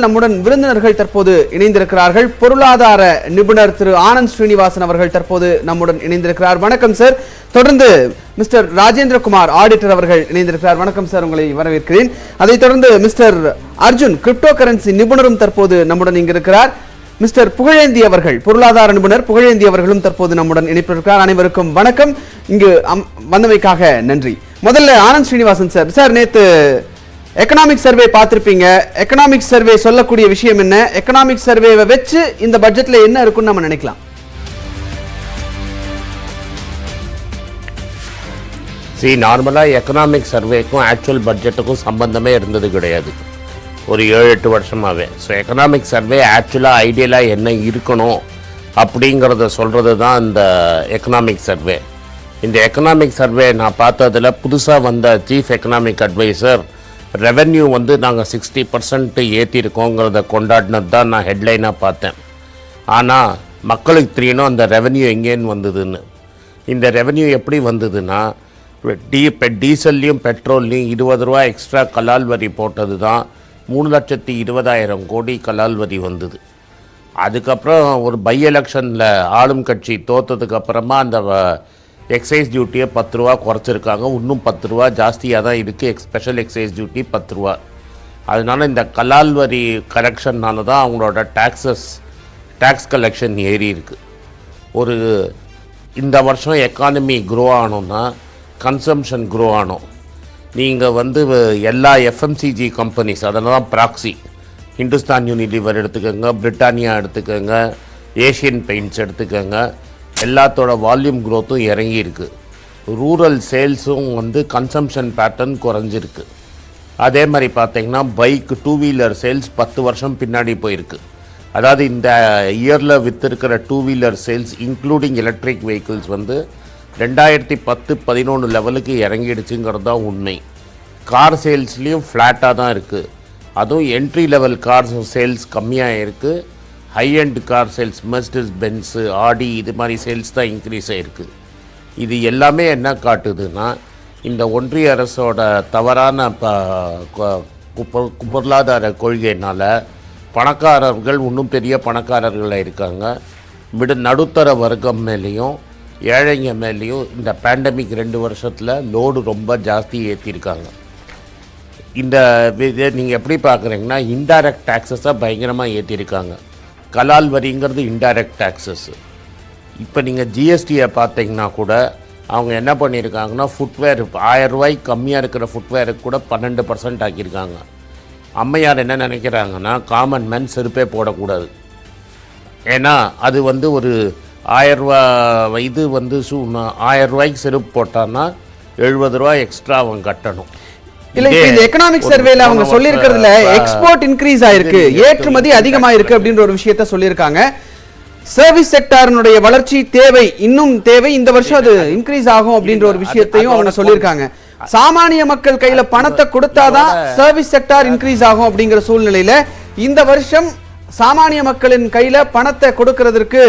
நம்முடன் விருந்தினர்கள் தற்போது இணைந்திருக்கிறார்கள். பொருளாதார நிபுணர் திரு ஆனந்த் ஸ்ரீனிவாசன் அவர்கள் தற்போது நம்முடன் இணைந்திருக்கிறார். வணக்கம் சார். தொடர்ந்து மிஸ்டர் ராஜேந்திரகுமார் ஆடிட்டர் அவர்கள் இணைந்திருக்கிறார். வணக்கம் சார், உங்களை வரவேற்கிறேன். அதைத் தொடர்ந்து மிஸ்டர் அர்ஜுன் கிரிப்டோ கரன்சி நிபுணரும் தற்போது நம்முடன் இங்கு இருக்கிறார். மிஸ்டர் புகழேந்தி அவர்கள் பொருளாதார நிபுணர் புகழேந்தி அவர்களும் தற்போது நம்முடன் இணைப்பிருக்கிறார். அனைவருக்கும் வணக்கம். இங்கு வந்தமைக்காக நன்றி. முதல்ல ஆனந்த் ஸ்ரீனிவாசன் சார். சார், நேத்து எக்கனாமிக் சர்வே பார்த்திருப்பீங்க. எக்கனாமிக் சர்வே சொல்லக்கூடிய விஷயம் என்ன? எக்கனாமிக் சர்வேவை வச்சு இந்த பட்ஜெட்ல என்ன இருக்குன்னு நம்ம நினைக்கலாம்? நார்மலா எக்கனாமிக் சர்வேக்கும் ஆக்சுவல் பட்ஜெட்டுக்கும் சம்பந்தமே இருந்தது கிடையாது ஒரு 7-8 வருஷமாவே. ஸோ எக்கனாமிக் சர்வே ஆக்சுவலாக ஐடியலாக என்ன இருக்கணும் அப்படிங்கிறத சொல்கிறது தான் இந்த எக்கனாமிக் சர்வே. இந்த எக்கனாமிக் சர்வே நான் பார்த்ததில் புதுசாக வந்த சீஃப் எக்கனாமிக் அட்வைசர் ரெவென்யூ வந்து நாங்கள் 60% ஏற்றிருக்கோங்கிறத கொண்டாடினது தான் நான் ஹெட்லைனாக பார்த்தேன். ஆனால் மக்களுக்கு தெரியணும் அந்த ரெவென்யூ எங்கேன்னு வந்ததுன்னு. இந்த ரெவென்யூ எப்படி வந்ததுன்னா, டீசல்லையும் பெட்ரோல்லையும் 20 ரூபா எக்ஸ்ட்ரா கலால் வரி போட்டது தான் 3,20,000 கோடி கலால் வரி வந்தது. அதுக்கப்புறம் ஒரு பை எலெக்ஷனில் ஆளும் கட்சி தோற்றதுக்கப்புறமா அந்த எக்ஸைஸ் டியூட்டியை 10 ரூபா குறைச்சிருக்காங்க. இன்னும் 10 ரூபா ஜாஸ்தியாக தான் இருக்குது. ஸ்பெஷல் எக்ஸைஸ் டியூட்டி 10 ரூபா. அதனால் இந்த கலால் வரி கரெக்ஷன்னால தான் அவங்களோட டேக்ஸ் கலெக்ஷன் ஏறி இருக்குது. ஒரு இந்த வருஷம் எக்கானமி க்ரோ ஆனோன்னா கன்சம்ஷன் க்ரோ ஆனோம். நீங்கள் வந்து எல்லா எஃப்எம்சிஜி கம்பெனிஸ், அதெல்லாம் ப்ராக்ஸி, ஹிந்துஸ்தான் யூனிலிவர் எடுத்துக்கோங்க, பிரிட்டானியா எடுத்துக்கோங்க, ஏஷியன் பெயிண்ட்ஸ் எடுத்துக்கோங்க, எல்லாத்தோட வால்யூம் க்ரோத்தும் இறங்கியிருக்கு. ரூரல் சேல்ஸும் வந்து கன்சம்ஷன் பேட்டர்ன் குறைஞ்சிருக்கு. அதே மாதிரி பார்த்திங்கன்னா பைக், 2 வீலர் சேல்ஸ் 10 வருஷம் பின்னாடி போயிருக்கு. அதாவது இந்த இயரில் விற்றுருக்கிற 2 wheeler sales including electric vehicles வந்து 2010-11 லெவலுக்கு இறங்கிடுச்சுங்கிறது தான் உண்மை. கார் சேல்ஸ்லேயும் ஃப்ளாட்டாக தான் இருக்குது. அதுவும் என்ட்ரி லெவல் கார் சேல்ஸ் கம்மியாக இருக்குது. High and car sales, Mercedes Benz, ஆடி, இது மாதிரி சேல்ஸ் தான் இன்க்ரீஸ் ஆகிருக்கு. இது எல்லாமே என்ன காட்டுதுன்னா, இந்த ஒன்றிய அரசோட தவறான பொருளாதார கொள்கையினால் பணக்காரர்கள் இன்னும் பெரிய பணக்காரர்களாக இருக்காங்க. நடுத்தர வர்க்கம் மேலேயும் ஏழைங்க மேலேயும் இந்த பேண்டமிக் 2 வருஷத்தில் லோடு ரொம்ப ஜாஸ்தி ஏற்றிருக்காங்க. இந்த இதை நீங்கள் எப்படி பார்க்குறீங்கன்னா, இன்டைரக்ட் டேக்ஸஸை பயங்கரமாக ஏற்றிருக்காங்க. கலால் வரிங்கிறது இன்டைரக்ட் டேக்ஸஸ். இப்போ நீங்கள் ஜிஎஸ்டியை பார்த்தீங்கன்னா கூட அவங்க என்ன பண்ணியிருக்காங்கன்னா, ஃபுட்வேர் 1000 ரூபாய்க்கு கம்மியாக இருக்கிற ஃபுட்வேருக்கு கூட 12% ஆக்கியிருக்காங்க. அம்மையார் என்ன நினைக்கிறாங்கன்னா, காமன் மேன் செருப்பே போடக்கூடாது. ஏன்னா அது வந்து ஒரு 1000 ரூபா இது வந்து 1000 ரூபாய்க்கு செருப்பு போட்டான்னா 70 ரூபா எக்ஸ்ட்ரா அவன் கட்டணும். இல்ல, இந்த எக்கனாமிக் சர்வேல அவங்க சொல்லியிருக்கிறதுல எக்ஸ்போர்ட் இன்க்ரீஸ் ஆயிருக்கு, ஏற்றுமதி அதிகமாயிருக்கு அப்படின்ற ஒரு விஷயத்தை சொல்லியிருக்காங்க. சர்வீஸ் செக்டாரினுடைய வளர்ச்சி இன்னும் தேவை, இந்த வருஷம் அது இன்க்ரீஸ் ஆகும் அப்படின்ற ஒரு விஷயத்தையும் அவங்க சொல்லியிருக்காங்க. சாமானிய மக்கள் கையில பணத்தை கொடுத்தாதான் சர்வீஸ் செக்டார் இன்க்ரீஸ் ஆகும் அப்படிங்கிற சூழ்நிலையில இந்த வருஷம் சாமானிய மக்களின் கையில பணத்தை கொடுக்கிறதுக்கு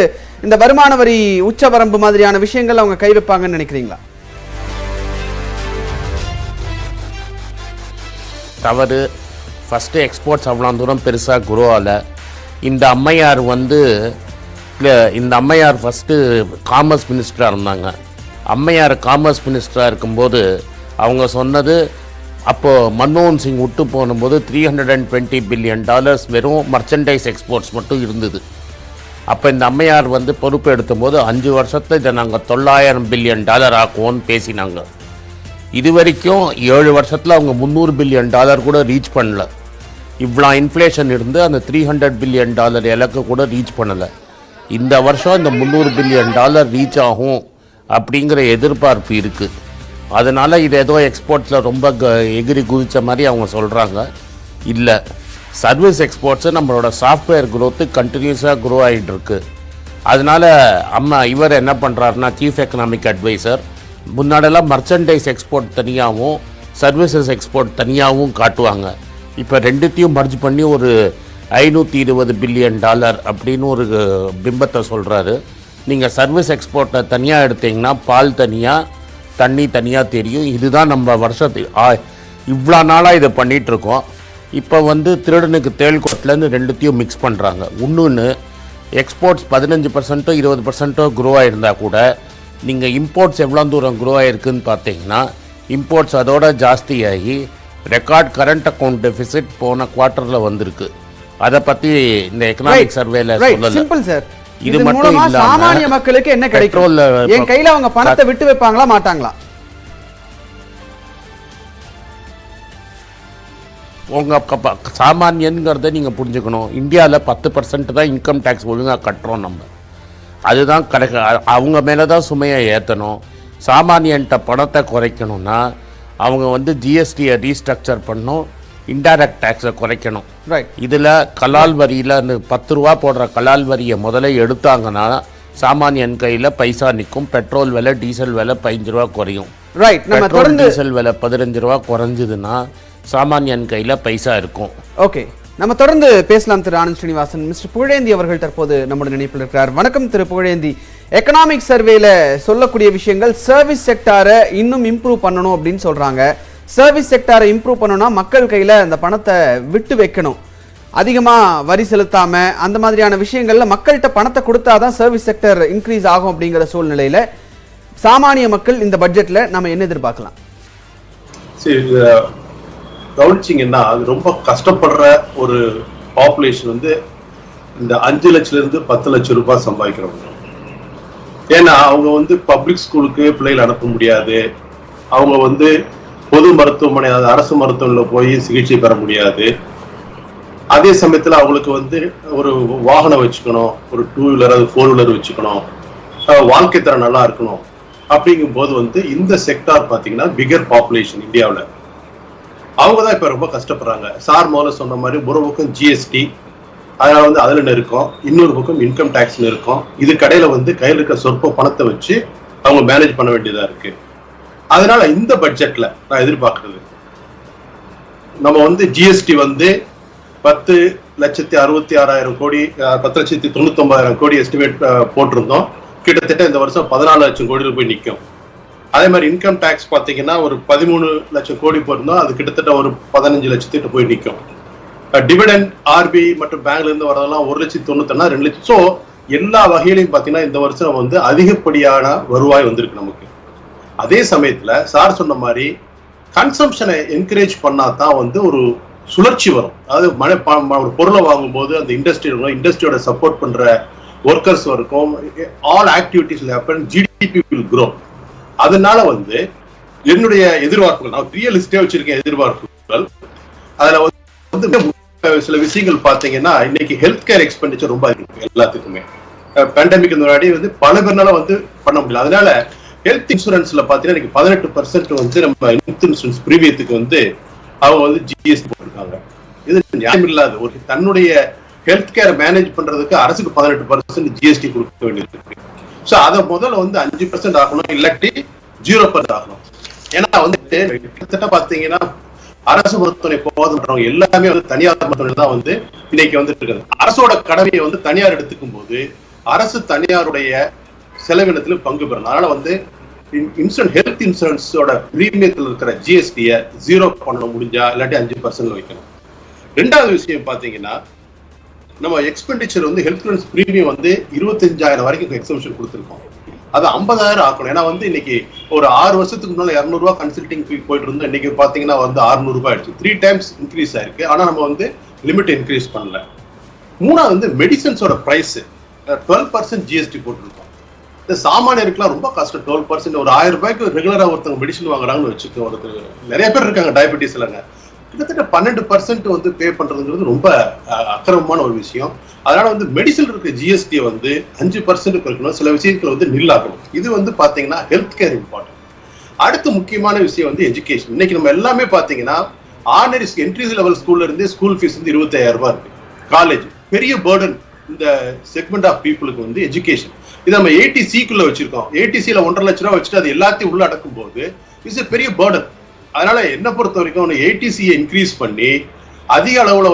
இந்த வருமான வரி உச்சவரம்பு மாதிரியான விஷயங்கள் அவங்க கை வைப்பாங்கன்னு நினைக்கிறீங்களா? தவறு. ஃபஸ்ட்டு எக்ஸ்போர்ட்ஸ் அவ்வளோ தூரம் பெருசாக குரோ ஆகலை. இந்த அம்மையார் ஃபஸ்ட்டு காமர்ஸ் மினிஸ்டராக இருந்தாங்க. அம்மையார் காமர்ஸ் மினிஸ்டராக இருக்கும்போது அவங்க சொன்னது, அப்போது மன்மோகன் சிங் விட்டு போகும்போது $320 பில்லியன் வெறும் மர்ச்சன்டைஸ் எக்ஸ்போர்ட்ஸ் மட்டும் இருந்தது. அப்போ இந்த அம்மையார் வந்து பொறுப்பு எடுத்தபோது 5 வருஷத்தில் இதை நாங்கள் $900 பில்லியன் ஆக்குவோன்னு பேசினாங்க. இது வரைக்கும் 7 வருஷத்தில் அவங்க $300 பில்லியன் கூட ரீச் பண்ணல. இவ்வளோ இன்ஃப்ளேஷன் இருந்து அந்த $300 பில்லியன் இலக்கு கூட ரீச் பண்ணலை. இந்த வருஷம் இந்த $300 பில்லியன் ரீச் ஆகும் அப்படிங்கிற எதிர்பார்ப்பு இருக்குது. அதனால் இது ஏதோ எக்ஸ்போர்ட்ஸில் ரொம்ப எகிரி குதித்த மாதிரி அவங்க சொல்கிறாங்க. இல்லை, சர்வீஸ் எக்ஸ்போர்ட்ஸு நம்மளோட சாஃப்ட்வேர் க்ரோத்து கண்டினியூஸாக க்ரோ ஆகிட்டுருக்கு. அதனால் இவர் என்ன பண்ணுறாருன்னா, சீஃப் எக்கனாமிக் அட்வைசர் முன்னாடியெல்லாம் மர்ச்சன்டைஸ் எக்ஸ்போர்ட் தனியாகவும் சர்வீசஸ் எக்ஸ்போர்ட் தனியாகவும் காட்டுவாங்க. இப்போ ரெண்டுத்தையும் மர்ஜ் பண்ணி ஒரு $520 பில்லியன் அப்படின்னு ஒரு பிம்பத்தை சொல்கிறாரு. நீங்கள் சர்வீஸ் எக்ஸ்போர்ட்டை தனியாக எடுத்தீங்கன்னா பால் தனியாக, தண்ணி தனியாக தெரியும். இதுதான் நம்ம வருஷத்துக்கு இவ்வளோ நாளாக இதை பண்ணிகிட்ருக்கோம். இப்போ வந்து திருடனுக்கு தேள் கொட்ட லாபத்துலேருந்து ரெண்டுத்தையும் மிக்ஸ் பண்ணுறாங்க. இன்னொன்று எக்ஸ்போர்ட்ஸ் 15% 20% க்ரோ ஆகிருந்தால் கூட நீங்கள் இம்போர்ட்ஸ் எவ்வளோ தூரம் க்ரோ ஆகிருக்குன்னு பார்த்தீங்கன்னா இம்போர்ட்ஸ் அதோட ஜாஸ்தியாகி ரெக்கார்ட் கரண்ட் அக்கௌண்ட் டெபிசிட் போன குவார்ட்டரில் வந்திருக்கு. அதை பற்றி இந்த எக்கனாமிக் சர்வேல சொல்லல. இது மட்டும் இல்லாம சாமானிய மக்களுக்கு என்ன கிடைக்கும்? என் கையில அவங்க பணத்தை விட்டு வைப்பாங்களா மாட்டாங்களா? உங்க சாமானியன்கிறத நீங்க புரிஞ்சுக்கணும். இந்தியாவில் 10% தான் இன்கம் டேக்ஸ் ஒழுங்காக கட்டுறோம் நம்ம. அதுதான் அவங்க மேலே தான் சுமையை ஏற்றணும். சாமானியன்ட்ட பணத்தை குறைக்கணும்னா அவங்க ஜிஎஸ்டியை ரீஸ்ட்ரக்சர் பண்ணணும், இன்டைரக்ட் டேக்ஸை குறைக்கணும். இதில் கலால் வரியில் அந்த 10 ரூபா போடுற கலால் வரியை முதல்ல எடுத்தாங்கன்னா சாமானியன் கையில் பைசா நிற்கும். பெட்ரோல் விலை டீசல் விலை 15 ரூபா குறையும். பெட்ரோல் டீசல் விலை 15 ரூபா குறைஞ்சதுன்னா சாமானியன் கையில் பைசா இருக்கும். ஓகே, நம்ம தொடர்ந்து பேசலாம். திரு ஆனந்த் ஸ்ரீனிவாசன். மிஸ்டர் புகழேந்தி அவர்கள் தற்போது நம்முடைய நினைப்பில் இருக்கிறார். வணக்கம் திரு புகழேந்தி. எக்கனாமிக் சர்வேல சொல்லக்கூடிய விஷயங்கள் சர்வீஸ் செக்டாரை இன்னும் இம்ப்ரூவ் பண்ணணும் அப்படின்னு சொல்றாங்க. சர்வீஸ் செக்டாரை இம்ப்ரூவ் பண்ணணும்னா மக்கள் கையில அந்த பணத்தை விட்டு வைக்கணும், அதிகமா வரி செலுத்தாம அந்த மாதிரியான விஷயங்கள்ல மக்கள்கிட்ட பணத்தை கொடுத்தாதான் சர்வீஸ் செக்டர் இன்க்ரீஸ் ஆகும். அப்படிங்கிற சூழ்நிலையில சாமானிய மக்கள் இந்த பட்ஜெட்ல நம்ம என்ன எதிர்பார்க்கலாம்? கவனிச்சிங்கன்னா அது ரொம்ப கஷ்டப்படுற ஒரு பாப்புலேஷன் இந்த 5 லட்சத்துல இருந்து 10 லட்சம் ரூபாய் சம்பாதிக்கிறவங்க. ஏன்னா அவங்க பப்ளிக் ஸ்கூலுக்கு பிள்ளைகள் அனுப்ப முடியாது, அவங்க பொது மருத்துவமனை அதாவது அரசு மருத்துவமனையில போய் சிகிச்சை பெற முடியாது. அதே சமயத்துல அவங்களுக்கு ஒரு வாகனம் வச்சுக்கணும், ஒரு 2 வீலர் அது 4 வீலர் வச்சுக்கணும், வாழ்க்கை தரம் நல்லா இருக்கணும். அப்படிங்கும் போது இந்த செக்டார் பாத்தீங்கன்னா பிகர் பாப்புலேஷன் இந்தியாவில் அவங்க தான் இப்ப ரொம்ப கஷ்டப்படுறாங்க. சார் முதல்ல சொன்ன மாதிரி ஒரு பக்கம் ஜிஎஸ்டி, அதனால அதுல இருக்கும், இன்னொரு பக்கம் இன்கம் டேக்ஸ் இருக்கும். இது கடையில கையில் இருக்க சொற்ப பணத்தை வச்சு அவங்க மேனேஜ் பண்ண வேண்டியதா இருக்கு. அதனால இந்த பட்ஜெட்ல நான் எதிர்பார்க்கறது நம்ம ஜிஎஸ்டி 10,66,000 கோடி 10,99,000 கோடி எஸ்டிமேட் போட்டிருந்தோம். கிட்டத்தட்ட இந்த வருஷம் 14 லட்சம் கோடியில் போய் நிற்கும். அதே மாதிரி இன்கம் டேக்ஸ் பாத்தீங்கன்னா ஒரு 13 லட்சம் கோடி போயிருந்தோம், அது கிட்டத்தட்ட ஒரு 15 லட்சத்திட்ட போய் நிற்கும். டிவிடெண்ட் ஆர்பி மற்றும் பேங்க்ல இருந்து வரதெல்லாம் 1,91,000 2 லட்சம். ஸோ எல்லா வகையிலையும் பாத்தீங்கன்னா இந்த வருஷம் அதிகப்படியான வருவாய் வந்திருக்கு நமக்கு. அதே சமயத்துல சார் சொன்ன மாதிரி கன்சம்ஷனை என்கரேஜ் பண்ணாதான் ஒரு சுழற்சி வரும். அதாவது ஒரு பொருளை வாங்கும் போது அந்த இண்டஸ்ட்ரியோட சப்போர்ட் பண்ற ஒர்க்கர்ஸ் இருக்கும், all activities happen, GDP will grow. அதனால என்னுடைய எதிர்பார்ப்புகள் நான் பெரிய லிஸ்டே வச்சிருக்கேன் எதிர்பார்ப்புகள். அதுல சில விஷயங்கள் பாத்தீங்கன்னா இன்னைக்கு ஹெல்த் கேர் எக்ஸ்பெண்டிச்சர் ரொம்ப இருக்கு எல்லாத்துக்குமே. பேண்டமிக் முன்னாடி பல பேர்னால பண்ண முடியல. அதனால ஹெல்த் இன்சூரன்ஸ்ல பாத்தீங்கன்னா 18% நம்ம ஹெல்த் இன்சூரன்ஸ் பிரீமியத்துக்கு அவங்க ஜிஎஸ்டி போட்டிருக்காங்க. இது நியாயம் இல்லாத ஒரு தன்னுடைய ஹெல்த் கேர் மேனேஜ் பண்றதுக்கு அரசுக்கு 18% ஜிஎஸ்டி கொடுக்க வேண்டியது இருக்கு. சோ அதை முதல்ல 5% ஆகணும், இல்லாட்டி 0% ஆகணும். ஏன்னா கிட்டத்தட்ட பாத்தீங்கன்னா அரசு மருத்துவமனை போதுன்றவங்க எல்லாமே தனியார் மருத்துவமனை தான் இன்னைக்கு இருக்காது. அரசோட கடமையை தனியார் எடுத்துக்கும் போது அரசு தனியாருடைய செலவினத்துல பங்கு பெறணும். அதனால ஹெல்த் இன்சூரன்ஸோட பிரீமியத்தில் இருக்கிற ஜிஎஸ்டியை 0 பண்ண முடிஞ்சா இல்லாட்டி 5% வைக்கணும். ரெண்டாவது விஷயம் பாத்தீங்கன்னா நம்ம எக்ஸ்பெண்டிச்சர் ஹெல்த் இன்சூரன்ஸ் பிரீமியம் 25,000 வரைக்கும் எக்ஸம்ஷன் கொடுத்துருக்கோம். அது 50,000 ஆக்கணும். ஏன்னா இன்னைக்கு ஒரு 6 வருஷத்துக்கு முன்னால 200 ரூபாய் கன்சல்டிங் ஃபீ போயிட்டு இருந்தோம். இன்னைக்கு பாத்தீங்கன்னா 600 ரூபாய் ஆயிடுச்சு. 3 டைம்ஸ் இன்க்ரீஸ் ஆயிருக்கு. ஆனா நம்ம லிமிட் இன்க்ரீஸ் பண்ணல. மூணாவது மெடிசன்ஸோட பிரைஸ் 12% ஜிஎஸ்டி போட்டிருக்கோம். இந்த சாமானியருக்குலாம் ரொம்ப கஷ்டம். 12% ஒரு 1000 ரூபாய்க்கு ரெகுலரா ஒருத்தவங்க மெடிசன் வாங்குறாங்கன்னு வச்சுக்கோ. ஒருத்தர் நிறைய பேர் இருக்காங்க டயபெட்டிஸ் இல்லைங்க, கிட்டத்தட்ட 12% பே பண்றதுங்கிறது ரொம்ப அக்கிரமமான ஒரு விஷயம். அதனால மெடிசன் இருக்க ஜிஎஸ்டி 5% இருக்கணும், சில விஷயத்துல நில்லாக்கணும். இது பாத்தீங்கன்னா ஹெல்த் கேர் இம்பார்ட்டன்ட். அடுத்து முக்கியமான விஷயம் எஜுகேஷன். இன்னைக்கு நம்ம எல்லாமே பாத்தீங்கன்னா ஆர்டினரி என்ட்ரி லெவல் ஸ்கூல்ல இருந்து ஸ்கூல் ஃபீஸ் 25,000 ரூபாய் இருக்கு. காலேஜ் பெரிய பேர்டன் இந்த செக்மெண்ட் ஆஃப் பீப்புளுக்கு எஜுகேஷன். இது நம்ம ஏடிசிக்குள்ள வச்சிருக்கோம். ஏடிசியில 1.5 லட்சம் ரூபாய் வச்சுட்டு அது எல்லாத்தையும் உள்ள அடக்கும் போது இட்ஸ் எ பெரிய பேர்டன். அதனால என்ன பொறுத்த வரைக்கும் ஏடிசியை இன்க்ரீஸ் பண்ணி அதிக அளவுல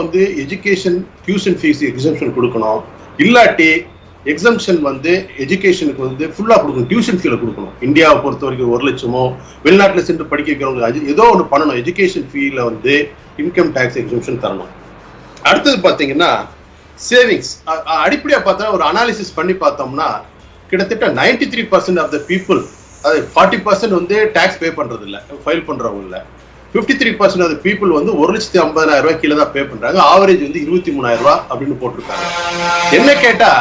எஜுகேஷன் டியூஷன் ஃபீஸ் எக்ஸம்ஷன் கொடுக்கணும். இல்லாட்டி எக்ஸம்ஷன் எஜுகேஷனுக்கு ஃபுல்லா கொடுக்கணும், டியூஷன் ஃபீல கொடுக்கணும். இந்தியாவை பொறுத்த வரைக்கும் 1 லட்சமோ வெளிநாட்டுல சென்று படிக்க வைக்கிறவங்க ஏதோ ஒன்று பண்ணணும். எஜுகேஷன் ஃபீல இன்கம் டேக்ஸ் எக்ஸம்ஷன் தரணும். அடுத்தது பாத்தீங்கன்னா சேவிங்ஸ். அடிப்படையா பார்த்தா ஒரு அனாலிசிஸ் பண்ணி பார்த்தோம்னா கிட்டத்தட்ட 93% ஆஃப் த பீப்புள், அது 40% வந்து டாக்ஸ் பே பண்றது இல்ல, ஃபைல் பண்றவங்க இல்ல. 53% ஆஃப் த பீப்புள் வந்து 1,50,000 ரூபாய் கீழே தான் பே பண்றாங்க. ஆவரேஜ் வந்து 23,000 ரூபாய் அப்படின்னு போட்டிருக்காங்க. என்ன கேட்டா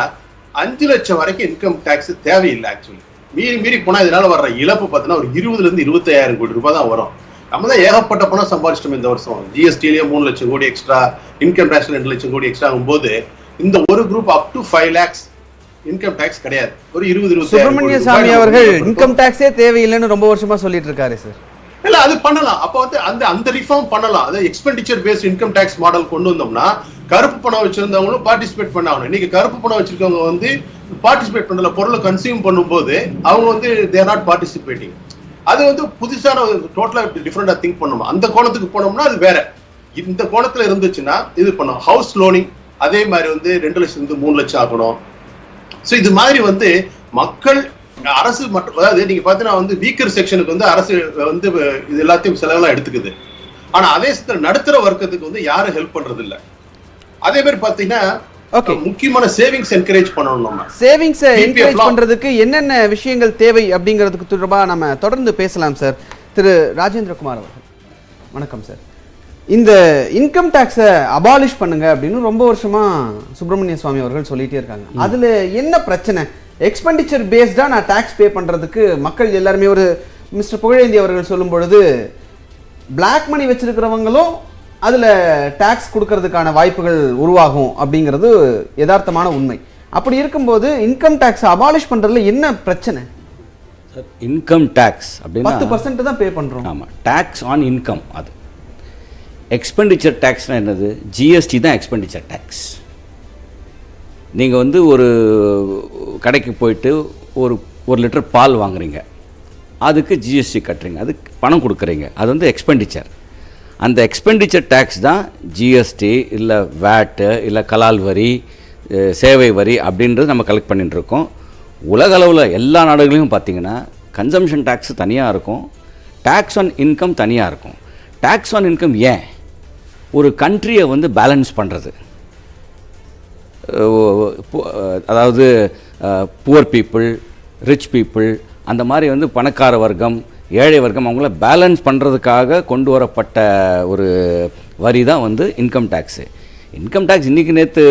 5 லட்சம் வரைக்கும் இன்கம் டாக்ஸ் தேவையில்லை. ஆக்சுவலி மீறி போனா இதனால வர்ற இழப்பு பார்த்தீங்கன்னா ஒரு 20 இருந்து 25,000 கோடி ரூபாய் தான் வரும். நம்ம தான் ஏகப்பட்ட பணம் சம்பாதிச்சிட்டோம் இந்த வருஷம். ஜிஎஸ்டிலேயே 3 லட்சம் கோடி எக்ஸ்ட்ரா, இன்கம் டாக்ஸ் 2 லட்சம் கோடி எக்ஸ்ட்ரா ஆகும்போது இந்த ஒரு group up to 5 lakhs income tax கிடையாது. ஒரு 20-25 சுப்பிரமணிய சாமி அவர்கள் இன்கம் டாக்ஸே தேவையில்லைன்னு ரொம்ப வருஷமா சொல்லிட்டு இருக்காரு சார். இல்ல அது பண்ணலாம். அப்ப வந்து அந்த ரிஃபார்ம் பண்ணலாம். அதாவது expenditure based income tax model கொண்டு வந்தோம்னா கருப்பு பணம் வச்சிருந்தவங்களும் பார்ட்டிசிபேட் பண்ணாங்க. இன்னைக்கு கருப்பு பணம் வச்சிருக்கவங்க வந்து பார்ட்டிசிபேட் பண்ணல, பொருளை கன்சியூம் பண்ணும்போது அவங்க வந்து தேர் நாட் பார்ட்டிசிபேட்டிங். அது வந்து புதுசான டோட்டலா டிஃபரெண்டா திங்க் பண்ணணும். அந்த கோணத்துக்கு போனோம்னா அது வேற. இந்த கோணத்துல இருந்துச்சுன்னா இது பண்ணும். ஹவுஸ் லோனிங் அதே மாதிரி வந்து 2 லட்சம் இருந்து 3 லட்சம் ஆகணும். சோ இது மாதிரி வந்து மக்கள் அரசு மட்டும், அதாவது நீங்க பாத்தீங்கன்னா வந்து வீக்கர் செக்ஷனுக்கு வந்து அரசு வந்து இது எல்லாத்தையும் செலவெல்லாம் எடுத்துக்குது. ஆனா அதே நடுத்தர வர்க்கத்துக்கு வந்து யாரும் ஹெல்ப் பண்றது இல்ல. அதே மாதிரி பாத்தீங்கன்னா முக்கியமான சேவிங்ஸ் என்கரேஜ் பண்ணணும். நம்ம சேவிங்ஸ் என்கரேஜ் பண்றதுக்கு என்னென்ன விஷயங்கள் தேவை அப்படிங்கிறதுக்கு தொடர்பா நம்ம தொடர்ந்து பேசலாம் சார். திரு ராஜேந்திரகுமார் அவர்கள் வணக்கம் சார். இந்த இன்கம் டாக்ஸை அபாலிஷ் பண்ணுங்க அப்படின்னு ரொம்ப வருஷமா சுப்பிரமணிய சுவாமி அவர்கள் சொல்லிட்டே இருக்காங்க. அதுல என்ன பிரச்சனை? எக்ஸ்பெண்டிச்சர் பேஸ்டா நான் டாக்ஸ் பே பண்றதுக்கு மக்கள் எல்லாருமே, ஒரு மிஸ்டர் புகழேந்தி அவர்கள் சொல்லும் பொழுது பிளாக் மணி வச்சிருக்கிறவங்களும் அதுல டாக்ஸ் கொடுக்கறதுக்கான வாய்ப்புகள் உருவாகும் அப்படிங்கிறது யதார்த்தமான உண்மை. அப்படி இருக்கும்போது இன்கம் டாக்ஸ் அபாலிஷ் பண்றதுல என்ன பிரச்சனை? இன்கம் டாக்ஸ் அப்படின்னா 10% தான் பே பண்றோம். ஆமா, டாக்ஸ் ஆன் இன்கம். அது எக்ஸ்பெண்டிச்சர் டாக்ஸ்னா என்னது? ஜிஎஸ்டி தான் எக்ஸ்பெண்டிச்சர் டாக்ஸ். நீங்கள் வந்து ஒரு கடைக்கு போயிட்டு ஒரு லிட்டர் பால் வாங்குறீங்க, அதுக்கு ஜிஎஸ்டி கட்டுறீங்க, அதுக்கு பணம் கொடுக்குறீங்க, அது வந்து எக்ஸ்பெண்டிச்சர். அந்த எக்ஸ்பெண்டிச்சர் டேக்ஸ் தான் ஜிஎஸ்டி இல்லை வேட்டு இல்லை கலால் வரி, சேவை வரி அப்படின்றது நம்ம கலெக்ட் பண்ணிட்டு இருக்கோம். உலக அளவில் எல்லா நாடுகளையும் பார்த்திங்கன்னா கன்சம்ஷன் டேக்ஸ் தனியாக இருக்கும், டேக்ஸ் ஆன் இன்கம் தனியாக இருக்கும். டேக்ஸ் ஆன் இன்கம் ஏன்? ஒரு கண்ட்ரியை வந்து பேலன்ஸ் பண்ணுறது. அதாவது புவர் பீப்புள், ரிச் பீப்புள், அந்த மாதிரி வந்து பணக்கார வர்க்கம், ஏழை வர்க்கம், அவங்கள பேலன்ஸ் பண்ணுறதுக்காக கொண்டு வரப்பட்ட ஒரு வரி தான் வந்து இன்கம் டேக்ஸு. இன்கம் டேக்ஸ் இன்றைக்கி நேற்று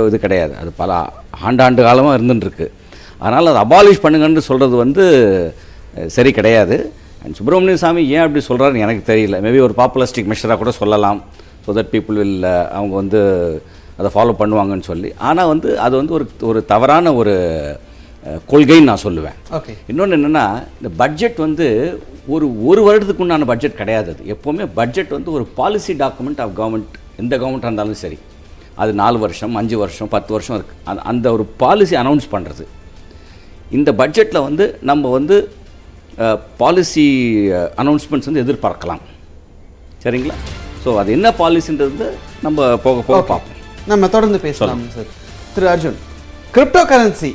இது கிடையாது, அது பல ஆண்டாண்டு காலமாக இருந்துட்டுருக்கு. அதனால் அதை அபாலிஷ் பண்ணுங்கன்னு சொல்கிறது வந்து சரி கிடையாது. அண்ட் சுப்பிரமணிய சாமி ஏன் அப்படி சொல்கிறாருன்னு எனக்கு தெரியல. மேபி ஒரு பாப்புலிஸ்டிக் மெஷராக கூட சொல்லலாம், ஸோ தட் பீப்புள் வில் அவங்க வந்து அதை ஃபாலோ பண்ணுவாங்கன்னு சொல்லி. ஆனால் வந்து அது வந்து ஒரு தவறான ஒரு கொள்கைன்னு நான் சொல்லுவேன். ஓகே. இன்னொன்று என்னென்னா, இந்த பட்ஜெட் வந்து ஒரு வருடத்துக்கு உண்டான பட்ஜெட் கிடையாது. அது எப்போவுமே பட்ஜெட் வந்து ஒரு பாலிசி டாக்குமெண்ட் ஆஃப் கவர்மெண்ட். எந்த கவர்மெண்ட்டாக இருந்தாலும் சரி, அது 4 வருஷம் 5 வருஷம் 10 வருஷம் இருக்குது. அந்த ஒரு பாலிசி அனௌன்ஸ் பண்ணுறது. இந்த பட்ஜெட்டில் வந்து நம்ம வந்து பாலிசி அனௌன்ஸ்மெண்ட்ஸ் வந்து எதிர்பார்க்கலாம். சரிங்களா? ஸோ அது என்ன பாலிசின்றது நம்ம போக போக பார்ப்போம். நம்ம தொடர்ந்து பேசலாம் சார். திரு அர்ஜுன், கிரிப்டோ கரன்சி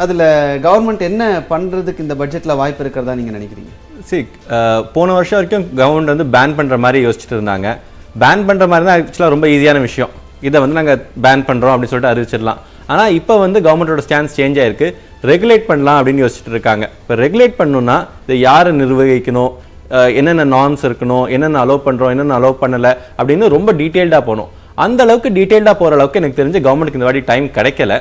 அதில் கவர்மெண்ட் என்ன பண்ணுறதுக்கு இந்த பட்ஜெட்டில் வாய்ப்பு இருக்கிறதா நீங்கள் நினைக்கிறீங்க? போன வருஷம் வரைக்கும் கவர்மெண்ட் வந்து பேன் பண்ணுற மாதிரி யோசிச்சுட்டு இருந்தாங்க. பேன் பண்ணுற மாதிரி தான் ஆக்சுவலாக ரொம்ப ஈஸியான விஷயம். இதை வந்து நாங்கள் பேன் பண்ணுறோம் அப்படின்னு சொல்லிட்டு அறிவிச்சிடலாம். ஆனால் இப்போ வந்து கவர்மெண்ட்டோட ஸ்டான்ஸ் சேஞ்ச் ஆகிருக்கு. ரெகுலேட் பண்ணலாம் அப்படின்னு யோசிச்சுட்டு இருக்காங்க. இப்போ ரெகுலேட் பண்ணணும்னா இதை யார் நிர்வகிக்கணும், என்னென்ன நார்ம்ஸ் இருக்கணும், என்னென்ன அலோவ் பண்ணுறோம், என்னென்ன அலோவ் பண்ணலை அப்படின்னு ரொம்ப டீட்டெயில்டாக போகணும். அந்த அளவுக்கு டீட்டெயில்டாக போகிற அளவுக்கு எனக்கு தெரிஞ்சு கவர்மெண்ட்டுக்கு இந்த வாட்டி டைம் கிடைக்கல.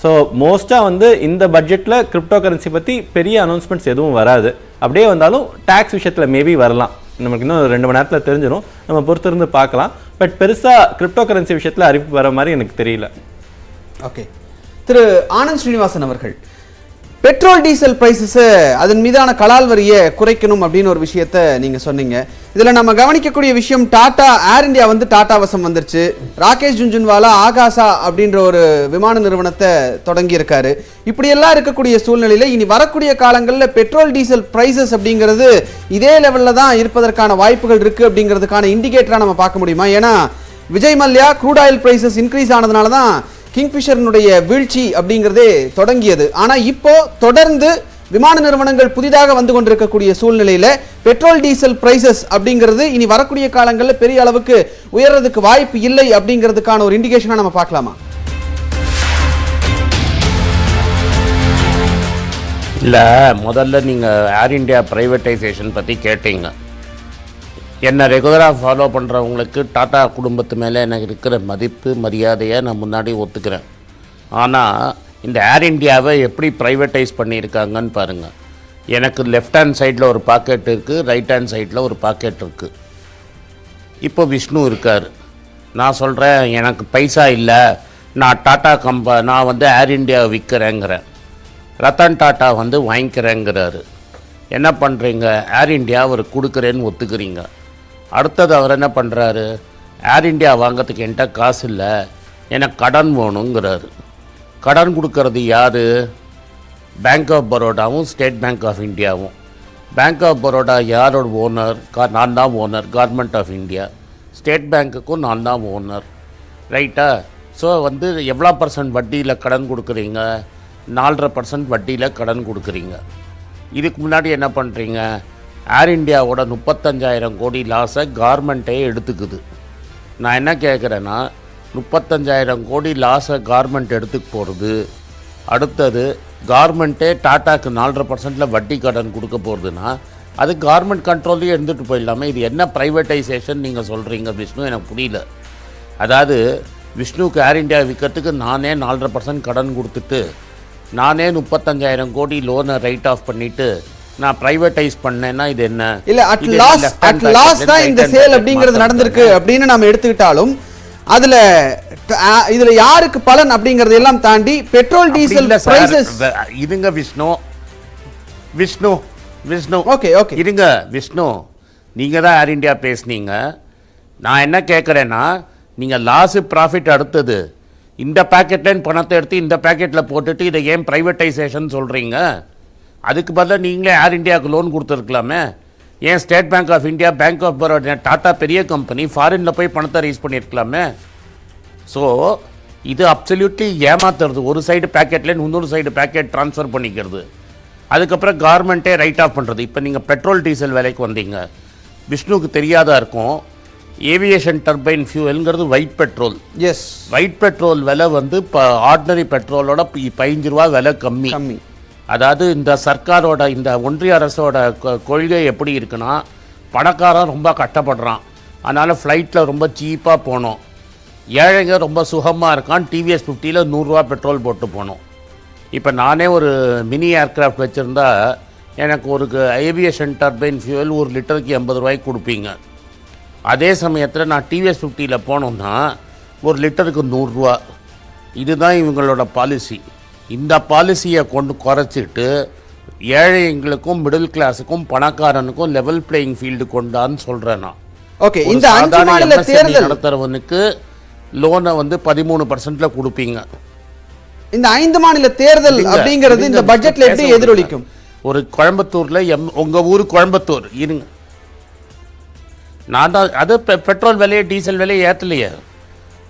ஸோ மோஸ்ட்டாக வந்து இந்த பட்ஜெட்டில் கிரிப்டோ கரன்சி பற்றி பெரிய அனௌன்ஸ்மெண்ட்ஸ் எதுவும் வராது. அப்படியே வந்தாலும் டேக்ஸ் விஷயத்தில் மேபி வரலாம். நமக்கு இன்னும் 2 மணி நேரத்தில் தெரிஞ்சிடும், நம்ம பொறுத்திருந்து பார்க்கலாம். பட் பெருசாக கிரிப்டோ கரன்சி விஷயத்தில் அறிவிப்பு வர மாதிரி எனக்கு தெரியல. ஓகே. திரு ஆனந்த் ஸ்ரீனிவாசன் அவர்கள், பெட்ரோல் டீசல் பிரைசஸ் அதன் மீதான கலால் வரியை குறைக்கணும் அப்படின்னு ஒரு விஷயத்த நீங்க சொன்னீங்க. இதுல நம்ம கவனிக்கக்கூடிய விஷயம், டாடா ஏர் இந்தியா வந்து டாடா வசம் வந்துருச்சு. ராகேஷ் ஜுன்ஜுன்வாலா ஆகாசா அப்படின்ற ஒரு விமான நிறுவனத்தை தொடங்கி இருக்காரு. இப்படி எல்லாம் இருக்கக்கூடிய சூழ்நிலையில இனி வரக்கூடிய காலங்களில் பெட்ரோல் டீசல் பிரைசஸ் அப்படிங்கிறது இதே லெவல்ல தான் இருப்பதற்கான வாய்ப்புகள் இருக்கு அப்படிங்கிறதுக்கான இண்டிகேட்டரா நம்ம பார்க்க முடியுமா? ஏன்னா Vijay Mallya crude oil prices increase ஆனதுனால தான் கிங்ஃபிஷர்னுடைய வீழ்ச்சி அப்படிங்கிறதே தொடங்கியது. ஆனா இப்போ தொடர்ந்து விமான நிறுவனங்கள் புதிதாக வந்து கொண்டிருக்கக்கூடிய சூழ்நிலையில பெட்ரோல் டீசல் பிரைசஸ் அப்படிங்கிறது இனி வரக்கூடிய காலங்களில் பெரிய அளவுக்கு உயர்றதுக்கு வாய்ப்பு இல்லை அப்படிங்கிறதுக்கான ஒரு இண்டிகேஷனா நம்ம பார்க்கலாமா? இல்லை, முதல்ல நீங்கள் ஏர் இந்தியா ப்ரைவேட்டைசேஷன் பற்றி கேட்டீங்க. என்னை ரெகுலராக ஃபாலோ பண்ணுறவங்களுக்கு டாடா குடும்பத்து மேலே எனக்கு இருக்கிற மதிப்பு மரியாதையை நான் முன்னாடி ஒத்துக்கிறேன். ஆனால் இந்த ஏர் இந்தியாவை எப்படி ப்ரைவேட்டைஸ் பண்ணியிருக்காங்கன்னு பாருங்கள். எனக்கு லெஃப்ட் ஹேண்ட் சைடில் ஒரு பாக்கெட் இருக்குது, ரைட் ஹேண்ட் சைடில் ஒரு பாக்கெட் இருக்குது. இப்போ விஷ்ணு இருக்கார். நான் சொல்கிறேன் எனக்கு பைசா இல்லை, நான் வந்து ஏர் இந்தியாவை விற்கிறேங்கிறேன். ரத்தன் டாட்டா வந்து வாங்கிக்கிறேங்கிறாரு. என்ன பண்ணுறீங்க? ஏர் இந்தியா அவர் கொடுக்குறேன்னு ஒத்துக்கிறீங்க. அடுத்தது அவர் என்ன பண்ணுறாரு? ஏர் இந்தியா வாங்கிறதுக்கு என்கிட்ட காசு இல்லை, எனக்கு கடன் வேணுங்கிறாரு. கடன் கொடுக்கறது யார்? பேங்க் ஆஃப் பரோடாவும் ஸ்டேட் பேங்க் ஆஃப் இந்தியாவும். பேங்க் ஆஃப் பரோடா யாரோட ஓனர்? நான் தான் owner, government of India. State பேங்க்குக்கும் நான் தான் ஓனர், ரைட்டா? ஸோ வந்து எவ்வளோ % வட்டியில் கடன் கொடுக்குறீங்க? 4.5% வட்டியில் கடன் கொடுக்குறீங்க. இதுக்கு முன்னாடி என்ன பண்ணுறீங்க? ஏர் இந்தியாவோட 35,000 கோடி லாஸை கவர்மெண்ட்டே எடுத்துக்குது. நான் என்ன கேட்குறேன்னா, 35,000 கோடி லாஸை கவர்மெண்ட் எடுத்துக்க போகிறது. அடுத்தது கவர்மெண்ட்டே டாட்டாக்கு 4.5% வட்டி கடன் கொடுக்க போகிறதுனா அது கவர்மெண்ட் கண்ட்ரோல்லையே இருந்துட்டு போயிடலாமே. இது என்ன ப்ரைவேட்டைசேஷன் நீங்கள் சொல்கிறீங்க விஷ்ணு? எனக்கு புரியல. அதாவது விஷ்ணுக்கு ஏர் இந்தியா விற்கிறதுக்கு நானே 4.5% கடன் கொடுத்துட்டு நானே 35,000 கோடி லோனை ரைட் ஆஃப் பண்ணிட்டு நான் பிரைவேடைஸ் பண்ணேன்னா இது என்ன? இல்ல அட் லாஸ் தான் இந்த சேல் அப்படிங்கிறது நடந்திருக்கு அப்படின்னு நாம எடுத்துக்கிட்டாலும் இதுல யாருக்கு பலன் அப்படிங்கறது எல்லாம் தாண்டி பெட்ரோல் டீசல் பிரைசஸ் இதுங்க விஷ்ணு ஓகே இருங்க விஷ்ணு, நீங்க தான் ஏர் இந்தியா பேசுனீங்க. நான் என்ன கேட்குறேன்னா, நீங்க லாஸ் ப்ராஃபிட் அடுத்தது இந்த பேக்கெட்லேருந்து பணத்தை எடுத்து இந்த பேக்கெட்டில் போட்டுட்டு இதை ஏன் ப்ரைவேட்டைசேஷன் சொல்கிறீங்க? அதுக்கு பதிலாக நீங்களே ஏர் இந்தியாவுக்கு லோன் கொடுத்துருக்கலாமே. ஏன் State bank of India, Bank of Baroda, Tata பெரிய கம்பெனி, ஃபாரினில் போய் பணத்தை ரைஸ் பண்ணியிருக்கலாமே. ஸோ இது அப்சல்யூட்லி ஏமாத்துறது. ஒரு சைடு பேக்கெட்லேருந்து இன்னொரு சைடு பேக்கெட் ட்ரான்ஸ்ஃபர் பண்ணிக்கிறது, அதுக்கப்புறம் கவர்மெண்ட்டே ரைட் ஆஃப் பண்ணுறது. இப்போ நீங்கள் பெட்ரோல் டீசல் விலைக்கு வந்தீங்க. விஷ்ணுவுக்கு தெரியாதா இருக்கும், ஏவியேஷன் டர்பைன் ஃபியூவல்ங்கிறது white petrol. Yes, white petrol விலை வந்து இப்போ ஆர்டினரி பெட்ரோலோட 15 ரூபா விலை கம்மி. அதாவது இந்த சர்க்காரோட, இந்த ஒன்றிய அரசோட கொள்கை எப்படி இருக்குன்னா, பணக்காரன் ரொம்ப கஷ்டப்படுறான், அதனால் ஃப்ளைட்டில் ரொம்ப சீப்பாக போனோம். ஏழைங்க ரொம்ப சுகமாக இருக்கான், டிவிஎஸ் 50ல் 100 ரூபா பெட்ரோல் போட்டு போனோம். இப்போ நானே ஒரு மினி ஏர்க்ராஃப்ட் வச்சுருந்தா எனக்கு ஒரு ஏவியேஷன் டர்பைன் ஃபியூவல் 1 லிட்டருக்கு 80 ரூபாய்க்கு கொடுப்பீங்க. அதே சமயத்தில் நான் டிவிஎஸ் 50ல் போனோம்னா 1 லிட்டருக்கு 100 ரூபா. இதுதான் இவங்களோட பாலிசி. இந்த பாலிசியை கொண்டு குறைச்சிட்டு ஏழைங்களுக்கும் மிடில் கிளாஸுக்கும் பணக்காரனுக்கும் லெவல் பிளேயிங் ஃபீல்டு கொண்டான்னு சொல்கிறேன் நான். ஓகே, இந்த 5 மாநில தேர்தல் நடத்துறவனுக்கு லோனை வந்து 13%ல கொடுப்பீங்க. இந்த 5 மாநில தேர்தல் அப்படிங்கிறது இந்த பட்ஜெட்ல எப்படி எதிரொலிக்கும்? ஒரு கோயம்புத்தூர்ல உங்க ஊரு கோயம்புத்தூர் இருங்க, நான் தான் அது பெட்ரோல் விலையை டீசல் விலையை ஏற்றலையே.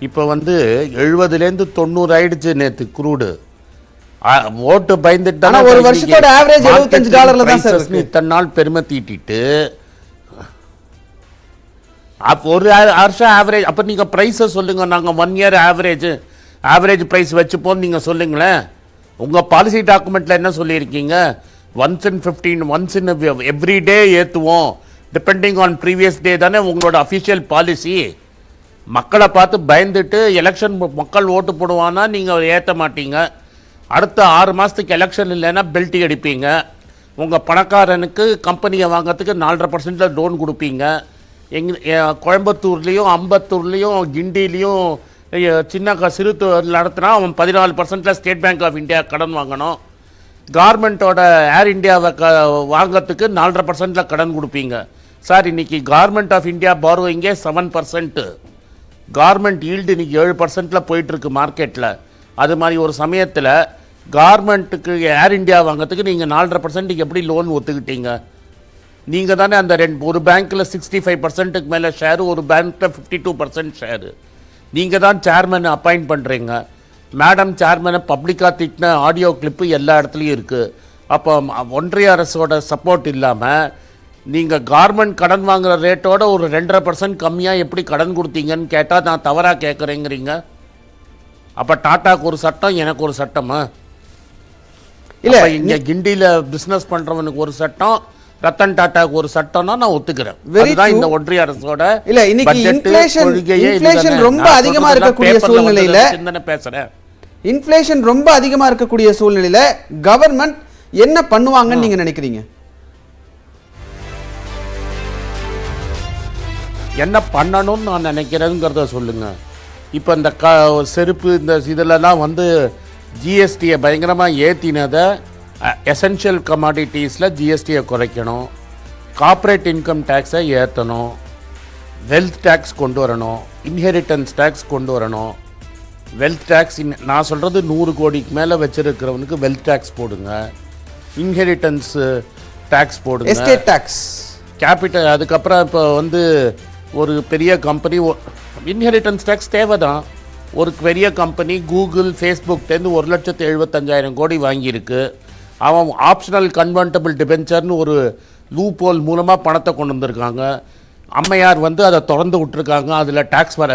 இப்போ வந்து 70லேருந்து 90 ஆயிடுச்சு நேற்று குரூடு. ஓட்டு பயந்துட்டு தான ஒரு வருஷத்தோட ஆவரேஜ் $75 தான் சார் இருக்கு. இத்தனை நாள் பெருமை தீட்டிட்டு ஒரு வருஷம் ஆவரேஜ். அப்போ நீங்கள் ப்ரைஸை சொல்லுங்க, நாங்கள் 1 இயர் ஆவரேஜ் ப்ரைஸ் வச்சுப்போம் நீங்கள் சொல்லுங்களேன். உங்கள் பாலிசி டாக்குமெண்ட்டில் என்ன சொல்லியிருக்கீங்க? ஒன்ஸ் இன் எவ்ரி டே ஏற்றுவோம், டிபெண்டிங் ஆன் ப்ரீவியஸ் டே தானே உங்களோட அஃபிஷியல் பாலிசி. மக்களை பார்த்து பயந்துட்டு எலெக்ஷன் மக்கள் ஓட்டு போடுவானா நீங்கள் ஏற்ற மாட்டீங்க. அடுத்த 6 மாதத்துக்கு எலெக்ஷன் இல்லைன்னா பெல்ட்டி அடிப்பீங்க. உங்கள் பணக்காரனுக்கு கம்பெனியை வாங்கிறதுக்கு 4.5% லோன் கொடுப்பீங்க. கோயம்புத்தூர்லேயும் அம்பத்தூர்லேயும் கிண்டிலையும் சிறு நடத்தினா அவன் 14% ஸ்டேட் பேங்க் ஆஃப் இந்தியா கடன் வாங்கணும். கார்மெண்ட்டோட ஏர் இந்தியாவை வாங்கிறதுக்கு 4.5% கடன் கொடுப்பீங்க. சார், இன்றைக்கி கவர்மெண்ட் ஆஃப் இந்தியா பாரோயிங்கே 7%, கார்மெண்ட் ஈல்டு இன்றைக்கி 7%ல் போயிட்டுருக்கு மார்க்கெட்டில். அது மாதிரி ஒரு சமயத்தில் கார்மெண்ட்டுக்கு ஏர் இந்தியா வாங்கிறதுக்கு நீங்கள் 4.5% எப்படி லோன் ஒத்துக்கிட்டீங்க? நீங்கள் தானே அந்த ஒரு பேங்க்கில் 65%க்கு மேலே ஷேரு, ஒரு பேங்க்கில் 52% ஷேரு. நீங்கள் தான் சேர்மனை அப்பாயிண்ட் பண்ணுறீங்க. மேடம் சேர்மனை பப்ளிக்காக திட்டின ஆடியோ கிளிப்பு எல்லா இடத்துலையும் இருக்குது. அப்போ ஒன்றிய அரசோட சப்போர்ட் இல்லாமல் நீங்கள் கார்மெண்ட் கடன் வாங்குகிற ரேட்டோட ஒரு 2.5% கம்மியாக எப்படி கடன் கொடுத்தீங்கன்னு கேட்டால் நான் தவறாக கேட்குறேங்கிறீங்க. அப்போ டாட்டாக்கு ஒரு சட்டம், எனக்கு ஒரு சட்டமா? இல்லை, இங்கே கிண்டியில் பிஸ்னஸ் பண்ணுறவனுக்கு ஒரு சட்டம், ரத்தன் டாட்டாக்கு ஒரு சட்டம்னா நான் ஒத்துக்கிறேன். அதுதான் இந்த ஒன்றிய அரசோட இல்ல. இன்னைக்கு இன்ஃப்ளேஷன் ரொம்ப அதிகமா இருக்கக்கூடிய சூழ்நிலையில சிந்தனை பேசுறேன். இன்ஃப்ளேஷன் ரொம்ப அதிகமா இருக்கக்கூடிய சூழ்நிலையில கவர்மெண்ட் என்ன பண்ணுவாங்கன்னு நீங்க நினைக்கிறீங்க? என்ன பண்ணணும்னு நான் நினைக்கிறேங்கிறத சொல்லுங்க. இப்போ இந்த செருப்பு இந்த இதெல்லாம் வந்து ஜிஎஸ்டியை பயங்கரமாக ஏற்றினதை எசென்ஷியல் கமாடிட்டிஸில் ஜிஎஸ்டியை குறைக்கணும், கார்ப்பரேட் இன்கம் டேக்ஸை ஏற்றணும், வெல்த் டேக்ஸ் கொண்டு வரணும், இன்ஹெரிட்டன்ஸ் டேக்ஸ் கொண்டு வரணும். வெல்த் டேக்ஸ் நான் சொல்கிறது 100 கோடிக்கு மேலே வச்சுருக்கிறவனுக்கு வெல்த் டேக்ஸ் போடுங்க, இன்ஹெரிட்டன்ஸ் டேக்ஸ் போடுங்க, எஸ்டேட் டேக்ஸ், கேபிட்டல். அதுக்கப்புறம் இப்போ வந்து ஒரு பெரிய கம்பெனி இன்ஹெரிட்டன்ஸ் டேக்ஸ் தேவை தான். ஒரு பெரிய கம்பெனி கூகுள் ஃபேஸ்புக்லேருந்து 1,75,000 கோடி வாங்கியிருக்கு. அவன் ஆப்ஷனல் கன்வெர்ட்டபிள் டிபென்ச்சர்னு ஒரு லூப் ஹோல் மூலமாக பணத்தை கொண்டு வந்திருக்காங்க. அம்மையார் வந்து அதை திறந்து விட்டுருக்காங்க. அதில் டேக்ஸ் வர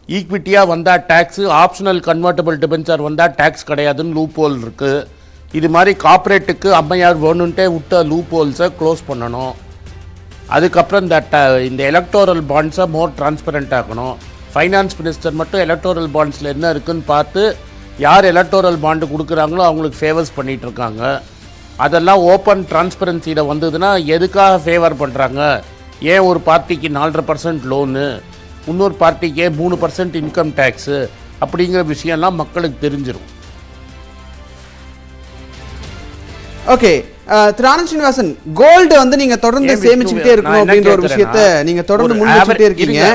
ஈக்விட்டியாக வந்தால் டேக்ஸு, ஆப்ஷனல் கன்வெர்ட்டபிள் டிபென்ச்சர் வந்தால் டேக்ஸ் கிடையாதுன்னு லூப் ஹோல் இருக்குது. இது மாதிரி கார்ப்பரேட்டுக்கு அம்மையார் வேணுன்ட்டே விட்ட லூப் ஹோல்ஸை க்ளோஸ் பண்ணணும். அதுக்கப்புறம் இந்த எலக்டோரல் பாண்ட்ஸை மோர் டிரான்ஸ்பரண்ட் ஆக்கணும். ஃபைனான்ஸ் மினிஸ்டர் மட்டும் எலக்டோரல் பாண்ட்ஸில் என்ன இருக்குதுன்னு பார்த்து யார் எலக்டோரல் பாண்டு கொடுக்குறாங்களோ அவங்களுக்கு ஃபேவர்ஸ் பண்ணிகிட்டு இருக்காங்க. அதெல்லாம் ஓப்பன் டிரான்ஸ்பரன்சியில் வந்ததுன்னா எதுக்காக ஃபேவர் பண்ணுறாங்க? ஏன் ஒரு பார்ட்டிக்கு 4.5% லோனு, இன்னொரு பார்ட்டிக்கே 3% இன்கம் டேக்ஸு அப்படிங்கிற விஷயம்லாம் மக்களுக்கு தெரிஞ்சிடும். ஓகே, திரு ஆனந்த் ஸ்ரீனிவாசன், கோல்டு வந்து நீங்க தொடர்ந்து சேமிச்சுக்கிட்டே இருக்கணும் அப்படின்ற ஒரு விஷயத்தை நீங்க தொடர்ந்து முன்வச்சுட்டே இருக்கீங்க.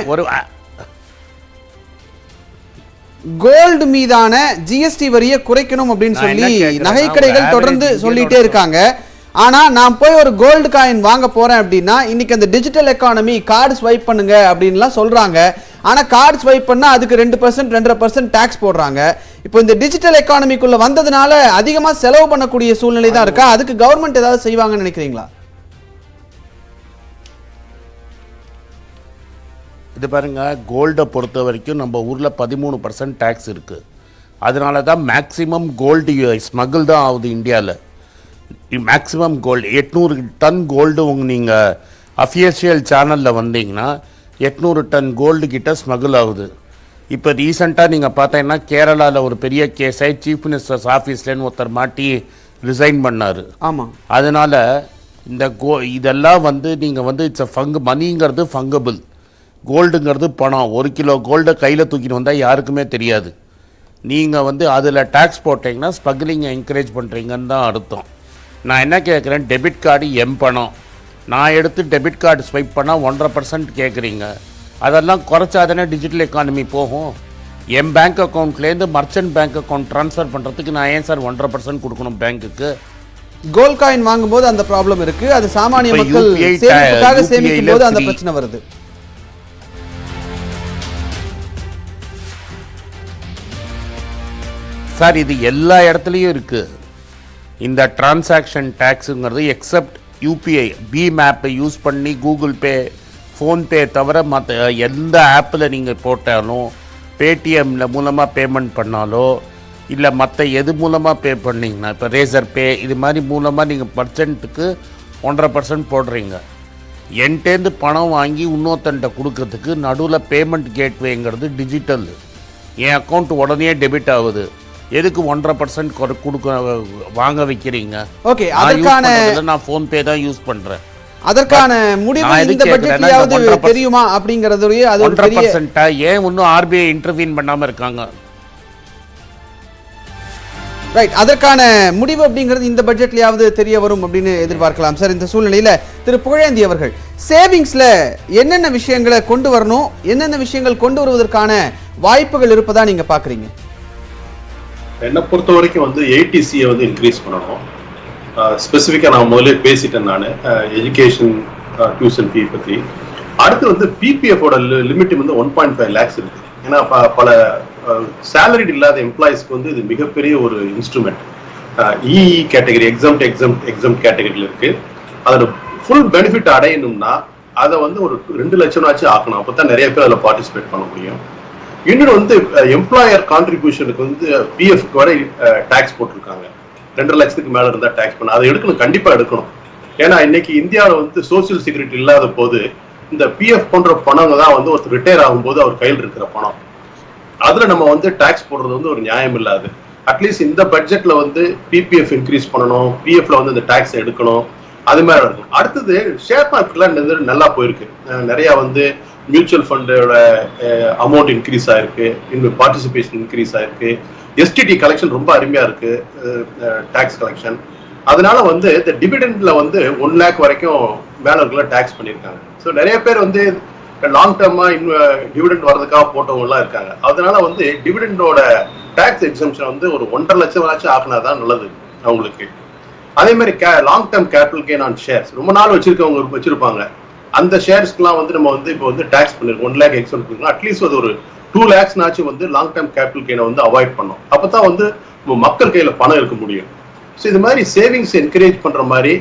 கோல்டு மீதான ஜிஎஸ்டி வரியை குறைக்கணும் அப்படின்னு சொல்லி நகைக்கடைகள் தொடர்ந்து சொல்லிட்டே இருக்காங்க. ஆனா நான் போய் ஒரு கோல்டு காயின் வாங்க போறேன் அப்படின்னா இன்னைக்கு அந்த டிஜிட்டல் எக்கானமி கார்டு ஸ்வைப் பண்ணுங்க அப்படின்லாம் சொல்றாங்க. ஆனா கார்டு ஸ்வைப் பண்ணா அதுக்கு 2% 2.5% டாக்ஸ் போடுறாங்க. இப்போ இந்த டிஜிட்டல் எக்கானமிக்குள்ள வந்ததுனால அதிகமா செலவு பண்ணக்கூடிய சூழ்நிலை தான் இருக்கா? அதுக்கு கவர்மெண்ட் ஏதாவது செய்வாங்கன்னு நினைக்கிறீங்களா? இது பாருங்க, கோல்டை பொறுத்த வரைக்கும் நம்ம ஊரில் 13% டேக்ஸ் இருக்குது. அதனால தான் மேக்ஸிமம் கோல்டு ஸ்மகிள் தான் ஆகுது இந்தியாவில். மேக்ஸிமம் கோல்டு 800 டன் கோல்டு நீங்கள் அஃபிஷியல் சேனலில் வந்தீங்கன்னா 800 டன் கோல்டு கிட்ட ஸ்மகிள் ஆகுது. இப்போ ரீசெண்டாக நீங்கள் பார்த்தீங்கன்னா கேரளாவில் ஒரு பெரிய கேஸை சீஃப் மினிஸ்டர்ஸ் ஆஃபீஸ்லேன்னு ஒருத்தர் மாட்டி ரிசைன் பண்ணார். ஆமாம். அதனால் இந்த இதெல்லாம் வந்து நீங்கள் வந்து மணிங்கிறது ஃபங்கபிள், கோல்டுங்கிறது பணம். 1 கிலோ கோல்டை கையில் தூக்கிட்டு வந்தால் யாருக்குமே தெரியாது. நீங்கள் வந்து அதில் டேக்ஸ் போட்டிங்கன்னா ஸ்மக்லிங்கை என்கரேஜ் பண்ணுறீங்கன்னு தான் அர்த்தம். நான் என்ன கேட்குறேன், டெபிட் கார்டு பணம் நான் எடுத்து டெபிட் கார்டு ஸ்வைப் பண்ணால் 1.5% கேட்குறீங்க. அதெல்லாம் குறைச்சாதானே டிஜிட்டல் எக்கானமி போகும். என் பேங்க் அக்கௌண்ட்லேருந்து மர்ச்சன்ட் பேங்க் அக்கௌண்ட் ட்ரான்ஸ்ஃபர் பண்ணுறதுக்கு நான் ஏன் சார் 1.5% கொடுக்கணும் பேங்க்குக்கு? கோல்ட் காயின் வாங்கும்போது அந்த ப்ராப்ளம் இருக்கு. அது சாமானிய மக்கள் சேமிப்புக்காக சேமிக்கும் போது அந்த பிரச்சனை வருது. சார் இது எல்லா இடத்துலையும் இருக்குது. இந்த டிரான்சாக்ஷன் டேக்ஸுங்கிறது எக்ஸப்ட் யூபிஐ பி மேப்பை யூஸ் பண்ணி கூகுள் பே ஃபோன்பே தவிர மற்ற எந்த ஆப்பில் நீங்கள் போட்டாலும், பேடிஎம்ல மூலமாக பேமெண்ட் பண்ணாலோ இல்லை மற்ற எது மூலமாக பே பண்ணிங்கன்னா, இப்போ ரேசர் பே இது மாதிரி மூலமாக நீங்கள் பர்சன்ட்டுக்கு 1.5% போடுறீங்க. என்கிட்டேருந்து பணம் வாங்கி இன்னொருத்தன்ட்ட கொடுக்கறதுக்கு நடுவில் பேமெண்ட் கேட்வேங்கிறது டிஜிட்டல். என் அக்கௌண்ட் உடனே டெபிட் ஆகுது. எதுக்கு 1.5% கொடுக்க வாங்க வைக்கிறீங்க? ஓகே, அதற்கான நான் ஃபோன்பே தான் யூஸ் பண்றேன். அதற்கான முடிவு இந்த பட்ஜெட்லயாவது தெரியுமா அப்படிங்கறதுலயே அது ஒரு பெரிய 1% ஏன் இன்னும் ஆர்பிஐ இன்டர்வீன் பண்ணாம இருக்காங்க? ரைட், அதற்கான முடிவு அப்படிங்கிறது இந்த பட்ஜெட்லயாவது தெரிய வரும் அப்படின்னு எதிர்பார்க்கலாம் சார். இந்த சூழ்நிலையில திரு புகழேந்தி அவர்கள், சேவிங்ஸ்ல என்னென்ன விஷயங்களை கொண்டு வரணும், என்னென்ன விஷயங்கள் கொண்டு வருவதற்கான வாய்ப்புகள் இருப்பதா நீங்க பாக்குறீங்க? என்னை பொறுத்த வரைக்கும் வந்து ஏடிசியை வந்து இன்க்ரீஸ் பண்ணணும். ஸ்பெசிஃபிக்காக நான் முதல்ல பேசிட்டேன் நான் எஜுகேஷன் டியூஷன் ஃபீ பற்றி. அடுத்து வந்து பிபிஎஃபோட லிமிட் வந்து 1.5 lakhs இருக்குது. ஏன்னா பல சேலரிட் இல்லாத எம்ப்ளாயிஸ்க்கு வந்து இது மிகப்பெரிய ஒரு இன்ஸ்ட்ருமெண்ட். இஇ கேட்டகரி எக்ஸாம் கேட்டகரியில் இருக்கு. அதோட ஃபுல் பெனிஃபிட் அடையணும்னா அதை வந்து ஒரு 2 லட்சம்னாச்சும் ஆக்கணும். அப்பதான் நிறைய பேர் அதில் பார்ட்டிசிபேட் பண்ண முடியும். இன்னொன்று வந்து எம்ப்ளாயர் கான்ட்ரிபியூஷனுக்கு வந்து பிஎஃப்க்கு வரை டாக்ஸ் போட்டிருக்காங்க. 2.5 லட்சத்துக்கு மேல இருந்தா டாக்ஸ் பண்ண அதை எடுக்கணும், கண்டிப்பா எடுக்கணும். ஏன்னா இன்னைக்கு இந்தியாவில் வந்து சோசியல் செக்யூரிட்டி இல்லாத போது இந்த பிஎஃப் போன்ற பணங்க தான் வந்து ஒருத்தர் ரிட்டையர் ஆகும்போது அவர் கையில் இருக்கிற பணம். அதுல நம்ம வந்து டாக்ஸ் போடுறது வந்து ஒரு நியாயம் இல்லாது. அட்லீஸ்ட் இந்த பட்ஜெட்ல வந்து பிபிஎஃப் இன்க்ரீஸ் பண்ணணும், பிஎஃப்ல வந்து இந்த டாக்ஸ் எடுக்கணும், அது மாதிரி இருக்கும். அடுத்தது ஷேர் மார்க்கெட்லாம் நல்லா போயிருக்கு. நிறைய வந்து மியூச்சுவல் ஃபண்டோட அமௌண்ட் இன்க்ரீஸ் ஆயிருக்கு, இன்னும் பார்ட்டிசிபேஷன் இன்க்ரீஸ் ஆயிருக்கு. எஸ்டிடி கலெக்ஷன் ரொம்ப அருமையா இருக்கு, டாக்ஸ் கலெக்ஷன். அதனால வந்து இந்த டிவிடெண்ட்ல வந்து 1 lakh வரைக்கும் மேல இருக்குள்ள டாக்ஸ் பண்ணியிருக்காங்க. ஸோ நிறைய பேர் வந்து லாங் டேர்மா டிவிடெண்ட் வர்றதுக்காக போட்டவங்க எல்லாம் இருக்காங்க. அதனால வந்து டிவிடெண்டோட டாக்ஸ் எக்ஸம்ஷன் வந்து ஒரு 1.5 லட்சம் ஆக்கினாதான் நல்லது அவங்களுக்கு. அதே மாதிரி long term capital gain on shares ரொம்ப நாள் வச்சிருக்கவங்க வச்சிருப்பாங்க. அந்த ஷேர்ஸ்க்குலாம் வந்து நம்ம வந்து இப்போ வந்து டாக்ஸ் பண்ணிருக்கோம். 1 lakh எக்ஸம் பண்ணிருக்கோம். அட்லீஸ்ட் அது ஒரு 2 lakhs வந்து லாங் டேர்ம் கேபிட்டல் கெயினை வந்து அவாய்ட் பண்ணோம். அப்பதான் வந்து மக்கள் கையில பணம் இருக்க முடியும். ஸோ இது மாதிரி சேவிங்ஸ் என்கரேஜ் பண்ற மாதிரி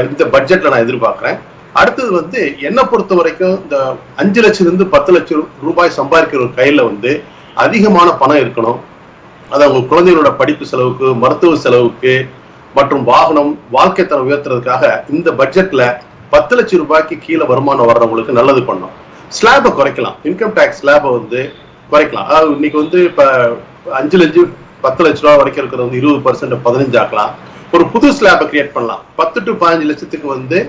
இந்த பட்ஜெட்ல நான் எதிர்பார்க்கிறேன். அடுத்தது வந்து என்னை பொறுத்த வரைக்கும் இந்த 5 லட்சம் 10 லட்சம் ரூபாய் சம்பாதிக்கிற ஒரு கையில வந்து அதிகமான பணம் இருக்கணும். அது அவங்க குழந்தைகளோட படிப்பு செலவுக்கு, மருத்துவ செலவுக்கு மற்றும் வாகனம், வாழ்க்கை தரம் உயர்த்துறதுக்காக இந்த பட்ஜெட்ல 10 லட்சம் ரூபாய்க்கு கீழே வருமானம் வர்றவங்களுக்கு நல்லது பண்ணணும். ஸ்லாபை குறைக்கலாம், இன்கம் டேக்ஸ் ஸ்லாபை வந்து குறைக்கலாம். அதாவது இன்னைக்கு வந்து இப்ப 5-10 லட்ச ரூபாய் வரைக்கும் இருக்கிறது வந்து 20% 15 ஆக்கலாம். ஒரு புது ஸ்லாபை கிரியேட் பண்ணலாம். 10 to 15 லட்சத்துக்கு வந்து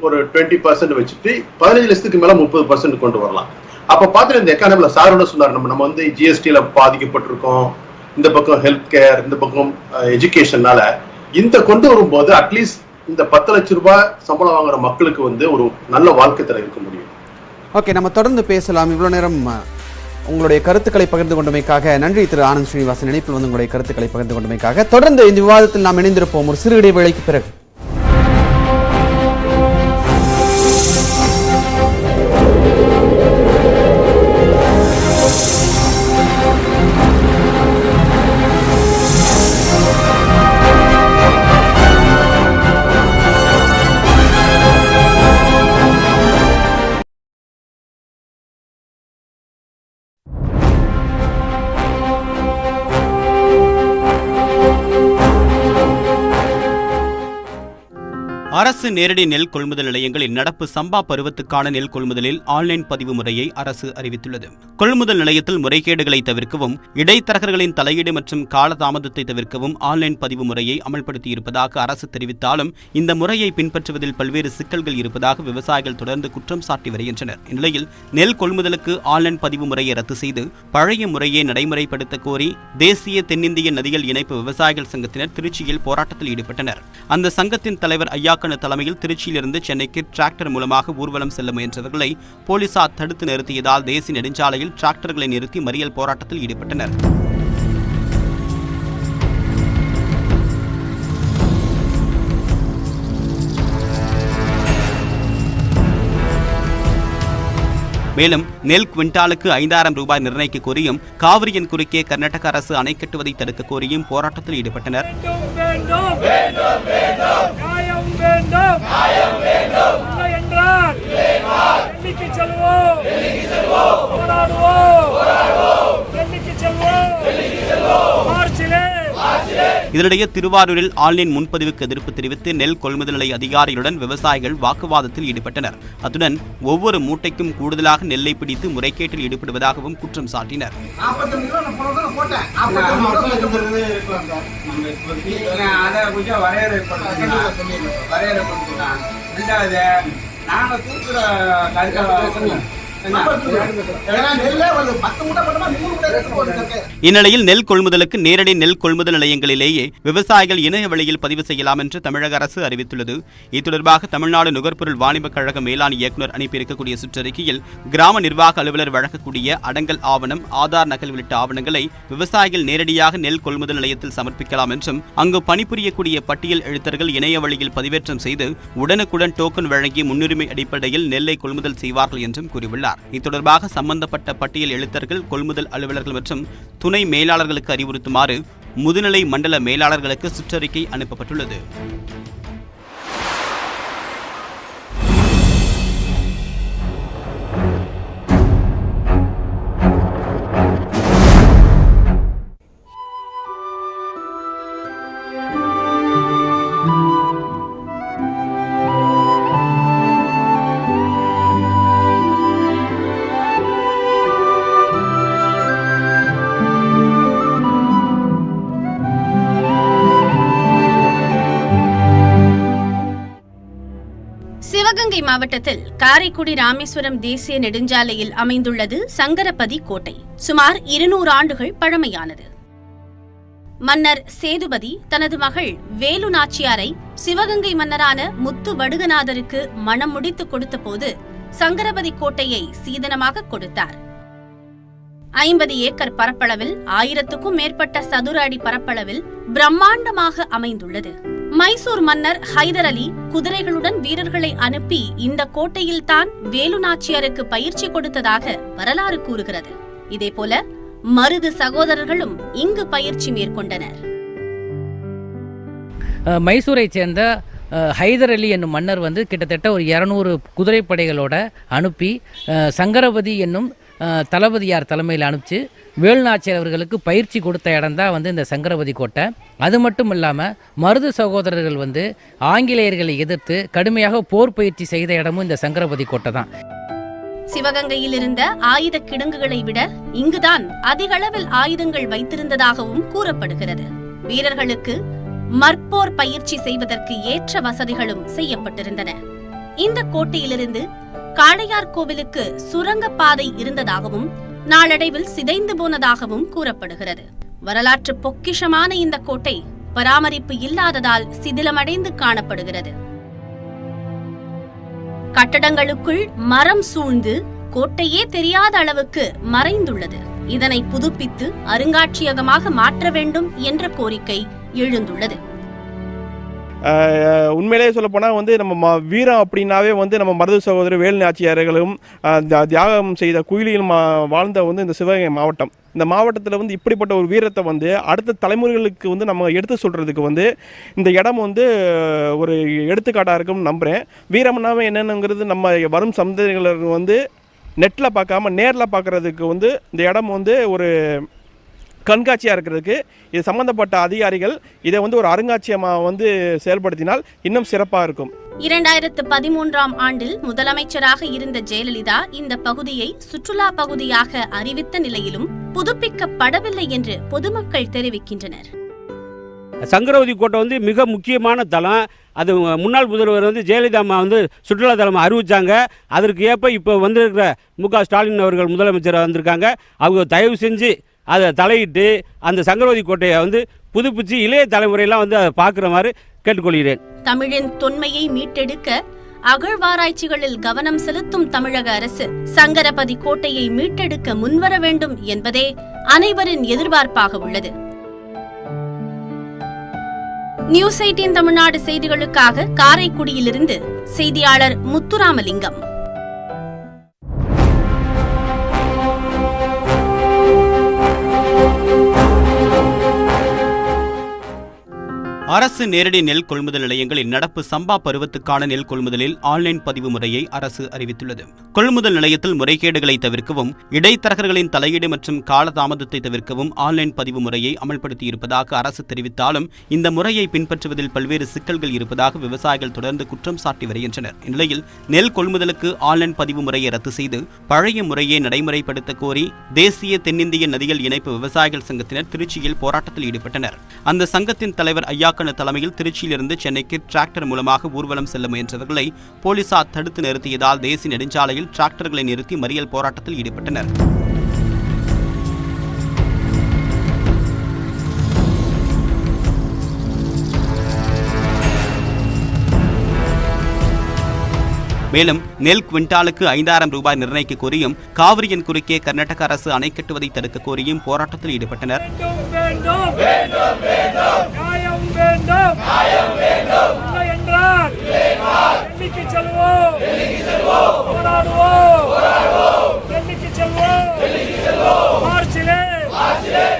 ஒரு 20% வச்சுட்டு 15 லட்சத்துக்கு மேல 30% கொண்டு வரலாம். அப்ப பாத்துட்டு இந்த எக்கானமில சாரோட சொன்னார், நம்ம வந்து ஜிஎஸ்டில பாதிக்கப்பட்டிருக்கோம், இந்த பக்கம் ஹெல்த் கேர், இந்த பக்கம் எஜுகேஷன்னால இந்த கொண்டு வரும்போது அட்லீஸ்ட் இந்த 10 லட்சம் ரூபாய் சம்பளம் வாங்குற மக்களுக்கு வந்து ஒரு நல்ல வாழ்க்கை தர இருக்க முடியும். ஓகே, நம்ம தொடர்ந்து பேசலாம். இவ்வளவு நேரம் உங்களுடைய கருத்துக்களை பகிர்ந்து கொண்டமைக்காக நன்றி திரு ஆனந்த் ஸ்ரீனிவாசன். இணைப்பில் வந்து உங்களுடைய கருத்துக்களை பகிர்ந்து கொண்டமைக்காக. தொடர்ந்து இந்த விவாதத்தில் நாம் இணைந்திருப்போம் ஒரு சிறு இடைவேளைக்கு பிறகு. அரசு நேரடி நெல் கொள்முதல் நிலையங்களில் நடப்பு சம்பா பருவத்துக்கான நெல் கொள்முதலில் ஆன்லைன் பதிவு முறையை அரசு அறிவித்துள்ளது. கொள்முதல் நிலையத்தில் முறைகேடுகளை தவிர்க்கவும், இடைத்தரகர்களின் தலையீடு மற்றும் காலதாமதத்தை தவிர்க்கவும் ஆன்லைன் பதிவு முறையை அமல்படுத்தியிருப்பதாக அரசு தெரிவித்தாலும் இந்த முறையை பின்பற்றுவதில் பல்வேறு சிக்கல்கள் இருப்பதாக விவசாயிகள் தொடர்ந்து குற்றம் சாட்டி வருகின்றனர். இந்நிலையில் நெல் கொள்முதலுக்கு ஆன்லைன் பதிவு முறையை ரத்து செய்து பழைய முறையை நடைமுறைப்படுத்த கோரி தேசிய தென்னிந்திய நதிகள் இணைப்பு விவசாயிகள் சங்கத்தினர் திருச்சியில் போராட்டத்தில் ஈடுபட்டனர். அந்த சங்கத்தின் தலைவர் ஐயாக்கண்ணு தலைமையில் திருச்சியிலிருந்து சென்னைக்கு டிராக்டர் மூலமாக ஊர்வலம் செல்ல முயன்றவர்களை போலீசார் தடுத்து நிறுத்தியதால் தேசிய நெடுஞ்சாலையில் டிராக்டர்களை நிறுத்தி மறியல் போராட்டத்தில் ஈடுபட்டனர். மேலும் நெல் குவிண்டாலுக்கு 5000 ரூபாய் நிர்ணயிக்க கோரியும், காவிரியின் குறுக்கே கர்நாடக அரசு அணை கட்டுவதை தடுக்க கோரியும் போராட்டத்தில் ஈடுபட்டனர். இதனிடையே திருவாரூரில் ஆன்லைன் முன்பதிவுக்கு எதிர்ப்பு தெரிவித்து நெல் கொள்முதல் நிலைய அதிகாரிகளுடன் விவசாயிகள் வாக்குவாதத்தில் ஈடுபட்டனர். அத்துடன் ஒவ்வொரு மூட்டைக்கும் கூடுதலாக நெல்லை பிடித்து முறைகேட்டில் ஈடுபடுவதாகவும் குற்றம் சாட்டினர். இந்நிலையில் நெல் கொள்முதலுக்கு நேரடி நெல் கொள்முதல் நிலையங்களிலேயே விவசாயிகள் இணைய வழியில் பதிவு செய்யலாம் என்று தமிழக அரசு அறிவித்துள்ளது. இது தமிழ்நாடு நுகர்பொருள் வாணிப கழக மேலாண் இயக்குநர் அனுப்பியிருக்கக்கூடிய சுற்றறிக்கையில் கிராம நிர்வாக அலுவலர் வழங்கக்கூடிய அடங்கல் ஆவணம், ஆதார் நகல் உள்ளிட்ட ஆவணங்களை விவசாயிகள் நேரடியாக நெல் கொள்முதல் நிலையத்தில் சமர்ப்பிக்கலாம் என்றும், அங்கு பணிபுரியக்கூடிய பட்டியல் எழுத்தர்கள் இணைய வழியில் பதிவேற்றம் செய்து உடனுக்குடன் டோக்கன் வழங்கி முன்னுரிமை அடிப்படையில் நெல்லை கொள்முதல் செய்வார்கள் என்றும் கூறியுள்ளார். இது சம்பந்தப்பட்ட பட்டியல் எழுத்தர்கள், கொள்முதல் அலுவலர்கள் மற்றும் துணை மேலாளர்களுக்கு அறிவுறுத்துமாறு முதுநிலை மண்டல மேலாளர்களுக்கு சுற்றறிக்கை அனுப்பப்பட்டுள்ளது. சிவகங்கை மாவட்டத்தில் காரைக்குடி ராமேஸ்வரம் தேசிய நெடுஞ்சாலையில் அமைந்துள்ளது சங்கரபதி கோட்டை. சுமார் 200 ஆண்டுகள் பழமையானது. மன்னர் சேதுபதி தனது மகள் வேலு நாச்சியாரை சிவகங்கை மன்னரான முத்து வடுகநாதருக்கு மணம் முடித்து கொடுத்த போது சங்கரபதி கோட்டையை சீதனமாக கொடுத்தார். 50 ஏக்கர் பரப்பளவில் 1000க்கும் மேற்பட்ட சதுர அடி பரப்பளவில் பிரம்மாண்டமாக அமைந்துள்ளது. மைசூர் மன்னர் ஹைதர் அலி குதிரைகளுடன் வீரர்களை அனுப்பி இந்த கோட்டையில் தான் வேலு நாச்சியாருக்கு பயிற்சி கொடுத்ததாக வரலாறு கூறுகிறது. இதேபோல மருது சகோதரர்களும் இங்கு பயிற்சி மேற்கொண்டனர். மைசூரை சேர்ந்த ஹைதர் அலி என்னும் மன்னர் கிட்டத்தட்ட ஒரு 200 குதிரைப்படைகளோட அனுப்பி சங்கரபதி என்னும் தளபதியார் தலைமையில் அனுப்பிச்சு வேலுநாச்சியார் அவர்களுக்கு பயிற்சி கொடுத்த இடம் தான் இந்த சங்கரபதி கோட்டை. அது மட்டும் இல்லாமல் மருது சகோதரர்கள் ஆங்கிலேயர்களை எதிர்த்து கடுமையாக போர் பயிற்சி செய்த இடமும் இந்த சங்கரபதி கோட்டை தான். சிவகங்கையில் இருந்த ஆயுத கிடங்குகளை விட இங்குதான் அதிக அளவில் ஆயுதங்கள் வைத்திருந்ததாகவும் கூறப்படுகிறது. வீரர்களுக்கு மற்போர் பயிற்சி செய்வதற்கு ஏற்ற வசதிகளும் செய்யப்பட்டிருந்தன. இந்த கோட்டையிலிருந்து காளையார் கோவிலுக்கு சுரங்கப்பாதை இருந்ததாகவும் நாளடைவில் சிதைந்து போனதாகவும் கூறப்படுகிறது. வரலாற்று பொக்கிஷமான இந்த கோட்டை பராமரிப்பு இல்லாததால் சிதிலமடைந்து காணப்படுகிறது. கட்டடங்களுக்குள் மரம் சூழ்ந்து கோட்டையே தெரியாத அளவுக்கு மறைந்துள்ளது. இதனை புதுப்பித்து அருங்காட்சியகமாக மாற்ற வேண்டும் என்ற கோரிக்கை எழுந்துள்ளது. உண்மையிலேயே சொல்லப்போனால் நம்ம வீரம் அப்படின்னாவே நம்ம மருது சகோதரர் வேலு நாச்சியார்களும் தியாகம் செய்த குயிலிலும் வாழ்ந்த இந்த சிவகங்கை மாவட்டம். இந்த மாவட்டத்தில் இப்படிப்பட்ட ஒரு வீரத்தை அடுத்த தலைமுறைகளுக்கு நம்ம எடுத்து சொல்கிறதுக்கு இந்த இடம் ஒரு எடுத்துக்காட்டாக இருக்கும்னு நம்புகிறேன். வீரம்னாவே என்னென்னங்கிறது நம்ம வரும் சந்ததிகளுக்கு நெட்டில் பார்க்காம நேரில் பார்க்குறதுக்கு இந்த இடம் ஒரு கண்காட்சியாக இருக்கிறதுக்கு இது சம்பந்தப்பட்ட அதிகாரிகள் இதை ஒரு அருங்காட்சியகமாக செயல்படுத்தினால் இன்னும் சிறப்பாக இருக்கும். 2013ஆம் ஆண்டில் முதலமைச்சராக இருந்த ஜெயலலிதா இந்த பகுதியை சுற்றுலா பகுதியாக அறிவித்த நிலையிலும் புதுப்பிக்கப்படவில்லை என்று பொதுமக்கள் தெரிவிக்கின்றனர். சங்கரவதி கோட்டை மிக முக்கியமான தலம். அது முன்னாள் முதல்வர் ஜெயலலிதா அம்மா சுற்றுலா தலம் அறிவிச்சாங்க. அதற்கு ஏற்ப இப்போ வந்திருக்கிற மு.க. ஸ்டாலின் அவர்கள் முதலமைச்சர் வந்திருக்காங்க. அவங்க தயவு செஞ்சு அதை தலையிட்டு அந்த சங்கரவதி கோட்டையை புதுப்பிச்சு இளைய தலைமுறையெல்லாம் அதை பார்க்குற மாதிரி கேட்டுக்கொள்கிறேன். தமிழின் தொன்மையை மீட்டெடுக்க அகழ்வாராய்ச்சிகளில் கவனம் செலுத்தும் தமிழக அரசு சங்கரபதி கோட்டையை மீட்டெடுக்க முன்வர வேண்டும் என்பதே அனைவரின் எதிர்பார்ப்பாக உள்ளது. நியூஸ் 18 தமிழ்நாடு செய்திகளுக்காக காரைக்குடியிலிருந்து செய்தியாளர் முத்துராமலிங்கம். அரசு நேரடி நெல் கொள்முதல் நிலையங்களில் நடப்பு சம்பா பருவத்துக்கான நெல் கொள்முதலில் ஆன்லைன் பதிவு முறையை அரசு அறிவித்துள்ளது. கொள்முதல் நிலையத்தில் முறைகேடுகளை தவிர்க்கவும் இடைத்தரகர்களின் தலையீடு மற்றும் காலதாமதத்தை தவிர்க்கவும் ஆன்லைன் பதிவு முறையை அமல்படுத்தியிருப்பதாக அரசு தெரிவித்தாலும் இந்த முறையை பின்பற்றுவதில் பல்வேறு சிக்கல்கள் இருப்பதாக விவசாயிகள் தொடர்ந்து குற்றம் சாட்டி வருகின்றனர். இந்நிலையில் நெல் கொள்முதலுக்கு ஆன்லைன் பதிவு முறையை ரத்து செய்து பழைய முறையை நடைமுறைப்படுத்த கோரி தேசிய தென்னிந்திய நதிகள் இணைப்பு விவசாயிகள் சங்கத்தினர் திருச்சியில் போராட்டத்தில் ஈடுபட்டனர். அந்த சங்கத்தின் தலைவர் ஐயா தலைமையில் திருச்சியிலிருந்து சென்னைக்கு டிராக்டர் மூலமாக ஊர்வலம் செல்ல முயன்றவர்களை போலீசார் தடுத்து நிறுத்தியதால் தேசிய நெடுஞ்சாலையில் டிராக்டர்களை நிறுத்தி மறியல் போராட்டத்தில் ஈடுபட்டனர். மேலும் நெல் குவிண்டாலுக்கு 5000 ரூபாய் நிர்ணயிக்க கோரியும் காவிரியின் குறுக்கே கர்நாடக அரசு அணை கட்டுவதை தடுக்க கோரியும் போராட்டத்தில் ஈடுபட்டனர். மார்ச்சிலே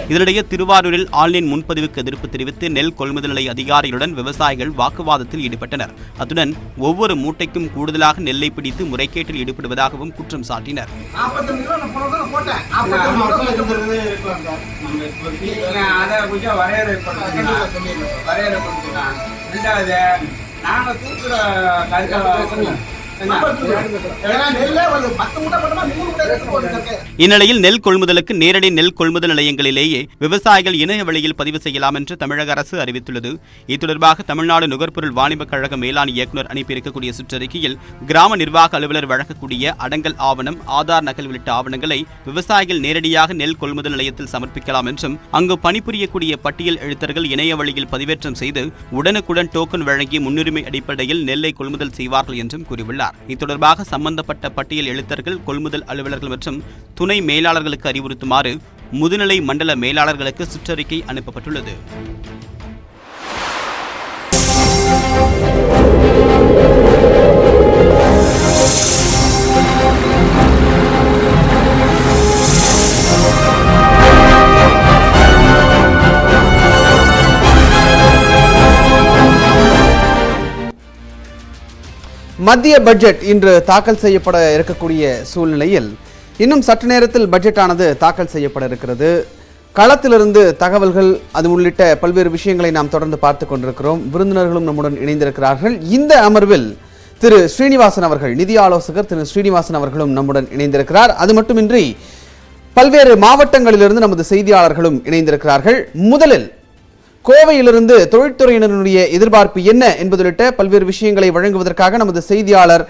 இதனிடையே திருவாரூரில் ஆன்லைன் முன்பதிவுக்கு எதிர்ப்பு தெரிவித்து நெல் கொள்முதல் நிலைய அதிகாரிகளுடன் விவசாயிகள் வாக்குவாதத்தில் ஈடுபட்டனர். அத்துடன் ஒவ்வொரு மூட்டைக்கும் கூடுதலாக நெல்லை பிடித்து முறைகேட்டில் ஈடுபடுவதாகவும் குற்றம் சாட்டினர். இந்நிலையில் நெல் கொள்முதலுக்கு நேரடி நெல் கொள்முதல் நிலையங்களிலேயே விவசாயிகள் இணைய வழியில் பதிவு செய்யலாம் என்று தமிழக அரசு அறிவித்துள்ளது. இது தொடர்பாக தமிழ்நாடு நுகர்பொருள் வாணிபக் கழக மேலாண் இயக்குநர் அனுப்பியிருக்கக்கூடிய சுற்றறிக்கையில் கிராம நிர்வாக அலுவலர் வழங்கக்கூடிய அடங்கல் ஆவணம், ஆதார் நகல் உள்ளிட்ட ஆவணங்களை விவசாயிகள் நேரடியாக நெல் கொள்முதல் நிலையத்தில் சமர்ப்பிக்கலாம் என்றும் அங்கு பணிபுரியக்கூடிய பட்டியல் எழுத்தர்கள் இணைய வழியில் பதிவேற்றம் செய்து உடனுக்குடன் டோக்கன் வழங்கி முன்னுரிமை அடிப்படையில் நெல்லை கொள்முதல் செய்வார்கள் என்றும் கூறியுள்ளார். இது தொடர்பாக சம்பந்தப்பட்ட பட்டியல் எழுத்தர்கள், கொள்முதல் அலுவலர்கள் மற்றும் துணை மேலாளர்களுக்கு அறிவுறுத்துமாறு முதுநிலை மண்டல மேலாளர்களுக்கு சுற்றறிக்கை அனுப்பப்பட்டுள்ளது. மத்திய பட்ஜெட் இன்று தாக்கல் செய்யப்பட இருக்கக்கூடிய சூழ்நிலையில் இன்னும் சற்று நேரத்தில் பட்ஜெட்டானது தாக்கல் செய்யப்பட இருக்கிறது. களத்திலிருந்து தகவல்கள் அது உள்ளிட்ட பல்வேறு விஷயங்களை நாம் தொடர்ந்து பார்த்து கொண்டிருக்கிறோம். விருந்தினர்களும் நம்முடன் இணைந்திருக்கிறார்கள். இந்த அமர்வில் திரு ஸ்ரீனிவாசன் அவர்கள், நிதி ஆலோசகர் திரு ஸ்ரீனிவாசன் அவர்களும் நம்முடன் இணைந்திருக்கிறார். அது மட்டுமின்றி பல்வேறு மாவட்டங்களிலிருந்து நமது செய்தியாளர்களும் இணைந்திருக்கிறார்கள். முதலில் கோவையிலிருந்து தொழில்துறையினருடைய எதிர்பார்ப்பு என்ன என்பது உள்ளிட்ட பல்வேறு விஷயங்களை வழங்குவதற்காக நமது செய்தியாளர்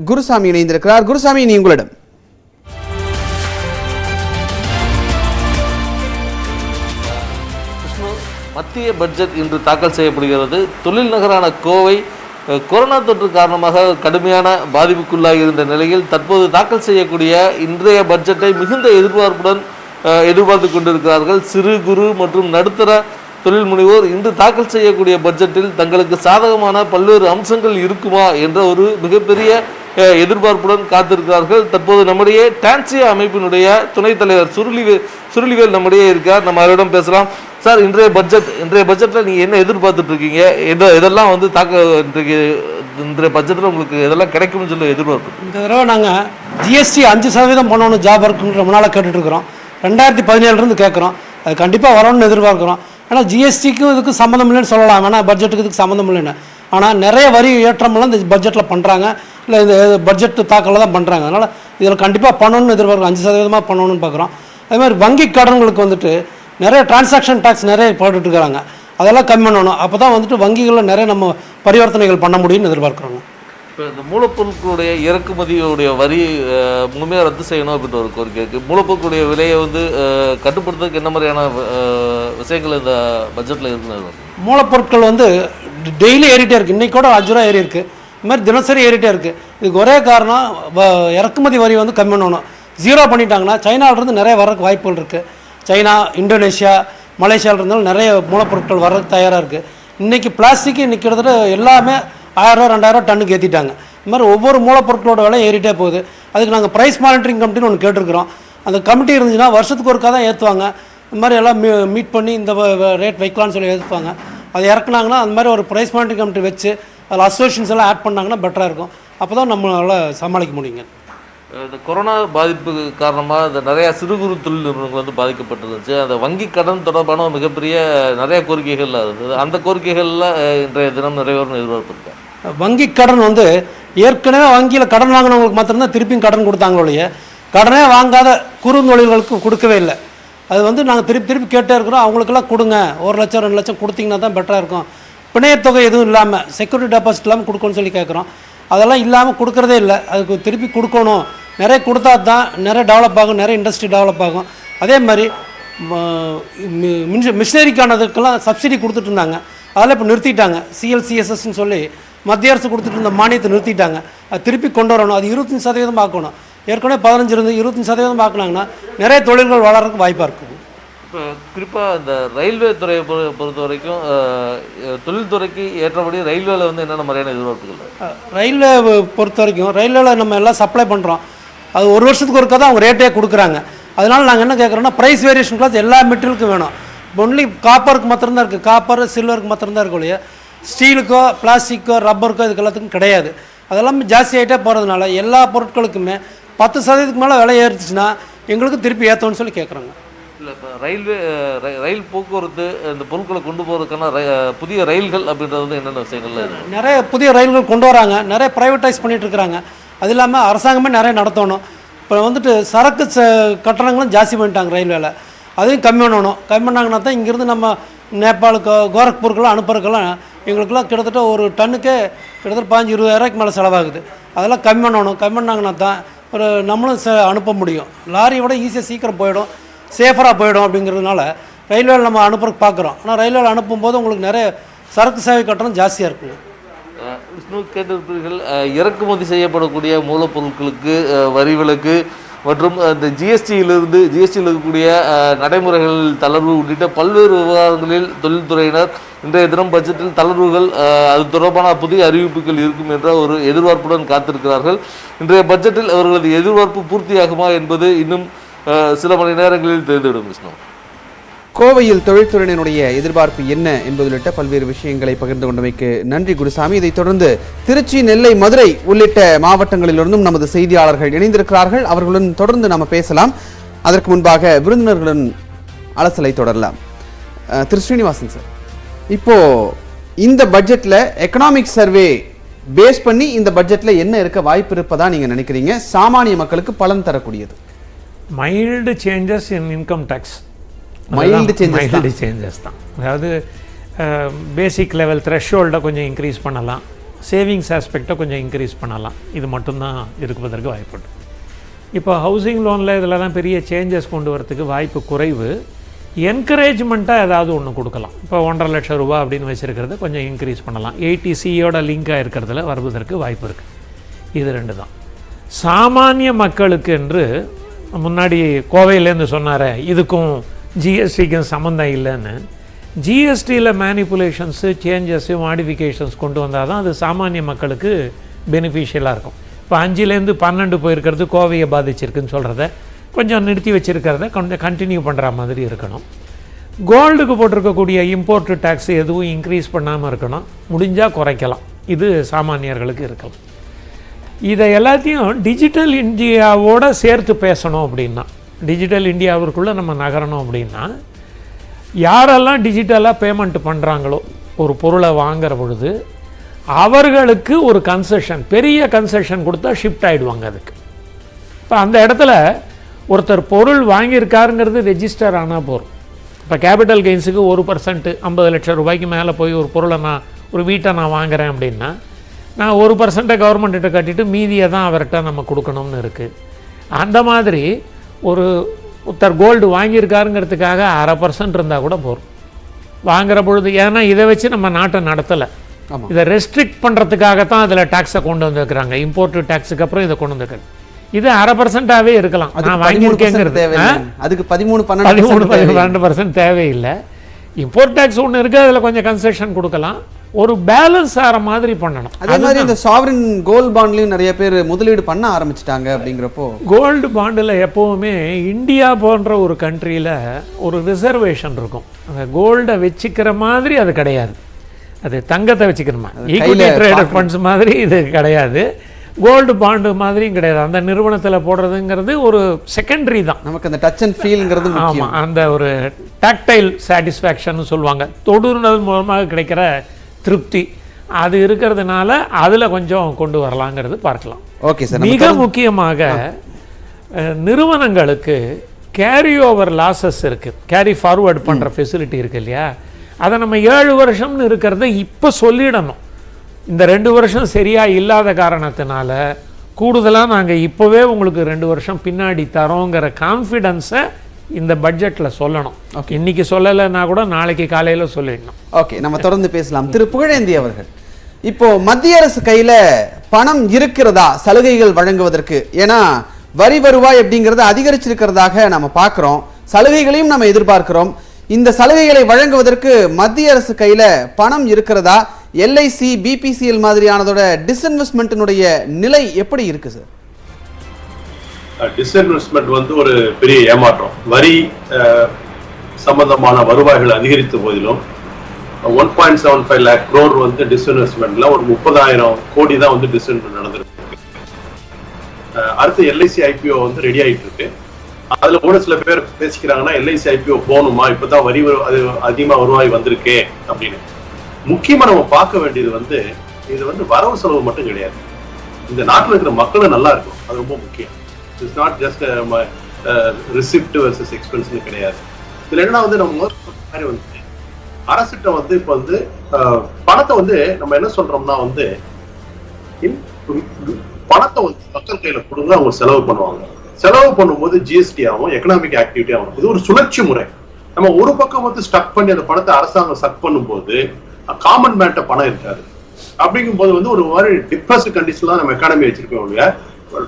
குருசாமி இணைந்திருக்கிறார். குருசாமி, நீ உங்களிடம். மத்திய பட்ஜெட் இன்று தாக்கல் செய்யப்படுகிறது. தொழில் நகரான கோவை கொரோனா தொற்று காரணமாக கடுமையான பாதிப்புக்குள்ளாகி இருந்த நிலையில் தற்போது தாக்கல் செய்யக்கூடிய இன்றைய பட்ஜெட்டை மிகுந்த எதிர்பார்ப்புடன் எதிர்பார்த்து கொண்டிருக்கிறார்கள். சிறு குறு மற்றும் நடுத்தர தொழில் முனைவோர் இன்று தாக்கல் செய்யக்கூடிய பட்ஜெட்டில் தங்களுக்கு சாதகமான பல்வேறு அம்சங்கள் இருக்குமா என்ற ஒரு மிகப்பெரிய எதிர்பார்ப்புடன் காத்திருக்கிறார்கள். தற்போது நம்முடைய டான்சியா அமைப்பினுடைய துணைத் தலைவர் சுருளிவேல் நம்முடைய இருக்கார். நம்ம அவரிடம் பேசலாம். சார், இன்றைய பட்ஜெட்டில் நீங்கள் என்ன எதிர்பார்த்துட்டு இருக்கீங்க? இதெல்லாம் வந்து இன்றைய பட்ஜெட்டில் உங்களுக்கு இதெல்லாம் கிடைக்கும்னு சொல்லி எதிர்பார்ப்பு? இந்த தடவை நாங்கள் ஜிஎஸ்டி 5% பண்ணணும் ஜாப் ஒர்க்குன்ற ரொம்ப நாளாக கேட்டுட்ருக்குறோம். 2017 கேட்குறோம். அது கண்டிப்பாக வரணும்னு எதிர்பார்க்குறோம். ஏன்னா ஜிஎஸ்டிக்கும் இதுக்கு சம்மந்தம் இல்லைன்னு சொல்லலாம், வேணா பட்ஜெட்டுக்கு இதுக்கு சம்மந்தம் இல்லைன்னு. ஆனால் நிறைய வரி ஏற்றமெல்லாம் இந்த பட்ஜெட்டில் பண்ணுறாங்க, இல்லை இந்த பட்ஜெட் தாக்கலில் தான் பண்ணுறாங்க. அதனால் இதில் கண்டிப்பாக பண்ணணும்னு எதிர்பார்க்குறோம். 5% பண்ணணும்னு பார்க்குறோம். அதே மாதிரி வங்கி கடன்களுக்கு வந்துட்டு நிறைய டிரான்சாக்ஷன் டேக்ஸ் நிறைய போட்டுட்ருக்கிறாங்க, அதெல்லாம் கம்மி பண்ணணும். அப்போ தான் வந்துட்டு வங்கிகளில் நிறைய நம்ம பரிவர்த்தனைகள் பண்ண முடியும்னு எதிர்பார்க்குறோங்க. இப்போ இந்த மூலப்பொருட்களுடைய இறக்குமதியுடைய வரி முழுமையாக ரத்து செய்யணும் அப்படின்ற ஒரு கோரிக்கை இருக்குது. மூலப்பொருட்களுடைய விலையை வந்து கட்டுப்படுத்துறதுக்கு என்ன மாதிரியான விஷயங்கள் இந்த பட்ஜெட்டில் இருக்குன்னு? மூலப்பொருட்கள் வந்து டெய்லி ஏறிட்டே இருக்குது. இன்றைக்கி கூட 5 ரூபா ஏறி இருக்குது. இது மாதிரி தினசரி ஏறிட்டே இருக்குது. இதுக்கு ஒரே காரணம் இறக்குமதி வரி வந்து கம்மி பண்ணணும். 0 பண்ணிட்டாங்கன்னா சைனாவிலிருந்து நிறைய வர்றதுக்கு வாய்ப்புகள் இருக்குது. சைனா, இந்தோனேஷியா, மலேசியாவில் இருந்தாலும் நிறைய மூலப்பொருட்கள் வர்றதுக்கு தயாராக இருக்குது. இன்றைக்கி பிளாஸ்டிக்கு இன்றைக்கி கிட்டத்தட்ட எல்லாமே 1000 ரூபா 2000 டன்னுக்கு ஏற்றிட்டாங்க. இந்த மாதிரி ஒவ்வொரு மூலப்பொருட்களோட விலை ஏறிட்டே போகுது. அதுக்கு நாங்கள் ப்ரைஸ் மானிட்டரிங் கமிட்டின்னு ஒன்று கேட்டிருக்கிறோம். அந்த கமிட்டி இருந்துச்சுன்னா வருஷத்துக்கு ஒருக்கா தான் ஏற்றுவாங்க. இந்த மாதிரி எல்லாம் மீட் பண்ணி இந்த ரேட் வைக்கலான்னு சொல்லி ஏற்றுவாங்க. அதை இறக்குனாங்கன்னா அந்த மாதிரி ஒரு ப்ரைஸ் மானிட்டரிங் கமிட்டி வச்சு அதில் அசோசியேஷன்ஸ் எல்லாம் ஆட் பண்ணாங்கன்னா பெட்டராக இருக்கும். அப்போ தான் நம்மளால் சமாளிக்க முடியுங்க. இந்த கொரோனா பாதிப்பு காரணமாக இந்த நிறையா சிறு குறு தொழில் நிறுவனங்கள் வந்து பாதிக்கப்பட்டிருந்துச்சு. அந்த வங்கி கடன் தொடர்பான மிகப்பெரிய நிறைய கோரிக்கைகள் இருந்தது. அந்த கோரிக்கைகளில் இன்றைய தினம் நிறைவேறும் எதிர்பார்ப்பு. வங்கி கடன் வந்து ஏற்கனவே வங்கியில் கடன் வாங்கினவங்களுக்கு மாத்திரம்தான் திருப்பியும் கடன் கொடுத்தாங்களோடைய, கடனே வாங்காத குறுந்தொழில்களுக்கு கொடுக்கவே இல்லை. அது வந்து நாங்கள் திருப்பி கேட்டே இருக்கிறோம். அவங்களுக்கெல்லாம் கொடுங்க, 1 லட்சம் 2 லட்சம் கொடுத்தீங்கன்னா தான் பெட்டராக இருக்கும். பிணையத்தொகை எதுவும் இல்லாமல் செக்யூரிட்டி டெபாசிட் இல்லாமல் கொடுக்கணும்னு சொல்லி கேட்குறோம். அதெல்லாம் இல்லாமல் கொடுக்குறதே இல்லை. அதுக்கு திருப்பி கொடுக்கணும். நிறைய கொடுத்தா தான் நிறைய டெவலப் ஆகும், நிறைய இண்டஸ்ட்ரி டெவலப் ஆகும். அதே மாதிரி மிஷினரிக்கானதுக்கெல்லாம் சப்சிடி கொடுத்துட்டு இருந்தாங்க, அதெல்லாம் இப்போ நிறுத்திட்டாங்க. CLCSSன்னு சொல்லி மத்திய அரசு கொடுத்துட்டு இருந்த மானியத்தை நிறுத்திட்டாங்க. அது திருப்பி கொண்டு வரணும். அது 25% ஆக்கணும். ஏற்கனவே 15 இருந்து 25% ஆக்குனாங்கன்னா நிறைய தொழில்கள் வளர்கிறதுக்கு வாய்ப்பாக இருக்குது. இப்போ குறிப்பாக இந்த ரயில்வே துறையை பொறுத்த வரைக்கும் தொழில்துறைக்கு ஏற்றபடி ரயில்வேல வந்து என்னென்ன மாதிரியான எதிர்பார்ப்புகள்? ரயில்வே பொறுத்த வரைக்கும் ரயில்வேல நம்ம எல்லாம் சப்ளை பண்ணுறோம். அது 1 வருஷத்துக்கு ஒருக்கா தான் அவங்க ரேட்டே கொடுக்குறாங்க. அதனால் நாங்கள் என்ன கேட்குறோன்னா ப்ரைஸ் வேரியேஷன் கிளாஸ் எல்லா மெட்டீரியலுக்கும் வேணும். ஒன்லி காப்பருக்கு மாத்திரம்தான் இருக்குது, காப்பர் சில்வருக்கு மாத்திரம்தான் இருக்கும் இல்லையா, ஸ்டீலுக்கோ பிளாஸ்டிக்கோ ரப்பருக்கோ இதுக்கு எல்லாத்துக்கும் கிடையாது. அதெல்லாம் ஜாஸ்தி ஆகிட்டே போகிறதுனால எல்லா பொருட்களுக்குமே 10% மேலே விலை ஏறிச்சுன்னா எங்களுக்கு திருப்பி ஏற்றோன்னு சொல்லி கேட்குறாங்க. இல்லை, இப்போ ரயில் போக்குவரத்து இந்த பொருட்களை கொண்டு போகிறதுக்கான புதிய ரயில்கள் அப்படின்றது வந்து என்னென்ன விஷயங்கள்? நிறைய புதிய ரயில்கள் கொண்டு வராங்க, நிறைய ப்ரைவேட்டைஸ் பண்ணிகிட்டு இருக்கிறாங்க. அது இல்லாமல் அரசாங்கமே நிறைய நடத்தணும். இப்போ வந்துட்டு சரக்கு கட்டணங்களும் ஜாஸ்தி பண்ணிட்டாங்க ரயில்வேல, அதையும் கம்மி பண்ணணும். கம்மி பண்ணாங்கன்னா தான் இங்கேருந்து நம்ம நேபாளுக்கு கோரக்பூருக்கெல்லாம் அனுப்புறதுக்கெல்லாம் எங்களுக்கெல்லாம் கிட்டத்தட்ட ஒரு டன்னுக்கே கிட்டத்தட்ட 15-20 மேலே செலவாகுது. அதெல்லாம் கம்மி பண்ணணும். கம்மி பண்ணாங்கன்னா தான் ஒரு நம்மளும் அனுப்ப முடியும். லாரியை விட ஈஸியாக சீக்கிரம் போயிடும், சேஃபராக போயிடும். அப்படிங்கிறதுனால ரயில்வேல நம்ம அனுப்புறதுக்கு பார்க்குறோம். ஆனால் ரயில்வேல அனுப்பும்போது உங்களுக்கு நிறைய சரக்கு சேவை கட்டணம் ஜாஸ்தியாக இருக்குங்க. விஷ்ணு கேட்டிருப்பீர்கள், இறக்குமதி செய்யப்படக்கூடிய மூலப்பொருட்களுக்கு வரி விலக்கு மற்றும் இந்த ஜிஎஸ்டியில் இருக்கக்கூடிய நடைமுறைகள் தளர்வு உள்ளிட்ட பல்வேறு விவகாரங்களில் தொழில்துறையினர் இன்றைய தினம் பட்ஜெட்டில் தளர்வுகள் அது தொடர்பான புதிய அறிவிப்புகள் இருக்கும் என்ற ஒரு எதிர்பார்ப்புடன் காத்திருக்கிறார்கள். இன்றைய பட்ஜெட்டில் அவர்களது எதிர்பார்ப்பு பூர்த்தியாகுமா என்பது இன்னும் சில மணி நேரங்களில் தெரிந்துவிடும். விஷ்ணு, கோவையில் தொழில்துறையினுடைய எதிர்பார்ப்பு என்ன என்பது உள்ளிட்ட பல்வேறு விஷயங்களை பகிர்ந்து கொண்டமைக்கு நன்றி குருசாமி. இதைத் தொடர்ந்து திருச்சி, நெல்லை, மதுரை உள்ளிட்ட மாவட்டங்களிலிருந்தும் நமது செய்தியாளர்கள் இணைந்திருக்கிறார்கள். அவர்களுடன் தொடர்ந்து நாம் பேசலாம். அதற்கு முன்பாக விருந்தினர்களுடன் அலசலை தொடரலாம். திரு ஸ்ரீனிவாசன் சார், இப்போ இந்த பட்ஜெட்ல எக்கனாமிக் சர்வே பேஸ் பண்ணி இந்த பட்ஜெட்ல என்ன இருக்க வாய்ப்பு இருப்பதா நீங்க நினைக்கிறீங்க? சாமானிய மக்களுக்கு பலன் தரக்கூடியது mild changes in income tax. Mild changes தான். அதாவது பேசிக் லெவல் த்ரெஷ்ஹோல்டை கொஞ்சம் இன்க்ரீஸ் பண்ணலாம், சேவிங்ஸ் ஆஸ்பெக்டை கொஞ்சம் இன்க்ரீஸ் பண்ணலாம். இது மட்டும்தான் இருப்பதற்கு வாய்ப்புண்டு. இப்போ ஹவுசிங் லோனில் இதிலலாம் பெரிய சேஞ்சஸ் கொண்டு வரதுக்கு வாய்ப்பு குறைவு. என்கரேஜ்மெண்ட்டாக ஏதாவது ஒன்று கொடுக்கலாம். இப்போ 1.5 லட்சம் ரூபா அப்படின்னு வச்சுருக்கிறது கொஞ்சம் இன்க்ரீஸ் பண்ணலாம். 80C லிங்காக இருக்கிறதுல வருவதற்கு வாய்ப்பு இருக்குது. இது 2 தான். சாமானிய மக்களுக்கு என்று முன்னாடி கோவையிலேருந்து சொன்னார், இதுக்கும் ஜிஎஸ்டிக்கும் சம்மந்தம் இல்லைன்னு. ஜிஎஸ்டியில் மேனிப்புலேஷன்ஸு, சேஞ்சஸ்ஸு, மாடிஃபிகேஷன்ஸ் கொண்டு வந்தால் தான் அது சாமானிய மக்களுக்கு பெனிஃபிஷியலாக இருக்கும். இப்போ 5லேருந்து 12 போயிருக்கிறது கோவையை பாதிச்சிருக்குன்னு சொல்கிறத கொஞ்சம் நிறுத்தி வச்சுருக்கிறத கொஞ்சம் கண்டினியூ பண்ணுற மாதிரி இருக்கணும். கோல்டுக்கு போட்டிருக்கக்கூடிய இம்போர்ட் டேக்ஸ் எதுவும் இன்க்ரீஸ் பண்ணாமல் இருக்கணும், முடிஞ்சால் குறைக்கலாம். இது சாமானியர்களுக்கு இருக்கலாம். இதை எல்லாத்தையும் டிஜிட்டல் இந்தியாவோடு சேர்த்து பேசணும். அப்படின்னா டிஜிட்டல் இந்தியாவிற்குள்ளே நம்ம நகரணும். அப்படின்னா யாரெல்லாம் டிஜிட்டலாக பேமெண்ட் பண்ணுறாங்களோ ஒரு பொருளை வாங்குற பொழுது அவர்களுக்கு ஒரு கன்செஷன், பெரிய கன்செஷன் கொடுத்தா ஷிஃப்ட் ஆகிடுவாங்க அதுக்கு. இப்போ அந்த இடத்துல ஒருத்தர் பொருள் வாங்கியிருக்காருங்கிறது ரெஜிஸ்டர் ஆனால் போகிறோம். இப்போ கேபிட்டல் கெயின்ஸுக்கு 1% 50 லட்சம் ரூபாய்க்கு மேலே போய் ஒரு பொருளை ஒரு வீட்டை நான் வாங்குகிறேன் அப்படின்னா நான் 1% கவர்மெண்ட்டிட்ட கட்டிட்டு மீதியை தான் அவர்கிட்ட நம்ம கொடுக்கணும்னு இருக்குது. அந்த மாதிரி ஒருத்தர் கோல்டு வாங்கியிருக்காருங்கிறதுக்காக 0.5% இருந்தால் கூட போகிறோம் வாங்குற பொழுது. ஏன்னா இதை வச்சு நம்ம நாட்டை நடத்தலை, இதை ரெஸ்ட்ரிக்ட் பண்ணுறதுக்காகத்தான் அதில் டேக்ஸை கொண்டு வந்துருக்குறாங்க. இம்போர்ட் டேக்ஸுக்கு அப்புறம் இதை கொண்டு வந்துருக்காங்க. இது 0.5%ஆகவே இருக்கலாம். நான் வாங்கியிருக்கேங்கிறது அதுக்கு 13-12% தேவையில்லை. இம்போர்ட் டேக்ஸ் ஒன்று இருக்குது, அதில் கொஞ்சம் கன்செஷன் கொடுக்கலாம். ஒரு பேலன்ஸ் ஆகிற மாதிரி பண்ணணும். அதே மாதிரி இந்த சாவரின் கோல்டு பாண்ட்லையும் நிறைய பேர் முதலீடு பண்ண ஆரம்பிச்சிட்டாங்க. அப்படிங்கிறப்போ கோல்டு பாண்டில் எப்போவுமே இந்தியா போன்ற ஒரு கண்ட்ரியில் ஒரு ரிசர்வேஷன் இருக்கும். அந்த கோல்டை வச்சுக்கிற மாதிரி அது கிடையாது, அது தங்கத்தை வச்சுக்கிற மாதிரி. ஈக்விட்டி ட்ரேடட் ஃபண்ட்ஸ் மாதிரி இது கிடையாது, கோல்டு பாண்டு மாதிரியும் கிடையாது. அந்த நிறுவனத்தில் போடுறதுங்கிறது ஒரு செகண்டரி தான். நமக்கு அந்த டச் அண்ட் ஃபீல்ங்கிறது ஆமாம், அந்த ஒரு டாக்டைல் சாட்டிஸ்ஃபேக்ஷன் சொல்லுவாங்க, தொடுறது மூலமாக கிடைக்கிற திருப்தி அது இருக்கிறதுனால அதில் கொஞ்சம் கொண்டு வரலாங்கிறது பார்க்கலாம். Okay sir. மிக முக்கியமாக நிறுவனங்களுக்கு கேரி ஓவர் லாசஸ் இருக்குது, கேரி ஃபார்வர்டு பண்ணுற ஃபெசிலிட்டி இருக்குது இல்லையா, அதை நம்ம 7 வருஷம்னு இருக்கிறத இப்போ சொல்லிடணும். இந்த 2 வருஷம் சரியாக இல்லாத காரணத்தினால கூடுதலாக நாங்கள் இப்போவே உங்களுக்கு 2 வருஷம் பின்னாடி தரோங்கிற கான்ஃபிடென்ஸை இந்த பட்ஜெட்டில் சொல்லணும். இன்னைக்கு சொல்லலைன்னா கூட நாளைக்கு காலையில் சொல்லிடணும். ஓகே, நம்ம தொடர்ந்து பேசலாம். திரு புகழேந்தி அவர்கள், இப்போ மத்திய அரசு கையில் பணம் இருக்கிறதா சலுகைகள் வழங்குவதற்கு? ஏன்னா வரி வருவாய் அப்படிங்கிறது அதிகரிச்சிருக்கிறதாக நம்ம பார்க்குறோம், சலுகைகளையும் நம்ம எதிர்பார்க்கிறோம். இந்த சலுகைகளை வழங்குவதற்கு மத்திய அரசு கையில் பணம் இருக்கிறதா? எல்ஐசி, பிபிசிஎல் மாதிரியானதோட டிஸ்இன்வெஸ்ட்மெண்ட்டினுடைய நிலை எப்படி இருக்கு சார்? டிஸ்இன்வெஸ்ட்மெண்ட் வந்து ஒரு பெரிய ஏமாற்றம். வரி சம்பந்தமான வருவாய்கள் அதிகரித்த போதிலும் 1.75 lakh crore வந்து டிஸ்இன்வெஸ்ட்மெண்ட்ல ஒரு 30,000 கோடி தான் வந்து டிஸ்இன்வெஸ்ட்மெண்ட் நடந்திருக்கு. அடுத்து எல்ஐசி ஐபிஓ வந்து ரெடி ஆகிட்டு இருக்கு. அதுல கூட சில பேர் பேசிக்கிறாங்கன்னா எல்ஐசி ஐபிஓ போகணுமா, இப்பதான் வரி அது அதிகமா வருவாய் வந்திருக்கே அப்படின்னு. முக்கியமா நம்ம பார்க்க வேண்டியது வந்து இது வந்து வரவு செலவு மட்டும் கிடையாது, இந்த நாட்டில் இருக்கிற மக்களும் நல்லா இருக்கும், அது ரொம்ப முக்கியம். It's not just receipt versus எக்ஸ்பென்ஸ்னு கிடையாது. இதுல என்னன்னா வந்து நம்ம மாதிரி வந்து அரசிட்ட வந்து இப்ப வந்து பணத்தை வந்து நம்ம என்ன சொல்றோம்னா வந்து பணத்தை வந்து மக்கள் கையில கொடுங்க, அவங்க செலவு பண்ணுவாங்க. செலவு பண்ணும்போது ஜிஎஸ்டி ஆகும், எக்கனாமிக் ஆக்டிவிட்டி ஆகும். இது ஒரு சுழற்சி முறை. நம்ம ஒரு பக்கம் வந்து ஸ்டக் பண்ணி அந்த பணத்தை அரசாங்கம் ஸ்டக் பண்ணும்போது காமன் மேன்ட்ட பணம் இருக்காது. அப்படிங்கும் போது வந்து ஒரு மாதிரி டிப்ரெஸ்ட் கண்டிஷன்ல நம்ம எக்கானமி வச்சிருக்கோம் இல்லையா.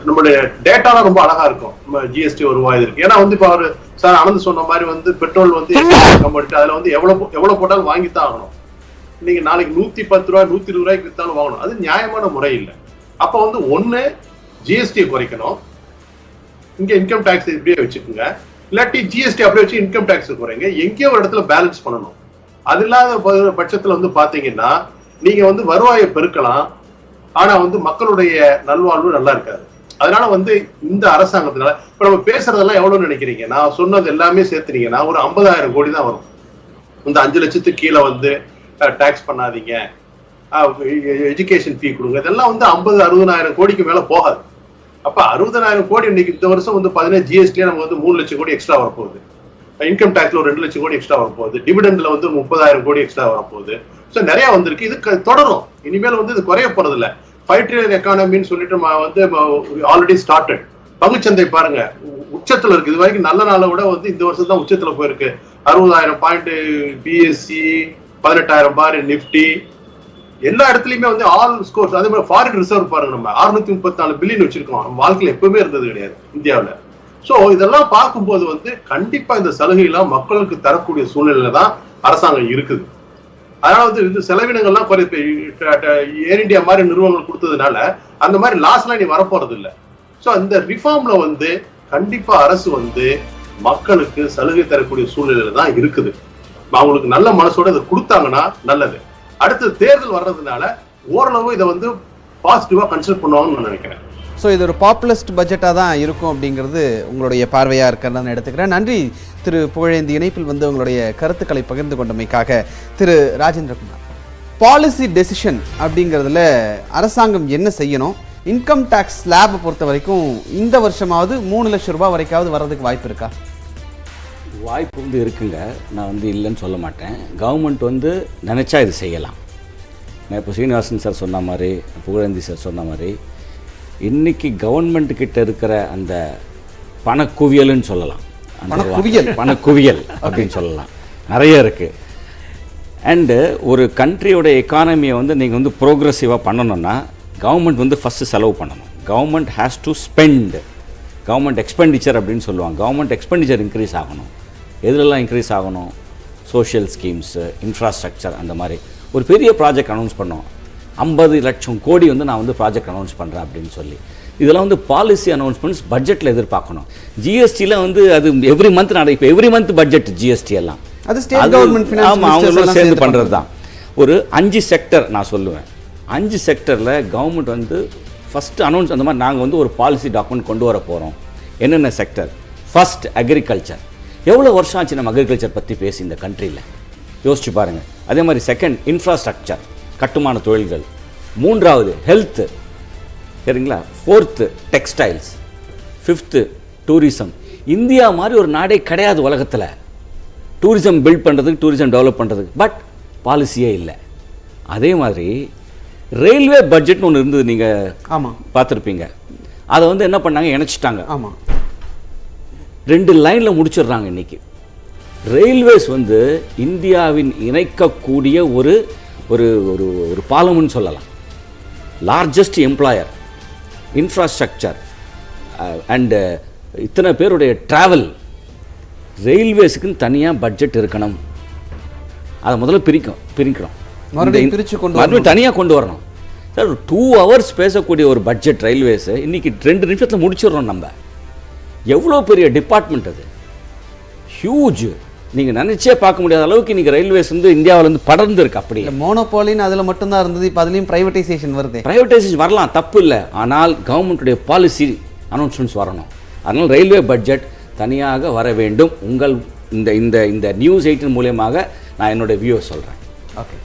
நம்மளுடைய டேட்டாலாம் ரொம்ப அழகா இருக்கும். நம்ம ஜிஎஸ்டி வருவாய் இருக்கு. ஏன்னா வந்து இப்ப அவரு சார் ஆனந்த் சொன்ன மாதிரி வந்து பெட்ரோல் வந்து கம்பெனி அதுல வந்து எவ்வளவு போட்டாலும் வாங்கித்தான் ஆகணும். நீங்க நாளைக்கு 110 ரூபாய் 120 ரூபாய்க்கு வித்தாலும் வாங்கணும். அது நியாயமான முறை இல்லை. அப்ப வந்து ஒண்ணு ஜிஎஸ்டியை குறைக்கணும், இங்க இன்கம் டாக்ஸ் இப்படியே வச்சுக்கோங்க, இல்லாட்டி ஜிஎஸ்டி அப்படியே வச்சு இன்கம் டாக்ஸ் குறைங்க. எங்கேயோ ஒரு இடத்துல பேலன்ஸ் பண்ணணும். அது இல்லாத பட்சத்துல வந்து பாத்தீங்கன்னா நீங்க வந்து வருவாயை பெருக்கலாம், ஆனா வந்து மக்களுடைய நல்வாழ்வு நல்லா இருக்காது. அதனால வந்து இந்த அரசாங்கத்தினால இப்ப நம்ம பேசுறதெல்லாம் எவ்வளவு நினைக்கிறீங்க? நான் சொன்னது எல்லாமே சேர்த்துனீங்கன்னா ஒரு 50,000 கோடி தான் வரும். இந்த 5 லட்சத்துக்கு கீழே வந்து டாக்ஸ் பண்ணாதீங்க, எஜுகேஷன் ஃபீ கொடுங்க, இதெல்லாம் வந்து 50-60,000 கோடிக்கு மேல போகாது. அப்ப 60,000 கோடி இன்னைக்கு இந்த வருஷம் வந்து 15 ஜிஎஸ்டியே நமக்கு வந்து 3 லட்சம் கோடி எக்ஸ்ட்ரா வரப்போகுது. இன்கம் டாக்ஸ்ல ஒரு 2 லட்சம் கோடி எக்ஸ்ட்ரா வரப்போகுது. டிவிடெண்ட்ல வந்து 30,000 கோடி எக்ஸ்ட்ரா வரப்போகுது. ஸோ நிறைய வந்திருக்கு. இது தொடரும், இனிமேல் வந்து இது குறைய போறது இல்லை. 5 trillion எக்கானமின்னு சொல்லிட்டு வந்து ஆல்ரெடி ஸ்டார்டட். பங்குச்சந்தை பாருங்க உச்சத்துல இருக்கு. இது வரைக்கும் நல்ல நாளை விட வந்து இந்த வருஷம் தான் உச்சத்துல போயிருக்கு. 60,000 பாயிண்ட் பிஎஸ்சி, 18,000 பார் நிப்டி, எல்லா இடத்துலயுமே வந்து ஆல் ஸ்கோர்ஸ். அதே மாதிரி ஃபாரின் ரிசர்வ் பாருங்க, நம்ம 634 பில்லியன் வச்சிருக்கோம். நம்ம வாழ்க்கையில எப்பவுமே இருந்தது கிடையாது இந்தியாவில். சோ இதெல்லாம் பார்க்கும்போது வந்து கண்டிப்பா இந்த சலுகைலாம் மக்களுக்கு தரக்கூடிய சூழ்நிலையில தான் அரசாங்கம் இருக்குது. அதனால வந்து இந்த செலவினங்கள்லாம் ஏர் இந்தியா மாதிரி நிறுவனங்கள் கொடுத்ததுனால அந்த மாதிரி லாஸ்லாம் நீ வரப்போறது இல்லை. ஸோ இந்த ரிஃபார்ம்ல வந்து கண்டிப்பா அரசு வந்து மக்களுக்கு சலுகை தரக்கூடிய சூழ்நிலையில தான் இருக்குது. அவங்களுக்கு நல்ல மனசோட இதை கொடுத்தாங்கன்னா நல்லது. அடுத்து தேர்தல் வர்றதுனால ஓரளவு இதை வந்து பாசிட்டிவா கன்சிடர் பண்ணுவாங்கன்னு நான் நினைக்கிறேன். ஸோ இது ஒரு பாப்புலிஸ்ட் பட்ஜெட்டாக தான் இருக்கும் அப்படிங்கிறது உங்களுடைய பார்வையாக இருக்கிறது நான் எடுத்துக்கிறேன். நன்றி திரு புகழேந்தி. இணைப்பில் வந்து உங்களுடைய கருத்துக்களை பகிர்ந்து கொண்டமைக்காக. திரு ராஜேந்திரகுமார், பாலிசி டெசிஷன் அப்படிங்கிறதுல அரசாங்கம் என்ன செய்யணும்? இன்கம் டேக்ஸ் ஸ்லாபை பொறுத்த வரைக்கும் இந்த வருஷமாவது 3 லட்சம் ரூபாய் வரைக்காவது வர்றதுக்கு வாய்ப்பு இருக்கா? வாய்ப்பு வந்து இருக்குங்க, நான் வந்து இல்லைன்னு சொல்ல மாட்டேன். கவர்மெண்ட் வந்து நினச்சா இது செய்யலாம். நான் இப்போ சீனிவாசன் சார் சொன்ன மாதிரி, புகழேந்தி சார் சொன்ன மாதிரி, இன்றைக்கி கவர்மெண்ட்டுக்கிட்ட இருக்கிற அந்த பணக்குவியல்னு சொல்லலாம், பணக்குவியல் அப்படின்னு சொல்லலாம், நிறைய இருக்குது. அண்டு ஒரு கண்ட்ரியோட எக்கானமியை வந்து நீங்கள் வந்து ப்ரோக்ரெசிவாக பண்ணணுன்னா கவர்மெண்ட் வந்து ஃபஸ்ட்டு செலவு பண்ணணும். Government has to spend. Government expenditure அப்படின்னு சொல்லுவாங்க. கவர்மெண்ட் எக்ஸ்பெண்டிச்சர் இன்க்ரீஸ் ஆகணும். எதுலெல்லாம் இன்க்ரீஸ் ஆகணும்? சோஷியல் ஸ்கீம்ஸு, இன்ஃப்ராஸ்ட்ரக்சர், அந்த மாதிரி ஒரு பெரிய ப்ராஜெக்ட் அனௌன்ஸ் பண்ணோம். 50 லட்சம் கோடி வந்து நான் வந்து ப்ராஜெக்ட் அனௌன்ஸ் பண்ணுறேன் அப்படின்னு சொல்லி. இதெல்லாம் வந்து பாலிசி அனௌன்ஸ்மெண்ட்ஸ் பட்ஜெட்டில் எதிர்பார்க்கணும். ஜிஎஸ்டியில் வந்து அது எவ்ரி மந்த் இப்போ எவ்ரி மந்த் பட்ஜெட் ஜிஎஸ்டி எல்லாம் அது ஸ்டேட் கவர்மெண்ட் ஃபினான்ஸ் ஆமாம் அவங்களும் சேர்ந்து பண்ணுறது தான். ஒரு 5 செக்டர் நான் சொல்லுவேன். 5 செக்டரில் கவர்மெண்ட் வந்து ஃபஸ்ட்டு அனௌன்ஸ் அந்த மாதிரி நாங்கள் வந்து ஒரு பாலிசி டாக்குமெண்ட் கொண்டு வர போகிறோம். என்னென்ன செக்டர்? First agriculture. எவ்வளோ வருஷம் ஆச்சு நம்ம அக்ரிகல்ச்சர் பற்றி பேசி இந்த கண்ட்ரியில்? யோசிச்சு பாருங்கள். அதே மாதிரி செகண்ட் இன்ஃப்ராஸ்ட்ரக்சர், கட்டுமான தொழில்கள். 3வது ஹெல்த்து, சரிங்களா? 4th textiles, 5th tourism. India மாதிரி ஒரு நாடே கிடையாது உலகத்தில் டூரிசம் பில்ட் பண்ணுறதுக்கு, டூரிசம் டெவலப் பண்ணுறதுக்கு. பட் பாலிசியே இல்லை. அதே மாதிரி ரயில்வே பட்ஜெட்னு ஒன்று இருந்தது, நீங்கள் ஆமாம் பார்த்துருப்பீங்க. அதை வந்து என்ன பண்ணாங்க, இணைச்சிட்டாங்க. ஆமாம், 2 லைனில் முடிச்சிடுறாங்க. இன்றைக்கி ரயில்வேஸ் வந்து இந்தியாவின் இணைக்கக்கூடிய ஒரு ஒரு ஒரு ஒரு பாலம்னு சொல்லலாம். லார்ஜஸ்ட் எம்ப்ளாயர், இன்ஃப்ராஸ்ட்ரக்சர் அண்டு இத்தனை பேருடைய ட்ராவல். ரயில்வேஸுக்குன்னு தனியாக பட்ஜெட் இருக்கணும். அதை முதல்ல பிரிக்கணும், மறுபடியும் தனியாக கொண்டு வரணும். சார் 2 hours பேசக்கூடிய ஒரு பட்ஜெட் ரயில்வேஸு இன்றைக்கி 2 நிமிஷத்தில் முடிச்சிடுறோம். நம்ம எவ்வளோ பெரிய டிபார்ட்மெண்ட் அது, ஹியூஜ். நீங்கள் நினச்சே பார்க்க முடியாத அளவுக்கு இன்றைக்கி ரயில்வேஸ் வந்து இந்தியாவிலேருந்து படர்ந்து இருக்கு. அப்படி மோனோபாலின்னு அதில் மட்டும்தான் இருந்தது, இப்போ அதுலேயும் ப்ரைவேட்டைசேஷன் வருது. ப்ரைவேட்டைசேஷன் வரலாம், தப்பு இல்லை. ஆனால் கவர்மெண்ட்டுடைய பாலிசி அனௌன்ஸ்மெண்ட்ஸ் வரணும். அதனால் ரயில்வே பட்ஜெட் தனியாக வர வேண்டும். உங்கள் இந்த இந்த இந்த நியூஸ் 18 மூலியமாக நான் என்னுடைய வியூவை சொல்கிறேன். ஓகே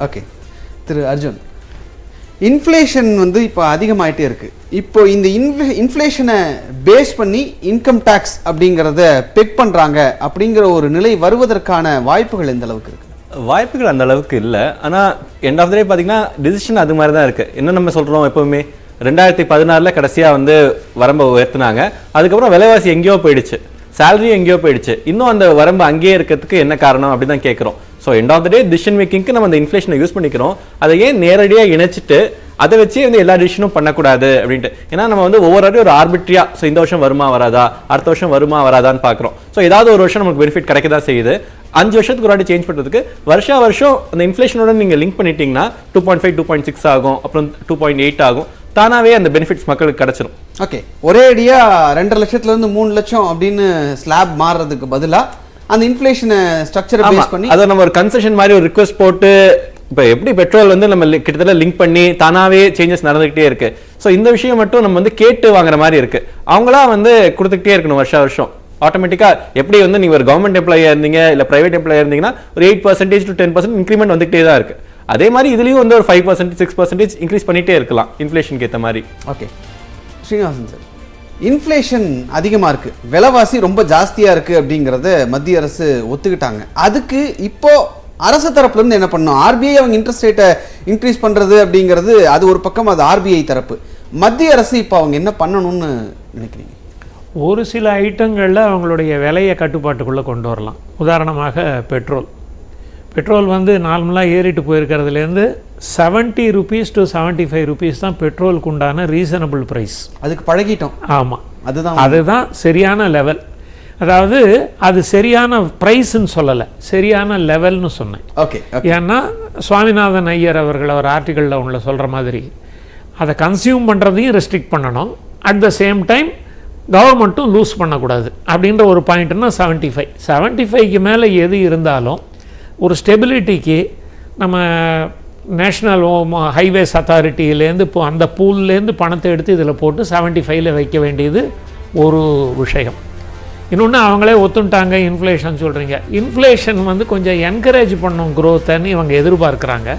ஓகே திரு அர்ஜுன், இன்ஃப்ளேஷன் வந்து இப்போ அதிகமாகிட்டே இருக்குது. இப்போ இந்த இன்ஃப்ளேஷனை பேஸ் பண்ணி இன்கம் டேக்ஸ் அப்படிங்கிறத பெக் பண்ணுறாங்க அப்படிங்கிற ஒரு நிலை வருவதற்கான வாய்ப்புகள் எந்த அளவுக்கு இருக்குது? வாய்ப்புகள் அந்த அளவுக்கு இல்லை. ஆனால் எண்ட் ஆஃப் த டே பார்த்தீங்கன்னா டிசிஷன் அது மாதிரி தான் இருக்குது. என்ன நம்ம சொல்கிறோம், எப்போவுமே 2016 கடைசியாக வந்து வரம்பை உயர்த்தினாங்க. அதுக்கப்புறம் விலைவாசி எங்கேயோ போயிடுச்சு, சேலரியும் எங்கேயோ போயிடுச்சு. இன்னும் அந்த வரம்பு அங்கேயே இருக்கிறதுக்கு என்ன காரணம் அப்படி தான் கேட்குறோம். So end of the day decision மேக்கிங்க்கு நம்ம அந்த இன்ஃப்ளேஷனை யூஸ் பண்ணிக்கிறோம். அதை ஏன் நேரடியாக இணைச்சிட்டு அதை வச்சு வந்து எல்லா டிசிஷனும் பண்ணக்கூடாது அப்படின்ட்டு. ஏன்னா நம்ம வந்து ஒவ்வொரு ஒரு ஆர்பிட்ரியா, ஸோ இந்த வருஷம் வருமா வராதா, அடுத்த வருஷம் வருமா வராதான்னு பார்க்குறோம். ஸோ ஏதாவது ஒரு வருஷம் நமக்கு பெனிஃபிட் கிடைக்க தான் செய்யுது. 5 வருஷத்துக்கு ஒரு வாட்டி சேஞ்ச் பண்ணுறதுக்கு வருஷம் அந்த இன்ஃப்ளேஷனோட நீங்கள் லிங்க் பண்ணிட்டீங்கன்னா 2.5 2.6 ஆகும், அப்புறம் 2.8 ஆகும். தானாவே அந்த பெனிஃபிட்ஸ் மக்களுக்கு கிடைச்சிடும். ஓகே, ஒரே அடியா 2.5 லட்சத்துலேருந்து 3 லட்சம் அப்படின்னு ஸ்லாப் மாறுறதுக்கு பதிலாக அந்த இன்ஃப்ளேஷனை ஸ்ட்ரக்சரை பேஸ் பண்ணி அதை நம்ம ஒரு கன்செஷன் மாதிரி ஒரு ரிக்வெஸ்ட் போட்டு, இப்போ எப்படி பெட்ரோல் வந்து நம்ம கிட்டத்தட்ட லிங்க் பண்ணி தானாவே சேஞ்சஸ் நடந்துகிட்டே இருக்கு. ஸோ இந்த விஷயம் மட்டும் நம்ம வந்து கேட்டு வாங்குற மாதிரி இருக்கு. அவங்களா வந்து கொடுத்துக்கிட்டே இருக்கணும் வருஷம். ஆட்டோமேட்டிக்காக எப்படி வந்து நீங்கள் ஒரு கவர்மெண்ட் எம்ப்ளாயாக இருந்தீங்க இல்லை பிரைவேட் எம்ப்ளாயாக இருந்தீங்கன்னா ஒரு 8% to 10% இன்க்ரிமெண்ட் வந்துகிட்டே தான் இருக்கு. அதே மாதிரி இதுலேயும் வந்து ஒரு 5% 6% இன்க்ரீஸ் பண்ணிகிட்டே இருக்கலாம் இன்ஃப்ளேஷனுக்கு ஏற்ற மாதிரி. ஓகே ஸ்ரீனிவாசன் சார், இன்ஃப்ளேஷன் அதிகமாக இருக்குது, விலைவாசி ரொம்ப ஜாஸ்தியாக இருக்குது அப்படிங்கிறத மத்திய அரசு ஒத்துக்கிட்டாங்க. அதுக்கு இப்போ அரசு தரப்புலேருந்து என்ன பண்ணணும்? ஆர்பிஐ அவங்க இன்ட்ரெஸ்ட் ரேட்டை இன்க்ரீஸ் பண்ணுறது அப்படிங்கிறது அது ஒரு பக்கம், அது ஆர்பிஐ தரப்பு. மத்திய அரசு இப்போ அவங்க என்ன பண்ணணும்னு நினைக்கிறீங்க? ஒரு சில ஐட்டங்களில் அவங்களுடைய விலையை கட்டுப்பாட்டுக்குள்ளே கொண்டு வரலாம். உதாரணமாக பெட்ரோல் வந்து நார்மலாக ஏறிட்டு போயிருக்கிறதுலேருந்து 70 rupees to 75 rupees தான் பெட்ரோலுக்கு உண்டான ரீசனபிள் ப்ரைஸ். அதுக்கு பழகிட்டோம். ஆமாம், அதுதான் சரியான லெவல். அதாவது அது சரியான ப்ரைஸ்ன்னு சொல்லலை, சரியான லெவல்னு சொன்னேன். ஓகே, ஏன்னா சுவாமிநாதன் ஐயர் அவர்கள் அவர் ஆர்டிகளில் உள்ள சொல்கிற மாதிரி அதை கன்சியூம் பண்ணுறதையும் ரெஸ்ட்ரிக்ட் பண்ணணும், அட் த சேம் டைம் கவர்மெண்ட்டும் லூஸ் பண்ணக்கூடாது அப்படின்ற ஒரு பாயிண்ட்னா 75க்கு மேலே எது இருந்தாலும் ஒரு ஸ்டெபிலிட்டிக்கு நம்ம நேஷ்னல் ஹைவேஸ் அத்தாரிட்டியிலேருந்து இப்போ அந்த பூல்லேருந்து பணத்தை எடுத்து இதில் போட்டு 75ல் வைக்க வேண்டியது ஒரு விஷயம். இன்னொன்று அவங்களே ஒத்துட்டாங்க இன்ஃப்ளேஷன் சொல்கிறீங்க. இன்ஃப்ளேஷன் வந்து கொஞ்சம் என்கரேஜ் பண்ணும் க்ரோத்தைன்னு இவங்க எதிர்பார்க்குறாங்க.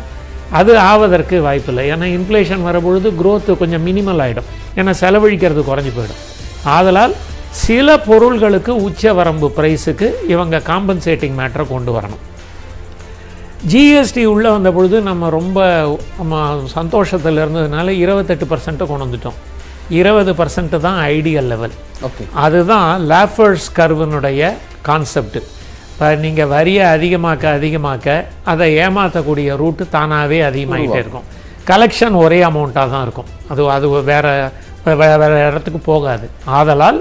அது ஆவதற்கு வாய்ப்பில்லை. ஏன்னா இன்ஃப்ளேஷன் வரபொழுது க்ரோத்து கொஞ்சம் மினிமல் ஆகிடும், ஏன்னா செலவழிக்கிறது குறைஞ்சி போயிடும். ஆதலால் சில பொருள்களுக்கு உச்ச வரம்பு ப்ரைஸுக்கு இவங்க காம்பன்சேட்டிங் மேட்டரை கொண்டு வரணும். ஜிஎஸ்டி உள்ளே வந்த பொழுது நம்ம ரொம்ப சந்தோஷத்தில் இருந்ததுனால 28% கொண்டு வந்துட்டோம். 20% தான் ஐடியல் லெவல். ஓகே, அதுதான் லாஃபர்ஸ் கர்வனுடைய கான்செப்ட். இப்போ நீங்கள் வரியை அதிகமாக்க அதை ஏமாற்றக்கூடிய ரூட்டு தானாகவே அதிகமாகிட்டே இருக்கும். கலெக்ஷன் ஒரே அமௌண்ட்டாக தான் இருக்கும், அது வேறு இடத்துக்கு போகாது. ஆதலால்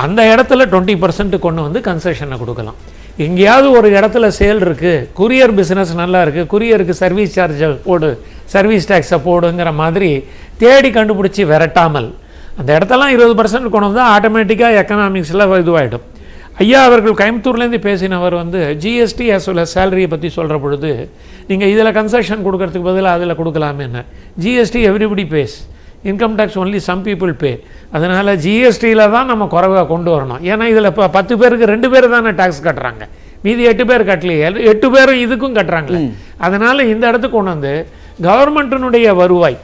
அந்த இடத்துல 20% கொண்டு வந்து கன்செஷனை கொடுக்கலாம். எங்கேயாவது ஒரு இடத்துல சேல் இருக்குது, குரியர் பிஸ்னஸ் நல்லா இருக்குது, குரியருக்கு சர்வீஸ் சார்ஜை போடு, சர்வீஸ் டேக்ஸை போடுங்கிற மாதிரி தேடி கண்டுபிடிச்சி விரட்டாமல் அந்த இடத்தெல்லாம் 20% கொண்டு வந்தால் ஆட்டோமேட்டிக்காக எக்கனாமிக்ஸில் இதுவாகிடும். ஐயா அவர்கள் கோயம்புத்தூர்லேருந்து பேசினவர் வந்து ஜிஎஸ்டி as well as சேலரியை பற்றி சொல்கிற பொழுது நீங்கள் இதில் கன்செஷன் கொடுக்கறதுக்கு பதிலாக அதில் கொடுக்கலாமேன்னு. GST everybody pays, income tax only some people pay. அதனால் ஜிஎஸ்டியில் தான் நம்ம குறைவாக கொண்டு வரணும். ஏன்னா இதில் இப்போ 10 பேருக்கு 2 பேர் தானே டேக்ஸ் கட்டுறாங்க, மீதி 8 பேர் கட்டலையே, 8 பேரும் இதுக்கும் கட்டுறாங்களே. அதனால் இந்த இடத்துக்கு கொண்டு வந்து கவர்மெண்ட்டினுடைய வருவாய்,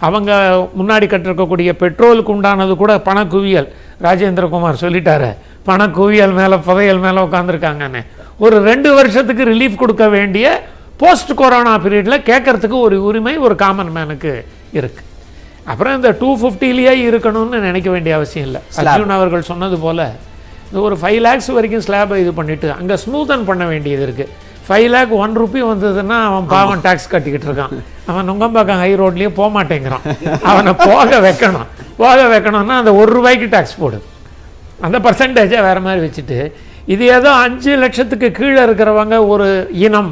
அவங்க முன்னாடி கட்டிருக்கக்கூடிய பெட்ரோலுக்கு உண்டானது கூட பணக்குவியல், ராஜேந்திரகுமார் சொல்லிட்டாரு, பணக்குவியல் மேலே புதையல் மேலே உட்காந்துருக்காங்கன்னு. ஒரு 2 வருஷத்துக்கு ரிலீஃப் கொடுக்க வேண்டிய போஸ்ட் கொரோனா பீரியடில் கேட்கறதுக்கு ஒரு உரிமை ஒரு காமன் மேனுக்கு இருக்குது. அப்புறம் இந்த 250லேயே இருக்கணும்னு நினைக்க வேண்டிய அவசியம் இல்லை. அர்ஜுன் அவர்கள் சொன்னது போல் இந்த ஒரு 5 lakhs வரைக்கும் ஸ்லாபை இது பண்ணிவிட்டு அங்கே ஸ்மூத்தன் பண்ண வேண்டியது இருக்குது. 5 lakh 1 rupee வந்ததுன்னா அவன் பாவம் டேக்ஸ் கட்டிக்கிட்டு இருக்கான். அவன் நுங்கம்பாக்கம் ஹை ரோட்லேயே போக மாட்டேங்கிறான். அவனை போக வைக்கணும்னா அந்த 1 ரூபாய்க்கு டேக்ஸ் போடு, அந்த பர்சன்டேஜை வேறு மாதிரி வச்சுட்டு, இது ஏதோ 5 லட்சத்துக்கு கீழே இருக்கிறவங்க ஒரு இனம்,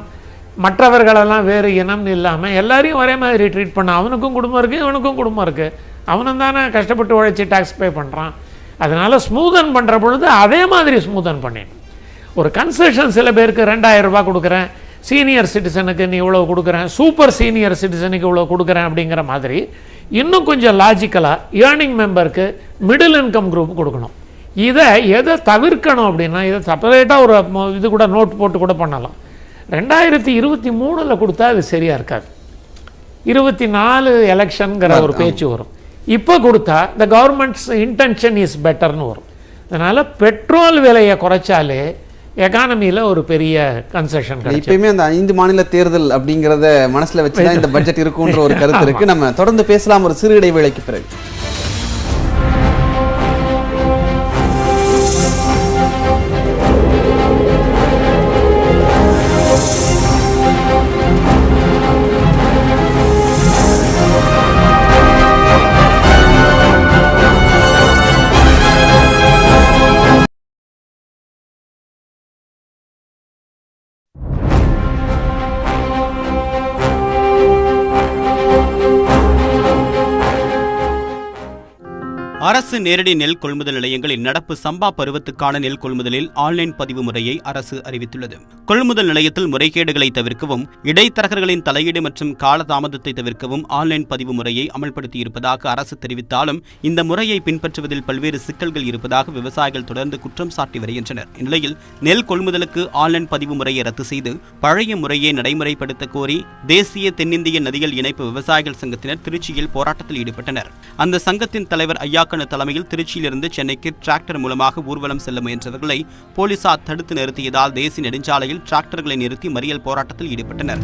மற்றவர்களெல்லாம் வேறு இனம்னு இல்லாமல் எல்லாரையும் ஒரே மாதிரி ட்ரீட் பண்ண. அவனுக்கும் குடும்பம் இருக்குது, இவனுக்கும் குடும்பம் இருக்குது, அவனும் தானே கஷ்டப்பட்டு உழைச்சி டேக்ஸ் பே பண்ணுறான். அதனால் ஸ்மூதன் பண்ணுற பொழுது அதே மாதிரி ஸ்மூதன் பண்ணிடணும். ஒரு கன்செஷன் சில பேருக்கு 2000 ரூபாய் கொடுக்குறேன், சீனியர் சிட்டிசனுக்கு நீ இவ்வளோ கொடுக்குறேன், சூப்பர் சீனியர் சிட்டிசனுக்கு இவ்வளோ கொடுக்குறேன் அப்படிங்கிற மாதிரி இன்னும் கொஞ்சம் லாஜிக்கலாக ஏர்னிங் மெம்பருக்கு மிடில் இன்கம் குரூப் கொடுக்கணும். எதை தவிர்க்கணும் அப்படின்னா, இதை செப்பரேட்டாக ஒரு இது கூட நோட் போட்டு கூட பண்ணலாம். 2023 கொடுத்தா அது சரியாக இருக்காது. 24 எலெக்ஷனுங்கிற ஒரு பேச்சு வரும். இப்போ கொடுத்தா த கவர்மெண்ட்ஸ் இன்டென்ஷன் இஸ் பெட்டர்னு வரும். அதனால் பெட்ரோல் விலையை குறைச்சாலே எக்கானமியில் ஒரு பெரிய கன்செஷன் கிடைக்கும். இப்பயுமே அந்த 5 மாநில தேர்தல் அப்படிங்கிறத மனசில் வச்சு தான் இந்த பட்ஜெட் இருக்குன்ற ஒரு கருத்து இருக்குது. நம்ம தொடர்ந்து பேசலாம் ஒரு சிறு இடைவேளைக்கு பிறகு. அரசு நேரடி நெல் கொள்முதல் நிலையங்களில் நடப்பு சம்பா பருவத்துக்கான நெல் கொள்முதலில் ஆன்லைன் பதிவு முறையை அரசு அறிவித்துள்ளது. கொள்முதல் நிலையத்தில் முறைகேடுகளை தவிர்க்கவும், இடைத்தரகர்களின் தலையீடு மற்றும் காலதாமதத்தை தவிர்க்கவும் ஆன்லைன் பதிவு முறையை அமல்படுத்தியிருப்பதாக அரசு தெரிவித்தாலும் இந்த முறையை பின்பற்றுவதில் பல்வேறு சிக்கல்கள் இருப்பதாக விவசாயிகள் தொடர்ந்து குற்றம் சாட்டி வருகின்றனர். இந்நிலையில் நெல் கொள்முதலுக்கு ஆன்லைன் பதிவு முறையை ரத்து செய்து பழைய முறையை நடைமுறைப்படுத்த கோரி தேசிய தென்னிந்திய நதிகள் இணைப்பு விவசாயிகள் சங்கத்தினர் திருச்சியில் போராட்டத்தில் ஈடுபட்டனர். அந்த சங்கத்தின் தலைவர் ஐயாக்கண்ணு தலைமையில் திருச்சியிலிருந்து சென்னைக்கு டிராக்டர் மூலமாக ஊர்வலம் செல்ல முயன்றவர்களை போலீசார் தடுத்து நிறுத்தியதால் தேசிய நெடுஞ்சாலையில் டிராக்டர்களை நிறுத்தி மறியல் போராட்டத்தில் ஈடுபட்டனர்.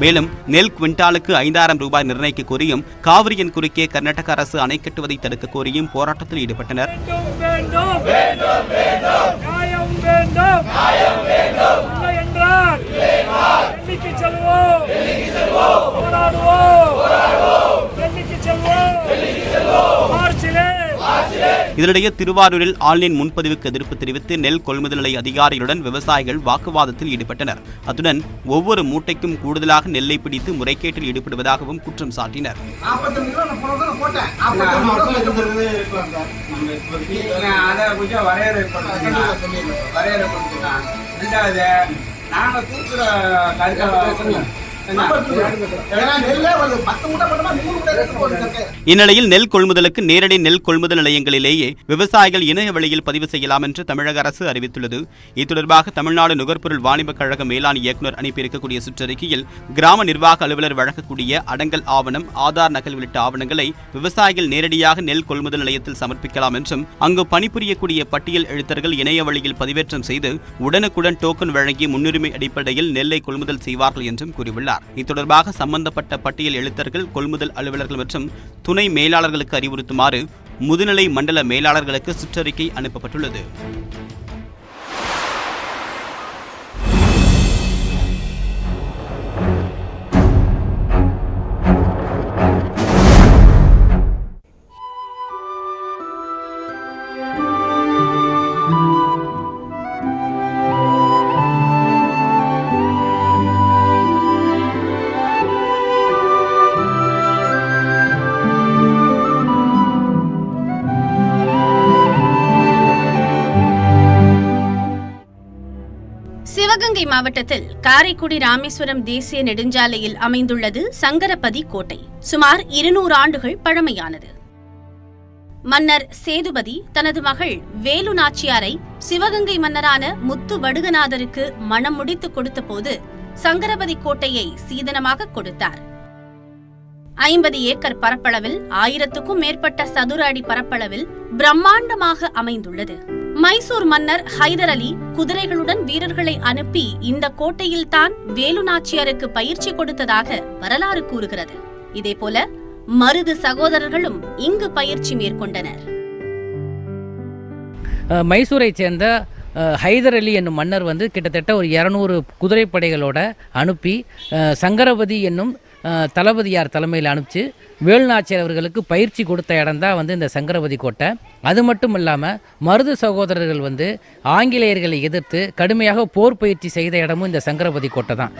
மேலும் நெல் குவிண்டாலுக்கு 5000 ரூபாய் நிர்ணயிக்க கோரியும், காவிரியின் குறுக்கே கர்நாடக அரசு அணை கட்டுவதை தடுக்க கோரியும் போராட்டத்தில் ஈடுபட்டனர். இதனிடையே திருவாரூரில் ஆன்லைன் முன்பதிவுக்கு எதிர்ப்பு தெரிவித்து நெல் கொள்முதல் நிலைய அதிகாரிகளுடன் விவசாயிகள் வாக்குவாதத்தில் ஈடுபட்டனர். அத்துடன் ஒவ்வொரு மூட்டைக்கும் கூடுதலாக நெல்லை பிடித்து முறைகேட்டில் ஈடுபடுவதாகவும் குற்றம் சாட்டினர். இந்நிலையில் நெல் கொள்முதலுக்கு நேரடி நெல் கொள்முதல் நிலையங்களிலேயே விவசாயிகள் இணைய வழியில் பதிவு செய்யலாம் என்று தமிழக அரசு அறிவித்துள்ளது. இது தொடர்பாக தமிழ்நாடு நுகர்பொருள் வாணிப கழக மேலாண் இயக்குநர் அனுப்பியிருக்கக்கூடிய சுற்றறிக்கையில் கிராம நிர்வாக அலுவலர் வழங்கக்கூடிய அடங்கல் ஆவணம், ஆதார் நகல் உள்ளிட்ட ஆவணங்களை விவசாயிகள் நேரடியாக நெல் கொள்முதல் நிலையத்தில் சமர்ப்பிக்கலாம் என்றும், அங்கு பணிபுரியக்கூடிய பட்டியல் எழுத்தர்கள் இணைய வழியில் பதிவேற்றம் செய்து உடனுக்குடன் டோக்கன் வழங்கி முன்னுரிமை அடிப்படையில் நெல்லை கொள்முதல் செய்வார்கள் என்றும் கூறியுள்ளார். இது தொடர்பாக சம்பந்தப்பட்ட பட்டியல் எழுத்தர்கள், கொள்முதல் அலுவலர்கள் மற்றும் துணை மேலாளர்களுக்கு அறிவுறுத்துமாறு முதுநிலை மண்டல மேலாளர்களுக்கு சுற்றறிக்கை அனுப்பப்பட்டுள்ளது. சிவகங்கை மாவட்டத்தில் காரைக்குடி ராமேஸ்வரம் தேசிய நெடுஞ்சாலையில் அமைந்துள்ளது சங்கரபதி கோட்டை. சுமார் 200 ஆண்டுகள் பழமையானது. மன்னர் சேதுபதி தனது மகள் வேலு நாச்சியாரை சிவகங்கை மன்னரான முத்து வடுகநாதருக்கு மணம் முடித்து கொடுத்த போது சங்கரபதி கோட்டையை சீதனமாக கொடுத்தார். 50 ஏக்கர் பரப்பளவில் 1000க்கும் மேற்பட்ட சதுர அடி பரப்பளவில் பிரம்மாண்டமாக அமைந்துள்ளது. மைசூர் மன்னர் ஹைதர் அலி குதிரைகளுடன் வீரர்களை அனுப்பி இந்த கோட்டையில் தான் வேலு நாச்சியாருக்கு பயிற்சி கொடுத்ததாக வரலாறு கூறுகிறது. இதேபோல மருது சகோதரர்களும் இங்கு பயிற்சி மேற்கொண்டனர். மைசூரை சேர்ந்த ஹைதர் அலி என்னும் மன்னர் கிட்டத்தட்ட ஒரு 200 குதிரைப்படைகளோட அனுப்பி சங்கரபதி என்னும் தளபதியார் தலைமையில் அனுப்பிச்சு வேலுநாச்சியார் அவர்களுக்கு பயிற்சி கொடுத்த இடம் தான் வந்து இந்த சங்கரபதி கோட்டை. அது மட்டும் இல்லாமல் மருது சகோதரர்கள் வந்து ஆங்கிலேயர்களை எதிர்த்து கடுமையாக போர் பயிற்சி செய்த இடமும் இந்த சங்கரபதி கோட்டை தான்.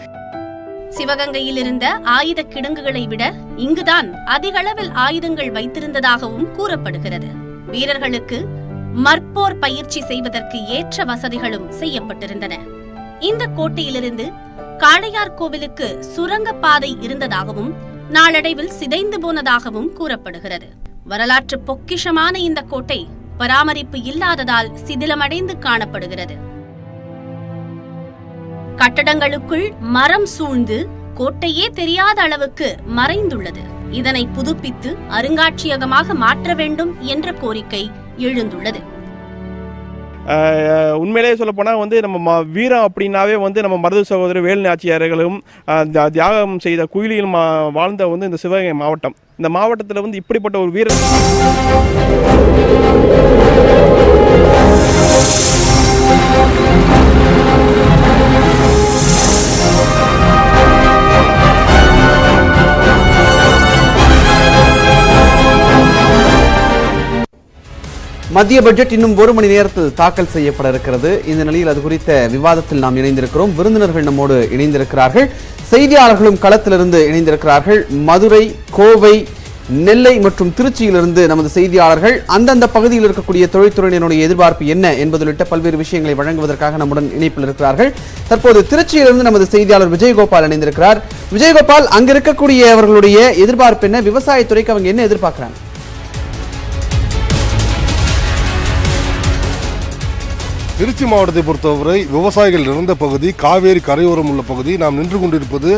சிவகங்கையில் இருந்த ஆயுத கிடங்குகளை விட இங்குதான் அதிக அளவில் ஆயுதங்கள் வைத்திருந்ததாகவும் கூறப்படுகிறது. வீரர்களுக்கு மற்போர் பயிற்சி செய்வதற்கு ஏற்ற வசதிகளும் செய்யப்பட்டிருந்தன. இந்த கோட்டையிலிருந்து காளையார் கோவிலுக்கு சுரங்கப்பாதை இருந்ததாகவும் நாளடைவில் சிதைந்து போனதாகவும் கூறப்படுகிறது. வரலாற்று பொக்கிஷமான இந்த கோட்டை பராமரிப்பு இல்லாததால் சிதிலமடைந்து காணப்படுகிறது. கட்டடங்களுக்குள் மரம் சூழ்ந்து கோட்டையே தெரியாத அளவுக்கு மறைந்துள்ளது. இதனை புதுப்பித்து அருங்காட்சியகமாக மாற்ற வேண்டும் என்ற கோரிக்கை எழுந்துள்ளது. உண்மையிலேயே சொல்லப்போனால் வந்து நம்ம வீரம் அப்படின்னாவே வந்து நம்ம மருது சகோதரர் வேலுநாச்சியார்களும் தியாகம் செய்த குயிலியும் வாழ்ந்த வந்து இந்த சிவகங்கை மாவட்டம். இந்த மாவட்டத்தில் வந்து இப்படிப்பட்ட ஒரு வீர மத்திய பட்ஜெட் இன்னும் 1 மணி நேரத்தில் தாக்கல் செய்யப்பட இருக்கிறது. இந்த நிலையில் அது குறித்த விவாதத்தில் நாம் இணைந்திருக்கிறோம். விருந்தினர்கள் நம்மோடு இணைந்திருக்கிறார்கள். செய்தியாளர்களும் களத்திலிருந்து இணைந்திருக்கிறார்கள். மதுரை, கோவை, நெல்லை மற்றும் திருச்சியிலிருந்து நமது செய்தியாளர்கள் அந்தந்த பகுதியில் இருக்கக்கூடிய தொழில்துறையினருடைய எதிர்பார்ப்பு என்ன என்பது உள்ளிட்ட பல்வேறு விஷயங்களை வழங்குவதற்காக நம்முடன் இணைப்பில் இருக்கிறார்கள். தற்போது திருச்சியிலிருந்து நமது செய்தியாளர் விஜயகோபால் இணைந்திருக்கிறார். விஜயகோபால், அங்க இருக்கக்கூடியவர்களுடைய எதிர்பார்ப்பு என்ன? விவசாயத்துறைக்கு அவங்க என்ன எதிர்பார்க்கிறாங்க? திருச்சி மாவட்டத்தை பொறுத்தவரை விவசாயிகள் நிறைந்த பகுதி, காவேரி கரையோரம் உள்ள பகுதி. நாம் நின்று கொண்டிருப்பது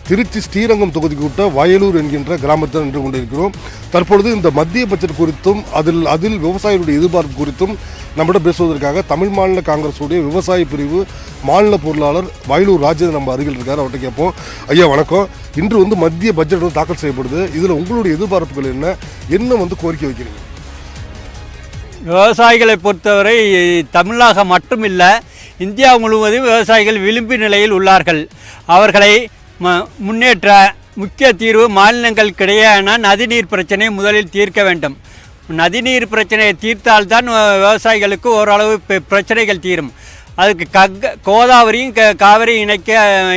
திருச்சி ஸ்ரீரங்கம் தொகுதிக்குட்பட்ட வயலூர் என்கின்ற கிராமத்தில் நின்று கொண்டிருக்கிறோம். தற்பொழுது இந்த மத்திய பட்ஜெட் குறித்தும் அதில் விவசாயிகளுடைய எதிர்பார்ப்பு குறித்தும் நம்மிடம் பேசுவதற்காக தமிழ் மாநில காங்கிரஸுடைய விவசாய பிரிவு மாநில பொருளாளர் வயலூர் ராஜேந்திரன் நம்ம அருகில் இருக்கார். அவர்கிட்ட கேட்போம். ஐயா வணக்கம். இன்று வந்து மத்திய பட்ஜெட் வந்து தாக்கல் செய்யப்படுது. இதில் உங்களுடைய எதிர்பார்ப்புகள் என்ன கோரிக்கை வைக்கிறீங்க? விவசாயிகளை பொறுத்தவரை தமிழகம் மட்டுமில்லை, இந்தியா முழுவதும் விவசாயிகள் விளிம்பு நிலையில் உள்ளார்கள். அவர்களை முன்னேற்ற முக்கிய தீர்வு மாநிலங்களுக்கிடையேயான நதிநீர் பிரச்சனை முதலில் தீர்க்க வேண்டும். நதிநீர் பிரச்சனையை தீர்த்தால்தான் விவசாயிகளுக்கு ஓரளவு பிரச்சனைகள் தீரும். அதுக்கு கோதாவரியும் காவிரியும்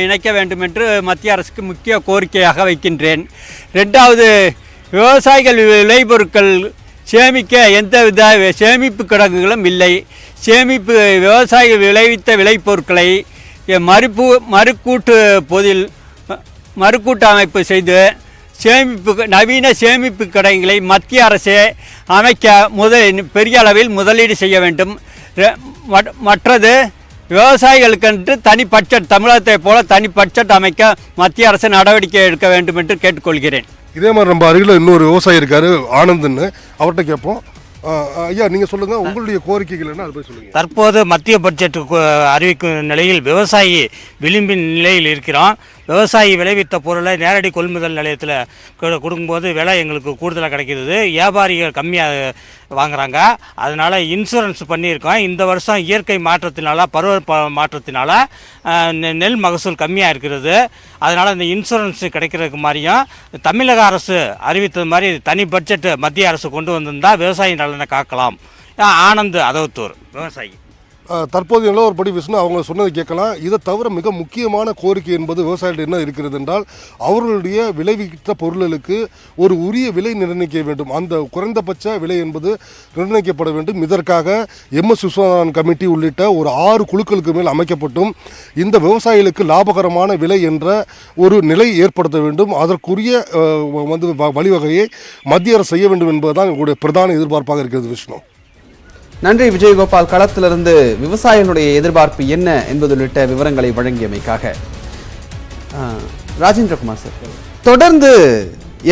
இணைக்க வேண்டும் என்று மத்திய அரசுக்கு முக்கிய கோரிக்கையாக வைக்கின்றேன். ரெண்டாவது, விவசாயிகள் விளைபொருட்கள் சேமிக்க எந்தவித சேமிப்பு கிடங்குகளும் இல்லை. விவசாயிகள் விளைவித்த விளைபொருட்களை மறுக்கூட்டு அமைப்பு செய்து நவீன சேமிப்பு கிடங்குகளை மத்திய அரசே அமைக்க பெரிய அளவில் முதலீடு செய்ய வேண்டும். மற்றது, விவசாயிகளுக்கென்று தனி பட்ஜெட், தமிழகத்தை போல தனி பட்ஜெட் அமைக்க மத்திய அரசு நடவடிக்கை எடுக்க வேண்டும் என்று கேட்டுக்கொள்கிறேன். இதே மாதிரி நம்ம அருகில் இன்னொரு விவசாயி இருக்காரு, ஆனந்த்னு. அவர்கிட்ட கேட்போம். ஐயா, நீங்க சொல்லுங்க, உங்களுடைய கோரிக்கைகள் என்ன, அது போய் சொல்லுங்க. தற்போது மத்திய பட்ஜெட் அறிவிக்கும் நிலையில் விவசாயி விளிம்பின் நிலையில் இருக்கிறோம். விவசாயி விளைவித்த பொருளை நேரடி கொள்முதல் நிலையத்தில் கொடுக்கும்போது விலை எங்களுக்கு கூடுதலாக கிடைக்கிறது. வியாபாரிகள் கம்மியாக வாங்குறாங்க. அதனால் இன்சூரன்ஸ் பண்ணியிருக்கோம். இந்த வருஷம் இயற்கை மாற்றத்தினால, பருவ மாற்றத்தினால நெல் மகசூல் கம்மியாக இருக்கிறது. அதனால் இந்த இன்சூரன்ஸ் கிடைக்கிறதுக்கு மாதிரியும் தமிழக அரசு அறிவித்தது மாதிரி தனி பட்ஜெட் மத்திய அரசு கொண்டு வந்திருந்தால் விவசாயி நலனை காக்கலாம். ஆனந்த், அதவத்தூர் விவசாயி. தற்போது நிலவரப்படி விஷ்ணு அவங்க சொன்னதை கேட்கலாம். இதை தவிர மிக முக்கியமான கோரிக்கை என்பது விவசாயிகள் என்ன இருக்கிறது என்றால், அவர்களுடைய விளைவித்த பொருட்களுக்கு ஒரு உரிய விலை நிர்ணயிக்க வேண்டும். அந்த குறைந்தபட்ச விலை என்பது நிர்ணயிக்கப்பட வேண்டும். இதற்காக MS விஸ்வநாதன் கமிட்டி உள்ளிட்ட ஒரு 6 குழுக்களுக்கு மேல் அமைக்கப்பட்டும் இந்த விவசாயிகளுக்கு லாபகரமான விலை என்ற ஒரு நிலை ஏற்படுத்த வேண்டும். அதற்குரிய வழிவகையை மத்திய அரசு செய்ய வேண்டும் என்பதுதான் எங்களுடைய பிரதான எதிர்பார்ப்பாக இருக்கிறது. விஷ்ணு, நன்றி விஜயகோபால். களத்திலிருந்து விவசாயிகளுடைய எதிர்பார்ப்பு என்ன என்பது உள்ளிட்ட விவரங்களை வழங்கியமைக்காக. ராஜேந்திரகுமார் சார், தொடர்ந்து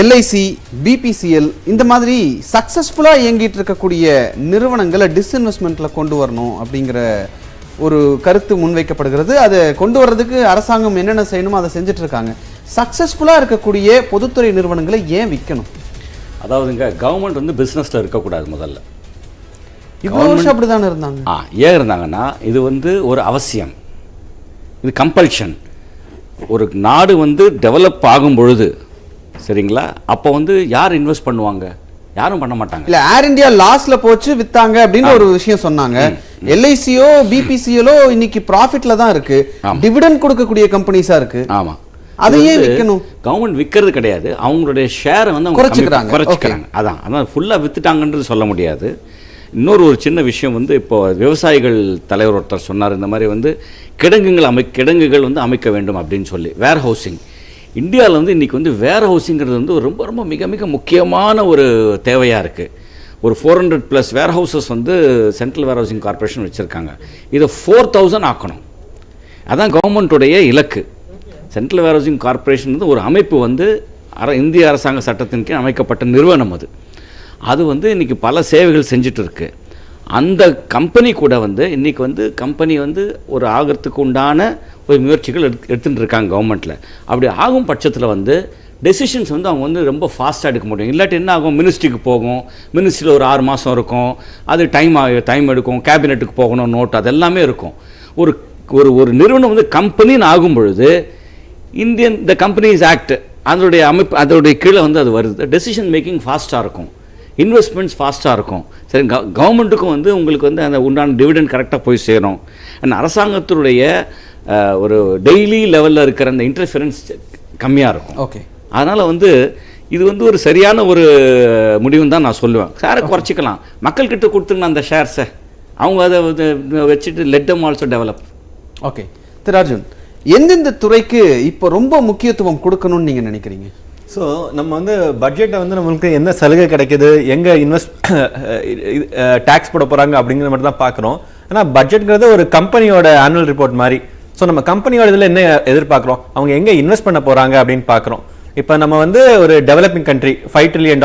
LIC, BPCL இந்த மாதிரி சக்சஸ்ஃபுல்லா இயங்கிட்டு இருக்கக்கூடிய நிறுவனங்களை டிஸ்இன்வெஸ்ட்மெண்ட்ல கொண்டு வரணும் அப்படிங்கிற ஒரு கருத்து முன்வைக்கப்படுகிறது. அதை கொண்டு வர்றதுக்கு அரசாங்கம் என்னென்ன செய்யணுமோ அதை செஞ்சுட்டு இருக்காங்க. சக்சஸ்ஃபுல்லா இருக்கக்கூடிய பொதுத்துறை நிறுவனங்களை ஏன் விற்கணும்? அதாவதுங்க, கவர்மெண்ட் வந்து பிஸ்னஸில் இருக்கக்கூடாது. முதல்ல இவ்வளோ வருஷம் அப்படிதானே இருந்தாங்க. ஏன் இருந்தாங்கன்னா, இது வந்து ஒரு அவசியம், இது கம்பல்ஷன். ஒரு நாடு வந்து டெவலப் ஆகும் பொழுது சரிங்களா? அப்போ வந்து யார் இன்வெஸ்ட் பண்ணுவாங்க? யாரும் பண்ண மாட்டாங்க. இல்ல ஏர் இந்தியா லாஸ்ல போச்சு வித்தாங்க அப்படின்னு ஒரு விஷயம் சொன்னாங்க. எல்ஐசியோ பிபிசிஎலோ இன்னைக்கு ப்ராஃபிட்ல தான் இருக்கு, டிவிடெண்ட் கொடுக்கக்கூடிய கம்பெனிஸா இருக்கு. ஆமா, அதையே விற்கணும். கவர்மெண்ட் விற்கிறது கிடையாது, அவங்களுடைய ஷேரை வந்து குறைச்சிக்கிறாங்க. அதான் ஃபுல்லா வித்துட்டாங்கன்றது சொல்ல முடியாது. இன்னொரு ஒரு சின்ன விஷயம் வந்து இப்போ விவசாயிகள் தலைவர் ஒருத்தர் சொன்னார், இந்த மாதிரி வந்து கிடங்குகள் வந்து அமைக்க வேண்டும் அப்படின்னு சொல்லி. வேர் ஹவுசிங் இந்தியாவில் வந்து இன்றைக்கி வந்து வேர் ஹவுசிங்கிறது வந்து ரொம்ப ரொம்ப மிக மிக முக்கியமான ஒரு தேவையாக இருக்குது. ஒரு 400+ வேர் ஹவுசஸ் வந்து சென்ட்ரல் வேர் ஹவுசிங் கார்பரேஷன் வச்சுருக்காங்க. இதை 4000 ஆக்கணும். அதான் கவர்மெண்ட்டுடைய இலக்கு. சென்ட்ரல் வேர் ஹவுசிங் கார்பரேஷன் வந்து ஒரு அமைப்பு வந்து இந்திய அரசாங்க சட்டத்தின் கீழ் அமைக்கப்பட்ட நிறுவனம். அது வந்து இன்றைக்கி பல சேவைகள் செஞ்சுட்டு இருக்கு. அந்த கம்பெனி கூட வந்து இன்றைக்கி வந்து கம்பெனி வந்து ஒரு ஆகிறதுக்கு உண்டான ஒரு முயற்சிகள் எடுத்துகிட்டு இருக்காங்க கவர்மெண்ட்டில். அப்படி ஆகும் பட்சத்தில் வந்து டெசிஷன்ஸ் வந்து அவங்க வந்து ரொம்ப ஃபாஸ்ட்டாக எடுக்க முடியும். இல்லாட்டி என்ன ஆகும், மினிஸ்ட்ரிக்கு போகும், மினிஸ்ட்ரியில் ஒரு 6 மாதம் இருக்கும், அது டைம் எடுக்கும், கேபினெட்டுக்கு போகணும், நோட் அதெல்லாமே இருக்கும். ஒரு ஒரு ஒரு நிறுவனம் வந்து கம்பெனின்னு ஆகும் பொழுது த கம்பெனிஸ் ஆக்ட் அதனுடைய அமைப்பு அதனுடைய கீழே வந்து அது வருது. டெசிஷன் மேக்கிங் ஃபாஸ்ட்டாக இருக்கும், இன்வெஸ்ட்மெண்ட்ஸ் ஃபாஸ்ட்டாக இருக்கும். சரி, கவர்மெண்ட்டுக்கும் வந்து உங்களுக்கு வந்து அந்த உண்டான டிவிடெண்ட் கரெக்டாக போய் சேரும். அண்ட் அரசாங்கத்தினுடைய ஒரு டெய்லி லெவலில் இருக்கிற அந்த இன்டர்ஃபரன்ஸ் கம்மியாக இருக்கும். ஓகே, அதனால் வந்து இது வந்து ஒரு சரியான ஒரு முடிவுன்னு தான் நான் சொல்லுவேன். ஷேரை குறைச்சிக்கலாம், மக்கள்கிட்ட கொடுத்துருங்க அந்த ஷேர்ஸை, அவங்க அதை வச்சுட்டு let them also develop. Okay திரு அர்ஜுன், எந்தெந்த துறைக்கு இப்போ ரொம்ப முக்கியத்துவம் கொடுக்கணும்னு நீங்கள் நினைக்கிறீங்க? ஸோ நம்ம வந்து பட்ஜெட்டை வந்து நம்மளுக்கு என்ன சலுகை கிடைக்கிது, எங்கே டேக்ஸ் போட போகிறாங்க அப்படிங்கிற மாதிரி தான் பார்க்குறோம். ஆனால் பட்ஜெட்ங்கிறது ஒரு கம்பெனியோட ஆனுவல் ரிப்போர்ட் மாதிரி. ஸோ நம்ம கம்பெனியோட இதில் என்ன எதிர்பார்க்குறோம், அவங்க எங்கே இன்வெஸ்ட் பண்ண போகிறாங்க அப்படின்னு பார்க்குறோம். இப்போ நம்ம வந்து ஒரு டெவலப்பிங் கண்ட்ரி $5 trillion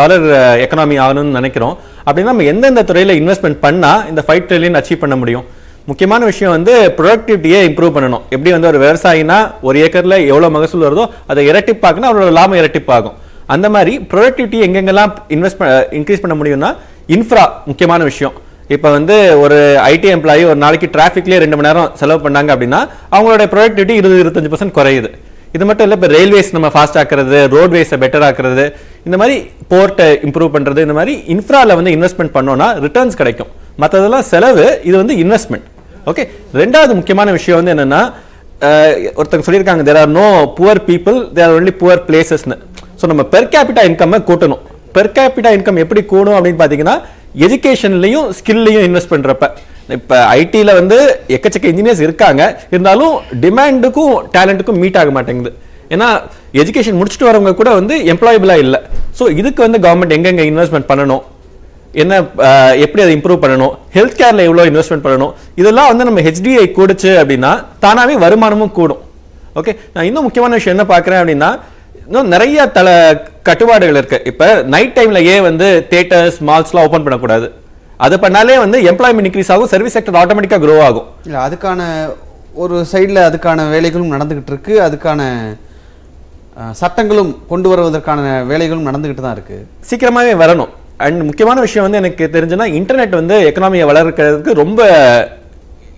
எக்கனாமி ஆகணும்னு நினைக்கிறோம். அப்படின்னா நம்ம எந்தெந்த துறையில் இன்வெஸ்ட்மெண்ட் பண்ணால் இந்த $5 trillion அச்சீவ் பண்ண முடியும்? முக்கியமான விஷயம் வந்து ப்ரொடக்டிவிட்டியை இம்ப்ரூவ் பண்ணணும். எப்படி வந்து ஒரு விவசாயினா ஒரு ஏக்கரில் எவ்வளோ மகசூல் வருதோ அதை இரட்டிப்பாக்குன்னா அவரோட லாபம் இரட்டிப்பாகும். அந்த மாதிரி ப்ரொடக்டிவிட்டி எங்கெங்கெல்லாம் இன்க்ரீஸ் பண்ண முடியும்னா இன்ஃப்ரா முக்கியமான விஷயம். இப்போ வந்து ஒரு ஐடி எம்ப்ளாயி ஒரு நாளைக்கு டிராஃபிக்லேயே 2 மணி நேரம் செலவு பண்ணாங்க அப்படின்னா அவங்களோட ப்ரொடக்டிவிட்டி 20-25% குறையுது. இது மட்டும் இல்லை, இப்போ ரயில்வேஸ் நம்ம ஃபாஸ்ட் ஆக்குறது, ரோட்வேஸை பெட்டர் ஆக்குறது, இந்த மாதிரி போர்ட்டை இம்ப்ரூவ் பண்ணுறது, இந்த மாதிரி இன்ஃப்ராவில் வந்து இன்வெஸ்ட்மெண்ட் பண்ணோன்னா ரிட்டர்ன்ஸ் கிடைக்கும். மற்றதெல்லாம் செலவு, இது வந்து இன்வெஸ்ட்மெண்ட். ஓகே, ரெண்டாவது முக்கியமான விஷயம் வந்து என்னென்னா, ஒருத்தங்க சொல்லியிருக்காங்க there are no poor people, there are only poor பிளேசஸ்னு. ஸோ நம்ம பெர் கேபிட்டா இன்கம்மை கூட்டணும். பெர் கேபிட்டா இன்கம் எப்படி கூடும் அப்படின்னு பார்த்தீங்கன்னா எஜுகேஷன்லையும் ஸ்கில்லையும் இன்வெஸ்ட் பண்ணுறப்ப. இப்போ ஐடியில் வந்து எக்கச்சக்க இன்ஜினியர்ஸ் இருக்காங்க, இருந்தாலும் டிமாண்டுக்கும் டேலண்ட்டுக்கும் மீட் ஆக மாட்டேங்குது. ஏன்னா எஜுகேஷன் முடிச்சுட்டு வரவங்க கூட வந்து எம்ப்ளாயபிளாக இல்லை. ஸோ இதுக்கு வந்து கவர்மெண்ட் எங்கெங்கே இன்வெஸ்ட்மெண்ட் பண்ணணும், என்ன எப்படி அதை இம்ப்ரூவ் பண்ணணும், ஹெல்த் கேரில் எவ்வளோ இன்வெஸ்ட்மெண்ட் பண்ணணும், இதெல்லாம் வந்து நம்ம ஹெச்டிஐ கூடுச்சு அப்படின்னா தானாகவே வருமானமும் கூடும். ஓகே, நான் இன்னும் முக்கியமான விஷயம் என்ன பார்க்குறேன் அப்படின்னா, இன்னும் நிறைய கட்டுப்பாடுகள் இருக்கு. இப்போ நைட் டைம்ல ஏன் வந்து தியேட்டர்ஸ் மால்ஸ்லாம் ஓப்பன் பண்ணக்கூடாது? அது பண்ணாலே வந்து எம்ப்ளாய்மெண்ட் இன்க்ரீஸ் ஆகும், சர்வீஸ் செக்டர் ஆட்டோமேட்டிக்காக க்ரோ ஆகும். இல்லை, அதுக்கான ஒரு சைடில் அதுக்கான வேலைகளும் நடந்துகிட்டு இருக்கு, அதுக்கான சட்டங்களும் கொண்டு வருவதற்கான வேலைகளும் நடந்துகிட்டு தான் இருக்கு. சீக்கிரமாகவே வரணும். அண்ட் முக்கியமான விஷயம் வந்து எனக்கு தெரிஞ்சுன்னா இன்டர்நெட் வந்து எக்கனாமியை வளர்க்கிறதுக்கு ரொம்ப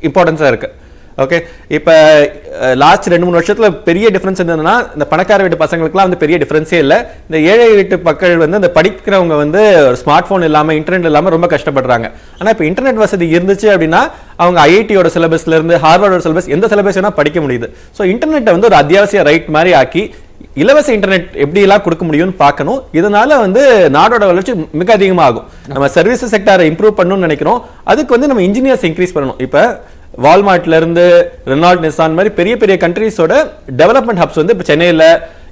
இம்பார்ட்டன்ஸாக இருக்கு. ஓகே, இப்போ லாஸ்ட் 2-3 வருஷத்தில் பெரிய டிஃப்ரென்ஸ் என்னன்னா, இந்த பணக்கார வீட்டு பசங்களுக்குலாம் வந்து பெரிய டிஃப்ரென்ஸே இல்லை. இந்த ஏழை வீட்டு மக்கள் வந்து இந்த படிக்கிறவங்க வந்து ஒரு ஸ்மார்ட் ஃபோன் இல்லாமல் இன்டர்நெட் இல்லாமல் ரொம்ப கஷ்டப்படுறாங்க. ஆனால் இப்போ இன்டர்நெட் வசதி இருந்துச்சு அப்படின்னா அவங்க ஐஐடியோட சிலபஸ்லேருந்து ஹார்வர்டோட சிலபஸ் எந்த சிலபஸ் வேணால் படிக்க முடியுது. ஸோ இன்டர்நெட்டை வந்து ஒரு அத்தியாவசிய ரைட் மாதிரி ஆக்கி இலவச இன்டர்நெட் எப்படியெல்லாம் கொடுக்க முடியும்னு பார்க்கணும். இதனால வந்து நாடோட வளர்ச்சி மிக அதிகமாகும். நம்ம சர்வீஸ் செக்டரை இம்ப்ரூவ் பண்ணணும்னு நினைக்கிறோம், அதுக்கு வந்து நம்ம இன்ஜினியர்ஸ் இன்க்ரீஸ் பண்ணணும். இப்போ வால்மார்ட்ல இருந்து ரெனால்ட், நிசான் மாதிரி பெரிய பெரிய கண்ட்ரீஸோட டெவலப்மெண்ட் ஹப்ஸ் வந்து இப்போ சென்னையில்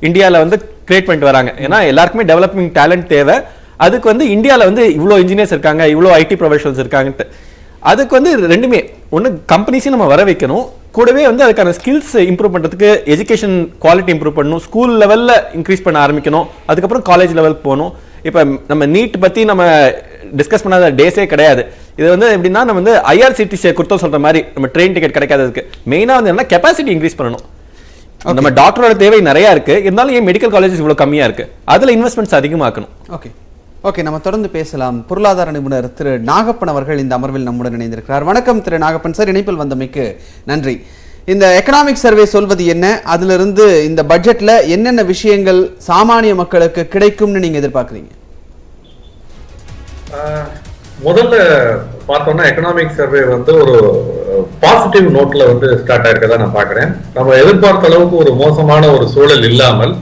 இந்தியாவில் வந்து கிரியேட் பண்ணிட்டு வராங்க. ஏன்னா எல்லாருக்குமே டெவலப்பிங் டேலண்ட் தேவை. அதுக்கு வந்து இந்தியாவில் வந்து இவ்வளோ இன்ஜினியர்ஸ் இருக்காங்க, இவ்வளோ ஐடி ப்ரொஃபஷனல்ஸ் இருக்காங்கன்ட்டு. அதுக்கு வந்து ரெண்டுமே ஒன்று கம்பெனிஸையும் நம்ம வர வைக்கணும், கூடவே வந்து அதுக்கான ஸ்கில்ஸ் இம்ப்ரூவ் பண்ணுறதுக்கு எஜுகேஷன் குவாலிட்டி இம்ப்ரூவ் பண்ணணும், ஸ்கூல் லெவலில் இன்க்ரீஸ் பண்ண ஆரம்பிக்கணும், அதுக்கப்புறம் காலேஜ் லெவலுக்கு போகணும். இப்போ நம்ம நீட் பற்றி நம்ம டிஸ்கஸ் பண்ணாத டேஸே கிடையாது. இது வந்து எப்படின்னா நம்ம வந்து ஐஆர்சிடிசியை கொடுத்தோம் சொல்கிற மாதிரி நம்ம ட்ரெயின் டிக்கெட் கிடைக்காததுக்கு மெயினாக வந்து என்ன கெப்பாசிட்டி இன்க்ரீஸ் பண்ணணும். நம்ம டாக்டரோட தேவை நிறையா இருக்குது, இருந்தாலும் ஏன் மெடிக்கல் காலேஜஸ் இவ்வளோ கம்மியாக இருக்குது, அதில் இன்வெஸ்ட்மெண்ட்ஸ் அதிகமாக்கணும். ஓகே ஓகே, நம்ம தொடர்ந்து பேசலாம். பொருளாதார நிபுணர் திரு நாகப்பன் அவர்கள் இந்த அமர்வில் நம்முடன் இணைந்திருக்கிறார். வணக்கம் திரு நாகப்பன் சார், இணைப்பில் வந்தமைக்கு நன்றி. இந்த எக்கனாமிக் சர்வே சொல்வது என்ன, அதிலிருந்து இந்த பட்ஜெட்ல என்னென்ன விஷயங்கள் சாமானிய மக்களுக்கு கிடைக்கும்னு நீங்க எதிர்பார்க்குறீங்க? முதல்ல பார்த்தோம்னா எக்கனாமிக் சர்வே வந்து ஒரு பாசிட்டிவ் நோட்ல வந்து ஸ்டார்ட் ஆயிருக்கதா நான் பாக்குறேன். நம்ம எதிர்பார்த்த அளவுக்கு ஒரு மோசமான ஒரு சூழல் இல்லாமல்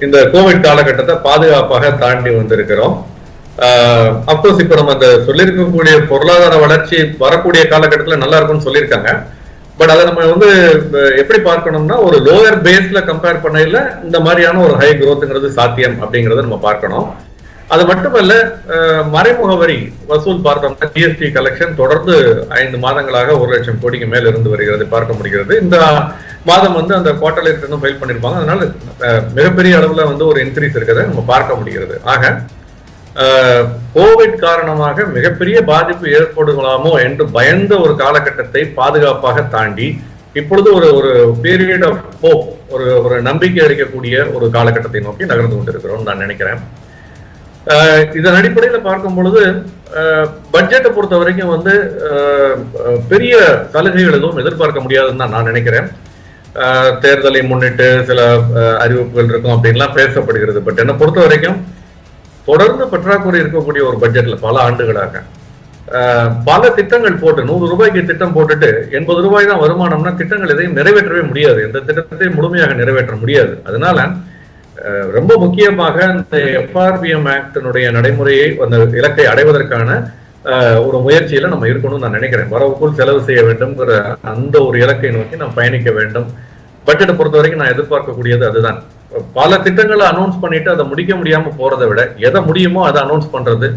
இந்த கோவிட் காலகட்டத்தை பாதுகாப்பாக தாண்டி வந்திருக்கிறோம். அப்கோர்ஸ் இப்ப நம்ம அந்த சொல்லியிருக்கக்கூடிய பொருளாதார வளர்ச்சி வரக்கூடிய காலகட்டத்தில் நல்லா இருக்கும்னு சொல்லியிருக்காங்க. பட் அதை நம்ம வந்து எப்படி பார்க்கணும்னா ஒரு லோயர் பேஸ்ல கம்பேர் பண்ணையில இந்த மாதிரியான ஒரு ஹை growthங்கிறது சாத்தியம் அப்படிங்கறத நம்ம பார்க்கணும். அது மட்டுமல்ல, மறைமுக வரி வசூல் பார்த்தோம்னா ஜிஎஸ்டி கலெக்ஷன் தொடர்ந்து 5 மாதங்களாக 1 லட்சம் கோடிக்கு மேல் இருந்து வருகிறது பார்க்க முடிகிறது. இந்த மாதம் வந்து அந்த குவார்டர்லி ரிட்டர்னும் ஃபைல் பண்ணிருப்பாங்க. அதனால மிகப்பெரிய அளவுல வந்து ஒரு இன்க்ரீஸ் இருக்கிறத நம்ம பார்க்க முடிகிறது. ஆக கோவிட் காரணமாக மிகப்பெரிய பாதிப்பு ஏற்படுகலாமோ என்று பயந்த ஒரு காலகட்டத்தை பாதுகாப்பாக தாண்டி இப்பொழுது ஒரு பீரியட் ஆஃப் ஹோப், ஒரு நம்பிக்கை அளிக்கக்கூடிய ஒரு காலகட்டத்தை நோக்கி நகர்ந்து கொண்டிருக்கிறோம் நான் நினைக்கிறேன். இதன் அடிப்படையில் பார்க்கும் பொழுது பட்ஜெட்டை பொறுத்த வரைக்கும் வந்து பெரிய சலுகைகள் எதுவும் எதிர்பார்க்க முடியாதுன்னு தான் நான் நினைக்கிறேன். தேர்தலை முன்னிட்டு சில அறிவிப்புகள் இருக்கும் அப்படின்லாம் பேசப்படுகிறது. பட் என்னை பொறுத்த வரைக்கும் தொடர்ந்து பற்றாக்குறை இருக்கக்கூடிய ஒரு பட்ஜெட்ல பல ஆண்டுகளாக பல திட்டங்கள் போட்டு 100 ரூபாய்க்கு திட்டம் போட்டுட்டு 80 ரூபாய் தான் வருமானம்னா திட்டங்கள் எதையும் நிறைவேற்றவே முடியாது. எந்த திட்டத்தையும் முழுமையாக நிறைவேற்ற முடியாது. அதனால ரொம்ப முக்கியமாக இந்த எஃப்ஆர்பிஎம் ஆக்டினுடைய நடைமுறையை அந்த இலக்கை அடைவதற்கான ஒரு முயற்சியில நம்ம இருக்கணும்னு நான் நினைக்கிறேன். வரவுக்குள் செலவு செய்ய வேண்டும்ங்கிற அந்த ஒரு இலக்கை நோக்கி நாம் பயணிக்க வேண்டும். பட்ஜெட்டை பொறுத்த வரைக்கும் நான் எதிர்பார்க்கக்கூடியது அதுதான். பல திட்டங்களை அனௌன்ஸ் பண்ணிட்டு அதை முடிக்க முடியாம போறதை விட எதை முடியுமோ அதை அனௌன்ஸ் பண்றது.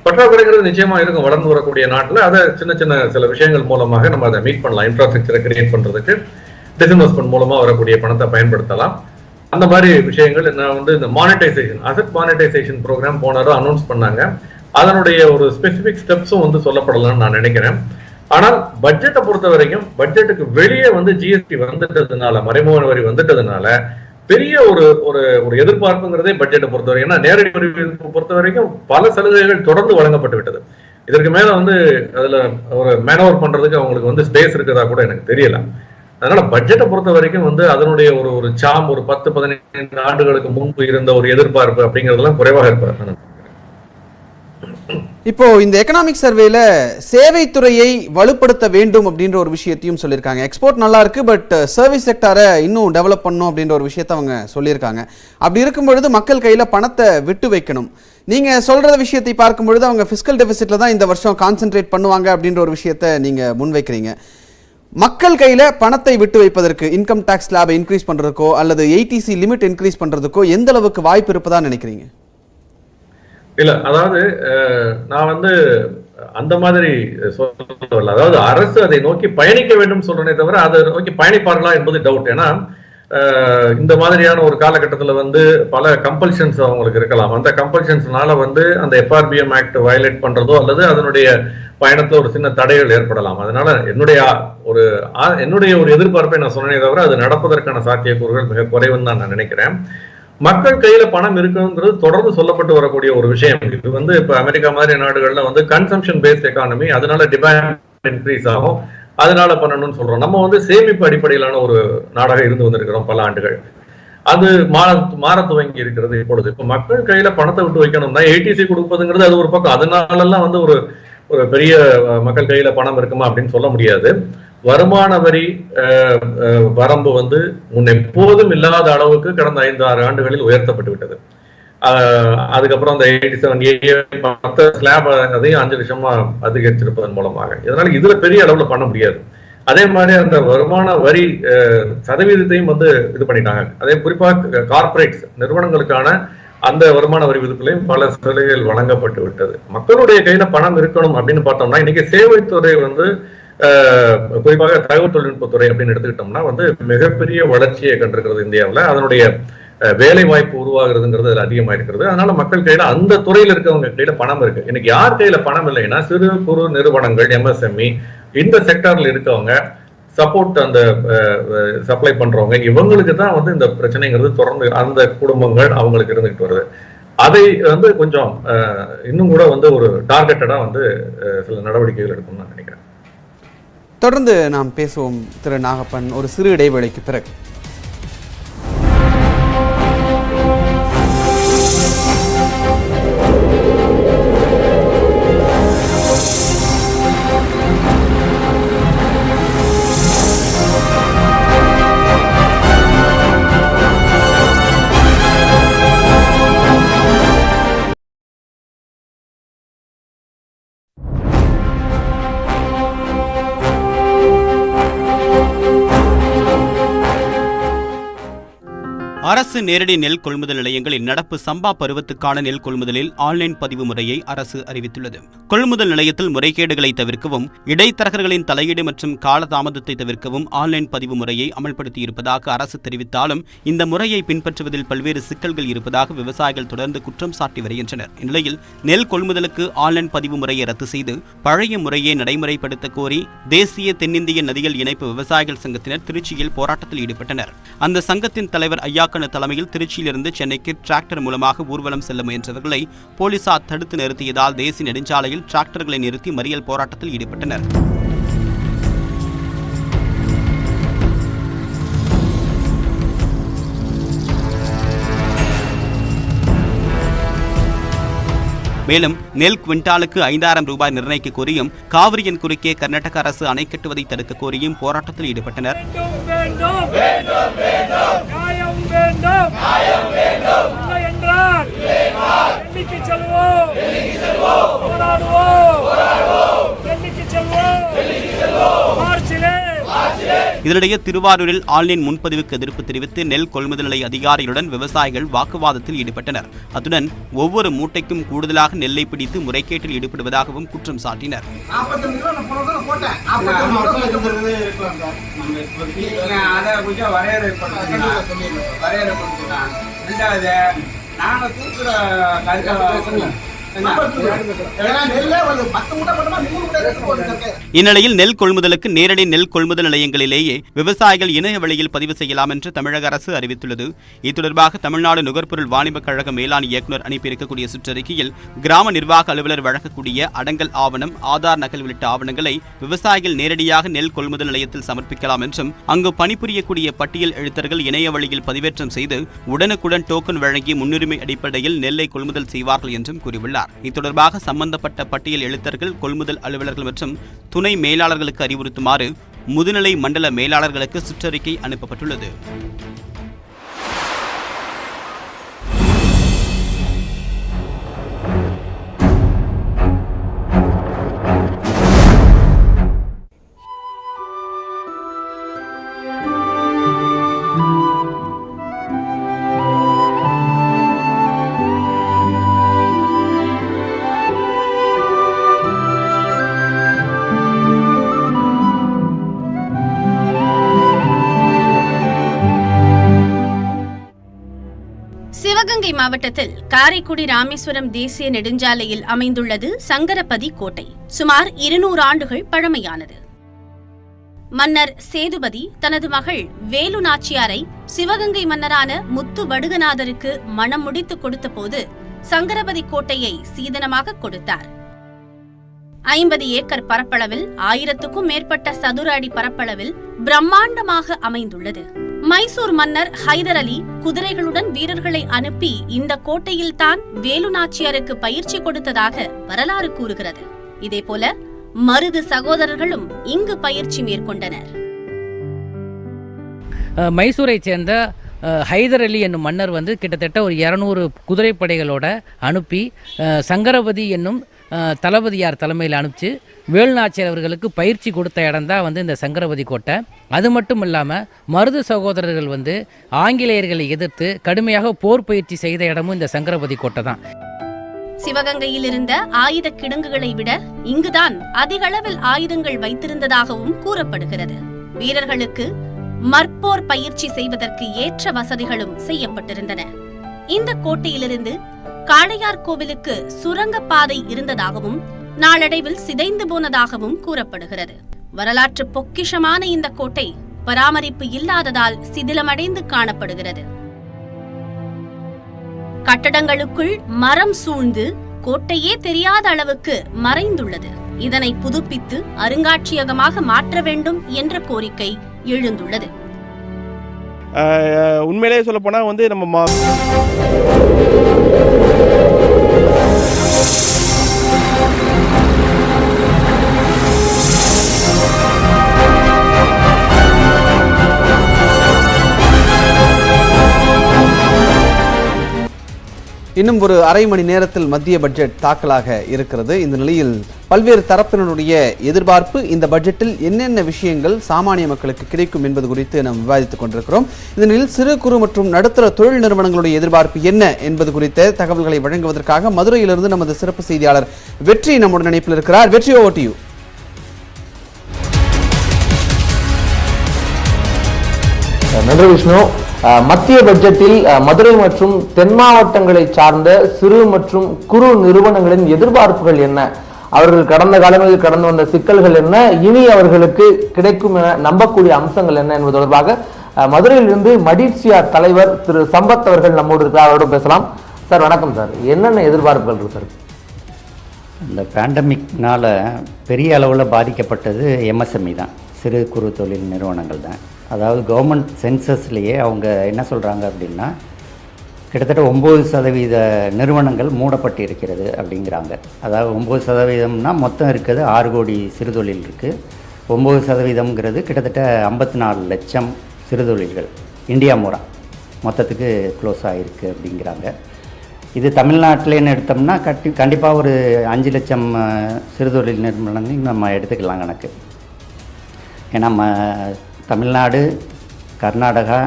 பற்றாக்குறைங்கிறது நிச்சயமா இருக்கும் வளர்ந்து வரக்கூடிய நாட்டுல. அதை சின்ன சில விஷயங்கள் மூலமாக நம்ம அதை மீட் பண்ணலாம். இன்ஃப்ராஸ்ட்ரக்சரை கிரியேட் பண்றதுக்கு டிஸ்இன்வெஸ்ட்மெண்ட் மூலமா வரக்கூடிய பணத்தை பயன்படுத்தலாம். அந்த மாதிரி விஷயங்கள் நான் வந்து இந்த மானிட்டைசேஷன், அசெட் மானிட்டைசேஷன் ப்ரோக்ராம் போனாரும் அனௌன்ஸ் பண்ணாங்க. அதனுடைய ஒரு ஸ்பெசிபிக் ஸ்டெப்ஸும் வந்து சொல்லப்படலாம்னு நான் நினைக்கிறேன். ஆனால் பட்ஜெட்டை பொறுத்த வரைக்கும் பட்ஜெட்டுக்கு வெளியே வந்து ஜிஎஸ்டி வந்துட்டதுனால, மறைமுக வரி வந்துட்டதுனால பெரிய ஒரு எதிர்பார்ப்புங்கிறதே பட்ஜெட்டை பொறுத்த வரைக்கும். ஏன்னா நேரடி வரி பொறுத்த வரைக்கும் பல சலுகைகள் தொடர்ந்து வழங்கப்பட்டு விட்டது. இதற்கு மேல வந்து அதுல ஒரு மேனோவர் பண்றதுக்கு அவங்களுக்கு வந்து ஸ்பேஸ் இருக்கிறதா கூட எனக்கு தெரியல. அதனால பட்ஜெட்டை பொறுத்த வரைக்கும் வந்து அதனுடைய ஒரு சாம் ஒரு 10-15 ஆண்டுகளுக்கு முன்பு இருந்த ஒரு எதிர்பார்ப்பு அப்படிங்கறதெல்லாம் குறைவாக இருப்பாரு. இப்போ இந்த எக்கனாமிக் சர்வேல சேவைத்துறையை வலுப்படுத்த வேண்டும் அப்படின்ற ஒரு விஷயத்தையும் சொல்லியிருக்காங்க. எக்ஸ்போர்ட் நல்லா இருக்கு, பட் சர்வீஸ் செக்டாரை இன்னும் டெவலப் பண்ணணும் அப்படின்ற ஒரு விஷயத்தை அவங்க சொல்லியிருக்காங்க. அப்படி இருக்கும் பொழுது மக்கள் கையில பணத்தை விட்டு வைக்கணும். நீங்க சொல்ற விஷயத்தை பார்க்கும் பொழுது அவங்க பிஸ்கல் டெபிசிட்ல தான் இந்த வருஷம் கான்சென்ட்ரேட் பண்ணுவாங்க அப்படின்ற ஒரு விஷயத்தை நீங்க முன்வைக்கிறீங்க. மக்கள் கையில பணத்தை விட்டு வைப்பதற்கு இன்கம் டாக்ஸ் ஸ்லாபை இன்க்ரீஸ் பண்றதுக்கோ அல்லது ஏடிசி லிமிட் இன்க்ரீஸ் பண்றதுக்கோ எந்த அளவுக்கு வாய்ப்பு இருப்பதா நினைக்கிறீங்க? இல்ல, அதாவது நான் வந்து அந்த மாதிரி சொல்லல. அதாவது அரசு அதை நோக்கி பயணிக்க வேண்டும் சொல்றேனே தவிர அதை நோக்கி பயணிப்பார்களா என்பது டவுட். ஏன்னா இந்த மாதிரியான ஒரு காலகட்டத்தில் வந்து பல கம்பல்ஷன்ஸ் அவங்களுக்கு இருக்கலாம். அந்த கம்பல்ஷன்ஸ்னால வந்து அந்த எஃப்ஆர்பிஎம் ஆக்ட் வயலேட் பண்றதோ அல்லது அதனுடைய பயணத்துல ஒரு சின்ன தடைகள் ஏற்படலாம். அதனால என்னுடைய ஒரு எதிர்பார்ப்பை நான் சொன்னே தவிர அது நடப்பதற்கான சாத்தியக்கூறுகள் மிக குறைவுன்னு தான் நான் நினைக்கிறேன். மக்கள் கையில பணம் இருக்குங்கிறது தொடர்ந்து சொல்லப்பட்டு வரக்கூடிய ஒரு விஷயம். இது வந்து இப்ப அமெரிக்கா மாதிரி நாடுகள்ல வந்து கன்சம்ஷன் பேஸ்ட் எக்கானமி, அதனால டிமாண்ட் இன்க்ரீஸ் ஆகும், அதனால பண்ணணும்னு சொல்றோம். நம்ம வந்து சேமிப்பு அடிப்படையிலான ஒரு நாடாக இருந்து வந்திருக்கிறோம் பல ஆண்டுகள். அது மாற துவங்கி இருக்கிறது இப்பொழுது. இப்ப மக்கள் கையில பணத்தை விட்டு வைக்கணும்னா ஏடிசி கொடுப்பதுங்கிறது அது ஒரு பக்கம். அதனாலலாம் வந்து ஒரு பெரிய மக்கள் கையில பணம் இருக்குமா அப்படின்னு சொல்ல முடியாது. வருமான வரி வரம்பு வந்து எப்போதும் இல்லாத அளவுக்கு கடந்த 5-6 ஆண்டுகளில் உயர்த்தப்பட்டு விட்டது. அதுக்கப்புறம் அந்த 87A ஸ்லாப் அதையும் 5 லட்சமா அதிகரிச்சிருப்பதன் மூலமாக. இதனால இதுல பெரிய அளவுல பண்ண முடியாது. அதே மாதிரி அந்த வருமான வரி சதவீதத்தையும் வந்து இது பண்ணிட்டாங்க. அதே குறிப்பாக கார்பரேட்ஸ் நிறுவனங்களுக்கான அந்த வருமான வரி விதிப்புலையும் பல சலுகைகள் வழங்கப்பட்டு விட்டது. மக்களுடைய கையில பணம் இருக்கணும் அப்படின்னு பார்த்தோம்னா இன்னைக்கு சேவைத்துறை வந்து குறிப்பாக தகவல் தொழில்நுட்பத்துறை அப்படின்னு எடுத்துக்கிட்டோம்னா வந்து மிகப்பெரிய வளர்ச்சியை கண்டிருக்கிறது இந்தியாவில். அதனுடைய வேலை வாய்ப்பு உருவாகிறதுங்கிறது அதில் அதிகமாக இருக்கிறது. அதனால மக்கள் கையில அந்த துறையில் இருக்கவங்க கையில பணம் இருக்கு. இன்னைக்கு யார் கையில பணம் இல்லைன்னா சிறு குறு நிறுவனங்கள், எம்எஸ்எம்இ இந்த செக்டார்ல இருக்கவங்க, சப்போர்ட் அந்த சப்ளை பண்றவங்க, இவங்களுக்கு தான் வந்து இந்த பிரச்சனைங்கிறது தொடர்ந்து அந்த குடும்பங்கள் அவங்களுக்கு இருந்துகிட்டு வருது. அதை வந்து கொஞ்சம் இன்னும் கூட வந்து ஒரு டார்கெட்டடா வந்து சில நடவடிக்கைகள் எடுக்கணும்னு நான் நினைக்கிறேன். தொடர்ந்து நாம் பேசுவோம் திரு நாகப்பன் ஒரு சிறு இடைவேளைக்கு பிறகு. அரசு நேரடி நெல் கொள்முதல் நிலையங்களில் நடப்பு சம்பா பருவத்துக்கான நெல் கொள்முதலில் ஆன்லைன் பதிவு முறையை அரசு அறிவித்துள்ளது. கொள்முதல் நிலையத்தில் முறைகேடுகளை தவிர்க்கவும் இடைத்தரகர்களின் தலையீடு மற்றும் காலதாமதத்தை தவிர்க்கவும் ஆன்லைன் பதிவு முறையை அமல்படுத்தியிருப்பதாக அரசு தெரிவித்தாலும் இந்த முறையை பின்பற்றுவதில் பல்வேறு சிக்கல்கள் இருப்பதாக விவசாயிகள் தொடர்ந்து குற்றம் சாட்டி வருகின்றனர். இந்நிலையில் நெல் கொள்முதலுக்கு ஆன்லைன் பதிவு முறையை ரத்து செய்து பழைய முறையை நடைமுறைப்படுத்த கோரி தேசிய தென்னிந்திய நதிகள் இணைப்பு விவசாயிகள் சங்கத்தினர் திருச்சியில் போராட்டத்தில் ஈடுபட்டனர். அந்த சங்கத்தின் தலைவர் ஐயா தலைமையில் திருச்சியிலிருந்து சென்னைக்கு டிராக்டர் மூலமாக ஊர்வலம் செல்ல முயன்றவர்களை போலீசார் தடுத்து நிறுத்தியதால் தேசிய நெடுஞ்சாலையில் டிராக்டர்களை நிறுத்தி மறியல் போராட்டத்தில் ஈடுபட்டனர். மேலும் நெல் குவிண்டாலுக்கு 5000 ரூபாய் நிர்ணயிக்க கோரியும் காவிரியின் குறுக்கே கர்நாடக அரசு அணை கட்டுவதை தடுக்க கோரியும் போராட்டத்தில் ஈடுபட்டனர். இதனிடையே திருவாரூரில் ஆன்லைன் முன்பதிவுக்கு எதிர்ப்பு தெரிவித்து நெல் கொள்முதல் நிலைய அதிகாரிகளுடன் விவசாயிகள் வாக்குவாதத்தில் ஈடுபட்டனர். அத்துடன் ஒவ்வொரு மூட்டைக்கும் கூடுதலாக நெல்லை பிடித்து முறைகேட்டில் ஈடுபடுவதாகவும் குற்றம் சாட்டினர். இந்நிலையில் நெல் கொள்முதலுக்கு நேரடி நெல் கொள்முதல் நிலையங்களிலேயே விவசாயிகள் இணைய வழியில் பதிவு செய்யலாம் என்று தமிழக அரசு அறிவித்துள்ளது. இது தமிழ்நாடு நுகர்பொருள் வாணிபக் கழக மேலாண் இயக்குநர் அனுப்பியிருக்கக்கூடிய சுற்றறிக்கையில் கிராம நிர்வாக அலுவலர் வழங்கக்கூடிய அடங்கல் ஆவணம், ஆதார் நகல் உள்ளிட்ட ஆவணங்களை விவசாயிகள் நேரடியாக நெல் கொள்முதல் நிலையத்தில் சமர்ப்பிக்கலாம் என்றும் அங்கு பணிபுரியக்கூடிய பட்டியல் எழுத்தர்கள் இணைய வழியில் பதிவேற்றம் செய்து உடனுக்குடன் டோக்கன் வழங்கி முன்னுரிமை அடிப்படையில் நெல்லை கொள்முதல் செய்வார்கள் என்றும் கூறியுள்ளார். இத்தொடர்பாக சம்பந்தப்பட்ட பட்டியல் எழுத்தர்கள், கொள்முதல் அலுவலர்கள் மற்றும் துணை மேலாளர்களுக்கு அறிவுறுத்துமாறு முதுநிலை மண்டல மேலாளர்களுக்கு சுற்றறிக்கை அனுப்பப்பட்டுள்ளது. சிவகங்கை மாவட்டத்தில் காரைக்குடி ராமேஸ்வரம் தேசிய நெடுஞ்சாலையில் அமைந்துள்ளது சங்கரபதி கோட்டை. சுமார் 200 ஆண்டுகள் பழமையானது. மன்னர் சேதுபதி தனது மகள் வேலு நாச்சியாரை சிவகங்கை மன்னரான முத்து வடுகநாதருக்கு மணம் முடித்து கொடுத்த போது சங்கரபதி கோட்டையை சீதனமாக கொடுத்தார். 50 ஏக்கர் பரப்பளவில் 1000க்கும் மேற்பட்ட சதுர அடி பரப்பளவில் பிரம்மாண்டமாக அமைந்துள்ளது. மைசூர் மன்னர் ஹைதர் அலி குதிரைகளுடன் வீரர்களை அனுப்பி இந்த கோட்டையில் தான் வேலு நாச்சியாருக்கு பயிற்சி கொடுத்ததாக வரலாறு கூறுகிறது. இதேபோல மருது சகோதரர்களும் இங்கு பயிற்சி மேற்கொண்டனர். மைசூரை சேர்ந்த ஹைதர் அலி என்னும் மன்னர் கிட்டத்தட்ட ஒரு 200 குதிரைப்படைகளோட அனுப்பி சங்கரபதி என்னும் தளபதியார் தலைமையில் அனுப்பிச்சு வேலுநாச்சியார் அவர்களுக்கு பயிற்சி கொடுத்த இடம் தான் இந்த சங்கரபதி கோட்டை. அது மட்டும் இல்லாமல் மருது சகோதரர்கள் ஆங்கிலேயர்களை எதிர்த்து கடுமையாக போர் பயிற்சி செய்த இடமும் இந்த சங்கரபதி கோட்டை தான். சிவகங்கையில் இருந்த ஆயுத கிடங்குகளை விட இங்குதான் அதிக அளவில் ஆயுதங்கள் வைத்திருந்ததாகவும் கூறப்படுகிறது. வீரர்களுக்கு மற்போர் பயிற்சி செய்வதற்கு ஏற்ற வசதிகளும் செய்யப்பட்டிருந்தன. இந்த கோட்டையிலிருந்து காளையார் கோவிலுக்கு சுரங்கப்பாதை இருந்ததாகவும் நாளடைவில் சிதைந்து போனதாகவும் கூறப்படுகிறது. வரலாற்று பொக்கிஷமான இந்த கோட்டை பராமரிப்பு இல்லாததால் சிதிலமடைந்து காணப்படுகிறது. கட்டடங்களுக்குள் மரம் சூழ்ந்து கோட்டையே தெரியாத அளவுக்கு மறைந்துள்ளது. இதனை புதுப்பித்து அருங்காட்சியகமாக மாற்ற வேண்டும் என்ற கோரிக்கை எழுந்துள்ளது. உண்மையிலேயே சொல்லப்போனால் வந்து நம்ம இன்னும் ஒரு அரை மணி நேரத்தில் மத்திய பட்ஜெட் தாக்கலாக இருக்கிறது. இந்த நிலையில் பல்வேறு தரப்பினருடைய எதிர்பார்ப்பு, இந்த பட்ஜெட்டில் என்னென்ன விஷயங்கள் சாமானிய மக்களுக்கு கிடைக்கும் என்பது குறித்து நாம் விவாதித்துக் கொண்டிருக்கிறோம். இந்த நிலையில் சிறு குறு மற்றும் நடுத்தர தொழில் நிறுவனங்களுடைய எதிர்பார்ப்பு என்ன என்பது குறித்த தகவல்களை வழங்குவதற்காக மதுரையிலிருந்து நமது சிறப்பு செய்தியாளர் வெற்றி நம்முடன் இணைப்பில் இருக்கிறார். வெற்றி, ஓவர் டு யூ. நன்றி விஷ்ணு. மத்திய பட்ஜெட்டில் மதுரை மற்றும் தென் மாவட்டங்களை சார்ந்த சிறு மற்றும் குறு நிறுவனங்களின் எதிர்பார்ப்புகள் என்ன, அவர்கள் கடந்த காலங்களில் கடந்து வந்த சிக்கல்கள் என்ன, இனி அவர்களுக்கு கிடைக்கும் என நம்பக்கூடிய அம்சங்கள் என்ன என்பது தொடர்பாக மதுரையிலிருந்து மடிசியா தலைவர் திரு சம்பத் அவர்கள் நம்மோடு இருக்கிறார். அவரோடு பேசலாம். சார் வணக்கம் சார். என்னென்ன எதிர்பார்ப்புகள் இருக்கு சார்? இந்த பேண்டமிக்னால பெரிய அளவில் பாதிக்கப்பட்டது எம்எஸ்எம்இ தான், சிறு குறு தொழில் நிறுவனங்கள் தான். அதாவது கவர்மெண்ட் சென்சஸ்லேயே அவங்க என்ன சொல்கிறாங்க அப்படின்னா கிட்டத்தட்ட 9% நிறுவனங்கள் மூடப்பட்டு இருக்கிறது அப்படிங்கிறாங்க. அதாவது 9%னா மொத்தம் இருக்கிறது 6 கோடி சிறுதொழில் இருக்குது. 9%ங்கிறது கிட்டத்தட்ட 54 லட்சம் சிறுதொழில்கள் இந்தியா மூரா மொத்தத்துக்கு க்ளோஸ் ஆகிருக்கு அப்படிங்கிறாங்க. இது தமிழ்நாட்டிலேன்னு எடுத்தோம்னா கண்டிப்பாக ஒரு 5 லட்சம் சிறுதொழில் நிறுவனங்கள் நம்ம எடுத்துக்கலாம் கணக்கு. ஏன்னா தமிழ்நாடு, கர்நாடகா,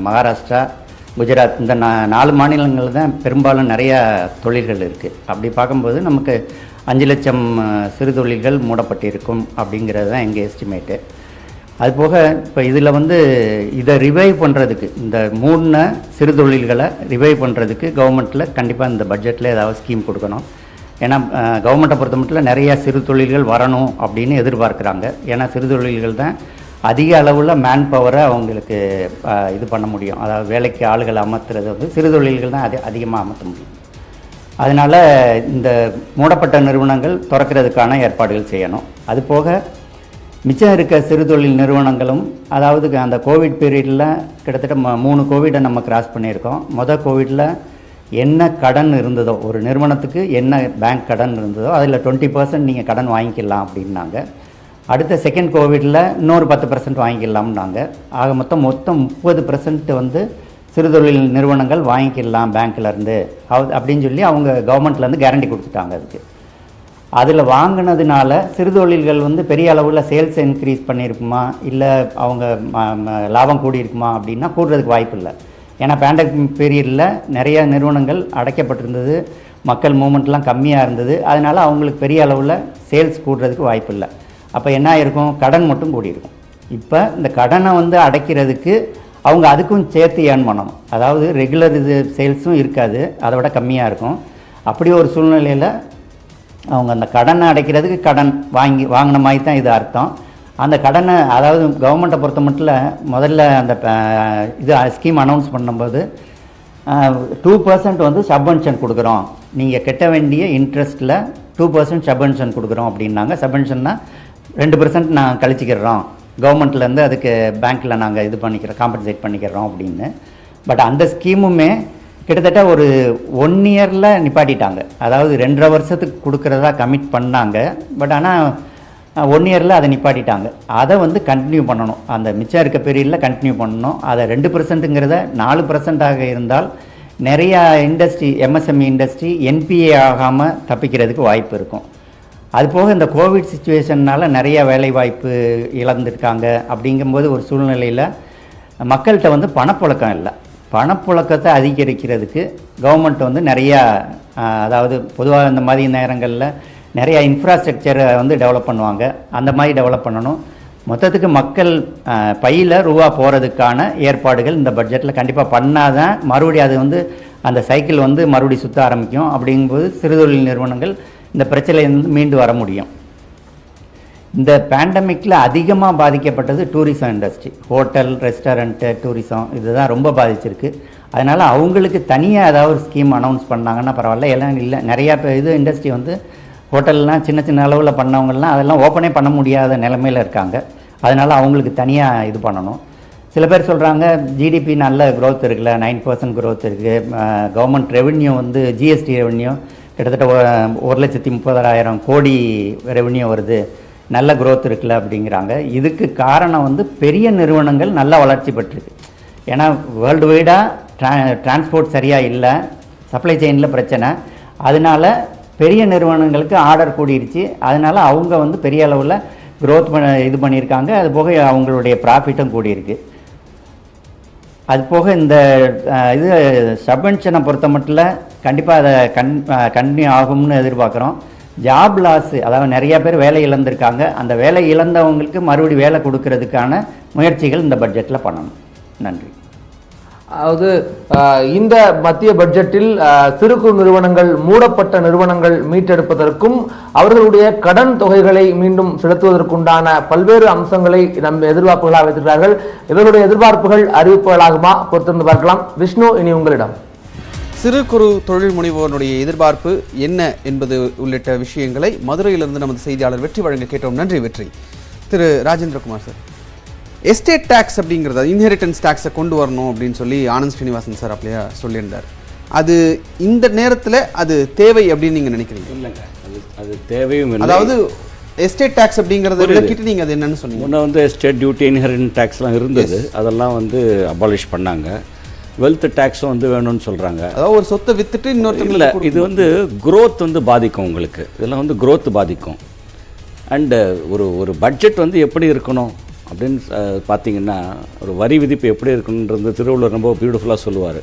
மகாராஷ்டிரா, குஜராத் இந்த 4 மாநிலங்கள் தான் பெரும்பாலும் நிறையா தொழில்கள் இருக்குது. அப்படி பார்க்கும்போது நமக்கு 5 லட்சம் சிறு தொழில்கள் மூடப்பட்டிருக்கும் அப்படிங்கிறது தான் எங்கள் எஸ்டிமேட்டு. அதுபோக இப்போ இதில் வந்து இதை ரிவைவ் பண்ணுறதுக்கு, இந்த மூணு சிறு தொழில்களை ரிவைவ் பண்ணுறதுக்கு கவர்மெண்ட்டில் கண்டிப்பாக இந்த பட்ஜெட்டில் ஏதாவது ஸ்கீம் கொடுக்கணும். ஏன்னா கவர்மெண்ட்டை பொறுத்த மட்டும் நிறையா சிறு தொழில்கள் வரணும் அப்படின்னு எதிர்பார்க்குறாங்க. ஏன்னா சிறு தொழில்கள் தான் அதிக அளவில் மேன் பவரை அவங்களுக்கு இது பண்ண முடியும். அதாவது வேலைக்கு ஆளுகளை அமர்த்துறது வந்து சிறு தொழில்கள் தான் அதிகமாக அமர்த்த முடியும். அதனால் இந்த மூடப்பட்ட நிறுவனங்கள் திறக்கிறதுக்கான ஏற்பாடுகள் செய்யணும். அதுபோக மிச்சம் இருக்க சிறு தொழில் நிறுவனங்களும், அதாவது அந்த கோவிட் பீரியடில் கிட்டத்தட்ட 3 கோவிடை நம்ம கிராஸ் பண்ணியிருக்கோம். கோவிடில் என்ன கடன் இருந்ததோ, ஒரு நிறுவனத்துக்கு என்ன பேங்க் கடன் இருந்ததோ அதில் 20% நீங்கள் கடன் வாங்கிக்கலாம் அப்படின்னாங்க. அடுத்த செகண்ட் கோவிடில் இன்னொரு 10% வாங்கிக்கலாம்னாங்க. ஆக மொத்தம் 30% வந்து சிறுதொழில் நிறுவனங்கள் வாங்கிக்கலாம் பேங்க்லேருந்து அப்படின்னு சொல்லி அவங்க கவர்மெண்ட்லேருந்து கேரண்டி கொடுத்துட்டாங்க. அதுக்கு அதில் வாங்கினதுனால சிறுதொழில்கள் வந்து பெரிய அளவில் சேல்ஸ் இன்க்ரீஸ் பண்ணியிருக்குமா, இல்லை அவங்க லாபம் கூடியிருக்குமா அப்படின்னா கூடுறதுக்கு வாய்ப்பு இல்லை. ஏன்னா பேண்டமிக் பீரியடில் நிறைய நிறுவனங்கள் அடைக்கப்பட்டிருந்தது, மக்கள் மூமெண்ட்லாம் கம்மியாக இருந்தது. அதனால் அவங்களுக்கு பெரிய அளவில் சேல்ஸ் கூடுறதுக்கு வாய்ப்பு இல்லை. அப்போ என்ன ஆயிருக்கும், கடன் மட்டும் கூடியிருக்கும். இப்போ இந்த கடனை வந்து அடைக்கிறதுக்கு அவங்க அதுக்கும் சேர்த்து ஏர்ன் பண்ணணும். அதாவது ரெகுலர் இது சேல்ஸும் இருக்காது, அதை விட கம்மியாக இருக்கும். அப்படி ஒரு சூழ்நிலையில் அவங்க அந்த கடனை அடைக்கிறதுக்கு கடன் வாங்கின மாதிரி தான் இது அர்த்தம். அந்த கடனை, அதாவது கவர்மெண்ட்டை பொறுத்த மட்டும் முதல்ல அந்த இது ஸ்கீம் அனௌன்ஸ் பண்ணும்போது 2% வந்து சப்வென்ஷன் கொடுக்குறோம், நீங்கள் கட்ட வேண்டிய இன்ட்ரெஸ்ட்டில் 2% சப்வென்ஷன் கொடுக்குறோம் அப்படின்னாங்க. சப்வென்ஷன்னா 2% நான் கழிச்சிக்கிறோம் கவர்மெண்ட்லேருந்து, அதுக்கு பேங்க்கில் நாங்கள் இது பண்ணிக்கிறோம், காம்பன்சேட் பண்ணிக்கிறோம் அப்படின்னு. பட் அந்த ஸ்கீமுமே கிட்டத்தட்ட ஒரு 1 இயரில் நிப்பாட்டிட்டாங்க. அதாவது 2.5 வருஷத்துக்கு கொடுக்குறதா கமிட் பண்ணாங்க. பட் ஆனால் 1 இயரில் அதை நிப்பாட்டிட்டாங்க. அதை வந்து கண்டினியூ பண்ணணும், அந்த மிச்சம் இருக்க பீரியடில் கண்டினியூ பண்ணணும். அதை 2%ங்கிறத 4% இருந்தால் நிறையா இண்டஸ்ட்ரி, எம்எஸ்எம்இ இண்டஸ்ட்ரி என்பிஏ ஆகாமல் தப்பிக்கிறதுக்கு வாய்ப்பு இருக்கும். அதுபோக இந்த கோவிட் சுச்சுவேஷன்னால் நிறைய வேலைவாய்ப்பு இழந்திருக்காங்க. அப்படிங்கும்போது ஒரு சூழ்நிலையில் மக்கள்கிட்ட வந்து பணப்புழக்கம் இல்லை. பணப்புழக்கத்தை அதிகரிக்கிறதுக்கு கவர்மெண்ட் வந்து நிறையா, அதாவது பொதுவாக இந்த மாதிரி நேரங்களில் நிறையா இன்ஃப்ராஸ்ட்ரக்சரை வந்து டெவலப் பண்ணுவாங்க. அந்த மாதிரி டெவலப் பண்ணணும். மொத்தத்துக்கு மக்கள் பையில் ரூபா போகிறதுக்கான ஏற்பாடுகள் இந்த பட்ஜெட்டில் கண்டிப்பாக பண்ணால் தான் மறுபடியும் அது வந்து அந்த சைக்கிள் வந்து மறுபடியும் சுற்ற ஆரம்பிக்கும். அப்படிங்கும்போது சிறுதொழில் நிறுவனங்கள் இந்த பிரச்சனையிலிருந்து மீண்டு வர முடியும். இந்த பேண்டமிக்கில் அதிகமாக பாதிக்கப்பட்டது tourism industry, hotel, restaurant, tourism, இதுதான் ரொம்ப பாதிச்சிருக்கு. அதனால் அவங்களுக்கு தனியாக ஏதாவது ஒரு ஸ்கீம் அனௌன்ஸ் பண்ணாங்கன்னா பரவாயில்ல. எல்லாம் இல்லை, நிறையா இது இண்டஸ்ட்ரி வந்து ஹோட்டல்லாம் சின்ன சின்ன அளவில் பண்ணவங்கலாம் அதெல்லாம் ஓப்பனே பண்ண முடியாத நிலைமையில் இருக்காங்க. அதனால் அவங்களுக்கு தனியாக இது பண்ணணும். சில பேர் சொல்கிறாங்க ஜிடிபி நல்ல க்ரோத் இருக்குல்ல, 9% க்ரோத் இருக்குது, கவர்மெண்ட் ரெவென்யூ வந்து ஜிஎஸ்டி ரெவென்யூ கிட்டத்தட்ட 1,30,000 கோடி ரெவென்யூ வருது, நல்ல க்ரோத் இருக்குல்ல அப்படிங்கிறாங்க. இதுக்கு காரணம் வந்து பெரிய நிறுவனங்கள் நல்லா வளர்ச்சி பெற்றிருக்கு. ஏன்னா வேர்ல்டு வைடாக டிரான்ஸ்போர்ட் சரியாக இல்லை, சப்ளை செயினில் பிரச்சனை, அதனால் பெரிய நிறுவனங்களுக்கு ஆர்டர் கூடிருச்சு. அதனால் அவங்க வந்து பெரிய அளவில் க்ரோத் இது பண்ணியிருக்காங்க. அது போக அவங்களுடைய ப்ராஃபிட்டும் கூடியிருக்கு. அது போக இந்த இது சப்வென்ஷனை பொறுத்த மட்டும் கண்டிப்பாக அதை கண்டினியூ ஆகும்னு எதிர்பார்க்குறோம். ஜாப் லாஸ், அதாவது நிறையா பேர் வேலை இழந்திருக்காங்க. அந்த வேலை இழந்தவங்களுக்கு மறுபடியும் வேலை கொடுக்கறதுக்கான முயற்சிகள் இந்த பட்ஜெட்டில் பண்ணணும். நன்றி. அதாவது இந்த மத்திய பட்ஜெட்டில் சிறு குறு நிறுவனங்கள், மூடப்பட்ட நிறுவனங்கள் மீட்டெடுப்பதற்கும் அவர்களுடைய கடன் தொகைகளை மீண்டும் செலுத்துவதற்குண்டான பல்வேறு அம்சங்களை நம் எதிர்பார்ப்புகளாக வைத்திருக்கிறார்கள். இவர்களுடைய எதிர்பார்ப்புகள் அறிவிப்புகளாகுமா? பொறுத்திருந்து பார்க்கலாம். விஷ்ணு, இனி உங்களிடம். சிறு குறு தொழில் முனைவோருடைய எதிர்பார்ப்பு என்ன என்பது உள்ளிட்ட விஷயங்களை மதுரையிலிருந்து நமது செய்தியாளர் வெற்றி வழங்க கேட்டோம். நன்றி வெற்றி. திரு ராஜேந்திரகுமார் சார், எஸ்டேட் டேக்ஸ் அப்படிங்கிறது இன்ஹெரிட்டன்ஸ் டேக்ஸை கொண்டு வரணும் அப்படின்னு சொல்லி ஆனந்த் ஸ்ரீனிவாசன் சார் அப்படியே சொல்லியிருந்தார். அது இந்த நேரத்தில் அது தேவை அப்படின்னு நீங்கள் நினைக்கிறீங்க? இல்லைங்க, அது தேவையும் இல்லை. அதாவது எஸ்டேட் டேக்ஸ் அப்படிங்கிறத விளக்கிட்டு நீங்கள் அது என்னன்னு சொன்னீங்க? முன்னே வந்து எஸ்டேட் டியூட்டி, இன்ஹெரிட்டன்ஸ் டேக்ஸ்லாம் இருந்தது, அதெல்லாம் வந்து அபாலிஷ் பண்ணாங்க. வெல்த் டேக்ஸும் வந்து வேணும்னு சொல்கிறாங்க. அதாவது ஒரு சொத்தை விற்றுட்டு இன்னொருத்தர் இல்லை, இது வந்து க்ரோத் வந்து பாதிக்கும் உங்களுக்கு. இதெல்லாம் வந்து க்ரோத் பாதிக்கும். அண்டு ஒரு பட்ஜெட் வந்து எப்படி இருக்கணும் அப்படின்னு பார்த்தீங்கன்னா, ஒரு வரி விதிப்பு எப்படி இருக்கணுன்றது திருவள்ளுவர் ரொம்ப பியூட்டிஃபுல்லாக சொல்லுவார்.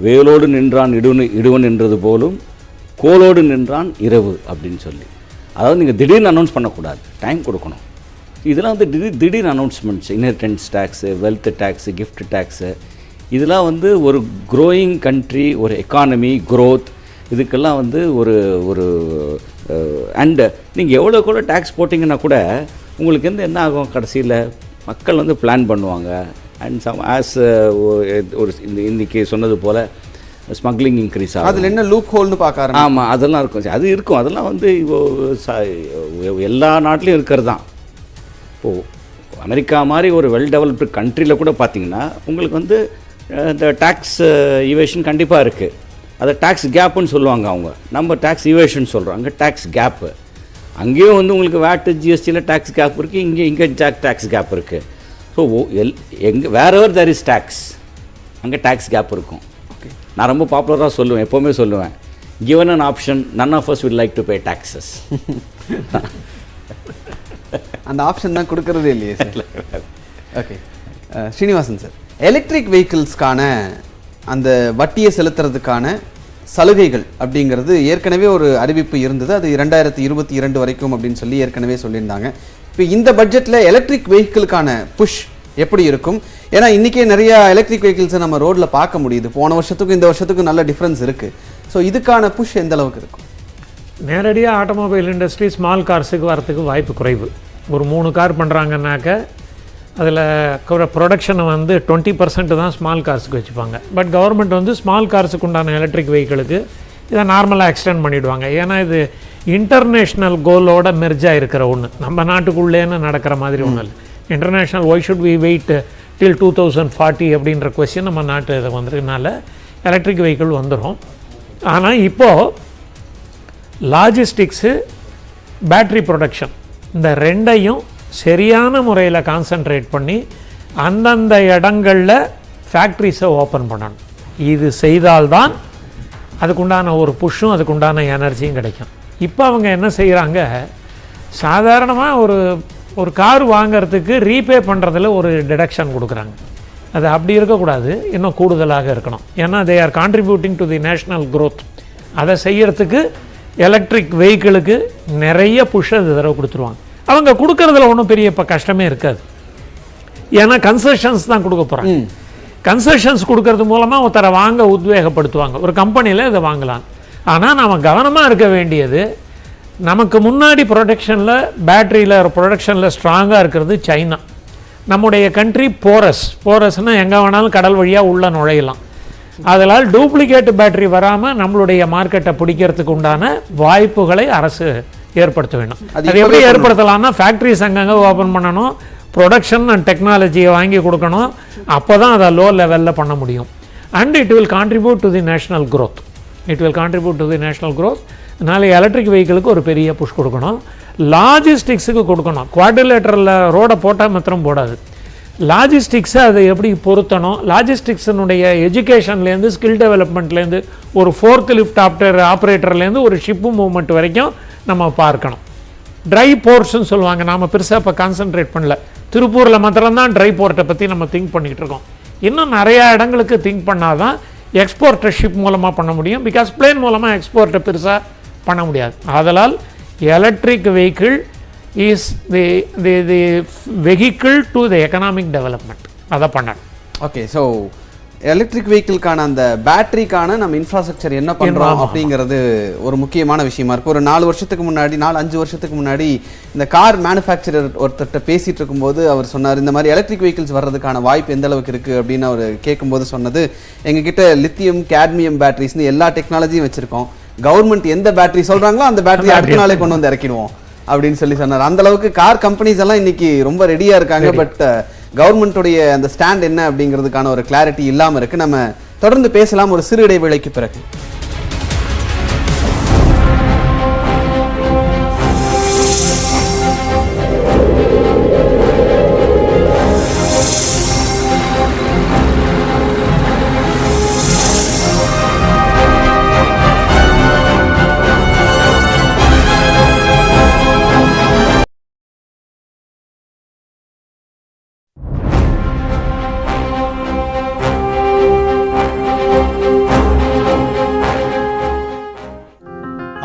வேலோடு நின்றான் இடுவன் என்றது போலும் கோலோடு நின்றான் இரவு அப்படின்னு சொல்லி. அதாவது நீங்கள் திடீர்னு அனௌன்ஸ் பண்ணக்கூடாது, டைம் கொடுக்கணும். இதெல்லாம் வந்து திடீர் announcements, inheritance tax, wealth tax, gift tax, இதெல்லாம் வந்து ஒரு க்ரோயிங் கண்ட்ரி, ஒரு எக்கானமி க்ரோத், இதுக்கெல்லாம் வந்து ஒரு அண்டு நீங்கள் எவ்வளோக்கு டேக்ஸ் போட்டிங்கன்னா கூட உங்களுக்கு வந்து என்ன ஆகும், கடைசியில் மக்கள் வந்து பிளான் பண்ணுவாங்க. அண்ட் ஆஸ் ஒரு இன்றைக்கி சொன்னது போல் ஸ்மக்லிங் இன்க்ரீஸ் ஆகும். அதில் என்ன லூப் ஹோல்னு பார்க்க? ஆமாம், அதெல்லாம் இருக்கும். அது இருக்கும். அதெல்லாம் வந்து எல்லா நாட்டிலையும் இருக்கிறது தான். இப்போது அமெரிக்கா மாதிரி ஒரு வெல் டெவலப்டு கண்ட்ரியில் கூட பார்த்திங்கன்னா உங்களுக்கு வந்து இந்த டேக்ஸ் ஈவேஷன் கண்டிப்பாக இருக்குது. அதை டேக்ஸ் கேப்புன்னு சொல்லுவாங்க அவங்க. நம்ம டேக்ஸ் ஈவேஷன் சொல்கிறோம், அங்கே டேக்ஸ் கேப்பு. அங்கேயும் வந்து உங்களுக்கு வேட்டு ஜிஎஸ்டியில் டேக்ஸ் கேப் இருக்குது, இங்கே டேக்ஸ் கேப் இருக்குது. So wherever there is tax, அங்கே டேக்ஸ் கேப் இருக்கும். ஓகே, நான் ரொம்ப பாப்புலராக சொல்லுவேன், எப்போவுமே சொல்லுவேன், given an option none of us will like to pay taxes. அந்த ஆப்ஷன் தான் கொடுக்கறதே இல்லையே sir. Okay, Srinivasan sir, electric வெஹிக்கிள்ஸ்க்கான அந்த வட்டியை செலுத்துறதுக்கான சலுகைகள் அப்படிங்கிறது ஏற்கனவே ஒரு அறிவிப்பு இருந்தது. அது 2022 வரைக்கும் அப்படின்னு சொல்லி ஏற்கனவே சொல்லியிருந்தாங்க. இப்போ இந்த பட்ஜெட்டில் எலக்ட்ரிக் வெஹிக்கிளுக்கான புஷ் எப்படி இருக்கும்? ஏன்னா இன்றைக்கே நிறைய எலக்ட்ரிக் வெஹிக்கிள்ஸை நம்ம ரோட்டில் பார்க்க முடியுது. போன வருஷத்துக்கும் இந்த வருஷத்துக்கும் நல்ல டிஃப்ரென்ஸ் இருக்குது. ஸோ இதுக்கான புஷ் எந்த அளவுக்கு இருக்கும்? நேரடியாக ஆட்டோமொபைல் இண்டஸ்ட்ரி ஸ்மால் கார்ஸுக்கு வரத்துக்கு வாய்ப்பு குறைவு. ஒரு 3 கார் பண்ணுறாங்கன்னாக்க அதில் ப்ரொடக்ஷனை வந்து 20% தான் ஸ்மால் கார்ஸுக்கு வச்சுப்பாங்க. பட் கவர்மெண்ட் வந்து ஸ்மால் கார்ஸுக்கு உண்டான எலக்ட்ரிக் வெஹிக்கிளுக்கு இதை நார்மலாக எக்ஸ்டெண்ட் பண்ணிவிடுவாங்க. ஏன்னா இது இன்டர்நேஷ்னல் கோலோட மெர்ஜாக இருக்கிற ஒன்று, நம்ம நாட்டுக்குள்ளேன்னு நடக்கிற மாதிரி ஒன்று இல்லை. International why should we wait till 2040 அப்படின்ற கொஸ்டின் நம்ம நாட்டு இதை வந்ததுனால எலக்ட்ரிக் வெஹிக்கிள் வந்துடும். ஆனால் இப்போது லாஜிஸ்டிக்ஸு, பேட்ரி ப்ரொடக்ஷன், இந்த ரெண்டையும் சரியான முறையில் கான்சன்ட்ரேட் பண்ணி அந்தந்த இடங்களில் ஃபேக்ட்ரிஸை ஓப்பன் பண்ணணும். இது செய்தால்தான் அதுக்குண்டான ஒரு புஷ்ஷும் அதுக்குண்டான எனர்ஜியும் கிடைக்கும். இப்போ அவங்க என்ன செய்கிறாங்க, சாதாரணமாக ஒரு கார் வாங்கிறதுக்கு ரீபே பண்ணுறதுல ஒரு டிடக்ஷன் கொடுக்குறாங்க. அது அப்படி இருக்கக்கூடாது, இன்னும் கூடுதலாக இருக்கணும். ஏன்னா they are contributing to the national growth. அதை செய்யறதுக்கு எலக்ட்ரிக் வெஹிக்கிளுக்கு நிறைய புஷ் அது தடவை கொடுத்துருவாங்க. அவங்க கொடுக்கறதுல ஒன்றும் பெரிய இப்போ கஷ்டமே இருக்காது. ஏன்னா கன்செஷன்ஸ் தான் கொடுக்க போகிறாங்க. கன்செஷன்ஸ் கொடுக்கறது மூலமாக ஒருத்தரை வாங்க உத்வேகப்படுத்துவாங்க, ஒரு கம்பெனியில் இதை வாங்கலாம். ஆனால் நாம் கவனமாக இருக்க வேண்டியது, நமக்கு முன்னாடி ப்ரொடக்ஷனில், பேட்டரியில் ப்ரொடக்ஷனில் ஸ்ட்ராங்காக இருக்கிறது சைனா. நம்முடைய கண்ட்ரி போரஸ்னால் எங்கே வேணாலும் கடல் வழியாக உள்ளே நுழையலாம். அதனால் டூப்ளிகேட் பேட்டரி வராமல் நம்மளுடைய மார்க்கெட்டை பிடிக்கிறதுக்கு உண்டான வாய்ப்புகளை அரசு ஏற்படுத்த வேண்டும். அது எப்படி ஏற்படுத்தலாம்னா ஃபேக்ட்ரிஸ் அங்கங்கே ஓப்பன் பண்ணணும், ப்ரொடக்ஷன் அண்ட் டெக்னாலஜியை வாங்கி கொடுக்கணும். அப்போ தான் அதை லோ லெவலில் பண்ண முடியும். And it will contribute to the national growth. அதனால் எலக்ட்ரிக் வெஹிக்கிளுக்கு ஒரு பெரிய புஷ் கொடுக்கணும். லாஜிஸ்டிக்ஸுக்கு கொடுக்கணும். குவாட்ரிலேட்டரில் ரோடை போட்டால் மாத்திரம் போடாது. லாஜிஸ்டிக்ஸை அதை எப்படி பொருத்தணும், லாஜிஸ்டிக்ஸினுடைய எஜுகேஷன்லேருந்து ஸ்கில் டெவலப்மெண்ட்லேருந்து ஒரு ஃபோர்க் லிஃப்ட் ஆப்ரேட்டர்லேருந்து ஒரு ஷிப்பு மூவ்மெண்ட் வரைக்கும் நம்ம பார்க்கணும். ட்ரை போர்ட்ஸ்ன்னு சொல்லுவாங்க. நாம் பெருசாக இப்போ கான்சன்ட்ரேட் பண்ணல. திருப்பூரில் மாத்திரம்தான் ட்ரை போர்ட்டை பற்றி நம்ம திங்க் பண்ணிக்கிட்டு இருக்கோம். இன்னும் நிறையா இடங்களுக்கு திங்க் பண்ணால் தான் எக்ஸ்போர்ட்டை ஷிப் மூலமாக பண்ண முடியும். பிகாஸ் பிளேன் மூலமாக எக்ஸ்போர்ட்டை பெருசாக பண்ண முடியாது. ஆதலால் electric vehicle is the vehicle to the economic development. அதை பண்ணணும். ஓகே, ஸோ எலக்ட்ரிக் வெஹிக்கிள்கான அந்த பேட்டரிக்கான நம்ம இன்ஃப்ராஸ்ட்ரக்சர் என்ன பண்ணுறோம் அப்படிங்கிறது ஒரு முக்கியமான விஷயமா இருக்குது. ஒரு 4 வருஷத்துக்கு முன்னாடி 4-5 வருஷத்துக்கு முன்னாடி இந்த கார் மேனுஃபேக்சரர் ஒருத்தர்கிட்ட பேசிகிட்டு இருக்கும்போது அவர் சொன்னார், இந்த மாதிரி எலக்ட்ரிக் வெஹிக்கிள்ஸ் வர்றதுக்கான வாய்ப்பு எந்த அளவுக்கு இருக்குது அப்படின்னு அவர் கேட்கும்போது சொன்னது, எங்ககிட்ட லித்தியம் கேட்மியம் பேட்டரிஸ்னு எல்லா டெக்னாலஜியும் வச்சுருக்கோம், கவர்மெண்ட் எந்த பேட்டரி சொல்கிறாங்களோ அந்த பேட்டரி அடுத்த நாளே கொண்டு வந்து இறக்கிடுவோம் அப்படின்னு சொல்லி சொன்னார். அந்த அளவுக்கு கார் கம்பெனிஸ் எல்லாம் இன்னைக்கு ரொம்ப ரெடியா இருக்காங்க. பட் கவர்மெண்ட்டுடைய அந்த ஸ்டாண்ட் என்ன அப்படிங்கிறதுக்கான ஒரு கிளாரிட்டி இல்லாம இருக்கு. நம்ம தொடர்ந்து பேசலாம் ஒரு சிறு இடைவேளைக்கு பிறகு.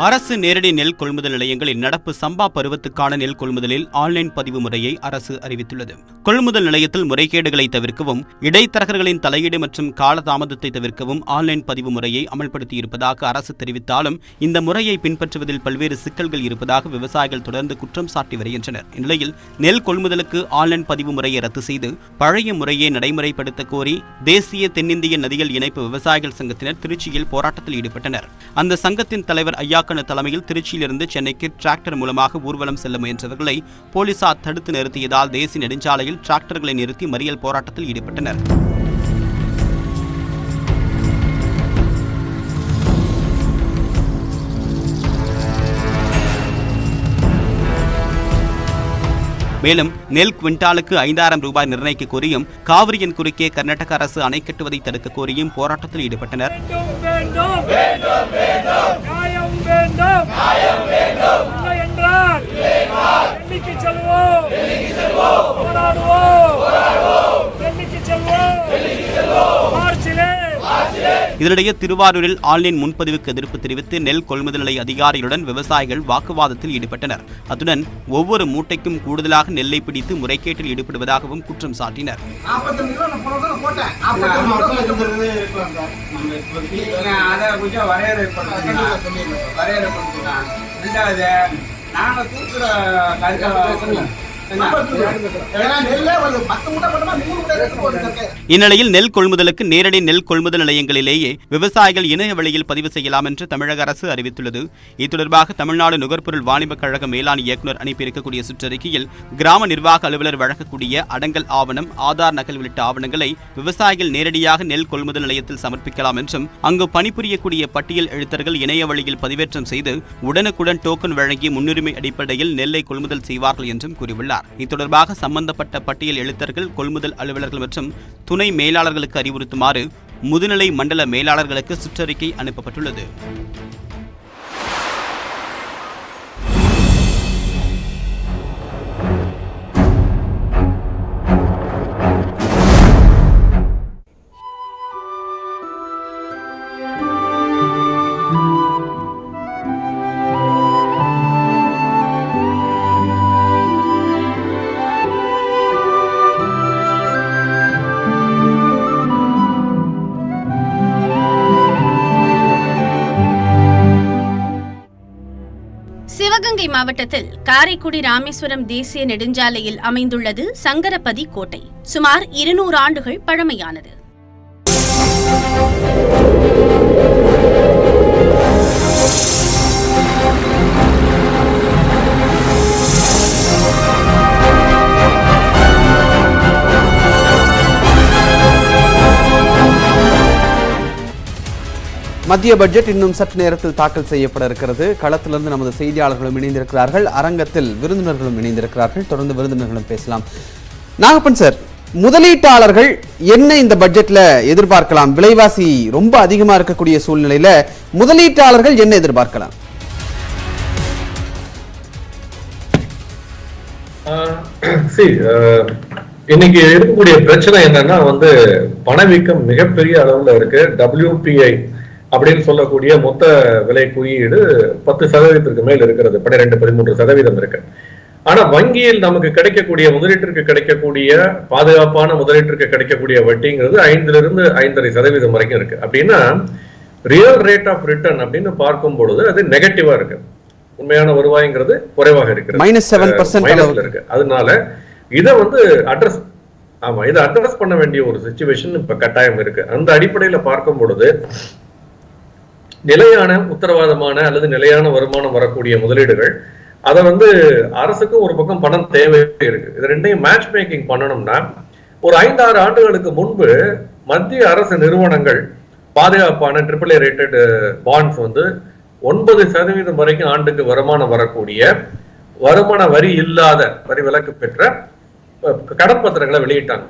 அரசு நேரடி நெல் கொள்முதல் நிலையங்களில் நடப்பு சம்பா பருவத்துக்கான நெல் கொள்முதலில் ஆன்லைன் பதிவு முறையை அரசு அறிவித்துள்ளது. கொள்முதல் நிலையத்தில் முறைகேடுகளை தவிர்க்கவும் இடைத்தரகர்களின் தலையீடு மற்றும் காலதாமதத்தை தவிர்க்கவும் ஆன்லைன் பதிவு முறையை அமல்படுத்தியிருப்பதாக அரசு தெரிவித்தாலும் இந்த முறையை பின்பற்றுவதில் பல்வேறு சிக்கல்கள் இருப்பதாக விவசாயிகள் தொடர்ந்து குற்றம் சாட்டி வருகின்றனர். இந்நிலையில் நெல் கொள்முதலுக்கு ஆன்லைன் பதிவு முறையை ரத்து செய்து பழைய முறையை நடைமுறைப்படுத்த கோரி தேசிய தென்னிந்திய நதிகள் இணைப்பு விவசாயிகள் சங்கத்தினர் திருச்சியில் போராட்டத்தில் ஈடுபட்டனர். அந்த சங்கத்தின் தலைவர் ஐயாக்கண்ணு தலைமையில் திருச்சியிலிருந்து சென்னைக்கு டிராக்டர் மூலமாக ஊர்வலம் செல்ல முயன்றவர்களை போலீசார் தடுத்து நிறுத்தியதால் தேசிய நெடுஞ்சாலையில் டிராக்டர்களை நிறுத்தி மறியல் போராட்டத்தில் ஈடுபட்டனர். மேலும் நெல் குவிண்டாலுக்கு 5000 ரூபாய் நிர்ணயிக்க கோரியும் காவிரியின் குறுக்கே கர்நாடக அரசு அணை கட்டுவதை தடுக்க கோரியும் போராட்டத்தில் ஈடுபட்டனர். இதனிடையே திருவாரூரில் ஆன்லைன் முன்பதிவுக்கு எதிர்ப்பு தெரிவித்து நெல் கொள்முதல் நிலைய அதிகாரிகளுடன் விவசாயிகள் வாக்குவாதத்தில் ஈடுபட்டனர். அத்துடன் ஒவ்வொரு மூட்டைக்கும் கூடுதலாக நெல்லை பிடித்து முறைகேட்டில் ஈடுபடுவதாகவும் குற்றம் சாட்டினர். இந்நிலையில் நெல் கொள்முதலுக்கு நேரடி நெல் கொள்முதல் நிலையங்களிலேயே விவசாயிகள் இணைய வழியில் பதிவு செய்யலாம் என்று தமிழக அரசு அறிவித்துள்ளது. இது தொடர்பாக தமிழ்நாடு நுகர்பொருள் வாணிப கழக மேலாண் இயக்குநர் அனுப்பியிருக்கக்கூடிய சுற்றறிக்கையில் கிராம நிர்வாக அலுவலர் வழங்கக்கூடிய அடங்கல் ஆவணம், ஆதார் நகல் உள்ளிட்ட ஆவணங்களை விவசாயிகள் நேரடியாக நெல் கொள்முதல் நிலையத்தில் சமர்ப்பிக்கலாம் என்றும் அங்கு பணிபுரியக்கூடிய பட்டியல் எழுத்தர்கள் இணைய வழியில் பதிவேற்றம் செய்து உடனுக்குடன் டோக்கன் வழங்கி முன்னுரிமை அடிப்படையில் நெல்லை கொள்முதல் செய்வார்கள் என்றும் கூறியுள்ளார். இது தொடர்பாக சம்பந்தப்பட்ட பட்டியல் எழுத்தர்கள், கொள்முதல் அலுவலர்கள் மற்றும் துணை மேலாளர்களுக்கு அறிவுறுத்துமாறு முதுநிலை மண்டல மேலாளர்களுக்கு சுற்றறிக்கை அனுப்பப்பட்டுள்ளது. சிவகங்கை மாவட்டத்தில் காரைக்குடி ராமேஸ்வரம் தேசிய நெடுஞ்சாலையில் அமைந்துள்ளது சங்கரபதி கோட்டை. சுமார் 200 ஆண்டுகள் பழமையானது. மத்திய பட்ஜெட் இன்னும் சற்று நேரத்தில் தாக்கல் செய்யப்பட இருக்கிறது. களத்திலிருந்து நமது செய்தியாளர்களும் இணைந்திருக்கிறார்கள், அரங்கத்தில் விருந்தினர்களும் இணைந்திருக்கிறார்கள். தொடர்ந்து விருந்தினர்களும் பேசலாம். நாகப்பன் சார், முதலீட்டாளர்கள் என்ன இந்த பட்ஜெட்ல எதிர்பார்க்கலாம்? விலைவாசி ரொம்ப அதிகமா இருக்கக்கூடிய சூழ்நிலையில முதலீட்டாளர்கள் என்ன எதிர்பார்க்கலாம்? இன்னைக்கு இருக்கக்கூடிய பிரச்சனை என்னன்னா பணவீக்கம் மிகப்பெரிய அளவுல இருக்கு. WPI அப்படின்னு சொல்லக்கூடிய மொத்த விலை குறியீடு 10% மேல் இருக்கிறது. 12-13% இருக்கு. ஆனா வங்கியில் நமக்கு கிடைக்கக்கூடிய முதலீட்டிற்கு கிடைக்கக்கூடிய பாதுகாப்பான முதலீட்டிற்கு கிடைக்கக்கூடிய வட்டிங்கிறது 5.5% வரைக்கும் இருக்கு. அப்படின்னா ரியல் ரேட் ஆஃப் ரிட்டர்ன் அப்படின்னு பார்க்கும் பொழுது அது நெகட்டிவா இருக்கு. உண்மையான வருவாய்ங்கிறது குறைவாக இருக்கு, -7% இருக்கு. அதனால இதை அட்ரஸ் பண்ண வேண்டிய ஒரு சிச்சுவேஷன் இப்ப கட்டாயம் இருக்கு. அந்த அடிப்படையில பார்க்கும் பொழுது நிலையான உத்தரவாதமான அல்லது நிலையான வருமானம் வரக்கூடிய முதலீடுகள், அதை அரசுக்கும் ஒரு பக்கம் பணம் தேவை இருக்கு. இது ரெண்டையும் மேட்ச் மேக்கிங் பண்ணணும்னா ஒரு 5-6 ஆண்டுகளுக்கு முன்பு மத்திய அரசு நிறுவனங்கள் பாதுகாப்பான AAA ரேட்டட் பாண்ட்ஸ் 9% வரைக்கும் ஆண்டுக்கு வருமானம் வரக்கூடிய வருமான வரி இல்லாத வரி விலக்கு பெற்ற கடன் பத்திரங்களை வெளியிட்டாங்க.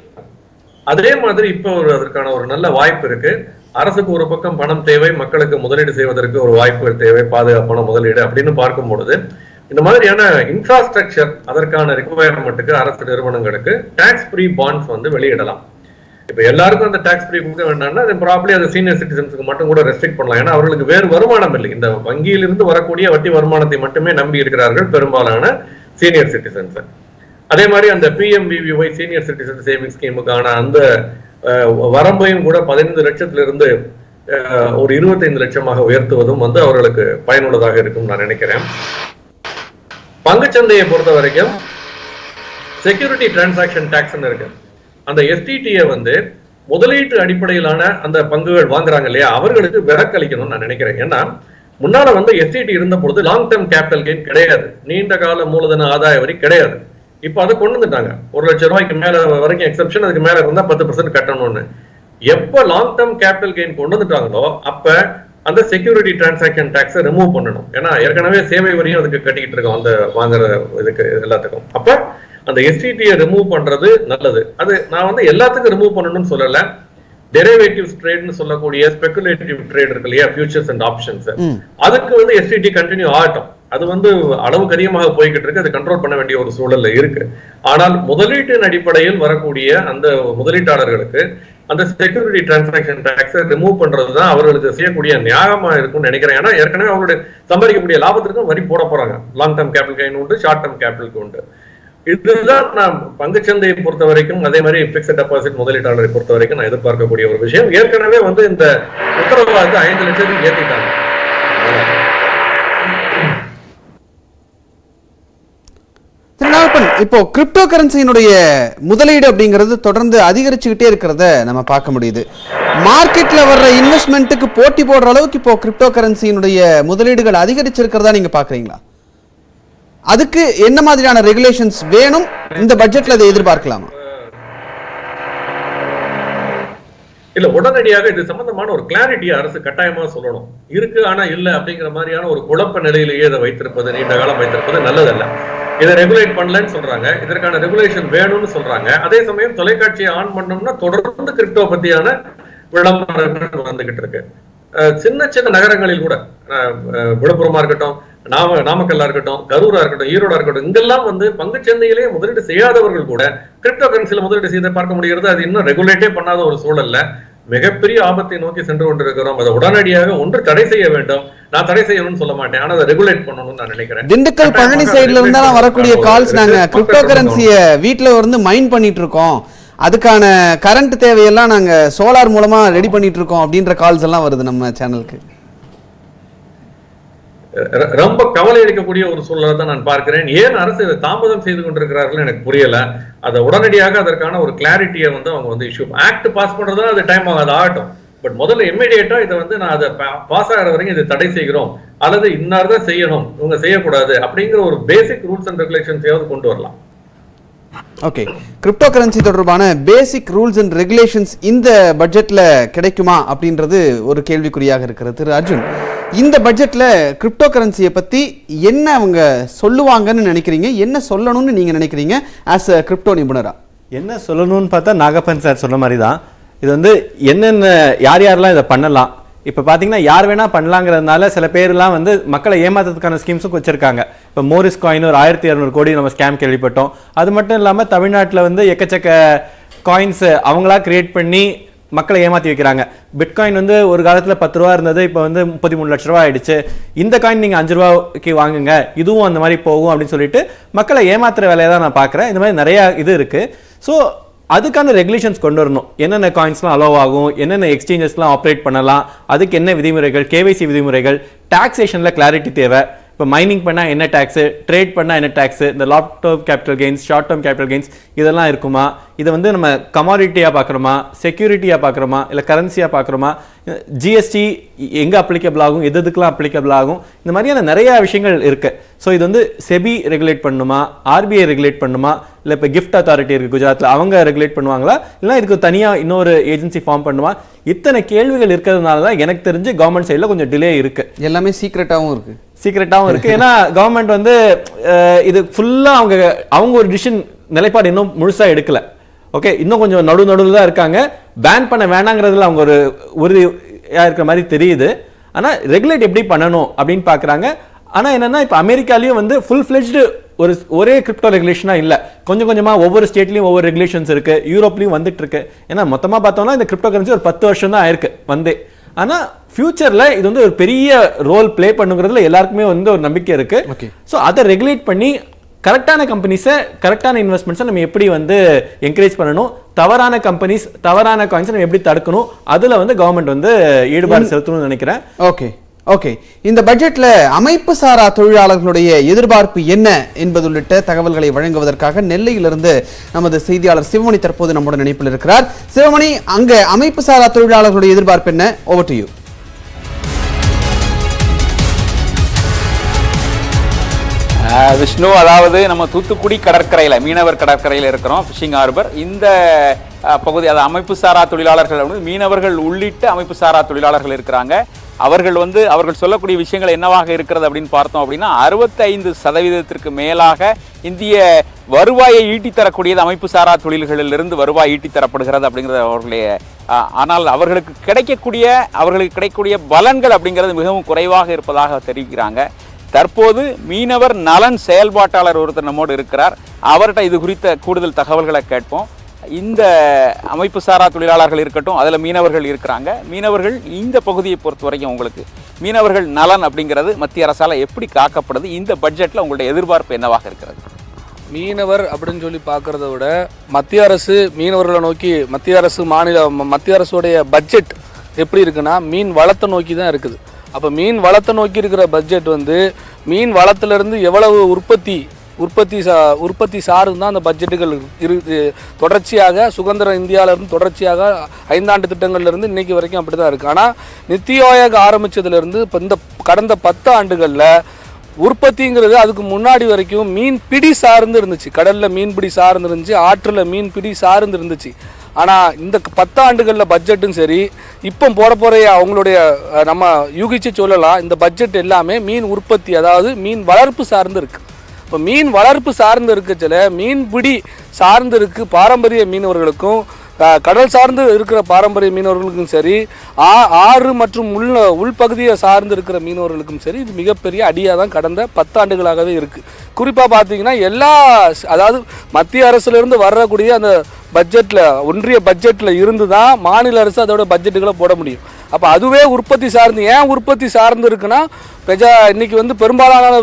அதே மாதிரி இப்ப அதற்கான ஒரு நல்ல வாய்ப்பு இருக்கு. அரசுக்கு ஒரு பக்கம் பணம் தேவை, மக்களுக்கு முதலீடு செய்வதற்கு ஒரு வாய்ப்பு தேவை, பாதுகாப்பான முதலீடு அப்படின்னு பார்க்கும் பொழுது இந்த மாதிரியான இன்ஃப்ராஸ்ட்ரக்சர் அதற்கான ரிக்வயர்மெண்ட்டுக்கு அரசு நிறுவனங்களுக்கு டாக்ஸ் ஃப்ரீ பாண்ட்ஸ் வெளியிடலாம். இப்ப எல்லாருக்கும் அந்த டாக்ஸ் ஃப்ரீ கொடுக்க வேண்டாம்னா அது ப்ராப்ளி அது சீனியர் சிட்டிசன்ஸுக்கு மட்டும் கூட ரெஸ்ட்ரிக்ட் பண்ணலாம். ஏன்னா அவர்களுக்கு வேறு வருமானம் இல்லை. இந்த வங்கியிலிருந்து வரக்கூடிய வட்டி வருமானத்தை மட்டுமே நம்பி இருக்கிறார்கள் பெரும்பாலான சீனியர் சிட்டிசன்ஸ். அதே மாதிரி அந்த PMVVY சீனியர் சிட்டிசன் சேவிங் ஸ்கீமுக்கான அந்த வரம்பையும் கூட 15 லட்சத்திலிருந்து ஒரு 25 லட்சமாக உயர்த்துவதும் அவர்களுக்கு பயனுள்ளதாக இருக்கும் நான் நினைக்கிறேன். பங்குச்சந்தையை பொறுத்த வரைக்கும் செக்யூரிட்டி டிரான்சாக்ஷன் டாக்ஸ் இருக்கு. அந்த STT-யை முதலீட்டு அடிப்படையிலான அந்த பங்குகள் வாங்குறாங்க இல்லையா, அவர்களுக்கு விலக்களிக்கணும்னு நான் நினைக்கிறேன். ஏன்னா முன்னால STT இருந்த பொழுது லாங் டேர்ம் கேபிட்டல் கெயின் கிடையாது, நீண்ட கால மூலதன ஆதாய வரி கிடையாது. இப்ப அதை கொண்டு வந்துட்டாங்க. 1 லட்சம் ரூபாய்க்கு மேல வரைக்கும் எக்ஸப்ஷன், அதுக்கு மேல இருந்தா 10% கட்டணும்னு. எப்ப லாங் டேர்ம் கேபிட்டல் கெயின் கொண்டு வந்துட்டாங்களோ அப்ப அந்த செக்யூரிட்டி டிரான்சாக்ஷன் டாக்ஸை ரிமூவ் பண்ணணும். ஏன்னா ஏற்கனவே சேவை வரியும் அதுக்கு கட்டிக்கிட்டு இருக்கோம் அந்த வாங்குற இதுக்கு எல்லாத்துக்கும். அப்ப அந்த STT-யை ரிமூவ் பண்றது நல்லது. அது நான் எல்லாத்துக்கும் ரிமூவ் பண்ணணும்னு சொல்லல. டெரிவேட்டிவ்ஸ் ட்ரேட்னு சொல்லக்கூடிய ஸ்பெகுலேட்டிவ் ட்ரேட் இருக்கு இல்லையா, ஃபியூச்சர்ஸ் அண்ட் ஆப்ஷன்ஸ், அதுக்கு STT கண்டினியூ ஆகட்டும். அது அளவுக்கு அதிகமாக போய்கிட்டு இருக்கு, அது கண்ட்ரோல் பண்ண வேண்டிய ஒரு சூழல்ல இருக்கு. ஆனால் முதலீட்டின் அடிப்படையில் வரக்கூடிய அந்த முதலீட்டாளர்களுக்கு அந்த செக்யூரிட்டி டிரான்சாக்ஷன் டாக்ஸை ரிமூவ் பண்றதுதான் அவர்களுக்கு செய்யக்கூடிய நியாயமா இருக்கும்னு நினைக்கிறேன். ஏன்னா ஏற்கனவே அவங்களுடைய சம்பாதிக்கக்கூடிய லாபத்திற்கும் வரி போட போறாங்க. லாங் டேர்ம் கேபிட்டல் கெயின் உண்டு, ஷார்ட் டேர்ம் கேபிட்டலுக்கு உண்டு. இதுதான் நான் பங்குச்சந்தையை பொறுத்த வரைக்கும், அதே மாதிரி பிக்ஸட் டெபாசிட் முதலீட்டாளரை பொறுத்த வரைக்கும் நான் எதிர்பார்க்கக்கூடிய ஒரு விஷயம். ஏற்கனவே இந்த உத்தரவாதத்தை 5 லட்சத்துக்கு ஏற்றிட்டாங்க. இப்போ கிரிப்டோ கரன்சியினுடைய முதலீடு அப்படிங்கிறது தொடர்ந்து அதிகரிச்சுக்கிட்டே இருக்கிறத நம்ம பார்க்க முடியுது. மார்க்கெட்ல வர்ற இன்வெஸ்ட்மெண்ட்டுக்கு போட்டி போடுற அளவுக்கு இப்போ கிரிப்டோ கரன்சியினுடைய முதலீடுகள் அதிகரிச்சிருக்கிறதா நீங்க பாக்குறீங்களா? அதுக்கு என்ன மாதிரியான ரெகுலேஷன்ஸ் வேணும்? இந்த பட்ஜெட்ல அதை எதிர்பார்க்கலாமா? இல்ல, உடனடியாக இது சம்பந்தமான ஒரு கிளாரிட்டியை அரசு கட்டாயமா சொல்லணும். இருக்கு ஆனா இல்ல அப்படிங்கிற மாதிரியான ஒரு குழப்ப நிலையிலேயே இதை வைத்திருப்பது, நீண்ட காலம் வைத்திருப்பது நல்லதல்ல. இதை ரெகுலேட் பண்ணலன்னு சொல்றாங்க, இதற்கான ரெகுலேஷன் வேணும்னு சொல்றாங்க. அதே சமயம் தொலைக்காட்சியை ஆன் பண்ணோம்னா தொடர்ந்து கிரிப்டோ பத்தியான விளம்பரங்கள் வந்துகிட்டு இருக்கு. சின்ன சின்ன நகரங்களில் கூட, விழுப்புரமா இருக்கட்டும், நாமக்கல்லா இருக்கட்டும், கரூரா இருக்கட்டும், ஈரோடா இருக்கட்டும், இங்கெல்லாம் பங்குச்சந்தையிலேயே முதலீடு செய்யாதவர்கள் கூட கிரிப்டோ கரன்சியில முதலீடு செய்த பார்க்க முடிகிறது. அது இன்னும் ரெகுலேட்டே பண்ணாத ஒரு சூழல்ல மிகப்பெரிய ஆபத்தை நோக்கி சென்று கொண்டிருக்கிறோம். அதை உடனடியாக ஒன்று தடை செய்ய வேண்டும். நான் தடை செய்யணும்னு சொல்ல மாட்டேன், ஆனா அதை ரெகுலேட் பண்ணணும்னு நான் நினைக்கிறேன். திண்டுக்கல் பழனி சைடுல இருந்தா வரக்கூடிய கால்ஸ், நாங்க கிரிப்டோ கரன்சிய வீட்டுல மைண்ட் பண்ணிட்டு இருக்கோம், அதுக்கான கரண்ட் தேவையெல்லாம் நாங்க சோலார் மூலமா ரெடி பண்ணிட்டு இருக்கோம் அப்படின்ற கால்ஸ் எல்லாம் வருது நம்ம சேனலுக்கு. ரொம்ப கவலை அளிக்கக்கூடிய ஒரு சூழலை தான் நான் பார்க்கிறேன். ஏன் அரசு இதை தாமதம் செய்து கொண்டிருக்கிறார்கள் எனக்கு புரியல. அதை உடனடியாக அதற்கான ஒரு கிளாரிட்டியை அவங்க இஷ்யூ ஆக்ட் பாஸ் பண்றதா அது டைம் ஆகாது, ஆகட்டும். பட் முதல்ல இம்மிடியேட்டா இதை நான் அதை பாஸ் ஆகிற வரைக்கும் இதை தடை செய்கிறோம் அல்லது இன்னார்தான் செய்யணும், இவங்க செய்யக்கூடாது அப்படிங்கிற ஒரு பேசிக் ரூல்ஸ் அண்ட் ரெகுலேஷன்ஸையாவது கொண்டு வரலாம். ஓகே, கிரிப்டோ கரன்சி தொடர்பான பேசிக் ரூல்ஸ் அண்ட் ரெகுலேஷன்ஸ் இந்த பட்ஜெட்ல கிடைக்குமா அப்படின்றது ஒரு கேள்விக்குறியாக இருக்கிறது. திரு அர்ஜுன், இந்த பட்ஜெட்ல கிரிப்டோ கரன்சியை பத்தி என்ன அவங்க சொல்லுவாங்கன்னு நினைக்கிறீங்க, என்ன சொல்லணும்னு நீங்க நினைக்கிறீங்க ஆஸ் அ கிரிப்டோ நிபுணரா? என்ன சொல்லணும்னு பார்த்தா நாகப்பன் சார் சொன்ன மாதிரி தான். இது வந்து என்னென்ன யாரெல்லாம் இதை பண்ணலாம், இப்போ பார்த்தீங்கன்னா யார் வேணால் பண்ணலாங்கிறதுனால சில பேர்லாம் வந்து மக்களை ஏமாத்துறதுக்கான ஸ்கீம்ஸும் வச்சுருக்காங்க. இப்போ மோரிஸ் காயின் ஒரு 1200 கோடி நம்ம ஸ்கேம் கேள்விப்பட்டோம். அது மட்டும் இல்லாமல் தமிழ்நாட்டில் வந்து எக்கச்சக்க காயின்ஸு அவங்களா கிரியேட் பண்ணி மக்களை ஏமாற்றி வைக்கிறாங்க. பிட்காயின் வந்து ஒரு காலத்தில் 10 ரூபா இருந்தது, இப்போ வந்து 33 லட்ச ரூபா ஆயிடுச்சு. இந்த காயின் நீங்கள் 5 ரூபாய்க்கு வாங்குங்க, இதுவும் அந்த மாதிரி போகும் அப்படின்னு சொல்லிட்டு மக்களை ஏமாத்துற வேலையை தான் நான் பார்க்குறேன். இந்த மாதிரி நிறையா இது இருக்குது. ஸோ அதுக்கான ரெகுலேஷன்ஸ் கொண்டு வரணும். என்னென்ன காயின்ஸ்லாம் அலோவ் ஆகும், என்னென்ன எக்ஸ்சேஞ்சஸ்லாம் ஆப்ரேட் பண்ணலாம், அதுக்கு என்ன விதிமுறைகள், கேவைசி விதிமுறைகள், டாக்ஸேஷனில் கிளாரிட்டி தேவை. இப்போ மைனிங் பண்ணால் என்ன டேக்ஸு, ட்ரேட் பண்ணால் என்ன டேக்ஸு, இந்த long term capital gains, short term capital gains இதெல்லாம் இருக்குமா, இதை வந்து நம்ம கமாடிட்டியாக பார்க்குறோமா, செக்யூரிட்டியாக பார்க்குறோமா, இல்லை கரன்சியாக பார்க்குறோமா, ஜிஎஸ்டி எங்கே அப்ளிகபிள் ஆகும், எதுக்கெல்லாம் அப்ளிகபிள் ஆகும், இந்த மாதிரியான நிறையா விஷயங்கள் இருக்குது. ஸோ இது வந்து செபி ரெகுலேட் பண்ணுமா, ஆர்பிஐ ரெகுலேட் பண்ணுமா, இல்லை இப்போ கிஃப்ட் அத்தாரிட்டி இருக்குது குஜராத்தில், அவங்க ரெகுலேட் பண்ணுவாங்களா, இல்லைனா இதுக்கு தனியாக இன்னொரு ஏஜென்சி ஃபார்ம் பண்ணுமா, இத்தனை கேள்விகள் இருக்கிறதுனால தான் எனக்கு தெரிஞ்சு கவர்மெண்ட் சைடில் கொஞ்சம் டிலே இருக்குது. எல்லாமே சீக்ரெட்டாகவும் இருக்குது. ஏன்னா கவர்மெண்ட் வந்து இது ஃபுல்லாக அவங்க ஒரு டிசிஷன் நிலைப்பாடு இன்னும் முழுசாக எடுக்கல. ஓகே, இன்னும் கொஞ்சம் நடுவில் தான் இருக்காங்க. பேன் பண்ண வேணாங்கிறதுல அவங்க ஒரு உறுதியாக இருக்கிற மாதிரி தெரியுது. ஆனால் ரெகுலேட் எப்படி பண்ணணும் அப்படின்னு பார்க்குறாங்க. ஆனால் என்னன்னா இப்போ அமெரிக்காலையும் வந்து ஃபுல் ஃப்ளெஜ்டு ஒரே கிரிப்டோ ரெகுலேஷனாக இல்லை, கொஞ்சம் கொஞ்சமாக ஒவ்வொரு ஸ்டேட்லையும் ஒவ்வொரு ரெகுலேஷன்ஸ் இருக்குது. யூரோப்லையும் வந்துட்டு இருக்கு. ஏன்னா மொத்தமாக பார்த்தோம்னா இந்த கிரிப்டோ கரன்சி ஒரு 10 வருஷம் தான் ஆயிருக்கு வந்து. ஆனால் ஃபியூச்சரில் இது வந்து ஒரு பெரிய ரோல் பிளே பண்ணுங்கிறதுல எல்லாருக்குமே வந்து ஒரு நம்பிக்கை இருக்கு. ஸோ அதை ரெகுலேட் பண்ணி கரெக்டான கம்பெனிஸை, கரெக்டான இன்வெஸ்ட்மெண்ட்ஸை நம்ம எப்படி வந்து என்கரேஜ் பண்ணணும், தவறான கம்பெனிஸ், தவறான காயின்ஸை நம்ம எப்படி தடுக்கணும், அதில் வந்து கவர்மெண்ட் வந்து ஈடுபாடு செலுத்தணும்னு நினைக்கிறேன். ஓகே, இந்த பட்ஜெட்ல அமைப்பு சாரா தொழிலாளர்களுடைய எதிர்பார்ப்பு என்ன என்பது உள்ளிட்ட தகவல்களை வழங்குவதற்காக நெல்லையிலிருந்து நமது செய்தியாளர் சிவமணி தற்போது நம்முடன் இணைப்பில் இருக்கிறார். சிவமணி, அங்க அமைப்பு சாரா தொழிலாளர்களுடைய எதிர்பார்ப்பு என்ன? Over to you. விஷ்ணு, அதாவது நம்ம தூத்துக்குடி கடற்கரையில், மீனவர் கடற்கரையில் இருக்கிறோம், ஃபிஷிங் ஹார்பர். இந்த பகுதி அது அமைப்பு சாரா தொழிலாளர்கள், மீனவர்கள் உள்ளிட்ட அமைப்பு சாரா தொழிலாளர்கள் இருக்கிறாங்க. அவர்கள் சொல்லக்கூடிய விஷயங்கள் என்னவாக இருக்கிறது அப்படின்னு பார்த்தோம் அப்படின்னா, 65% மேலாக இந்திய வருவாயை ஈட்டித்தரக்கூடியது அமைப்பு சாரா தொழில்களிலிருந்து வருவாய் ஈட்டித்தரப்படுகிறது அப்படிங்கிறது அவர்களுடைய. ஆனால் அவர்களுக்கு கிடைக்கக்கூடிய பலன்கள் அப்படிங்கிறது மிகவும் குறைவாக இருப்பதாக தெரிவிக்கிறாங்க. தற்போது மீனவர் நலன் செயல்பாட்டாளர் ஒருத்தர் நம்மோடு இருக்கிறார். அவர்கிட்ட இது குறித்த கூடுதல் தகவல்களை கேட்போம். இந்த அமைப்பு சாரா தொழிலாளர்கள் இருக்கட்டும், அதில் மீனவர்கள் இருக்கிறாங்க. மீனவர்கள் இந்த பகுதியை பொறுத்த வரைக்கும் உங்களுக்கு மீனவர்கள் நலன் அப்படிங்கிறது மத்திய அரசால் எப்படி காக்கப்படுது, இந்த பட்ஜெட்டில் உங்களுடைய எதிர்பார்ப்பு என்னவாக இருக்கிறது? மீனவர் அப்படின்னு சொல்லி பார்க்குறத விட மத்திய அரசு மீனவர்களை நோக்கி, மத்திய அரசுடைய பட்ஜெட் எப்படி இருக்குன்னா மீன் வளத்தை நோக்கி தான் இருக்குது. அப்போ மீன் வளத்தை நோக்கி இருக்கிற பட்ஜெட் வந்து மீன் வளத்திலிருந்து எவ்வளவு உற்பத்தி சார்ந்து தான் அந்த பட்ஜெட்டுகள் தொடர்ச்சியாக சுதந்திர இந்தியாவிலிருந்து தொடர்ச்சியாக 5 ஆண்டு திட்டங்கள்லேருந்து இன்னைக்கு வரைக்கும் அப்படி தான் இருக்குது. ஆனால் நித்தி ஆயோக் ஆரம்பித்ததுலேருந்து இப்போ இந்த கடந்த 10 ஆண்டுகளில் உற்பத்திங்கிறது அதுக்கு முன்னாடி வரைக்கும் மீன் பிடி சார்ந்து இருந்துச்சு. கடலில் மீன்பிடி சார்ந்து இருந்துச்சு, ஆற்றில் மீன்பிடி சார்ந்து இருந்துச்சு. ஆனால் இந்த 10 ஆண்டுகளில் பட்ஜெட்டும் சரி, இப்போ போகிற அவங்களுடைய நம்ம யூகிச்சு சொல்லலாம், இந்த பட்ஜெட் எல்லாமே மீன் உற்பத்தி, அதாவது மீன் வளர்ப்பு சார்ந்து இருக்குது. இப்போ மீன் வளர்ப்பு சார்ந்து இருக்கச்சில மீன்பிடி சார்ந்து இருக்குது பாரம்பரிய மீனவர்களுக்கும், கடல் சார்ந்து இருக்கிற பாரம்பரிய மீனவர்களுக்கும் சரி, ஆறு மற்றும் உள்பகுதியை சார்ந்து இருக்கிற மீனவர்களுக்கும் சரி, இது மிகப்பெரிய அடியாக தான் கடந்த 10 ஆண்டுகளாகவே இருக்குது. குறிப்பாக பார்த்தீங்கன்னா அதாவது மத்திய அரசுலேருந்து வரக்கூடிய அந்த பட்ஜெட்டில், ஒன்றிய பட்ஜெட்டில் இருந்து தான் மாநில அரசு அதோட பட்ஜெட்டுகளை போட முடியும். அப்போ அதுவே உற்பத்தி சார்ந்து, ஏன் உற்பத்தி சார்ந்து இருக்குன்னா, இன்னைக்கு வந்து பெரும்பாலான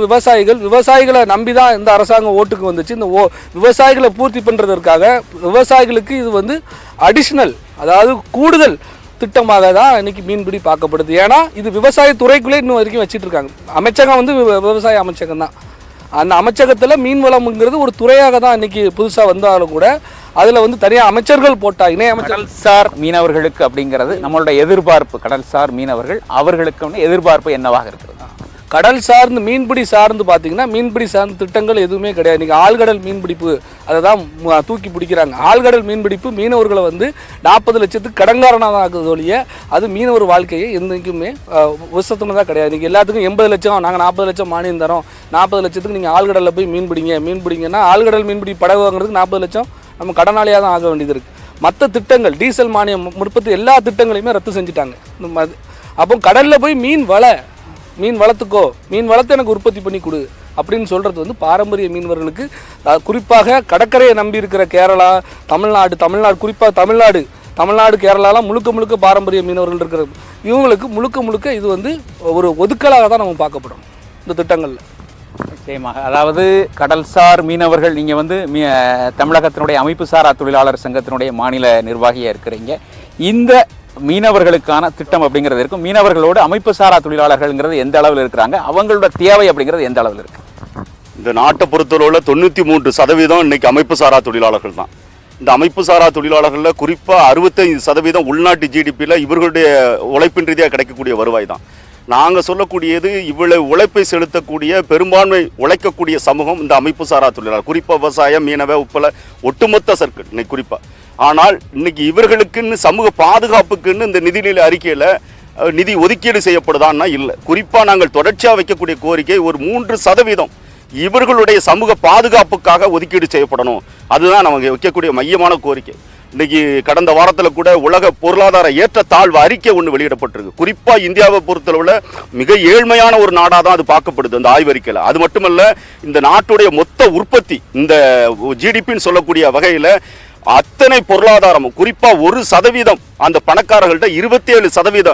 விவசாயிகளை நம்பி தான் இந்த அரசாங்கம் ஓட்டுக்கு வந்துச்சு. இந்த விவசாயிகளை பூர்த்தி பண்ணுறதற்காக விவசாயிகளுக்கு இது வந்து அடிஷ்னல், அதாவது கூடுதல் திட்டமாக தான் இன்னைக்கு மீன்பிடி பார்க்கப்படுது. ஏன்னா இது விவசாயத்துறைக்குள்ளே இன்னும் வரைக்கும் வச்சுட்டு இருக்காங்க. அமைச்சகம் வந்து விவசாய அமைச்சகம் தான். அந்த அமைச்சகத்தில் மீன் வளம்ங்கிறது ஒரு துறையாக தான் இன்னைக்கு புதுசாக வந்தாலும் கூட அதில் வந்து தனியாக அமைச்சர்கள் போட்டால் இணை அமைச்சர். கடல்சார் மீனவர்களுக்கு அப்படிங்கிறது நம்மளோட எதிர்பார்ப்பு. கடல்சார் மீனவர்கள் அவர்களுக்கு எதிர்பார்ப்பு என்னவாக இருக்கிறது? கடல் சார்ந்து மீன்பிடி சார்ந்து பார்த்தீங்கன்னா மீன்பிடி சார்ந்த திட்டங்கள் எதுவுமே கிடையாது. நீங்கள் ஆழ்கடல் மீன்பிடிப்பு அதை தான் தூக்கி பிடிக்கிறாங்க. ஆழ்கடல் மீன்பிடிப்பு மீனவர்களை வந்து 40 லட்சத்துக்கு கடன்காரனாக ஆகுது ஒழிய அது மீனவர் வாழ்க்கையை எந்தக்குமே விசத்துனதாக கிடையாது. நீங்கள் எல்லாத்துக்கும் 80 லட்சம் நாங்கள் 40 லட்சம் மானியம் தரோம், 40 லட்சத்துக்கு நீங்கள் ஆழ்கடலில் போய் மீன்பிடிங்கன்னா ஆழ்கடல் மீன்பிடி படகு வாங்குறதுக்கு 40 லட்சம் நம்ம கடனாளியாக தான் ஆக வேண்டியது இருக்குது. மற்ற திட்டங்கள் டீசல் மானியம் முற்பத்தி எல்லா திட்டங்களையுமே ரத்து செஞ்சுட்டாங்க. அப்போ கடலில் போய் மீன் வளர்த்துக்கோ, மீன் வளர்த்து எனக்கு உற்பத்தி பண்ணி கொடு அப்படின்னு சொல்கிறது வந்து பாரம்பரிய மீனவர்களுக்கு, குறிப்பாக கடற்கரையை நம்பி இருக்கிற கேரளா, தமிழ்நாடு குறிப்பாக தமிழ்நாடு கேரளாலாம் முழுக்க பாரம்பரிய மீனவர்கள் இருக்கிற இவங்களுக்கு முழுக்க இது வந்து ஒரு ஒதுக்கலாக தான் நம்ம பார்க்கப்படும் இந்த திட்டங்களில். நிச்சயமாக. அதாவது கடல்சார் மீனவர்கள், நீங்கள் வந்து தமிழகத்தினுடைய அமைப்பு சாரா தொழிலாளர் சங்கத்தினுடைய மாநில நிர்வாகியாக இருக்கிறீங்க. இந்த மீனவர்களுக்கான திட்டம் அப்படிங்கிறது இருக்கும். மீனவர்களோடு அமைப்பு சாரா தொழிலாளர்கள்ங்கிறது எந்த அளவில் இருக்கிறாங்க, அவங்களோட தேவை அப்படிங்கிறது எந்த அளவில் இருக்கு? இந்த நாட்டை பொறுத்தளவுல 93% இன்னைக்கு அமைப்பு சாரா தொழிலாளர்கள் தான். இந்த அமைப்பு சாரா தொழிலாளர்களில் குறிப்பாக 65% உள்நாட்டு ஜிடிபியில் இவர்களுடைய உழைப்பின் ரீதியாக கிடைக்கக்கூடிய வருவாய் தான். நாங்கள் சொல்லக்கூடியது இவ்வளவு உழைப்பை செலுத்தக்கூடிய பெரும்பான்மை உழைக்கக்கூடிய சமூகம் இந்த அமைப்பு சாரா தொழிலாளர், குறிப்பாக விவசாயம், மீனவ, உப்பள ஒட்டுமொத்த சர்க்கிள் இன்னைக்கு குறிப்பாக. ஆனால் இன்னைக்கு இவர்களுக்குன்னு சமூக பாதுகாப்புக்குன்னு இந்த நிதிநிலை அறிக்கையில் நிதி ஒதுக்கீடு செய்யப்படுதான்னா இல்லை. குறிப்பாக நாங்கள் தொடர்ச்சியாக வைக்கக்கூடிய கோரிக்கை ஒரு 3% இவர்களுடைய சமூக பாதுகாப்புக்காக ஒதுக்கீடு செய்யப்படணும். அதுதான் நமக்கு வைக்கக்கூடிய மையமான கோரிக்கை. இன்னைக்கு கடந்த வாரத்தில் கூட உலக பொருளாதார ஏற்றத்தாழ்வு அறிக்கை ஒன்று வெளியிடப்பட்டிருக்கு. குறிப்பாக இந்தியாவை பொறுத்தளவில் மிக ஏழ்மையான ஒரு நாடாக தான் அது பார்க்கப்படுது அந்த ஆய்வறிக்கையில். அது மட்டுமல்ல, இந்த நாட்டுடைய மொத்த உற்பத்தி இந்த ஜிடிபின்னு சொல்லக்கூடிய வகையில் அத்தனை பொருளாதாரமும் குறிப்பாக 1% அந்த பணக்காரர்கள்ட்ட 27%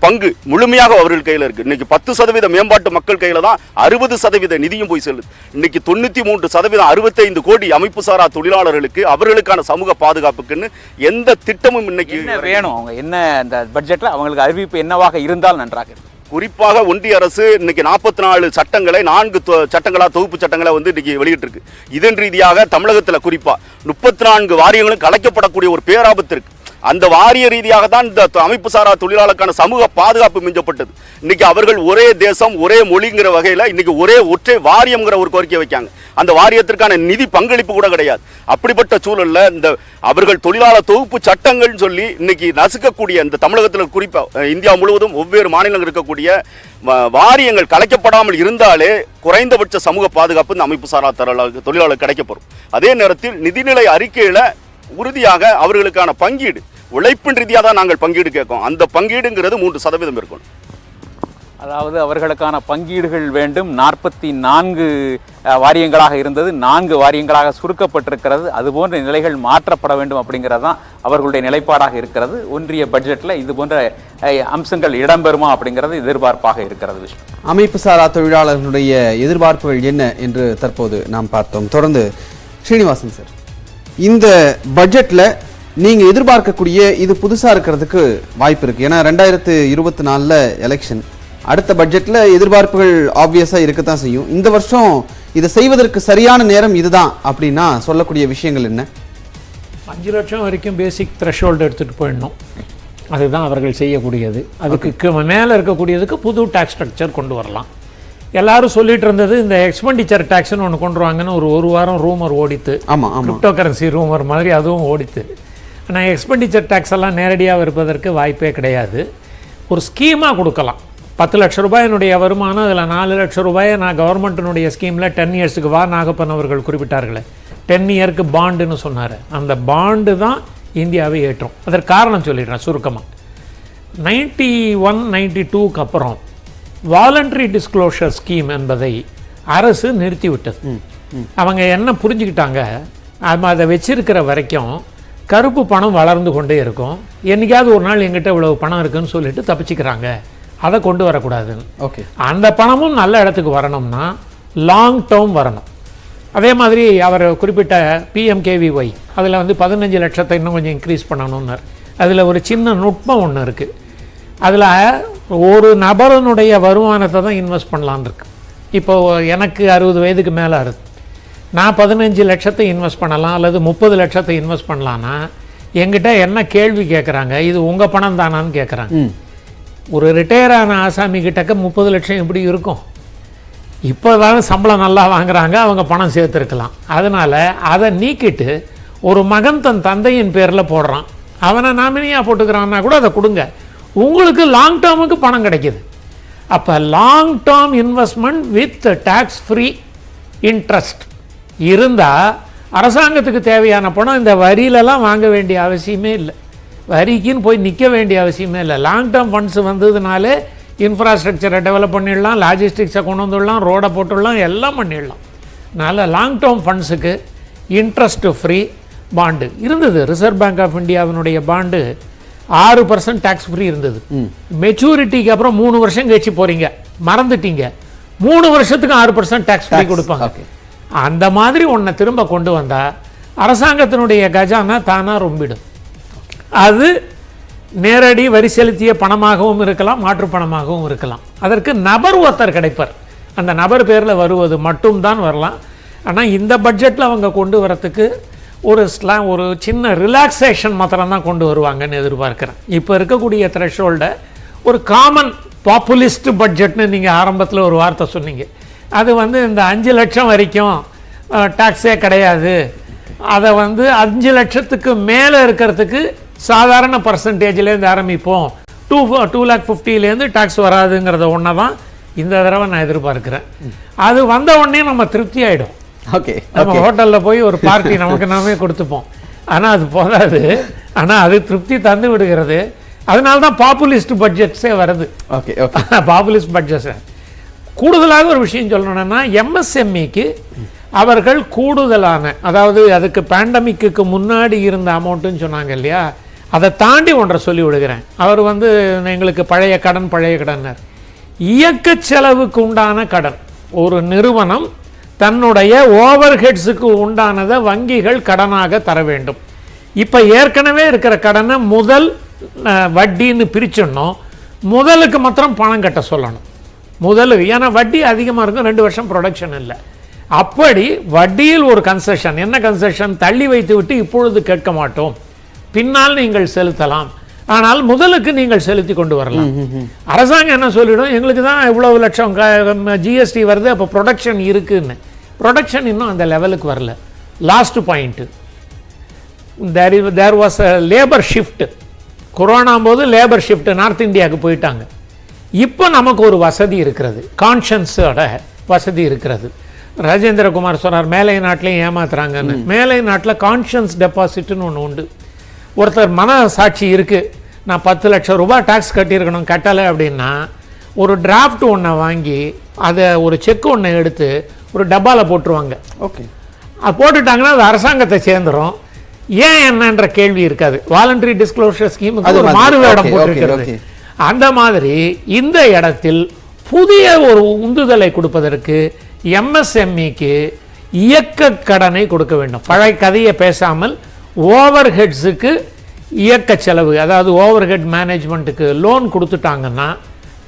பங்கு முழுமையாக அவர்கள் கையில் இருக்கு. இன்னைக்கு 10% மேம்பாட்டு மக்கள் கையில தான் 60% நிதியும் போய் செல்லுது. இன்னைக்கு 93% 65 கோடி அமைப்பு சாரா தொழிலாளர்களுக்கு அவர்களுக்கான சமூக பாதுகாப்புக்குன்னு எந்த திட்டமும் இன்னைக்கு வேணும். அவங்க என்ன இந்த பட்ஜெட்ல அவங்களுக்கு அறிவிப்பு என்னவாக இருந்தால் நன்றாக இருக்கும். குறிப்பாக ஒன்றிய அரசு இன்னைக்கு 44 சட்டங்களை 4 சட்டங்களா தொகுப்பு சட்டங்களை வந்து இன்னைக்கு வெளியிட்டிருக்கு. இதன் ரீதியாக தமிழகத்தில் குறிப்பா 34 வாரியங்களும் கலைக்கப்படக்கூடிய ஒரு பேராபத்து இருக்கு. அந்த வாரிய ரீதியாக தான் இந்த அமைப்பு சாரா தொழிலாளருக்கான சமூக பாதுகாப்பு மிஞ்சப்பட்டது. இன்னைக்கு அவர்கள் ஒரே தேசம் ஒரே மொழிங்கிற வகையில் இன்னைக்கு ஒற்றை வாரியம்ங்கிற ஒரு கோரிக்கை வைக்காங்க. அந்த வாரியத்திற்கான நிதி பங்களிப்பு கூட கிடையாது. அப்படிப்பட்ட சூழல்ல இந்த அவர்கள் தொழிலாளர் தொகுப்பு சட்டங்கள் சொல்லி இன்னைக்கு நசுக்கக்கூடிய இந்த தமிழகத்தில் குறிப்பாக இந்தியா முழுவதும் ஒவ்வொரு மாநிலங்கள் இருக்கக்கூடிய வாரியங்கள் கலைக்கப்படாமல் இருந்தாலே குறைந்தபட்ச சமூக பாதுகாப்பு இந்த அமைப்பு சாரா தொழிலாளர் கிடைக்கப்படும். அதே நேரத்தில் நிதிநிலை அறிக்கையில உறுதியாக அவர்களுக்கான பங்கீடு உழைப்பின் ரீதியாக தான் நாங்கள் பங்கீடு கேட்கோம். அந்த பங்கீடுங்கிறது 3% இருக்கும். அதாவது அவர்களுக்கான பங்கீடுகள் வேண்டும். 44 வாரியங்களாக இருந்தது 4 வாரியங்களாக சுருக்கப்பட்டிருக்கிறது. அதுபோன்ற நிலைகள் மாற்றப்பட வேண்டும் அப்படிங்கிறது தான் அவர்களுடைய நிலைப்பாடாக இருக்கிறது. ஒன்றிய பட்ஜெட்டில் இது போன்ற அம்சங்கள் இடம்பெறுமா அப்படிங்கிறது எதிர்பார்ப்பாக இருக்கிறது. அமைப்பு சாரா தொழிலாளர்களுடைய எதிர்பார்ப்புகள் என்ன என்று தற்போது நாம் பார்த்தோம். தொடர்ந்து ஸ்ரீனிவாசன் சார், இந்த பட்ஜெட்ல நீங்க எதிர்பார்க்கக்கூடிய இது புதுசா இருக்கிறதுக்கு வாய்ப்பு இருக்கு. ஏன்னா 2024 எலெக்ஷன், அடுத்த பட்ஜெட்ல எதிர்பார்ப்புகள் ஆப்வியஸா இருக்கத்தான் செய்யும். இந்த வருஷம் இதை செய்வதற்கு சரியான நேரம் இதுதான் அப்படின்னா சொல்லக்கூடிய விஷயங்கள் என்ன? 5 லட்சம் வரைக்கும் பேசிக் த்ரெஷோல்டு எடுத்துட்டு போயிடணும். அதுதான் அவர்கள் செய்யக்கூடியது. அதுக்கு மேலே இருக்கக்கூடியதுக்கு புது டாக்ஸ் ஸ்ட்ரக்சர் கொண்டு வரலாம். எல்லாரும் சொல்லிட்டு இருந்தது இந்த எக்ஸ்பெண்டிச்சர் டேக்ஸ்னு ஒன்று கொண்டு வாங்கன்னு ஒரு வாரம் ரூமர் ஓடித்து. கிரிப்டோ கரன்சி ரூமர் மாதிரி அதுவும் ஓடித்து. ஆனால் எக்ஸ்பெண்டிச்சர் டேக்ஸ் எல்லாம் நேரடியாக இருப்பதற்கு வாய்ப்பே கிடையாது. ஒரு ஸ்கீமாக கொடுக்கலாம். 10 லட்ச ரூபாயினுடைய வருமானம், அதில் 4 லட்சம் ரூபாயை நான் கவர்மெண்ட்டினுடைய ஸ்கீமில் 10 இயர்ஸுக்கு நாகப்பன் அவர்கள் குறிப்பிட்டார்களே, 10 இயருக்கு பாண்டுன்னு சொன்னார். அந்த பாண்டு தான் இந்தியாவை ஏற்றும். அதற்கு காரணம் சொல்லிடுறேன் சுருக்கமாக. 91-92க்கு அப்புறம் வாலண்டரி டிஸ்க்ளோஷர் ஸ்கீம் என்பதை அரசு நிறுத்திவிட்டது. அவங்க என்ன புரிஞ்சுக்கிட்டாங்க, அதை வச்சிருக்கிற வரைக்கும் கருப்பு பணம் வளர்ந்து கொண்டே இருக்கும். என்னைக்காவது ஒரு நாள் எங்கிட்ட இவ்வளவு பணம் இருக்குன்னு சொல்லிட்டு தப்பிச்சுக்கிறாங்க. அதை கொண்டு வரக்கூடாதுன்னு. ஓகே, அந்த பணமும் நல்ல இடத்துக்கு வரணும்னா லாங் டேர்ம் வரணும். அதே மாதிரி அவர் குறிப்பிட்ட PMKVY அதில் 15 லட்சத்தை இன்னும் கொஞ்சம் இன்க்ரீஸ் பண்ணணும்னார். அதில் ஒரு சின்ன நுட்பம் ஒன்று இருக்குது. அதில் ஒரு நபரனுடைய வருமானத்தை தான் இன்வெஸ்ட் பண்ணலான்னு இருக்கு. இப்போது எனக்கு 60 வயதுக்கு மேலே இருக்குது. நான் 15 லட்சத்தை இன்வெஸ்ட் பண்ணலாம் அல்லது 30 லட்சத்தை இன்வெஸ்ட் பண்ணலான்னா என்கிட்ட என்ன கேள்வி கேட்குறாங்க, இது உங்கள் பணம் தானான்னு கேட்குறாங்க. ஒரு ரிட்டையர் ஆன ஆசாமி கிட்டக்க 30 லட்சம் எப்படி இருக்கும்? இப்போ தான் சம்பளம் நல்லா வாங்குறாங்க, அவங்க பணம் சேர்த்துருக்கலாம். அதனால் அதை நீக்கிட்டு ஒரு மகன் தன் தந்தையின் பேரில் போடுறான், அவனை நாமினியாக போட்டுக்கிறான்னா கூட அதை கொடுங்க, உங்களுக்கு லாங் டேர்முக்கு பணம் கிடைக்கிது. அப்போ long term investment with tax free interest இருந்தால் அரசாங்கத்துக்கு தேவையான பணம் இந்த வரியிலலாம் வாங்க வேண்டிய அவசியமே இல்லை, வரிக்குன்னு போய் நிற்க வேண்டிய அவசியமே இல்லை. லாங் டேர்ம் ஃபண்ட்ஸ் வந்ததுனாலே இன்ஃப்ராஸ்ட்ரக்சரை டெவலப் பண்ணிடலாம், லாஜிஸ்டிக்ஸை கொண்டு வந்துடலாம், ரோடை போட்டுடலாம், எல்லாம் பண்ணிடலாம். அதனால் லாங் டேர்ம் ஃபண்ட்ஸுக்கு இன்ட்ரெஸ்ட் ஃப்ரீ பாண்டு இருந்தது. ரிசர்வ் பேங்க் ஆஃப் இந்தியாவினுடைய பாண்டு 6% டேக்ஸ் ஃப்ரீ இருந்தது. மெச்சூரிட்டிக்கு அப்புறம் 3 வருஷம் கழிச்சு போகிறீங்க, மறந்துட்டீங்க, 3 வருஷத்துக்கு 6% டேக்ஸ் ஃப்ரீ கொடுப்பாங்க. அந்த மாதிரி ஒன்றை திரும்ப கொண்டு வந்தால் அரசாங்கத்தினுடைய கஜானா தானாக ரொம்பிடும். அது நேரடி வரி செலுத்திய பணமாகவும் இருக்கலாம், மாற்று பணமாகவும் இருக்கலாம். அதற்கு நபர் ஒருத்தர் கிடைப்பார், அந்த நபர் பேரில் வருவது மட்டும்தான் வரலாம். ஆனால் இந்த பட்ஜெட்டில் அவங்க கொண்டு வரத்துக்கு ஒரு சின்ன ரிலாக்ஸேஷன் மாத்திரம் தான் கொண்டு வருவாங்கன்னு எதிர்பார்க்குறேன். இப்போ இருக்கக்கூடிய த்ரெஷோல்டை ஒரு காமன் பாப்புலிஸ்ட் பட்ஜெட்னு நீங்கள் ஆரம்பத்தில் ஒரு வார்த்தை சொன்னீங்க, அது இந்த 5 லட்சம் வரைக்கும் டாக்ஸே கிடையாது, அதை 5 லட்சத்துக்கு மேலே இருக்கிறதுக்கு சாதாரண பர்சன்டேஜ்லேருந்து ஆரம்பிப்போம், 2,50,000 டாக்ஸ் வராதுங்கிறத ஒன்று தான் இந்த தடவை நான் எதிர்பார்க்குறேன். அது வந்த உடனே நம்ம திருப்தி ஆகிடும். ஓகே, நம்ம ஹோட்டலில் போய் ஒரு பார்ட்டி நமக்கு நாமே கொடுத்துப்போம், ஆனால் அது போதாது, ஆனால் அது திருப்தி தந்து விடுகிறது. அதனால தான் பாப்புலிஸ்ட் பட்ஜெட்ஸே வருது. ஓகே ஓகே, பாப்புலிஸ்ட் பட்ஜெட்ஸை கூடுதலாக ஒரு விஷயம் சொல்லணும்னா எம்எஸ்எம்இக்கு அவர்கள் கூடுதலான, அதாவது அதுக்கு பேண்டமிக்கு முன்னாடி இருந்த அமௌண்ட்டுன்னு சொன்னாங்க இல்லையா, அதை தாண்டி ஒன்றை சொல்லி விடுகிறேன். அவர் எங்களுக்கு பழைய கடன்னர், இயக்க செலவுக்கு உண்டான கடன். ஒரு நிறுவனம் தன்னுடைய ஓவர் ஹெட்ஸுக்கு உண்டானதை வங்கிகள் கடனாக தர வேண்டும். இப்போ ஏற்கனவே இருக்கிற கடனை முதல் வட்டின்னு பிரிச்சிடணும், முதலுக்கு மாத்திரம் பணம் கட்ட சொல்லணும். முதலுக்கு, ஏன்னா வட்டி அதிகமாக இருக்கும், 2 வருஷம் ப்ரொடக்ஷன் இல்லை. அப்படி வட்டியில் ஒரு கன்செஷன். என்ன கன்செஷன்? தள்ளி வைத்து விட்டு இப்பொழுது கேட்க மாட்டோம், பின்னால் நீங்கள் செலுத்தலாம், ஆனால் முதலுக்கு நீங்கள் செலுத்தி கொண்டு வரலாம். அரசாங்கம் என்ன சொல்லிடும், எங்களுக்கு தான் இவ்வளவு லட்சம் ஜிஎஸ்டி வருது, அப்போ ப்ரொடக்ஷன் இருக்குன்னு. ப்ரொடக்ஷன் இன்னும் அந்த லெவலுக்கு வரல. Last point, there was a labour shift. Corona போது லேபர் ஷிஃப்ட் நார்த் இந்தியாவுக்கு போயிட்டாங்க. இப்போ நமக்கு ஒரு வசதி இருக்கிறது, கான்ஷியன்ஸோட வசதி இருக்கிறது. ராஜேந்திரகுமார் சொன்னார் மேலை நாட்டிலையும் ஏமாத்துறாங்கன்னு. மேலை நாட்டில் கான்ஷியன்ஸ் டெபாசிட்னு ஒன்று உண்டு. ஒருத்தர் மன சாட்சி இருக்குது, நான் 10 லட்சம் ரூபாய் டாக்ஸ் கட்டியிருக்கணும், கட்டலை அப்படின்னா ஒரு டிராஃப்ட் ஒன்றை வாங்கி அதை ஒரு செக் ஒன்றை எடுத்து ஒரு டப்பாவில் போட்டுருவாங்க. ஓகே, அது போட்டுட்டாங்கன்னா அது அரசாங்கத்தை சேர்ந்துடும். ஏன் என்னன்ற கேள்வி இருக்காது. வாலண்டரி டிஸ்க்ளோஷர் ஸ்கீமுக்கு ஒரு மாறு வேடம் போட்டிருக்கிறது. அந்த மாதிரி இந்த இடத்தில் புதிய ஒரு உந்துதலை கொடுப்பதற்கு எம்எஸ்எம்இக்கு இயக்க கடனை கொடுக்க வேண்டும். பழைய கதையை பேசாமல் ஓவர் ஹெட்ஸுக்கு இயக்க செலவு, அதாவது ஓவர் ஹெட் மேனேஜ்மெண்ட்டுக்கு லோன் கொடுத்துட்டாங்கன்னா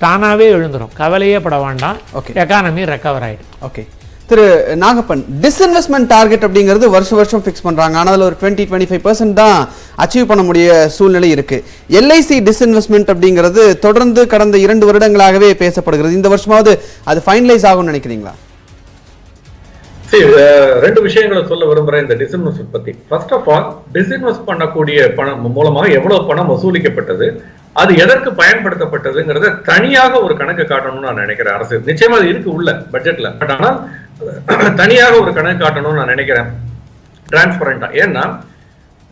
தானாகவே எழுந்துடும், கவலையே பட வேண்டாம், எக்கானமி ரெக்கவர் ஆகிடும். ஓகே திரு நாகப்பன், டிஸ்இன்வெஸ்ட்மெண்ட் டார்கெட் அப்படிங்கிறது வருஷம் ஃபிக்ஸ் பண்ணுறாங்க, ஆனால் அதில் ஒரு 20-25% தான் அச்சீவ் பண்ண முடிய சூழ்நிலை இருக்கு. எல்ஐசி டிஸ்இன்வெஸ்ட்மெண்ட் அப்படிங்கிறது தொடர்ந்து கடந்த 2 வருடங்களாகவே பேசப்படுகிறது. இந்த வருஷமாவது அது ஃபைனலைஸ் ஆகும்னு நினைக்கிறீங்களா? சரி, 2 விஷயங்களை சொல்ல விரும்புறேன் இந்த டிஸ்இன்வெஸ்ட்மெண்ட் பத்தி. ஃபர்ஸ்ட் ஆஃப் ஆல், டிஸ்இன்வெஸ்ட் பண்ணக்கூடிய பணம் மூலமாக எவ்வளவு பணம் வசூலிக்கப்பட்டது, அது எதற்கு பயன்படுத்தப்பட்டதுங்கிறத தனியாக ஒரு கணக்கு காட்டணும்னு நான் நினைக்கிறேன். அரசு நிச்சயமா அது இருக்கு உள்ள பட்ஜெட்ல, பட் ஆனால் தனியாக ஒரு கணக்கு காட்டணும்னு நான் நினைக்கிறேன், டிரான்ஸ்பரண்டா. ஏன்னா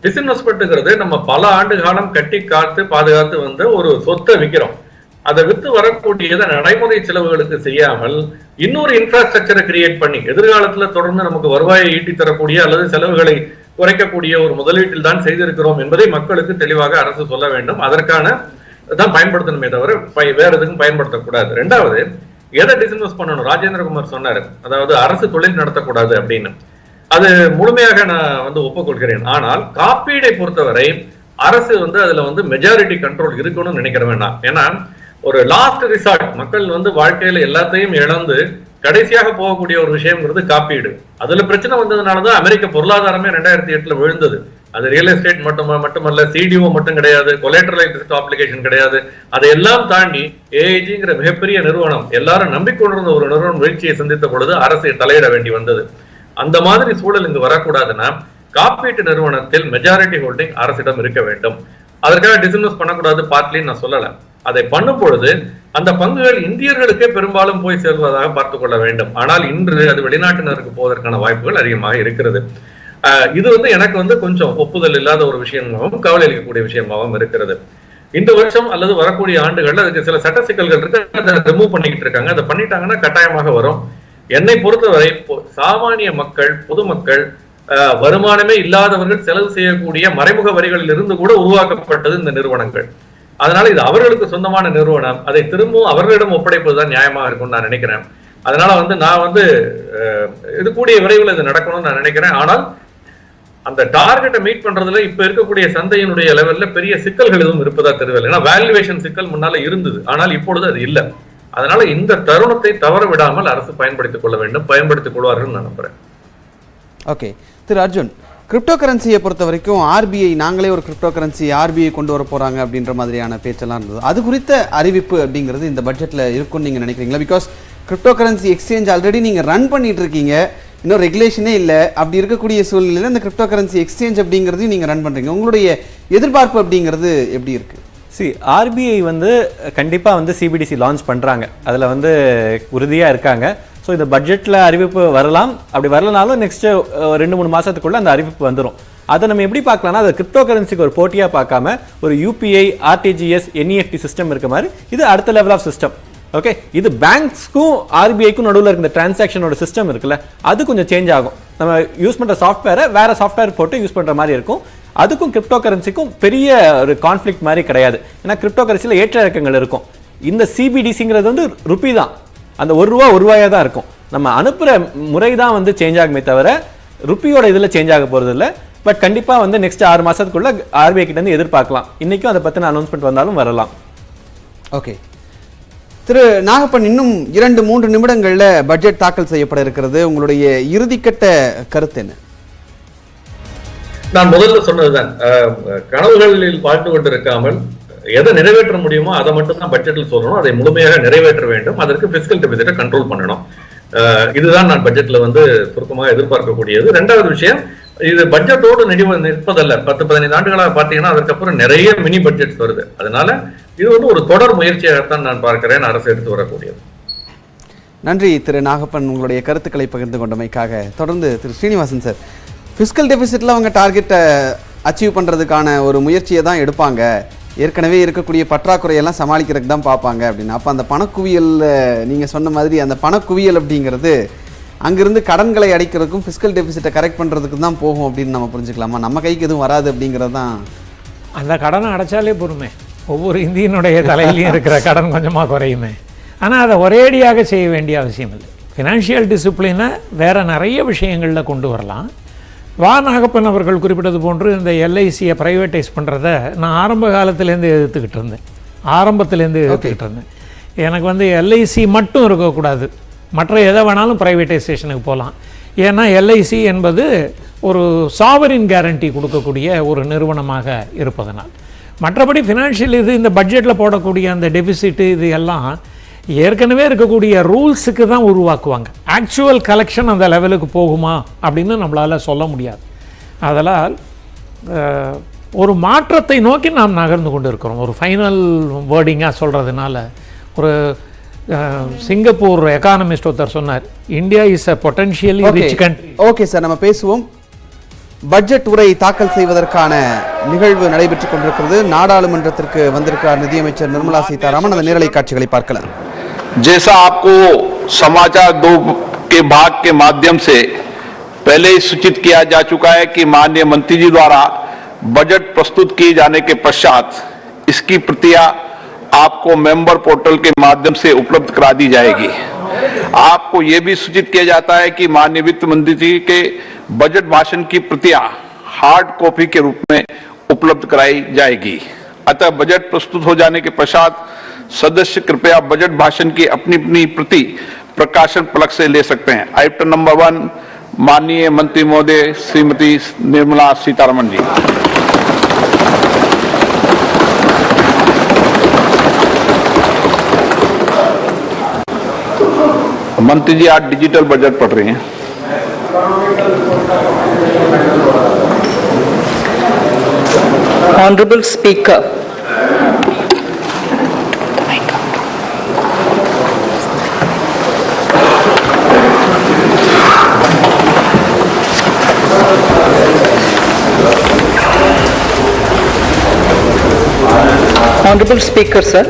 டிஸ்இன்வெஸ்ட்மெண்ட்ங்கிறது நம்ம பல ஆண்டு காலம் கட்டி காத்து பாதுகாத்து ஒரு சொத்தை விற்கிறோம். அதை வித்து வரக்கூடியதை நடைமுறை செலவுகளுக்கு செய்யாமல் இன்னொரு இன்ஃப்ராஸ்ட்ரக்சரை கிரியேட் பண்ணி எதிர்காலத்துல தொடர்ந்து நமக்கு வருவாயை ஈட்டி தரக்கூடிய அல்லது செலவுகளை குறைக்கக்கூடிய ஒரு முதலீட்டில் தான் செய்திருக்கிறோம் என்பதை மக்களுக்கு தெளிவாக அரசு சொல்ல வேண்டும். அதற்கான தான் பயன்படுத்தணுமே தவிர வேற எதுக்கும் பயன்படுத்தக்கூடாது. 2வது, எதை டிஸ்இன்வெஸ்ட் பண்ணணும்? ராஜேந்திரகுமார் சொன்னாரு, அதாவது அரசு தொழில் நடத்தக்கூடாது அப்படின்னு. அது முழுமையாக நான் ஒப்புக்கொள்கிறேன். ஆனால் காப்பீடை பொறுத்தவரை அரசு அதுல மெஜாரிட்டி கண்ட்ரோல் இருக்கணும்னு நினைக்கிற வேண்டாம். ஏன்னா ஒரு லாஸ்ட் ரிசார்ட், மக்கள் வாழ்க்கையில எல்லாத்தையும் இழந்து கடைசியாக போகக்கூடிய ஒரு விஷயம்ங்கிறது காப்பீடு. அதுல பிரச்சனை வந்ததுனாலதான் அமெரிக்க பொருளாதாரமே 2008 விழுந்தது. அது ரியல் எஸ்டேட் மட்டுமல்ல, சிடிஓ மட்டும் கிடையாது, கொலேட்டரலைஸ்ட் அப்ளிகேஷன் கிடையாது. அதையெல்லாம் தாண்டி ஏஐஜிங்கிற மிகப்பெரிய நிறுவனம், எல்லாரும் நம்பிக்கொண்டிருந்த ஒரு நிறுவனம் வீழ்ச்சியை சந்தித்த பொழுது அரசு தலையிட வேண்டி வந்தது. அந்த மாதிரி சூழல் இங்கு வரக்கூடாதுன்னா காப்பீட்டு நிறுவனத்தில் மெஜாரிட்டி ஹோல்டிங் அரசிடம் இருக்க வேண்டும். அதற்காக டிஸ்இன்வெஸ்ட் பண்ணக்கூடாது பார்ட்லின்னு நான் சொல்லல. அதை பண்ணும் பொழுது அந்த பங்குகள் இந்தியர்களுக்கே பெரும்பாலும் போய் செல்வதாக பார்த்துக் கொள்ள வேண்டும். ஆனால் இன்று அது வெளிநாட்டினருக்கு போவதற்கான வாய்ப்புகள் அதிகமாக இருக்கிறது. இது எனக்கு கொஞ்சம் ஒப்புதல் இல்லாத ஒரு விஷயமாகவும் கவலை அளிக்கக்கூடிய விஷயமாகவும் இருக்கிறது. இந்த வருஷம் அல்லது வரக்கூடிய ஆண்டுகள்ல அதுக்கு சில சட்ட சிக்கல்கள் இருக்கு, அதை ரிமூவ் பண்ணிக்கிட்டு இருக்காங்க. அதை பண்ணிட்டாங்கன்னா கட்டாயமாக வரும். என்னை பொறுத்தவரை சாமானிய மக்கள், பொதுமக்கள், வருமானமே இல்லாதவர்கள் செலவு செய்யக்கூடிய மறைமுக வரிகளில் இருந்து கூட உருவாக்கப்பட்டது இந்த நிறுவனங்கள். அதனால இது அவர்களுக்கு சொந்தமான நிறுவனம். அதை திரும்பவும் அவர்களிடம் ஒப்படைப்பதுதான் நியாயமாக இருக்கும்னு நான் நினைக்கிறேன். அதனால நான் இது கூடிய விரைவில் இது நடக்கணும்னு நான் நினைக்கிறேன். ஆனால் அந்த டார்கெட்டை மீட் பண்றதுல இப்ப இருக்கக்கூடிய சந்தையினுடைய லெவல்ல பெரிய சிக்கல்கள் எதுவும் இருப்பதா தெரியவில்லை. ஏன்னா வேல்யூவேஷன் சிக்கல் முன்னால இருந்தது, ஆனால் இப்பொழுது அது இல்லை. அதனால இந்த தருணத்தை தவற விடாமல் அரசு பயன்படுத்திக் கொள்ள வேண்டும், பயன்படுத்திக் கொள்வார்கள் நான் நம்புறேன். ஓகே, திரு அர்ஜுன், கிரிப்டோ கரன்சியை பொறுத்த வரைக்கும் ஆர்பிஐ நாங்களே ஒரு கிரிப்டோ கரன்சி ஆர்பிஐ கொண்டு வர போறாங்க அப்படின்ற மாதிரியான பேச்செல்லாம் இருந்தது. அது குறித்த அறிவிப்பு அப்படிங்கிறது இந்த பட்ஜெட்ல இருக்கும்னு நீங்க நினைக்கிறீங்களா? Because crypto currency exchange already நீங்க ரன் பண்ணிட்டு இருக்கீங்க, இன்னும் ரெகுலேஷனே இல்லை. அப்படி இருக்கக்கூடிய சூழ்நிலையில் இந்த கிரிப்டோ கரன்சி எக்ஸ்சேஞ்ச் அப்படிங்கிறதையும் நீங்க ரன் பண்றீங்க. உங்களுடைய எதிர்பார்ப்பு அப்படிங்கிறது எப்படி இருக்கு? ஆர்பிஐ கண்டிப்பாக சிபிடிசி லான்ச் பண்ணுறாங்க, அதில் உறுதியாக இருக்காங்க. ஸோ இந்த பட்ஜெட்டில் அறிவிப்பு வரலாம், அப்படி வரலனாலும் நெக்ஸ்ட் 2-3 மாதத்துக்குள்ளே அந்த அறிவிப்பு வந்துடும். அதை நம்ம எப்படி பார்க்கலாம்னா, அது கிரிப்டோ கரன்சிக்கு ஒரு போட்டியாக பார்க்காம ஒரு யூபிஐ, ஆர்டிஜிஎஸ், என்இஎஃப்டி சிஸ்டம் இருக்க மாதிரி இது அடுத்த லெவல் ஆஃப் சிஸ்டம். ஓகே, இது பேங்க்ஸ்க்கும் ஆர்பிஐக்கும் நடுவில் இருக்க இந்த டிரான்சாக்ஷனோட சிஸ்டம் இருக்குல்ல, அது கொஞ்சம் சேஞ்ச் ஆகும். நம்ம யூஸ் பண்ணுற சாஃப்ட்வேரை வேறு சாஃப்ட்வேர் போட்டு யூஸ் பண்ணுற மாதிரி இருக்கும். அதுக்கும் கிரிப்டோ கரன்சிக்கும் பெரிய ஒரு கான்ஃப்ளிக்ட் மாதிரி கிடையாது. ஏன்னா கிரிப்டோ கரன்சியில் ஏற்ற இறக்கங்கள் இருக்கும். இந்த சிபிடிசிங்கிறது ருப்பி தான், அந்த ₹1 தான் இருக்கும். நம்ம அனுப்புகிற முறை தான் சேஞ்ச் ஆகுமே தவிர ருப்பியோட இதில் சேஞ்ச் ஆக போகிறது இல்லை. பட் கண்டிப்பாக நெக்ஸ்ட் 6 மாதத்துக்குள்ள ஆர்பிஐ கிட்டேருந்து எதிர்பார்க்கலாம். இன்றைக்கும் அதை பற்றின அனௌன்ஸ்மெண்ட் வந்தாலும் வரலாம். ஓகே, திரு நாகப்பன், இன்னும் 2-3 நிமிடங்களில் பட்ஜெட் தாக்கல் செய்யப்பட இருக்கிறது. உங்களுடைய இறுதிக்கட்ட கருத்து என்ன? நான் முதல்ல சொன்னதுதான், கனவுகளில் வாழ்ந்து கொண்டிருக்காமல் எதை நிறைவேற்ற முடியுமோ அதை மட்டும் தான் பட்ஜெட்டில் சொல்லணும். அதை முழுமையாக நிறைவேற்ற வேண்டும். அதற்கு பிஸ்கல் டெபிசிட்டை கண்ட்ரோல் பண்ணணும். இதுதான் நான் பட்ஜெட்ல சுருக்கமாக எதிர்பார்க்கக்கூடியது. 2வது விஷயம், இது பட்ஜெட்டோடு நிற்பதல்ல. 10-15 ஆண்டுகளாக பார்த்தீங்கன்னா அதுக்கப்புறம் நிறைய மினி பட்ஜெட்ஸ் வருது. அதனால இது ஒரு தொடர் முயற்சியாகத்தான் நான் பார்க்கிறேன் அரசு எடுத்து வரக்கூடியது. நன்றி திரு நாகப்பன், உங்களுடைய கருத்துக்களை பகிர்ந்து கொண்டமைக்காக. தொடர்ந்து திரு ஸ்ரீனிவாசன் சார், ஃபிஸ்கல் டெபிசிட்டில் அவங்க டார்கெட்டை அச்சீவ் பண்ணுறதுக்கான ஒரு முயற்சியை தான் எடுப்பாங்க, ஏற்கனவே இருக்கக்கூடிய பற்றாக்குறையெல்லாம் சமாளிக்கிறதுக்கு தான் பார்ப்பாங்க அப்படின்னு. அப்போ அந்த பணக்குவியலில் நீங்கள் சொன்ன மாதிரி அந்த பணக்குவியல் அப்படிங்கிறது அங்கிருந்து கடன்களை அடைக்கிறதுக்கும் ஃபிஸ்கல் டெபிசிட்டை கரெக்ட் பண்ணுறதுக்கு தான் போகும் அப்படின்னு நம்ம புரிஞ்சுக்கலாமா? நம்ம கைக்கு எதுவும் வராது அப்படிங்கிறது தான். அந்த கடனை அடைச்சாலே பொறுமை, ஒவ்வொரு இந்தியனுடைய தலையிலையும் இருக்கிற கடன் கொஞ்சமாக குறையுமே. ஆனால் அதை ஒரேடியாக செய்ய வேண்டிய அவசியம் இல்லை. ஃபினான்ஷியல் டிசிப்ளினை வேறு நிறைய விஷயங்களில் கொண்டு வரலாம். நாகப்பன் அவர்கள் குறிப்பிட்டது போன்று இந்த எல்ஐசியை ப்ரைவேட்டைஸ் பண்ணுறத நான் ஆரம்ப காலத்துலேருந்து எதிர்த்துக்கிட்டு இருந்தேன். எனக்கு எல்ஐசி மட்டும் இருக்கக்கூடாது, மற்ற எதை வேணாலும் ப்ரைவேட்டைசேஷனுக்கு போகலாம். ஏன்னா எல்ஐசி என்பது ஒரு சாவரின் கேரண்டி கொடுக்கக்கூடிய ஒரு நிறுவனமாக இருப்பதனால். மற்றபடி ஃபினான்ஷியல் இந்த பட்ஜெட்டில் போடக்கூடிய அந்த டெபிசிட்டு இது எல்லாம் ஏற்கனவே இருக்கக்கூடிய ரூல்ஸுக்கு தான் உருவாக்குவாங்க. ஆக்சுவல் கலெக்ஷன் அந்த லெவலுக்கு போகுமா அப்படின்னு நம்மளால் சொல்ல முடியாது. அதனால் ஒரு மாற்றத்தை நோக்கி நாம் நகர்ந்து கொண்டு இருக்கிறோம். ஒரு ஃபைனல் வேர்டிங்காக சொல்கிறதுனால, ஒரு சிங்கப்பூர் எக்கானமிஸ்ட் ஒருத்தர் சொன்னார், India is a potentially rich country. Okay sir, நம்ம பேசுவோம். பட்ஜெட் உரை தாக்கல் செய்வதற்கான நிகழ்வு நடைபெற்றுக் கொண்டிருக்கிறது. நாடாளுமன்றத்திற்கு வந்திருக்கிறார் நிதியமைச்சர் நிர்மலா சீதாராமன். அந்த நேரலை காட்சிகளை பார்க்கலாம். जैसा आपको समाचार 2 के भाग के माध्यम से पहले ही सूचित किया जा चुका है कि माननीय मंत्री जी द्वारा बजट प्रस्तुत किए जाने के पश्चात इसकी प्रतियां आपको मेंबर पोर्टल के माध्यम से उपलब्ध करा दी जाएगी। आपको यह भी सूचित किया जाता है कि माननीय वित्त मंत्री जी के बजट भाषण की प्रतियां हार्ड कॉपी के रूप में उपलब्ध कराई जाएगी। अतः बजट प्रस्तुत हो जाने के पश्चात सदस्य कृपया बजट भाषण की अपनी अपनी प्रति प्रकाशन फलक से ले सकते हैं। आइटम नंबर 1 माननीय मंत्री महोदय श्रीमती निर्मला सीतारमण जी। मंत्री जी आज डिजिटल बजट पढ़ रहे हैं। Honorable Speaker, Honorable Speaker, sir,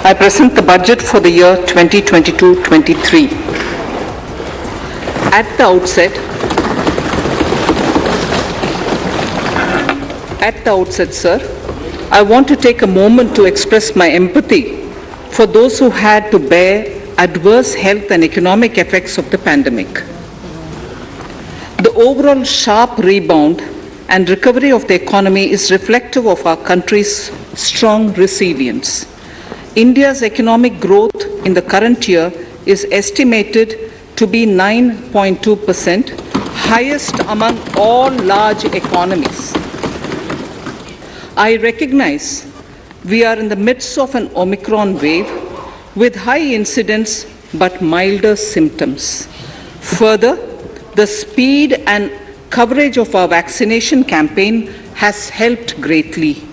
I present the budget for the year 2022-23. At the outset, sir, I want to take a moment to express my empathy for those who had to bear adverse health and economic effects of the pandemic. The overall sharp rebound and recovery of the economy is reflective of our country's strong resilience. India's economic growth in the current year is estimated to be 9.2%, highest among all large economies. I recognize we are in the midst of an Omicron wave with high incidence but milder symptoms. Further, the speed and coverage of our vaccination campaign has helped greatly.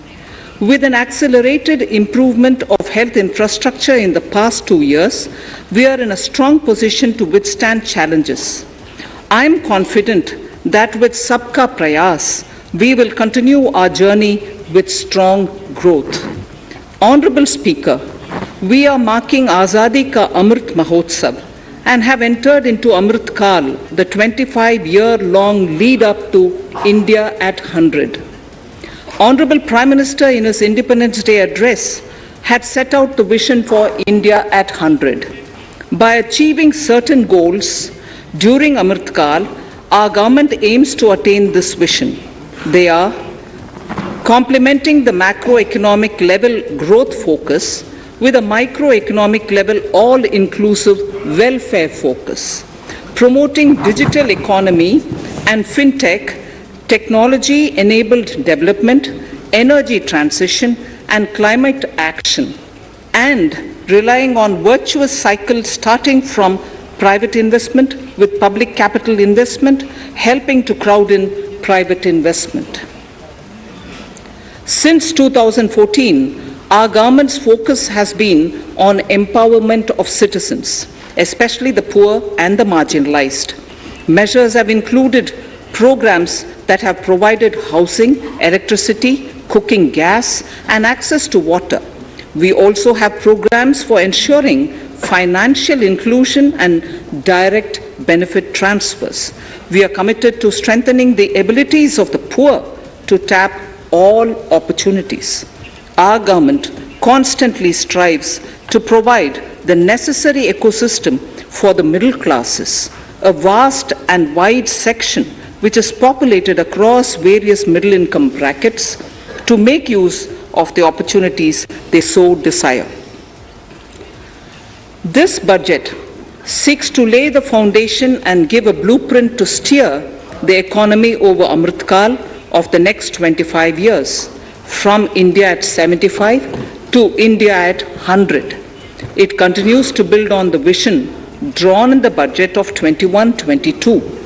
With an accelerated improvement of health infrastructure in the past 2 years, we are in a strong position to withstand challenges. I am confident that with Sabka Prayas, we will continue our journey with strong growth. Honorable Speaker, we are marking Azadi Ka Amrit Mahotsav and have entered into Amrit Kal, the 25-year-long lead up to India at 100. Honorable Prime Minister in his Independence Day address had set out the vision for India at 100. By achieving certain goals during Amrit Kal, our government aims to attain this vision. They are complementing the macroeconomic level growth focus with a microeconomic level all-inclusive welfare focus, promoting digital economy and fintech, technology-enabled development, energy transition, and climate action, and relying on virtuous cycle starting from private investment with public capital investment, helping to crowd in private investment. Since 2014, our government's focus has been on empowerment of citizens, especially the poor and the marginalized. Measures have included programs that have provided housing, electricity, cooking gas, and access to water. We also have programs for ensuring financial inclusion and direct benefit transfers. We are committed to strengthening the abilities of the poor to tap all opportunities. Our government constantly strives to provide the necessary ecosystem for the middle classes, a vast and wide section which is populated across various middle income brackets, to make use of the opportunities they so desire. This budget seeks to lay the foundation and give a blueprint to steer the economy over Amrit Kal of the next 25 years, from India at 75 to India at 100. It continues to build on the vision drawn in the budget of 21-22.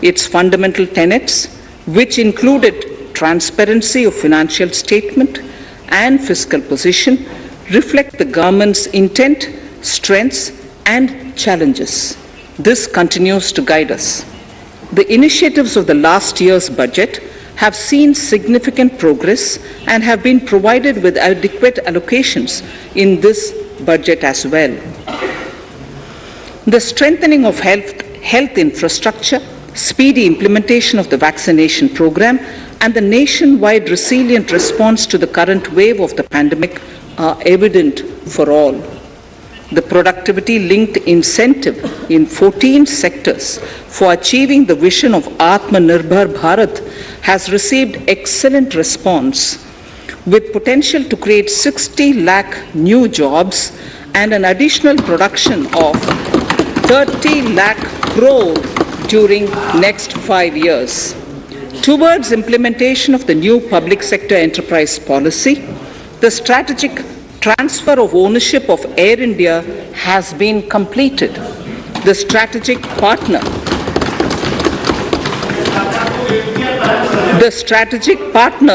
Its fundamental tenets, which included transparency of financial statement and fiscal position, reflect the government's intent, strengths, and challenges. This continues to guide us. The initiatives of the last year's budget have seen significant progress and have been provided with adequate allocations in this budget as well. The strengthening of health infrastructure, speedy implementation of the vaccination program, and the nationwide resilient response to the current wave of the pandemic are evident for all. The productivity-linked incentive in 14 sectors for achieving the vision of Atmanirbhar Bharat has received excellent response, with potential to create 60 lakh new jobs and an additional production of 30 lakh crore during next 5 years. Towards implementation of the new public sector enterprise policy, the strategic transfer of ownership of Air India has been completed. The strategic partner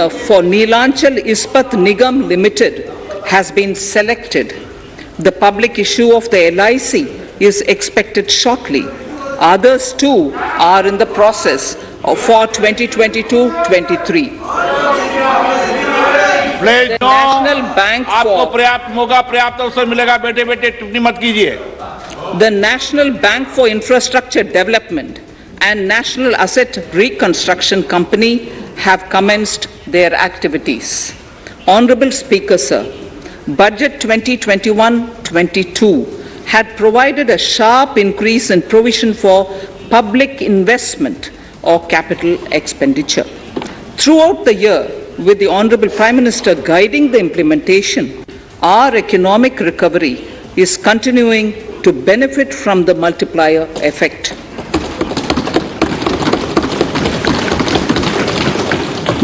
for Neelanchal Ispat Nigam Limited has been selected. The public issue of the LIC is expected shortly. Others too are in the process for 2022-23. The National Bank आपको पर्याप्त मौका पर्याप्त अवसर मिलेगा बेटे बेटे टिप्पणी मत कीजिए. The National Bank for Infrastructure Development and National Asset Reconstruction Company have commenced their activities. Honorable Speaker, Sir, Budget 2021-22 had provided a sharp increase in provision for public investment or capital expenditure. Throughout the year, with the Honorable Prime Minister guiding the implementation, our economic recovery is continuing to benefit from the multiplier effect.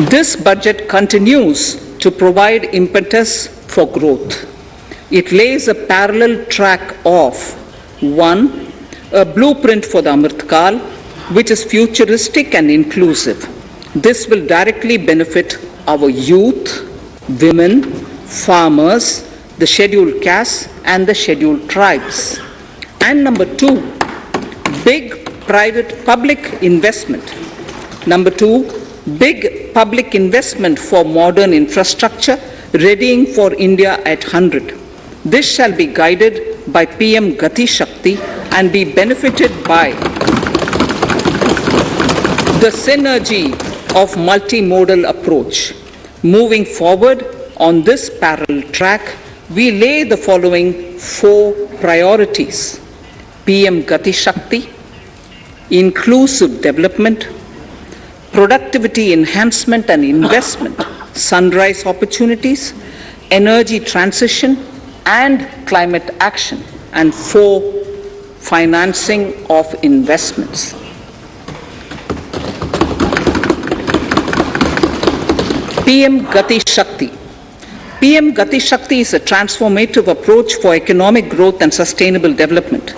This budget continues to provide impetus for growth. It lays a parallel track of 1. A blueprint for the Amrit Kal, which is futuristic and inclusive. This will directly benefit our youth, women, farmers, the scheduled castes and the scheduled tribes. And number 2, big private public investment. Number 2, big public investment for modern infrastructure, readying for India at 100. This shall be guided by PM Gati Shakti and be benefited by the synergy of multimodal approach. Moving forward on this parallel track, we lay the following 4 priorities: PM Gati Shakti, inclusive development, productivity enhancement and investment, sunrise opportunities, energy transition and climate action, and 4, financing of investments. PM Gati Shakti. PM Gati Shakti is a transformative approach for economic growth and sustainable development.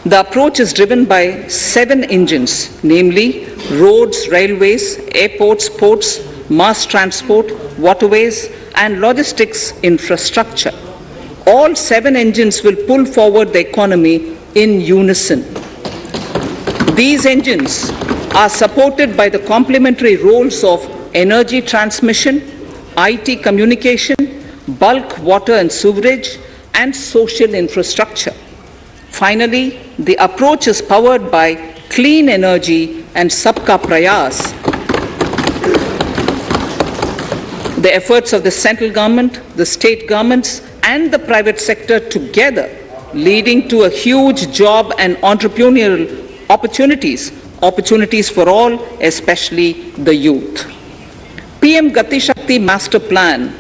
The approach is driven by 7 engines, namely roads, railways, airports, ports, mass transport, waterways, and logistics infrastructure. All 7 engines will pull forward the economy in unison. These engines are supported by the complementary roles of energy transmission, IT communication, bulk water and sewerage, and social infrastructure. Finally, the approach is powered by clean energy and Sabka Prayas. The efforts of the central government, the state governments, and the private sector together, leading to a huge job and entrepreneurial opportunities for all, especially the youth. PM Gati Shakti Master Plan,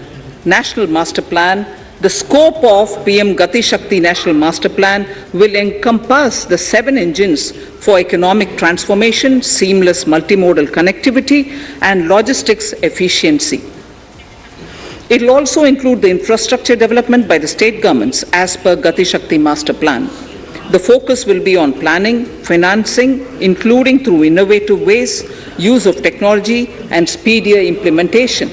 National Master Plan. The scope of PM Gati Shakti National Master Plan will encompass the 7 engines for economic transformation, seamless multimodal connectivity, and logistics efficiency. It will also include the infrastructure development by the state governments as per Gati Shakti Master Plan. The focus will be on planning, financing, including through innovative ways, use of technology, and speedier implementation.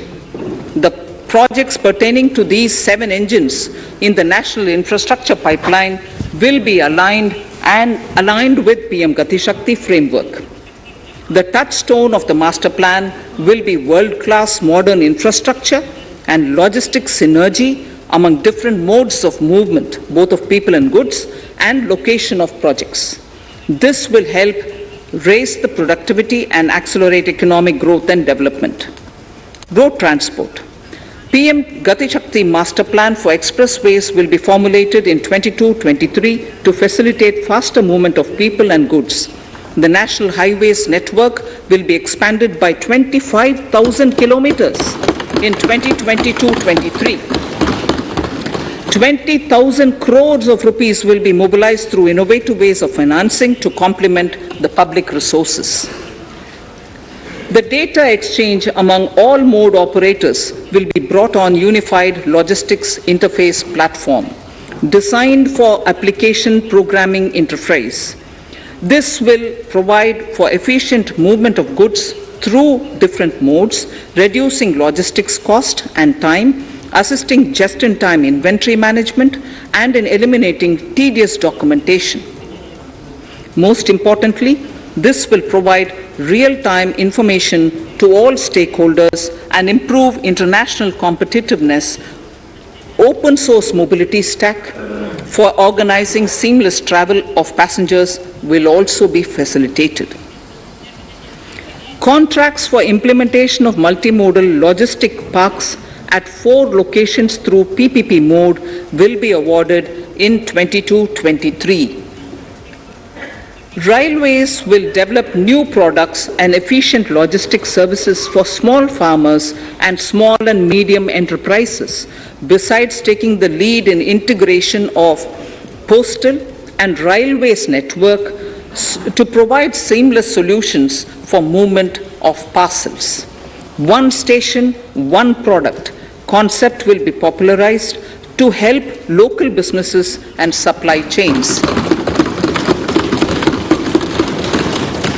The projects pertaining to these 7 engines in the national infrastructure pipeline will be aligned with PM Gati Shakti framework. The touchstone of the master plan will be world-class modern infrastructure and logistics synergy among different modes of movement, both of people and goods, and location of projects. This will help raise the productivity and accelerate economic growth and development. Road transport. PM Gati Shakti Master Plan for expressways will be formulated in 22-23 to facilitate faster movement of people and goods. The national highways network will be expanded by 25,000 kilometers in 2022-23. 20,000 crores of rupees will be mobilized through innovative ways of financing to complement the public resources. The data exchange among all mode operators will be brought on unified logistics interface platform designed for application programming interface. This will provide for efficient movement of goods through different modes, reducing logistics cost and time, assisting just-in-time inventory management, and in eliminating tedious documentation. Most importantly, this will provide real-time information to all stakeholders and improve international competitiveness. Open source mobility stack for organizing seamless travel of passengers will also be facilitated. Contracts for implementation of multimodal logistic parks at 4 locations through PPP mode will be awarded in 22-23. Railways will develop new products and efficient logistic services for small farmers and small and medium enterprises, besides taking the lead in integration of postal and railways network to provide seamless solutions for movement of parcels. One station, one product concept will be popularized to help local businesses and supply chains.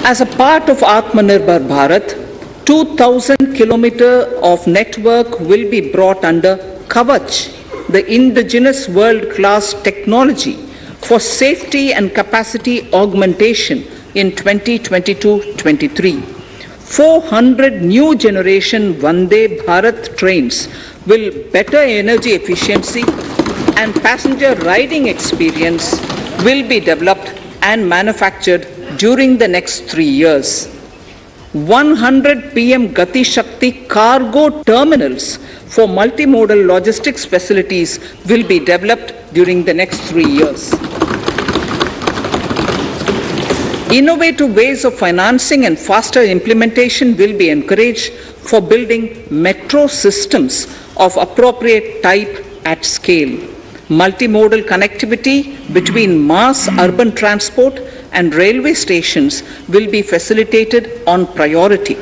As a part of Atmanirbhar Bharat, 2,000 kilometers of network will be brought under Kavach, the indigenous world-class technology for safety and capacity augmentation in 2022-23. 400 new generation Vande Bharat trains will better energy efficiency and passenger riding experience will be developed and manufactured during the next 3 years. 100 PM Gati Shakti cargo terminals for multimodal logistics facilities will be developed during the next 3 years. Innovative ways of financing and faster implementation will be encouraged for building metro systems of appropriate type at scale. Multimodal connectivity between mass urban transport and railway stations will be facilitated on priority.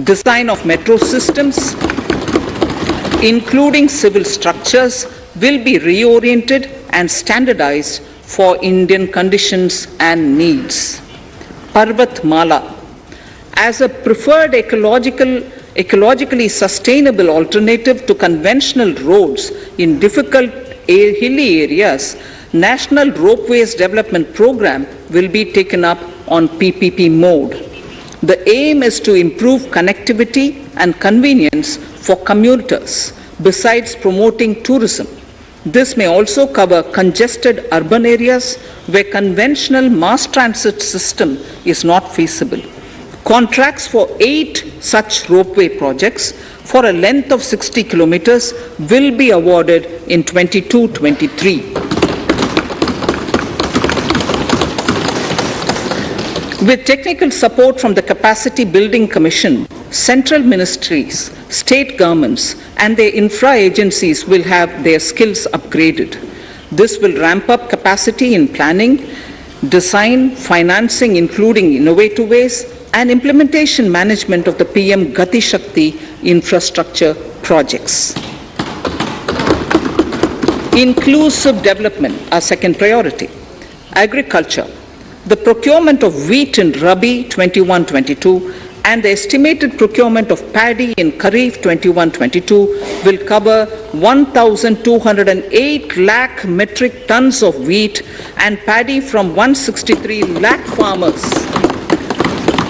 Design of metro systems, including civil structures, will be reoriented and standardized for Indian conditions and needs. Parvat Mala, as a preferred ecologically sustainable alternative to conventional roads in difficult hilly areas, National Ropeways Development Program will be taken up on PPP mode. The aim is to improve connectivity and convenience for commuters, besides promoting tourism. This may also cover congested urban areas where conventional mass transit system is not feasible. Contracts for 8 such ropeway projects for a length of 60 kilometers will be awarded in 22-23. With technical support from the Capacity Building Commission, central ministries, state governments, and their infra agencies will have their skills upgraded. This will ramp up capacity in planning, design, financing, including innovative ways, and implementation management of the PM Gati Shakti infrastructure projects. Inclusive development, our second priority. Agriculture. The procurement of wheat in Rabi 21-22 and the estimated procurement of paddy in Kharif 21-22 will cover 1,208 lakh metric tons of wheat and paddy from 163 lakh farmers,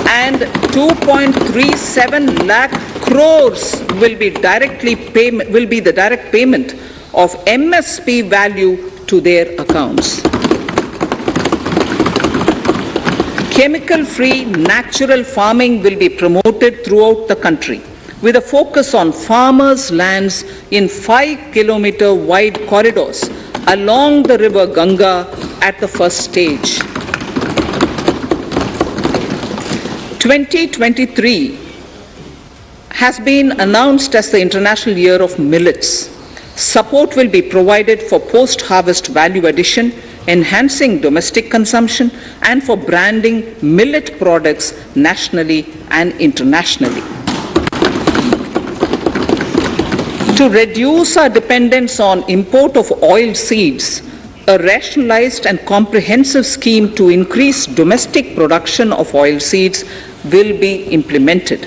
and 2.37 lakh crores will be the direct payment of MSP value to their accounts. Chemical-free natural farming will be promoted throughout the country with a focus on farmers' lands in 5-kilometer wide corridors along the river Ganga at the first stage. 2023 has been announced as the International Year of Millets. Support will be provided for post-harvest value addition, enhancing domestic consumption, and for branding millet products nationally and internationally. To reduce our dependence on import of oil seeds, a rationalized and comprehensive scheme to increase domestic production of oil seeds will be implemented.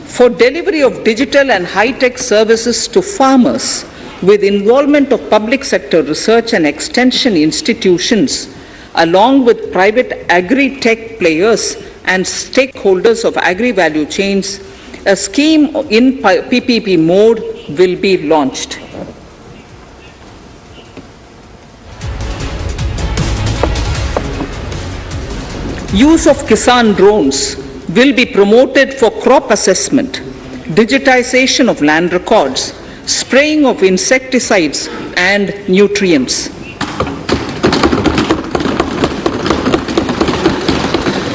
For delivery of digital and high-tech services to farmers with involvement of public sector research and extension institutions, along with private agri-tech players and stakeholders of agri-value chains, a scheme in PPP mode will be launched. Use of Kisan drones will be promoted for crop assessment, digitization of land records, spraying of insecticides and nutrients.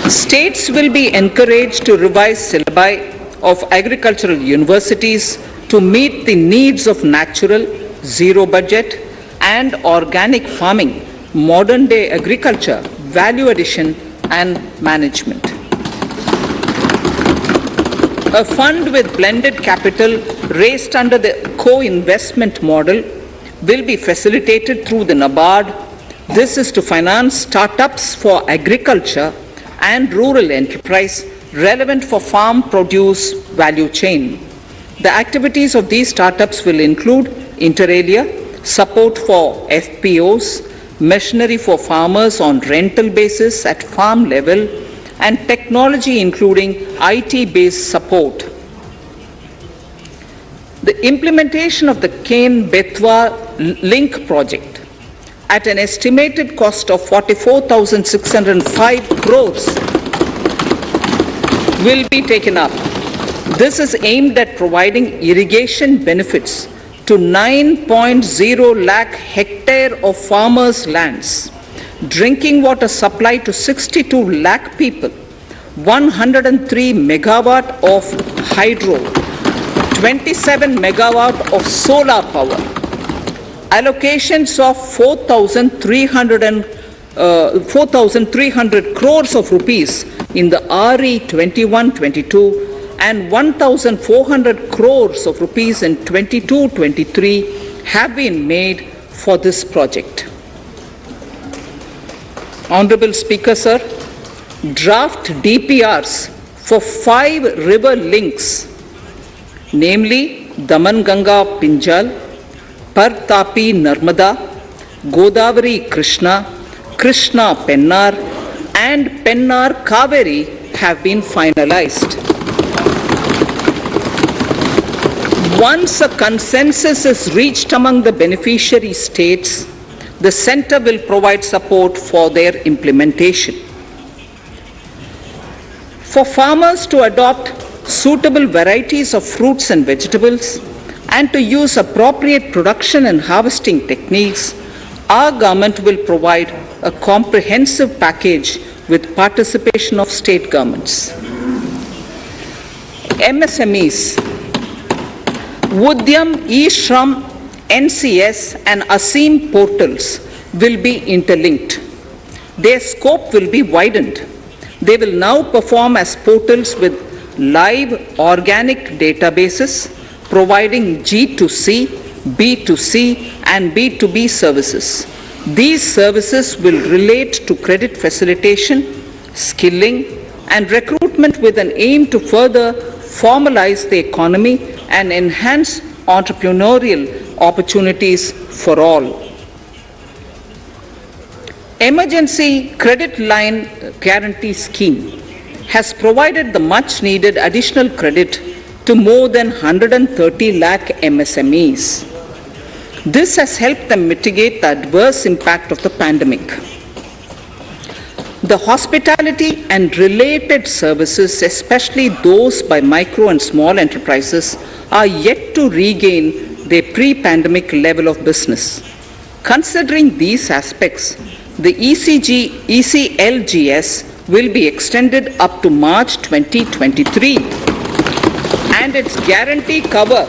States will be encouraged to revise syllabi of agricultural universities to meet the needs of natural, zero budget and organic farming, modern day agriculture, value addition and management. A fund with blended capital raised under the co-investment model will be facilitated through the NABARD. This is to finance startups for agriculture and rural enterprise relevant for farm produce value chain. The activities of these startups will include inter alia, support for FPOs, machinery for farmers on rental basis at farm level, and technology including IT-based support. The implementation of the Ken-Betwa link project at an estimated cost of 44,605 crores will be taken up. This is aimed at providing irrigation benefits to 9.0 lakh hectare of farmers' lands, drinking water supply to 62 lakh people, 103 megawatt of hydro, 27 megawatt of solar power, allocations of 4,300 crores of rupees in the RE 21-22 and 1,400 crores of rupees in 22-23 have been made for this project. Honorable Speaker, sir, draft DPRs for 5 river links, namely Daman-Ganga Pinjal, Par-Tapi Narmada, Godavari Krishna, Krishna Pennar, and Pennar Kaveri have been finalized. Once a consensus is reached among the beneficiary states, the Centre will provide support for their implementation. For farmers to adopt suitable varieties of fruits and vegetables and to use appropriate production and harvesting techniques, our government will provide a comprehensive package with participation of state governments. MSMEs, Udyam, eShram, NCS and ASEEM portals will be interlinked. Their scope will be widened. They will now perform as portals with live organic databases providing G2C, B2C and B2B services. These services will relate to credit facilitation, skilling and recruitment with an aim to further formalize the economy and enhance entrepreneurial opportunities for all. Emergency Credit Line Guarantee Scheme has provided the much needed additional credit to more than 130 lakh MSMEs. This has helped them mitigate the adverse impact of the pandemic. The hospitality and related services, especially those by micro and small enterprises, are yet to regain their pre-pandemic level of business. Considering these aspects, the ECLGS will be extended up to March 2023 and its guarantee cover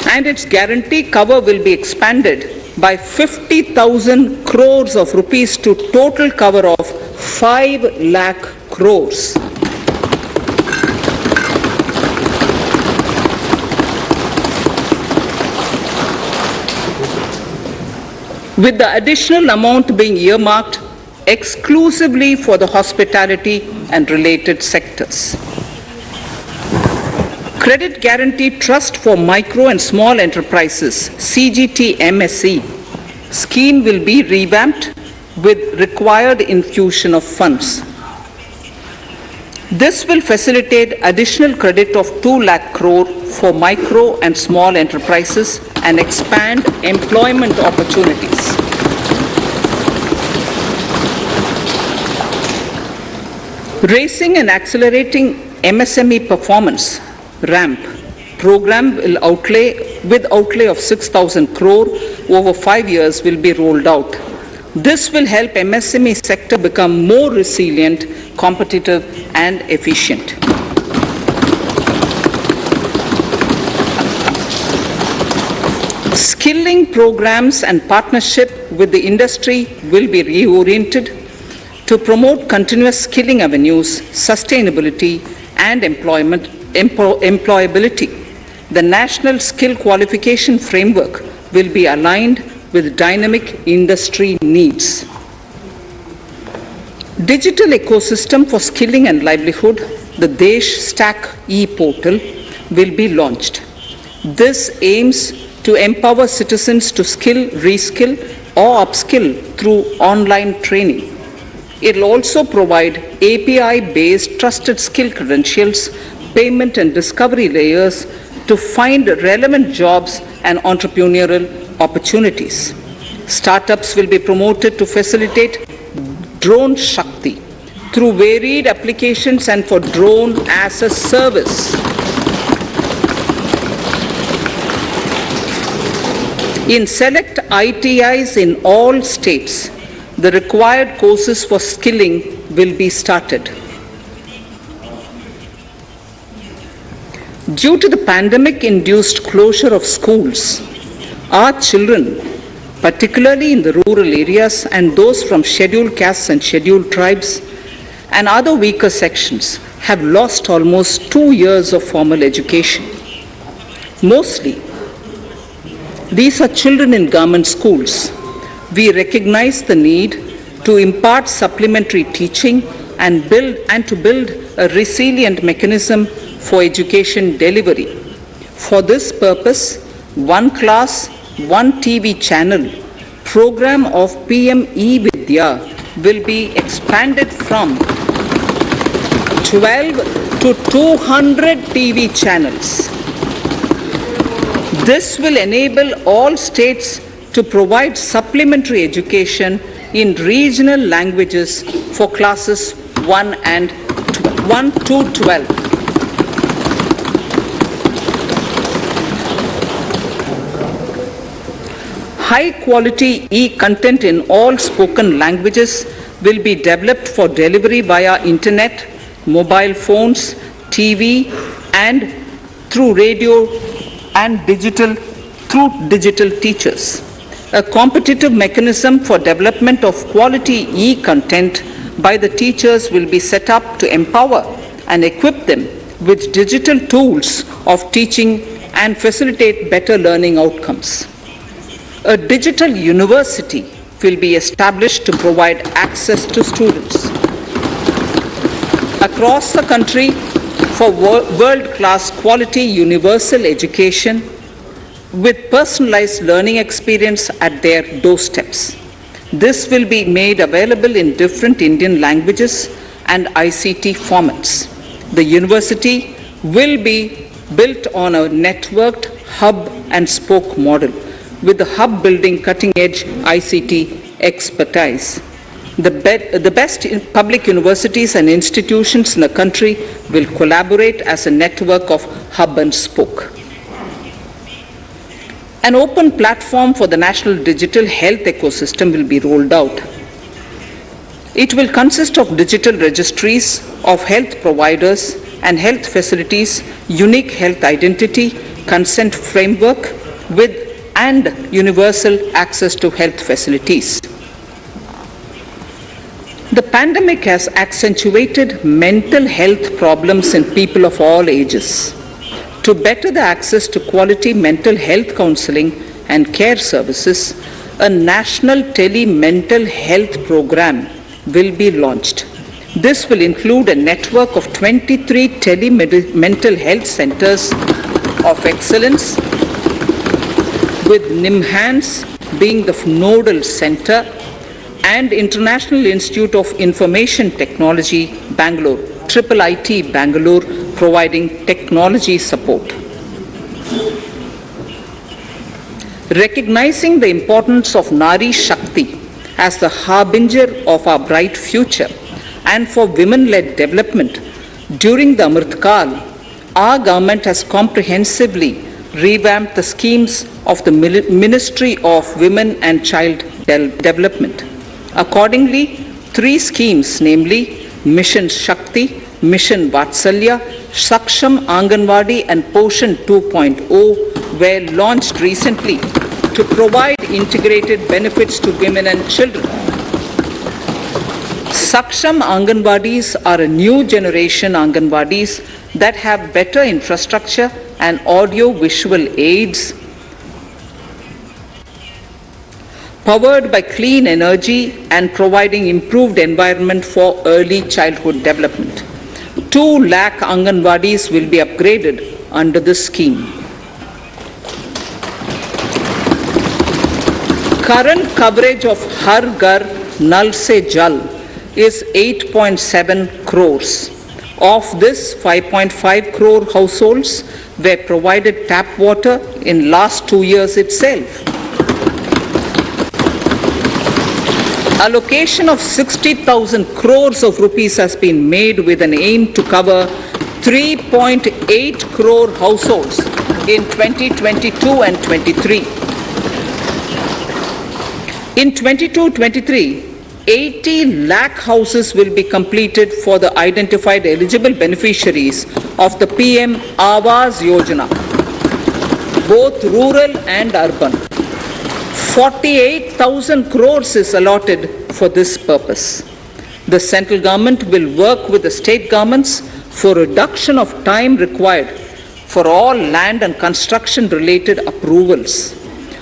and its guarantee cover will be expanded by 50,000 crores of rupees to total cover of 5 lakh crores. With the additional amount being earmarked exclusively for the hospitality and related sectors. Credit Guarantee Trust for Micro and Small Enterprises, CGT MSE, scheme will be revamped with required infusion of funds. This will facilitate additional credit of 2 lakh crore for micro and small enterprises and expand employment opportunities. Raising and accelerating MSME performance RAMP program will outlay of 6,000 crore over 5 years will be rolled out. This will help MSME sector become more resilient, competitive and efficient. Skilling programs and partnership with the industry will be reoriented to promote continuous skilling avenues, sustainability and employability. The National Skill Qualification Framework will be aligned with dynamic industry needs. Digital ecosystem for skilling and livelihood, the Desh Stack e-portal, will be launched. This aims to empower citizens to skill, reskill or upskill through online training. It will also provide API-based trusted skill credentials, payment and discovery layers to find relevant jobs and entrepreneurial opportunities. Startups will be promoted to facilitate Drone Shakti through varied applications and for drone as a service. In select ITIs in all states, the required courses for skilling will be started. Due to the pandemic-induced closure of schools, our children, particularly in the rural areas and those from scheduled castes and scheduled tribes and other weaker sections, have lost almost 2 years of formal education. Mostly, these are children in government schools. We recognize the need to impart supplementary teaching and to build a resilient mechanism for education delivery. For this purpose, One Class, One TV channel program of PM E-Vidya will be expanded from 12 to 200 TV channels. This will enable all states to provide supplementary education in regional languages for classes 1 to 12. High quality e-content in all spoken languages will be developed for delivery via internet, mobile phones, TV and through radio and digital teachers. A competitive mechanism for development of quality e-content by the teachers will be set up to empower and equip them with digital tools of teaching and facilitate better learning outcomes. A digital university will be established to provide access to students across the country for world-class quality universal education with personalized learning experience at their doorsteps. This will be made available in different Indian languages and ICT formats. The university will be built on a networked hub and spoke model, with the hub building cutting-edge ICT expertise. The best public universities and institutions in the country will collaborate as a network of hub and spoke. An open platform for the national digital health ecosystem will be rolled out. It will consist of digital registries of health providers and health facilities, unique health identity, consent framework, with and universal access to health facilities. The pandemic has accentuated mental health problems in people of all ages. To better the access to quality mental health counseling and care services, a national tele-mental health program will be launched. This will include a network of 23 tele-mental health centers of excellence, with NIMHANS being the nodal center, and International Institute of Information Technology, Bangalore, IIIT Bangalore, providing technology support. Recognizing the importance of Nari Shakti as the harbinger of our bright future and for women-led development, during the Amrit Kal, our government has comprehensively revamped the schemes of the Ministry of Women and Child Development. Accordingly, 3 schemes, namely Mission Shakti, Mission Vatsalya, Saksham Anganwadi and Poshan 2.0 were launched recently to provide integrated benefits to women and children. Saksham Anganwadis are a new generation Anganwadis that have better infrastructure and audio-visual aids, powered by clean energy and providing improved environment for early childhood development. 2 lakh Anganwadis will be upgraded under this scheme. Current coverage of Har Ghar Nal Se Jal is 8.7 crores. Of this, 5.5 crore households were provided tap water in last 2 years itself. Allocation of 60,000 crores of rupees has been made with an aim to cover 3.8 crore households in 2022 and 23. In 22-23, 80 lakh houses will be completed for the identified eligible beneficiaries of the PM Awas Yojana, both rural and urban. 48,000 crores is allotted for this purpose. The central government will work with the state governments for reduction of time required for all land and construction related approvals,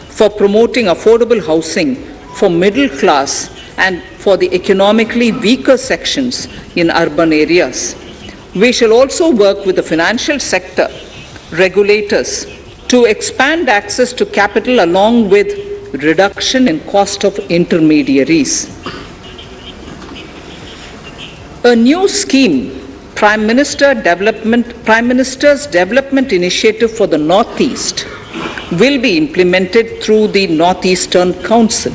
for promoting affordable housing for middle class and for the economically weaker sections in urban areas. We shall also work with the financial sector regulators to expand access to capital along with reduction in cost of intermediaries. A new scheme, Prime Minister's Development Initiative for the Northeast, will be implemented through the Northeastern Council.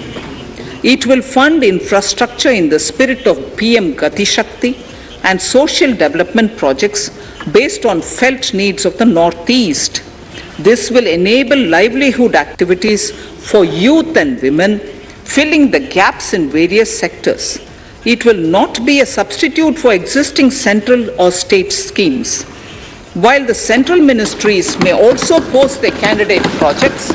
It will fund infrastructure in the spirit of PM Gati Shakti and social development projects based on felt needs of the Northeast. This will enable livelihood activities for youth and women, filling the gaps in various sectors. It will not be a substitute for existing central or state schemes. While the central ministries may also post their candidate projects,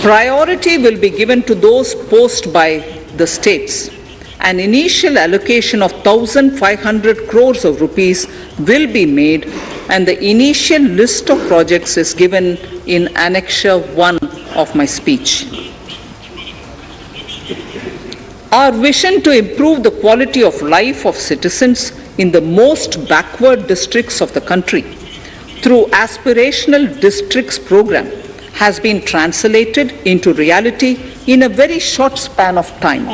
priority will be given to those posted by the states. An initial allocation of 1,500 crores of rupees will be made, and the initial list of projects is given in Annexure 1 of my speech. Our vision to improve the quality of life of citizens in the most backward districts of the country through aspirational districts program has been translated into reality in a very short span of time.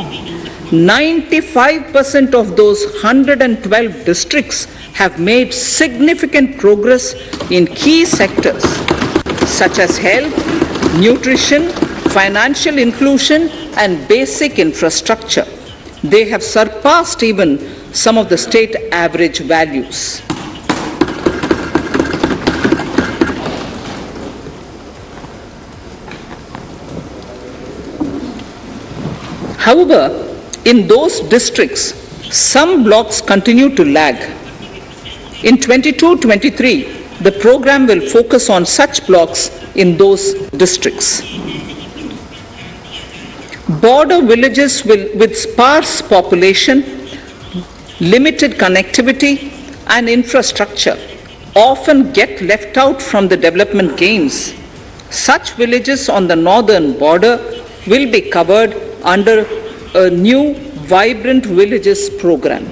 95% of those 112 districts have made significant progress in key sectors such as health, nutrition, financial inclusion, and basic infrastructure. They have surpassed even some of the state average values. However, in those districts, some blocks continue to lag. In 22-23, The program will focus on such blocks in those districts. Border villages with sparse population, limited connectivity and infrastructure often get left out from the development gains. Such villages on the northern border will be covered under a new Vibrant Villages program.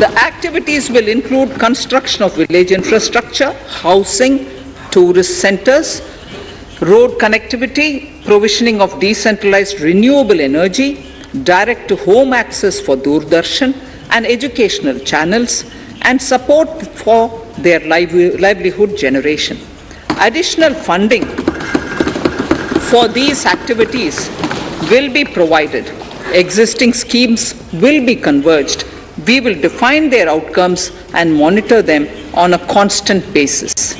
The activities will include construction of village infrastructure, housing, tourist centers, road connectivity, provisioning of decentralized renewable energy, direct-to-home access for Doordarshan and educational channels, and support for their livelihood generation. Additional funding for these activities will be provided. Existing schemes will be converged. We will define their outcomes and monitor them on a constant basis.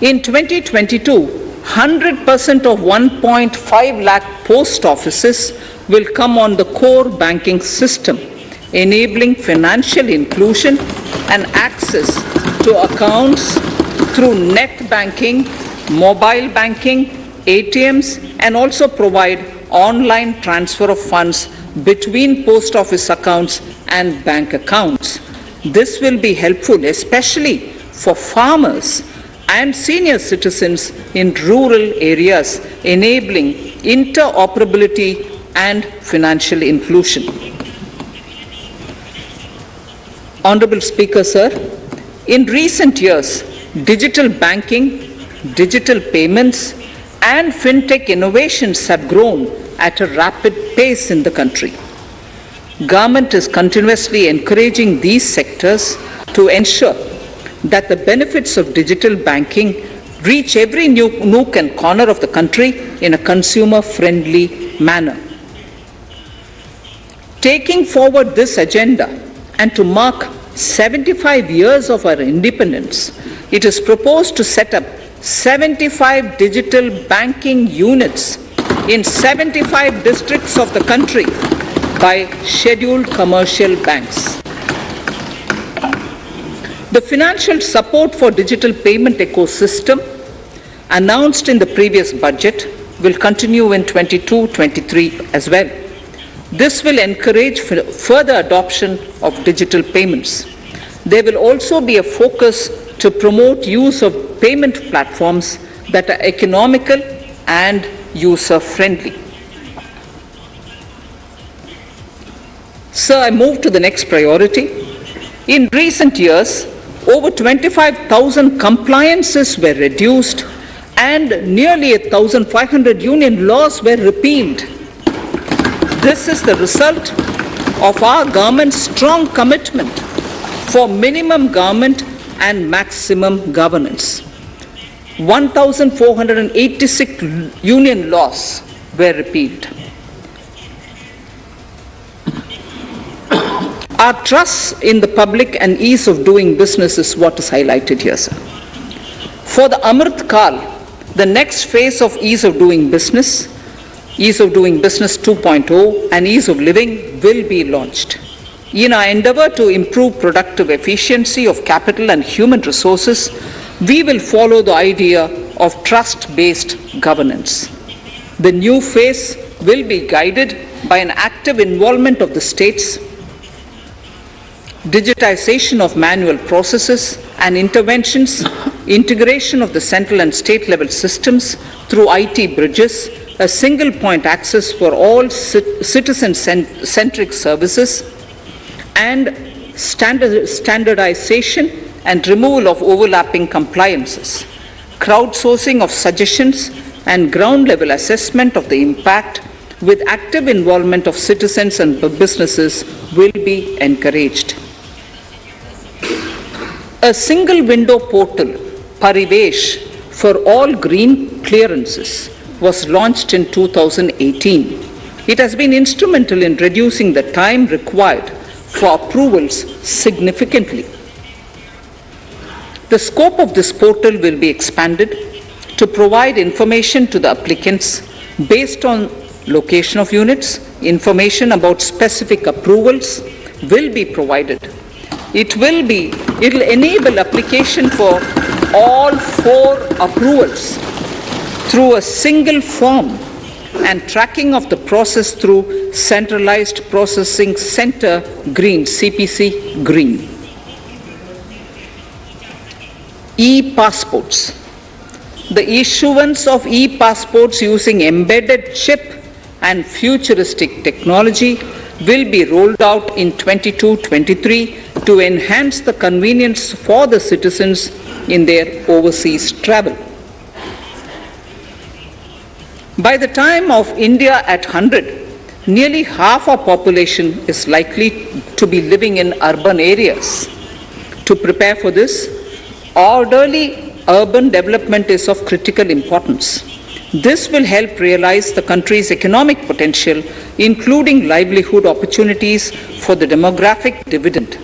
In 2022, 100% of 1.5 lakh post offices will come on the core banking system, enabling financial inclusion and access to accounts through net banking, mobile banking, ATMs, and also provide online transfer of funds between post office accounts and bank accounts. This will be helpful especially for farmers and senior citizens in rural areas, enabling interoperability and financial inclusion. Honorable Speaker, sir, in recent years, digital banking, digital payments, and fintech innovations have grown at a rapid pace in the country. Government is continuously encouraging these sectors to ensure that the benefits of digital banking reach every nook and corner of the country in a consumer-friendly manner. Taking forward this agenda and to mark 75 years of our independence, it is proposed to set up 75 digital banking units in 75 districts of the country by scheduled commercial banks. The financial support for digital payment ecosystem announced in the previous budget will continue in 22-23 as well. This will encourage further adoption of digital payments. There will also be a focus to promote use of payment platforms that are economical and user-friendly. Sir, I move to the next priority. In recent years, over 25,000 compliances were reduced and nearly 1,500 union laws were repealed. This is the result of our government's strong commitment for minimum government and maximum governance. 1,486 union laws were repealed. Our trust in the public and ease of doing business is what is highlighted here, sir. For the Amrit Kal, the next phase of ease of doing business 2.0 and ease of living will be launched. In our endeavor to improve productive efficiency of capital and human resources, we will follow the idea of trust-based governance. The new phase will be guided by an active involvement of the states, digitization of manual processes and interventions, integration of the central and state level systems through IT bridges, a single point access for all citizen-centric services, and standardization and removal of overlapping compliances. Crowdsourcing of suggestions and ground-level assessment of the impact with active involvement of citizens and businesses will be encouraged. A single window portal, Parivesh, for all green clearances was launched in 2018. It has been instrumental in reducing the time required for approvals significantly. The scope of this portal will be expanded to provide information to the applicants based on location of units, information about specific approvals, will be provided. It will enable application for all 4 approvals through a single form and tracking of the process through Centralized Processing Center Green, CPC Green. E-passports. The issuance of e-passports using embedded chip and futuristic technology will be rolled out in 22-23 to enhance the convenience for the citizens in their overseas travel. By the time of India at 100, nearly half our population is likely to be living in urban areas. To prepare for this, orderly urban development is of critical importance. This will help realize the country's economic potential, including livelihood opportunities for the demographic dividend.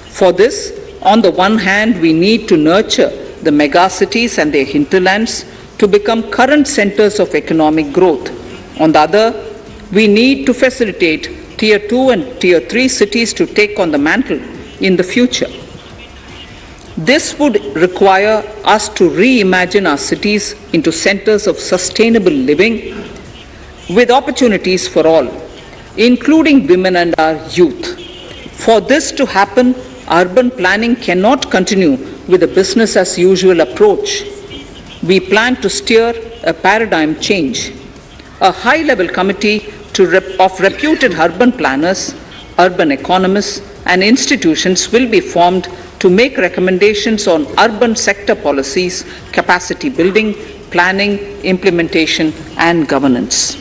For this, on the one hand, we need to nurture the megacities and their hinterlands to become current centers of economic growth. On the other, we need to facilitate Tier 2 and Tier 3 cities to take on the mantle in the future. This would require us to reimagine our cities into centers of sustainable living with opportunities for all, including women and our youth. For this to happen, urban planning cannot continue with a business as usual approach. We plan to steer a paradigm change. A high-level committee of reputed urban planners, urban economists, and institutions will be formed to make recommendations on urban sector policies, capacity building, planning, implementation, and governance.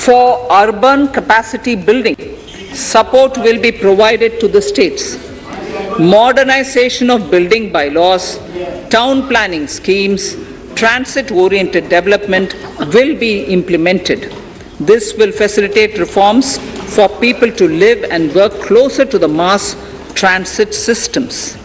For urban capacity building, support will be provided to the states. Modernization of building bylaws, town planning schemes, transit-oriented development will be implemented. This will facilitate reforms for people to live and work closer to the mass transit systems.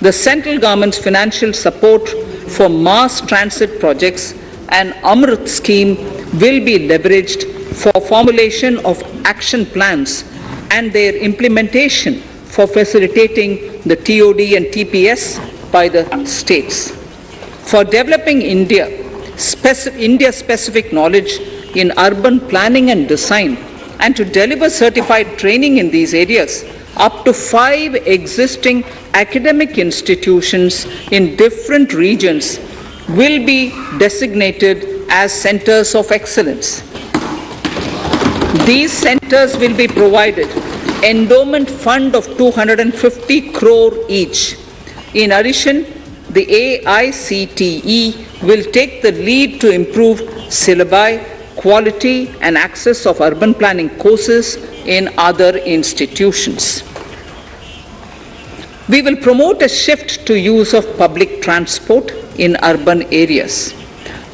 The central government's financial support for mass transit projects and Amrit scheme will be leveraged for formulation of action plans and their implementation for facilitating the TOD and TPS by the states. For developing India-specific knowledge in urban planning and design, and to deliver certified training in these areas, up to 5 existing academic institutions in different regions will be designated as centers of excellence. These centers will be provided endowment fund of 250 crore each. In addition, the AICTE will take the lead to improve syllabi, quality and access of urban planning courses in other institutions. We will promote a shift to use of public transport in urban areas.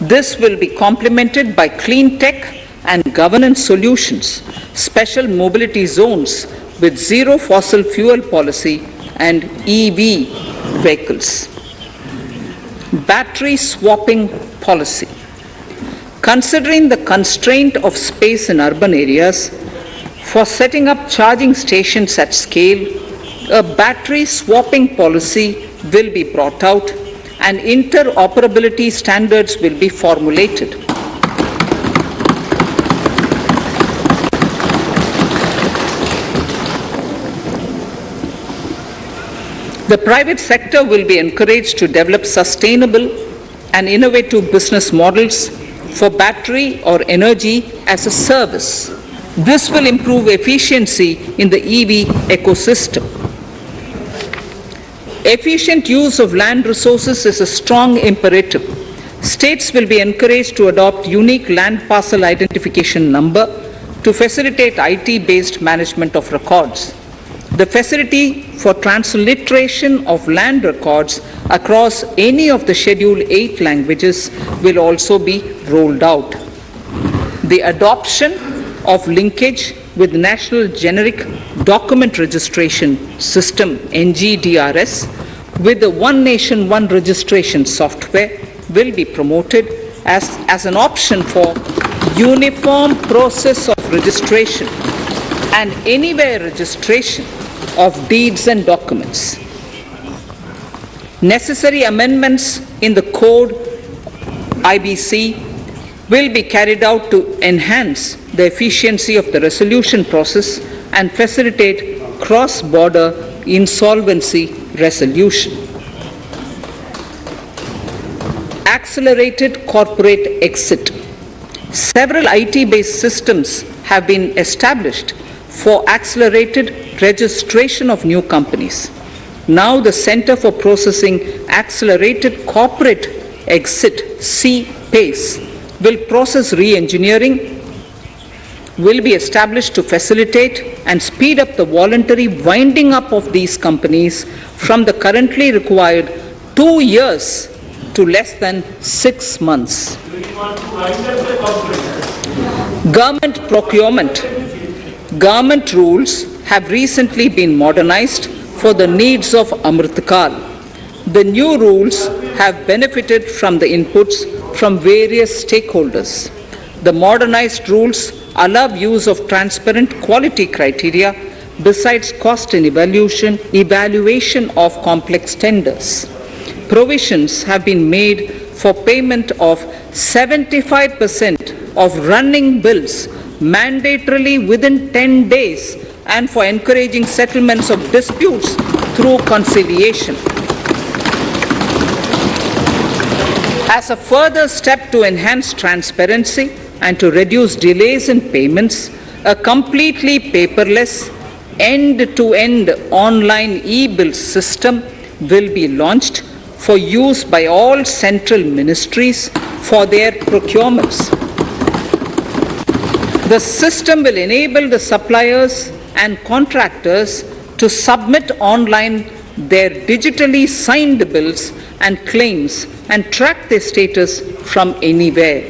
This will be complemented by clean tech and governance solutions, special mobility zones with zero fossil fuel policy and EV vehicles. Battery swapping policy. Considering the constraint of space in urban areas, for setting up charging stations at scale, a battery swapping policy will be brought out and interoperability standards will be formulated. The private sector will be encouraged to develop sustainable and innovative business models for battery or energy as a service. This will improve efficiency in the EV ecosystem. Efficient use of land resources is a strong imperative. States will be encouraged to adopt unique land parcel identification number to facilitate IT-based management of records. The facility for transliteration of land records across any of the Schedule 8 languages will also be rolled out. The adoption of linkage with National Generic Document Registration System (NGDRS) with the One Nation, One Registration software will be promoted as an option for uniform process of registration and anywhere registration of deeds and documents. Necessary amendments in the code IBC will be carried out to enhance the efficiency of the resolution process and facilitate cross-border insolvency resolution. Accelerated corporate exit. Several IT-based systems have been established for accelerated registration of new companies. Now the Center for Processing Accelerated Corporate Exit, CPACE, will process re-engineering, will be established to facilitate and speed up the voluntary winding up of these companies from the currently required 2 years to less than 6 months. Government procurement. Government rules have recently been modernized for the needs of Amritkal. The new rules have benefited from the inputs from various stakeholders. The modernized rules allow use of transparent quality criteria besides cost and evaluation of complex tenders. Provisions have been made for payment of 75% of running bills mandatorily within 10 days and for encouraging settlements of disputes through conciliation. As a further step to enhance transparency and to reduce delays in payments, a completely paperless, end-to-end online e-bill system will be launched for use by all central ministries for their procurements. The system will enable the suppliers and contractors to submit online their digitally signed bills and claims and track their status from anywhere.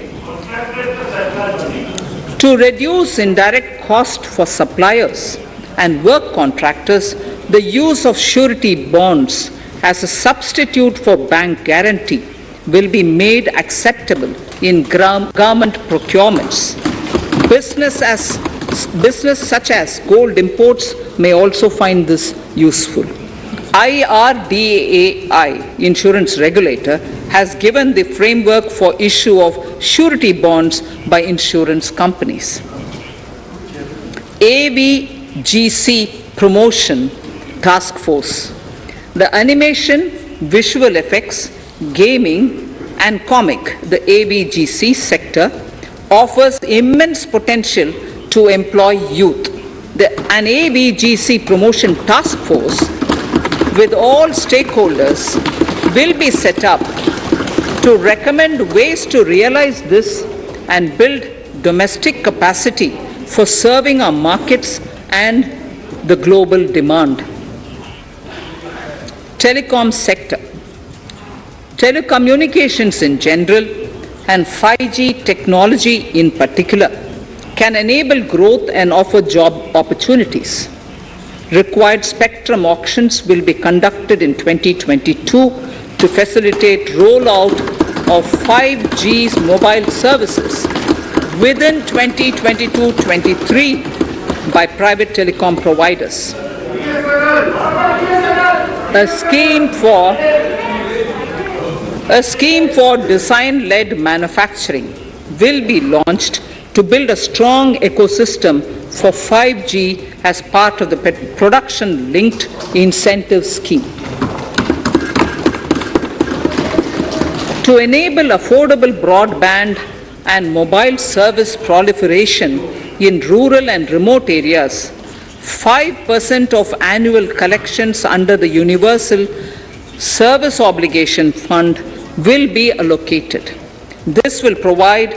To reduce indirect cost for suppliers and work contractors, the use of surety bonds as a substitute for bank guarantee will be made acceptable in government procurements. Business such as gold imports may also find this useful. IRDAI, insurance regulator, has given the framework for issue of surety bonds by insurance companies. AVGC promotion task force. The animation, visual effects, gaming and comic, the AVGC sector, offers immense potential to employ youth. An AVGC promotion task force with all stakeholders will be set up to recommend ways to realize this and build domestic capacity for serving our markets and the global demand. Telecom sector. Telecommunications in general and 5G technology in particular can enable growth and offer job opportunities. Required spectrum auctions will be conducted in 2022 to facilitate rollout of 5G mobile services within 2022-23 by private telecom providers. A scheme for design-led manufacturing will be launched to build a strong ecosystem for 5G as part of the production-linked incentive scheme. To enable affordable broadband and mobile service proliferation in rural and remote areas, 5% of annual collections under the Universal Service Obligation Fund will be allocated. This will promote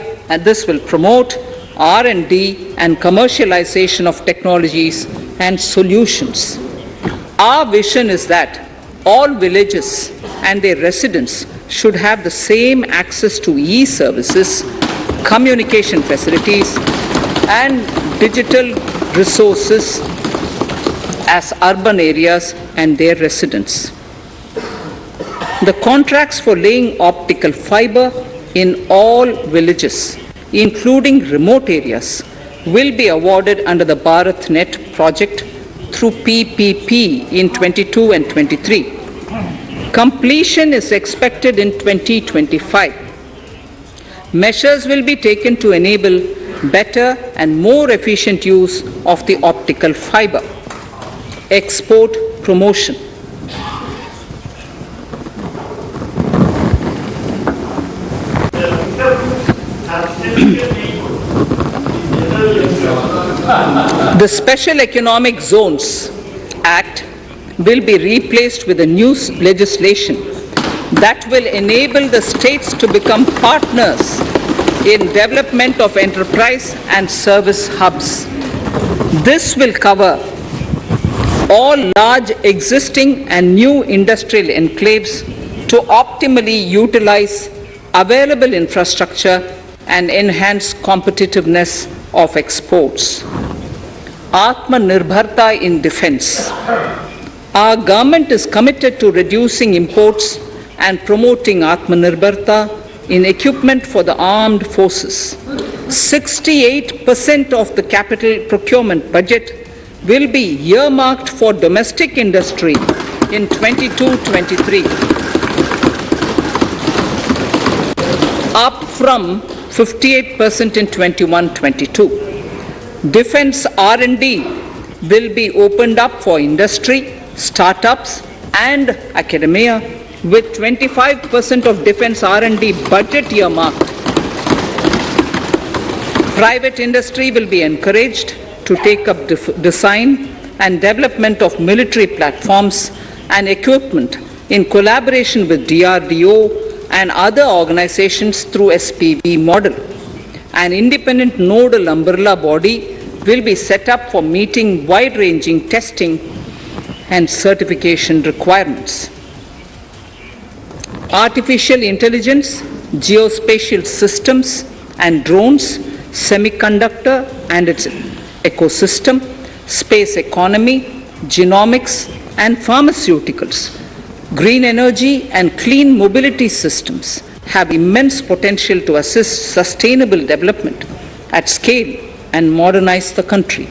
R&D and commercialization of technologies and solutions. Our vision is that all villages and their residents should have the same access to e-services, communication facilities, and digital resources as urban areas and their residents. The contracts for laying optical fiber in all villages, including remote areas, will be awarded under the BharatNet project through PPP in 22 and 23. Completion is expected in 2025. Measures will be taken to enable better and more efficient use of the optical fiber. Export promotion. The Special Economic Zones Act will be replaced with a new legislation that will enable the states to become partners in development of enterprise and service hubs. This will cover all large existing and new industrial enclaves to optimally utilize available infrastructure and enhance competitiveness of exports. Atmanirbharta in defense. Our government is committed to reducing imports and promoting Atmanirbharta in equipment for the armed forces. 68% of the capital procurement budget will be earmarked for domestic industry in 22-23, up from 58% in 21-22. Defense R&D will be opened up for industry, startups and academia, with 25% of defense R&D budget earmarked. Private industry will be encouraged to take up design and development of military platforms and equipment in collaboration with DRDO and other organizations through SPV model. An independent nodal umbrella body will be set up for meeting wide-ranging testing and certification requirements. Artificial intelligence, geospatial systems and drones, semiconductor and its ecosystem, space economy, genomics and pharmaceuticals, green energy and clean mobility systems have immense potential to assist sustainable development at scale and modernize the country.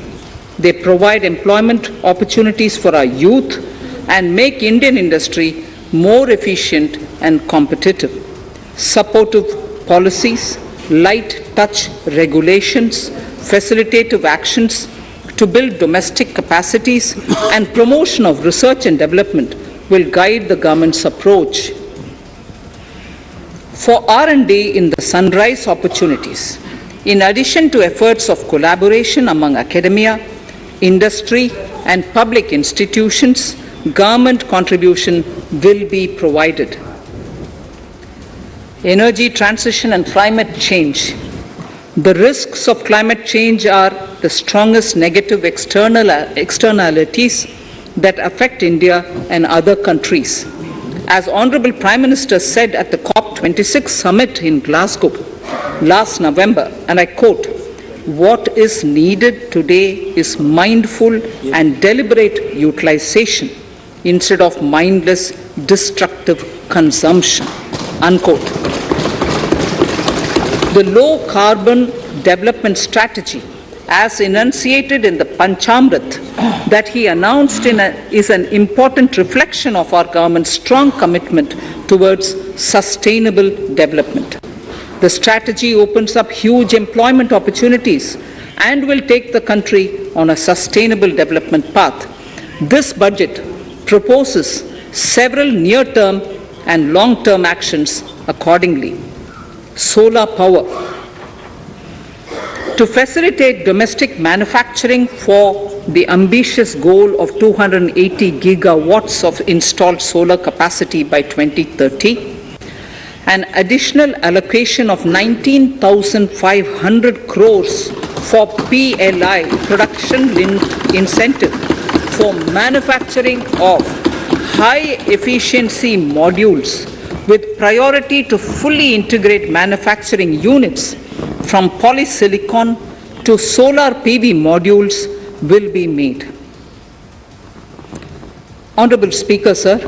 They provide employment opportunities for our youth and make Indian industry more efficient and competitive. Supportive policies, light touch regulations, facilitative actions to build domestic capacities and promotion of research and development will guide the government's approach. For R&D in the sunrise opportunities, in addition to efforts of collaboration among academia, industry and public institutions, government contribution will be provided. Energy transition and climate change. The risks of climate change are the strongest negative externalities that affect India and other countries. As Honorable Prime Minister said at the COP26 summit in Glasgow last November, and I quote, "What is needed today is mindful and deliberate utilization instead of mindless, destructive consumption," unquote. The low carbon development strategy, as enunciated in the Panchamrit that he announced is an important reflection of our government's strong commitment towards sustainable development. The strategy opens up huge employment opportunities and will take the country on a sustainable development path. This budget proposes several near-term and long-term actions accordingly. Solar power. To facilitate domestic manufacturing for the ambitious goal of 280 gigawatts of installed solar capacity by 2030, an additional allocation of 19,500 crores for PLI, production-linked incentive, for manufacturing of high-efficiency modules with priority to fully integrate manufacturing units from polysilicon to solar PV modules will be made. Honorable Speaker, sir,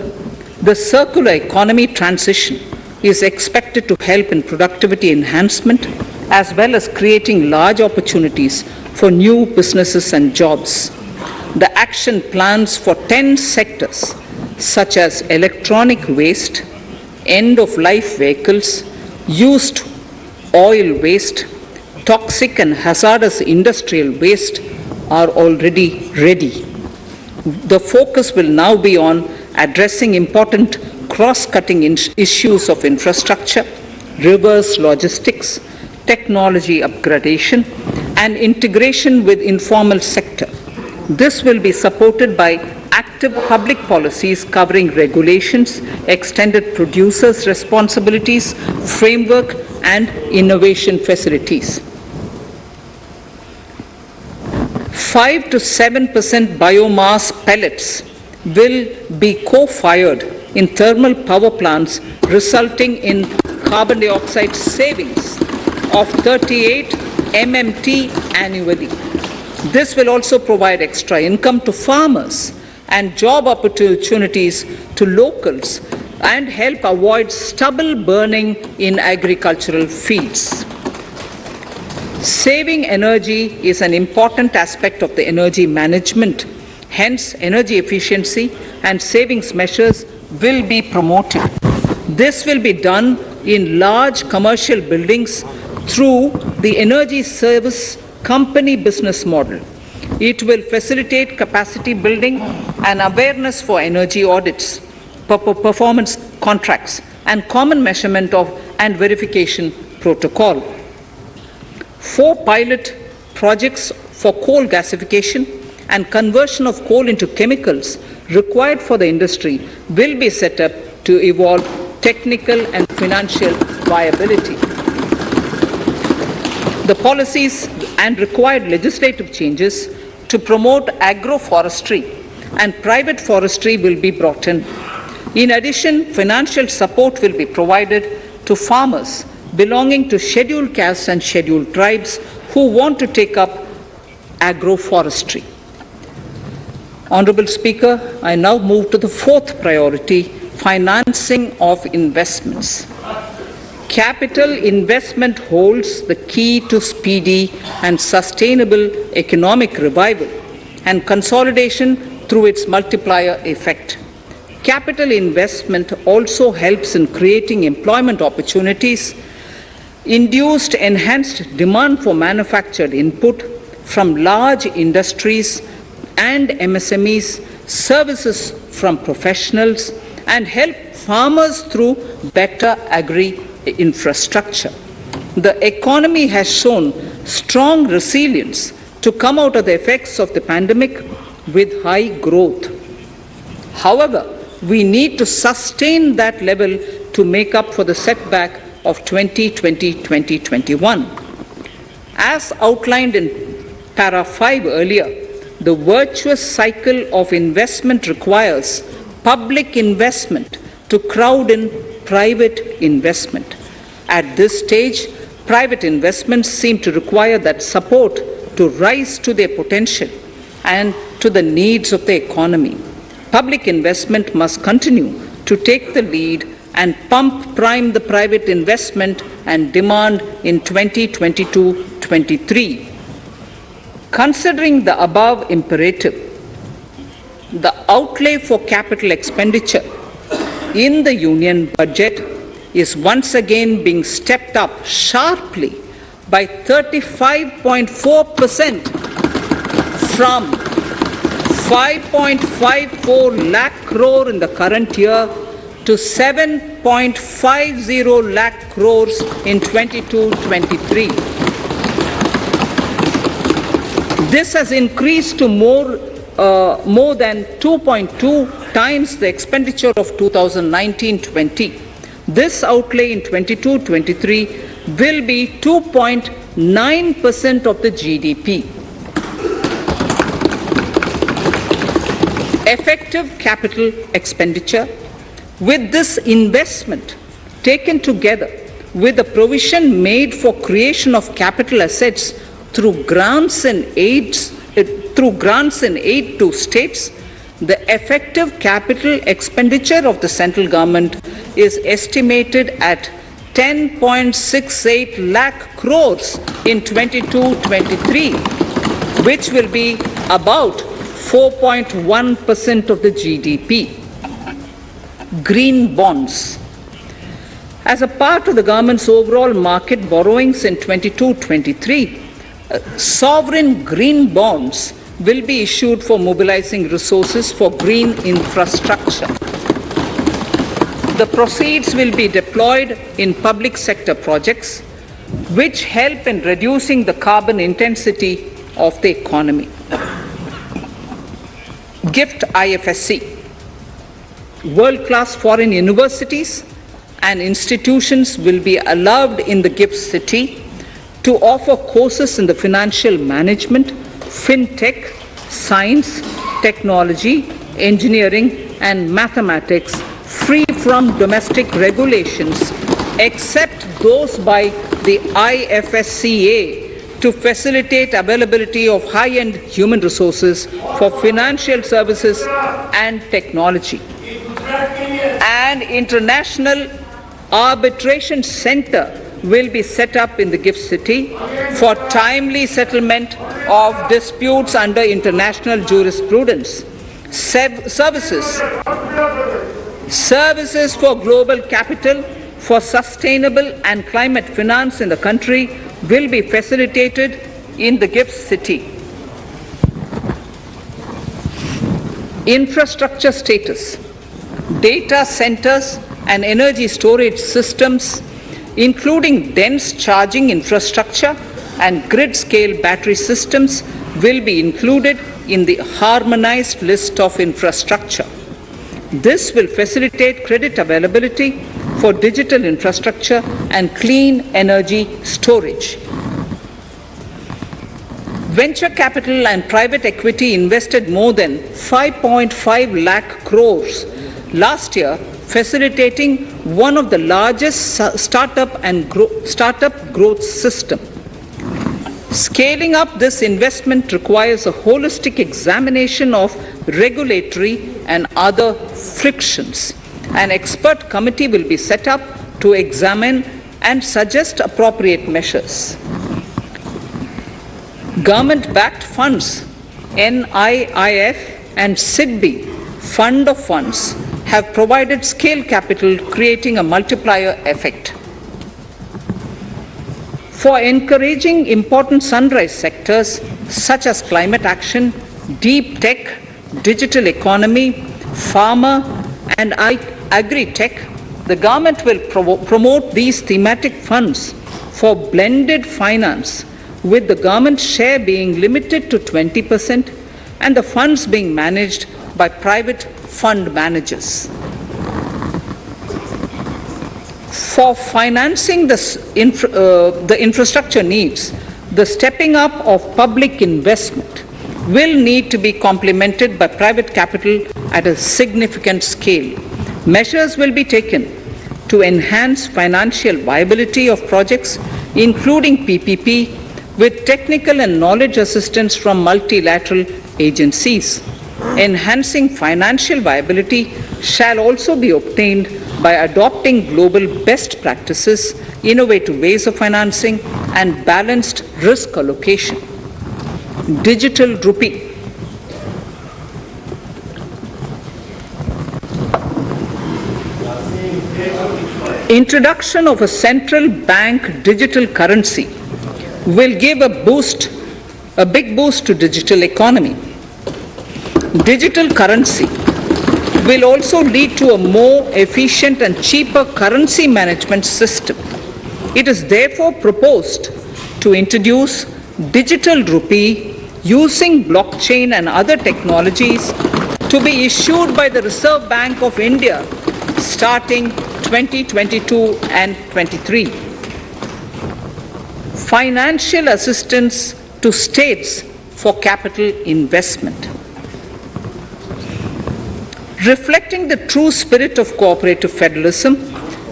the circular economy transition is expected to help in productivity enhancement as well as creating large opportunities for new businesses and jobs. The action plans for 10 sectors such as electronic waste, end-of-life vehicles, used oil waste, toxic and hazardous industrial waste are already ready. The focus will now be on addressing important cross-cutting issues of infrastructure, reverse logistics, technology upgradation, and integration with informal sector. This will be supported by active public policies covering regulations, extended producers' responsibilities, framework, and innovation facilities. 5 to 7% biomass pellets will be co-fired in thermal power plants, resulting in carbon dioxide savings of 38 MMT annually. This will also provide extra income to farmers and job opportunities to locals and help avoid stubble burning in agricultural fields. Saving energy is an important aspect of the energy management. Hence, energy efficiency and savings measures will be promoted. This will be done in large commercial buildings through the energy service company business model. It will facilitate capacity building and awareness for energy audits, performance contracts, and common measurement of and verification protocol. 4 pilot projects for coal gasification and conversion of coal into chemicals required for the industry will be set up to evolve technical and financial viability. The policies and required legislative changes to promote agroforestry and private forestry will be brought in. In addition, financial support will be provided to farmers belonging to scheduled castes and scheduled tribes who want to take up agroforestry. Honorable Speaker, I now move to the 4th priority, financing of investments. Capital investment holds the key to speedy and sustainable economic revival and consolidation through its multiplier effect. Capital investment also helps in creating employment opportunities, induced enhanced demand for manufactured input from large industries and MSMEs, services from professionals, and help farmers through better agri-infrastructure. The economy has shown strong resilience to come out of the effects of the pandemic with high growth. However, we need to sustain that level to make up for the setback of 2020-2021. As outlined in para 5 earlier, the virtuous cycle of investment requires public investment to crowd in private investment. At this stage, private investments seem to require that support to rise to their potential and to the needs of the economy. Public investment must continue to take the lead and prime the private investment and demand in 2022-23. Considering the above imperative, the outlay for capital expenditure in the union budget is once again being stepped up sharply by 35.4% from 5.54 lakh crore in the current year to 7.50 lakh crores in 22-23. This has increased to more than 2.2 times the expenditure of 2019-20. This outlay in 22-23 will be 2.9% of the GDP. Effective capital expenditure. With this investment taken together with the provision made for creation of capital assets through grants and aid to states, the effective capital expenditure of the central government is estimated at 10.68 lakh crores in 22-23, which will be about 4.1% of the GDP. Green bonds. As a part of the government's overall market borrowings in 22-23, sovereign green bonds will be issued for mobilizing resources for green infrastructure. The proceeds will be deployed in public sector projects which help in reducing the carbon intensity of the economy. Gift IFSC. World-class foreign universities and institutions will be allowed in the gift city to offer courses in the financial management, fintech, science, technology, engineering, and mathematics free from domestic regulations except those by the IFSCA to facilitate availability of high-end human resources for financial services and technology. An international arbitration center will be set up in the gift city for timely settlement of disputes under international jurisprudence. Services for global capital for sustainable and climate finance in the country will be facilitated in the gift city. Infrastructure status. Data centers and energy storage systems, including dense charging infrastructure and grid-scale battery systems, will be included in the harmonized list of infrastructure. This will facilitate credit availability for digital infrastructure and clean energy storage. Venture capital and private equity invested more than 5.5 lakh crores last year, facilitating one of the largest startup growth system. Scaling up this investment requires a holistic examination of regulatory and other frictions. An expert committee will be set up to examine and suggest appropriate measures. Government-backed funds, NIIF and SIDBI fund of funds, have provided scale capital, creating a multiplier effect. For encouraging important sunrise sectors such as climate action, deep tech, digital economy, pharma, and agri-tech, the government will promote these thematic funds for blended finance, with the government share being limited to 20% and the funds being managed by private fund managers. For financing the infrastructure needs, the stepping up of public investment will need to be complemented by private capital at a significant scale. Measures will be taken to enhance financial viability of projects, including PPP, with technical and knowledge assistance from multilateral agencies. Enhancing financial viability shall also be obtained by adopting global best practices, innovative ways of financing, and balanced risk allocation. Digital Rupee. Introduction of a central bank digital currency will give a big boost to digital economy. Digital currency will also lead to a more efficient and cheaper currency management system. It is therefore proposed to introduce digital rupee using blockchain and other technologies to be issued by the Reserve Bank of India starting 2022 and 23. Financial assistance to states for capital investment. Reflecting the true spirit of cooperative federalism,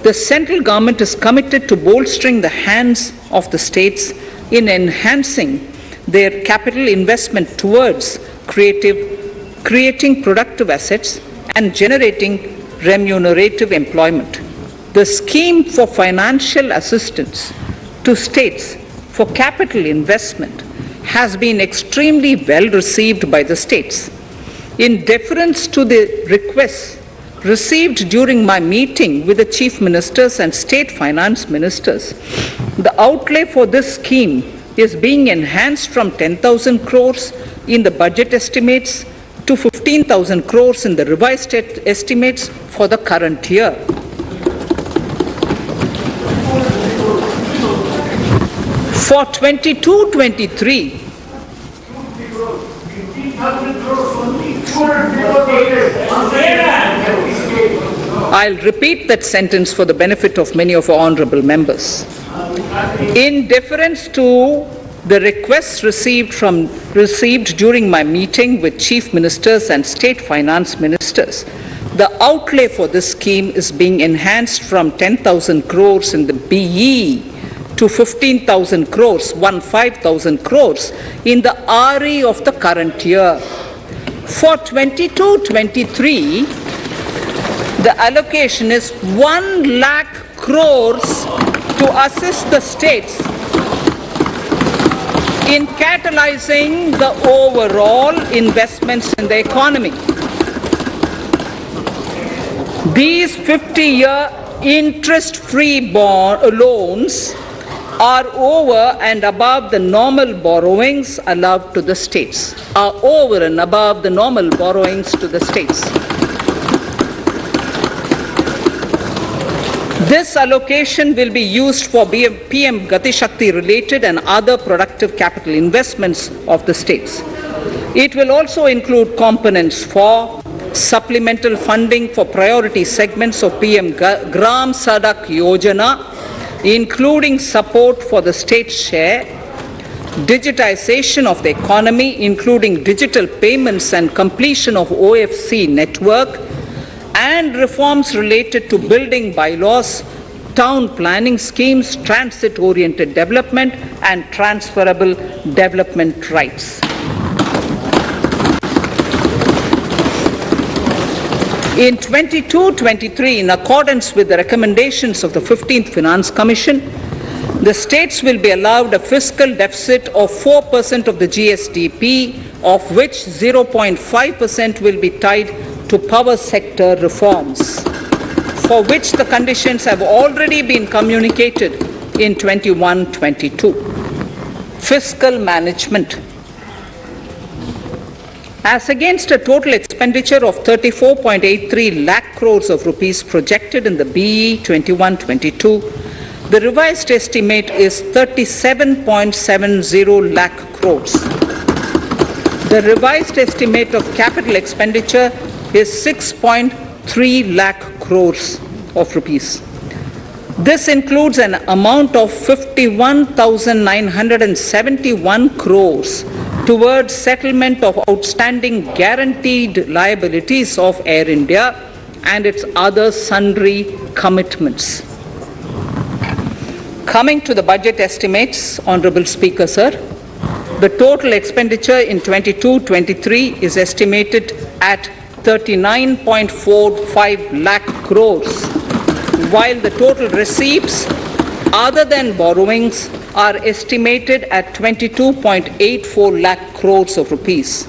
the central government is committed to bolstering the hands of the states in enhancing their capital investment towards creating productive assets and generating remunerative employment. the scheme for financial assistance to states for capital investment has been extremely well received by the states. In deference to the requests received during my meeting with the chief ministers and state finance ministers, the outlay for this scheme is being enhanced from 10,000 crores in the budget estimates to 15,000 crores in the revised estimates for the current year. For 22-23, I'll repeat that sentence for the benefit of many of our honorable members. In deference to the requests received during my meeting with chief ministers and state finance ministers, the outlay for this scheme is being enhanced from 10,000 crores in the BE to 15,000 crores, 15,000 crores in the RE of the current year. For 22-23, the allocation is 1 lakh crores to assist the states in catalyzing the overall investments in the economy. These 50-year interest-free loans are over and above the normal borrowings allowed to the states, are over and above the normal borrowings to the states. This allocation will be used for PM Gati Shakti related and other productive capital investments of the states. It will also include components for supplemental funding for priority segments of PM Gram Sadak Yojana, including support for the state share, digitization of the economy, including digital payments and completion of OFC network, and reforms related to building bylaws, town planning schemes, transit-oriented development, and transferable development rights. In 22-23, in accordance with the recommendations of the 15th Finance Commission, the states will be allowed a fiscal deficit of 4% of the GSDP, of which 0.5% will be tied to power sector reforms, for which the conditions have already been communicated in 21-22. Fiscal management. As against a total expenditure of 34.83 lakh crores of rupees projected in the BE 21-22, the revised estimate is 37.70 lakh crores. The revised estimate of capital expenditure is 6.3 lakh crores of rupees. This includes an amount of 51,971 crores towards settlement of outstanding guaranteed liabilities of Air India and its other sundry commitments. Coming to the budget estimates, Honorable Speaker, sir, the total expenditure in 22-23 is estimated at 39.45 lakh crores, while the total receipts other than borrowings are estimated at 22.84 lakh crores of rupees.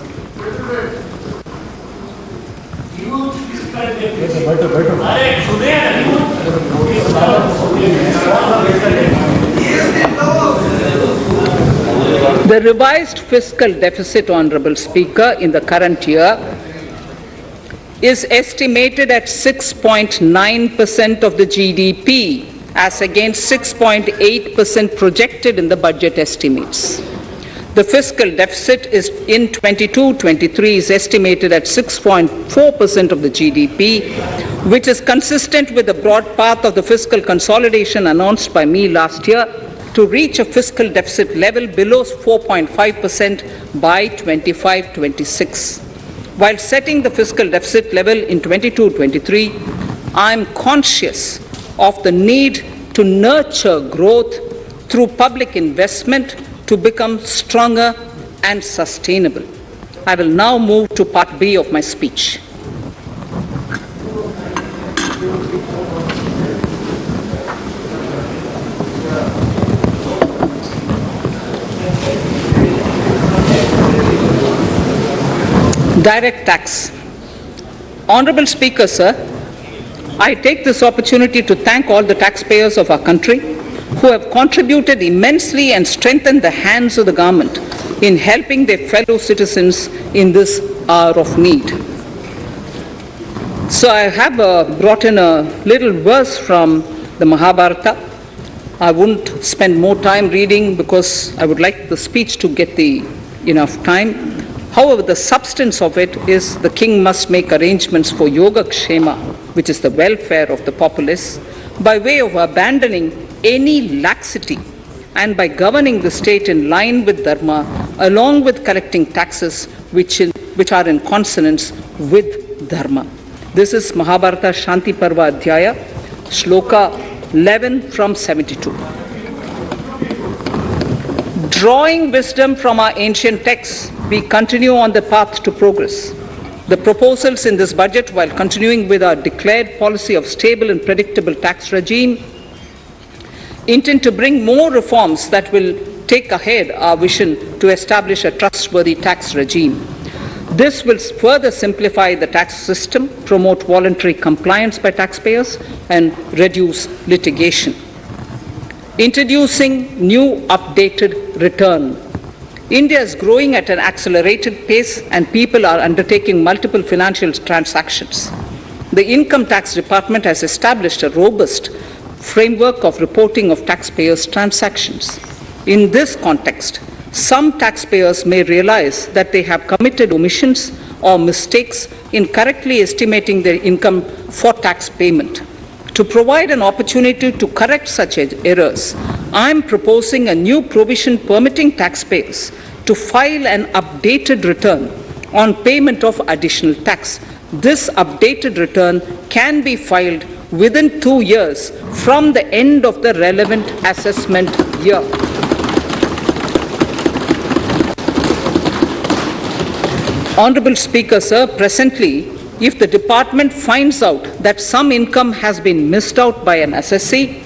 The revised fiscal deficit, Honorable Speaker, in the current year is estimated at 6.9% of the GDP, as against 6.8% projected in the budget estimates. The fiscal deficit is in 22-23 is estimated at 6.4% of the GDP, which is consistent with the broad path of the fiscal consolidation announced by me last year to reach a fiscal deficit level below 4.5% by 25-26. While setting the fiscal deficit level in 22-23, I am conscious of the need to nurture growth through public investment to become stronger and sustainable. I will now move to part B of my speech. Direct tax. Honorable Speaker, sir, I take this opportunity to thank all the taxpayers of our country who have contributed immensely and strengthened the hands of the government in helping their fellow citizens in this hour of need. So I have brought in a little verse from the Mahabharata. I won't spend more time reading because I would like the speech to get enough time. However, the substance of it is the king must make arrangements for yoga kshema, which is the welfare of the populace, by way of abandoning any laxity and by governing the state in line with dharma, along with collecting taxes which are in consonance with dharma. This is Mahabharata Shanti Parva Adhyaya, Shloka 11 from 72. Drawing wisdom from our ancient texts, we continue on the path to progress. The proposals in this budget, while continuing with our declared policy of stable and predictable tax regime, intend to bring more reforms that will take ahead our vision to establish a trustworthy tax regime. This will further simplify the tax system, promote voluntary compliance by taxpayers, and reduce litigation. Introducing new updated return. India is growing at an accelerated pace and people are undertaking multiple financial transactions. The Income Tax Department has established a robust framework of reporting of taxpayers' transactions. In this context, some taxpayers may realize that they have committed omissions or mistakes in correctly estimating their income for tax payment. To provide an opportunity to correct such errors, I am proposing a new provision permitting taxpayers to file an updated return on payment of additional tax. This updated return can be filed within 2 years from the end of the relevant assessment year. Honorable Speaker, sir, presently, if the department finds out that some income has been missed out by an assessee,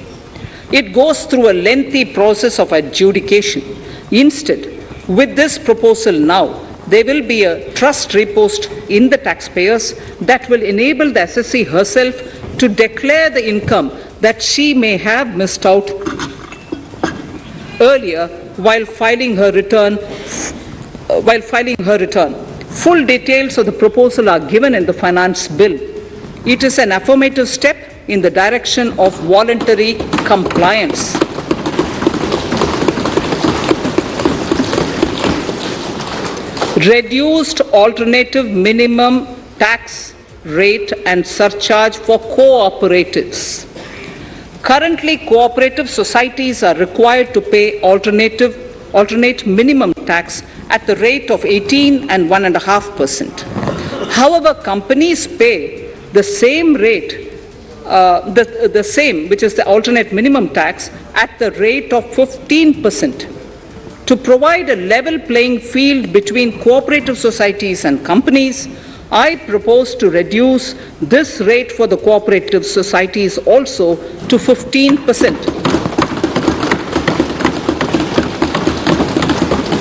it goes through a lengthy process of adjudication. Instead, with this proposal now, there will be a trust repost in the taxpayers that will enable the assessee herself to declare the income that she may have missed out earlier while filing her return. Full details of the proposal are given in the finance bill. It is an affirmative step in the direction of voluntary compliance. Reduced alternative minimum tax rate and surcharge for cooperatives. Currently, cooperative societies are required to pay alternate minimum tax at the rate of 18 and 1.5%. However, companies pay the same rate, the same, which is the alternate minimum tax, at the rate of 15%. To provide a level playing field between cooperative societies and companies, I propose to reduce this rate for the cooperative societies also to 15%.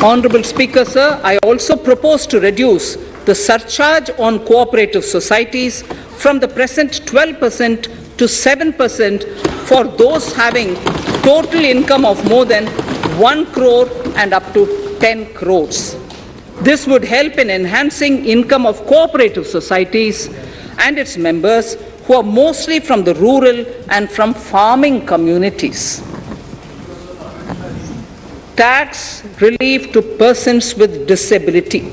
Honorable Speaker, sir, I also propose to reduce the surcharge on cooperative societies from the present 12% to 7% for those having total income of more than 1 crore and up to 10 crores. This would help in enhancing income of cooperative societies and its members who are mostly from the rural and from farming communities. Tax relief to persons with disability.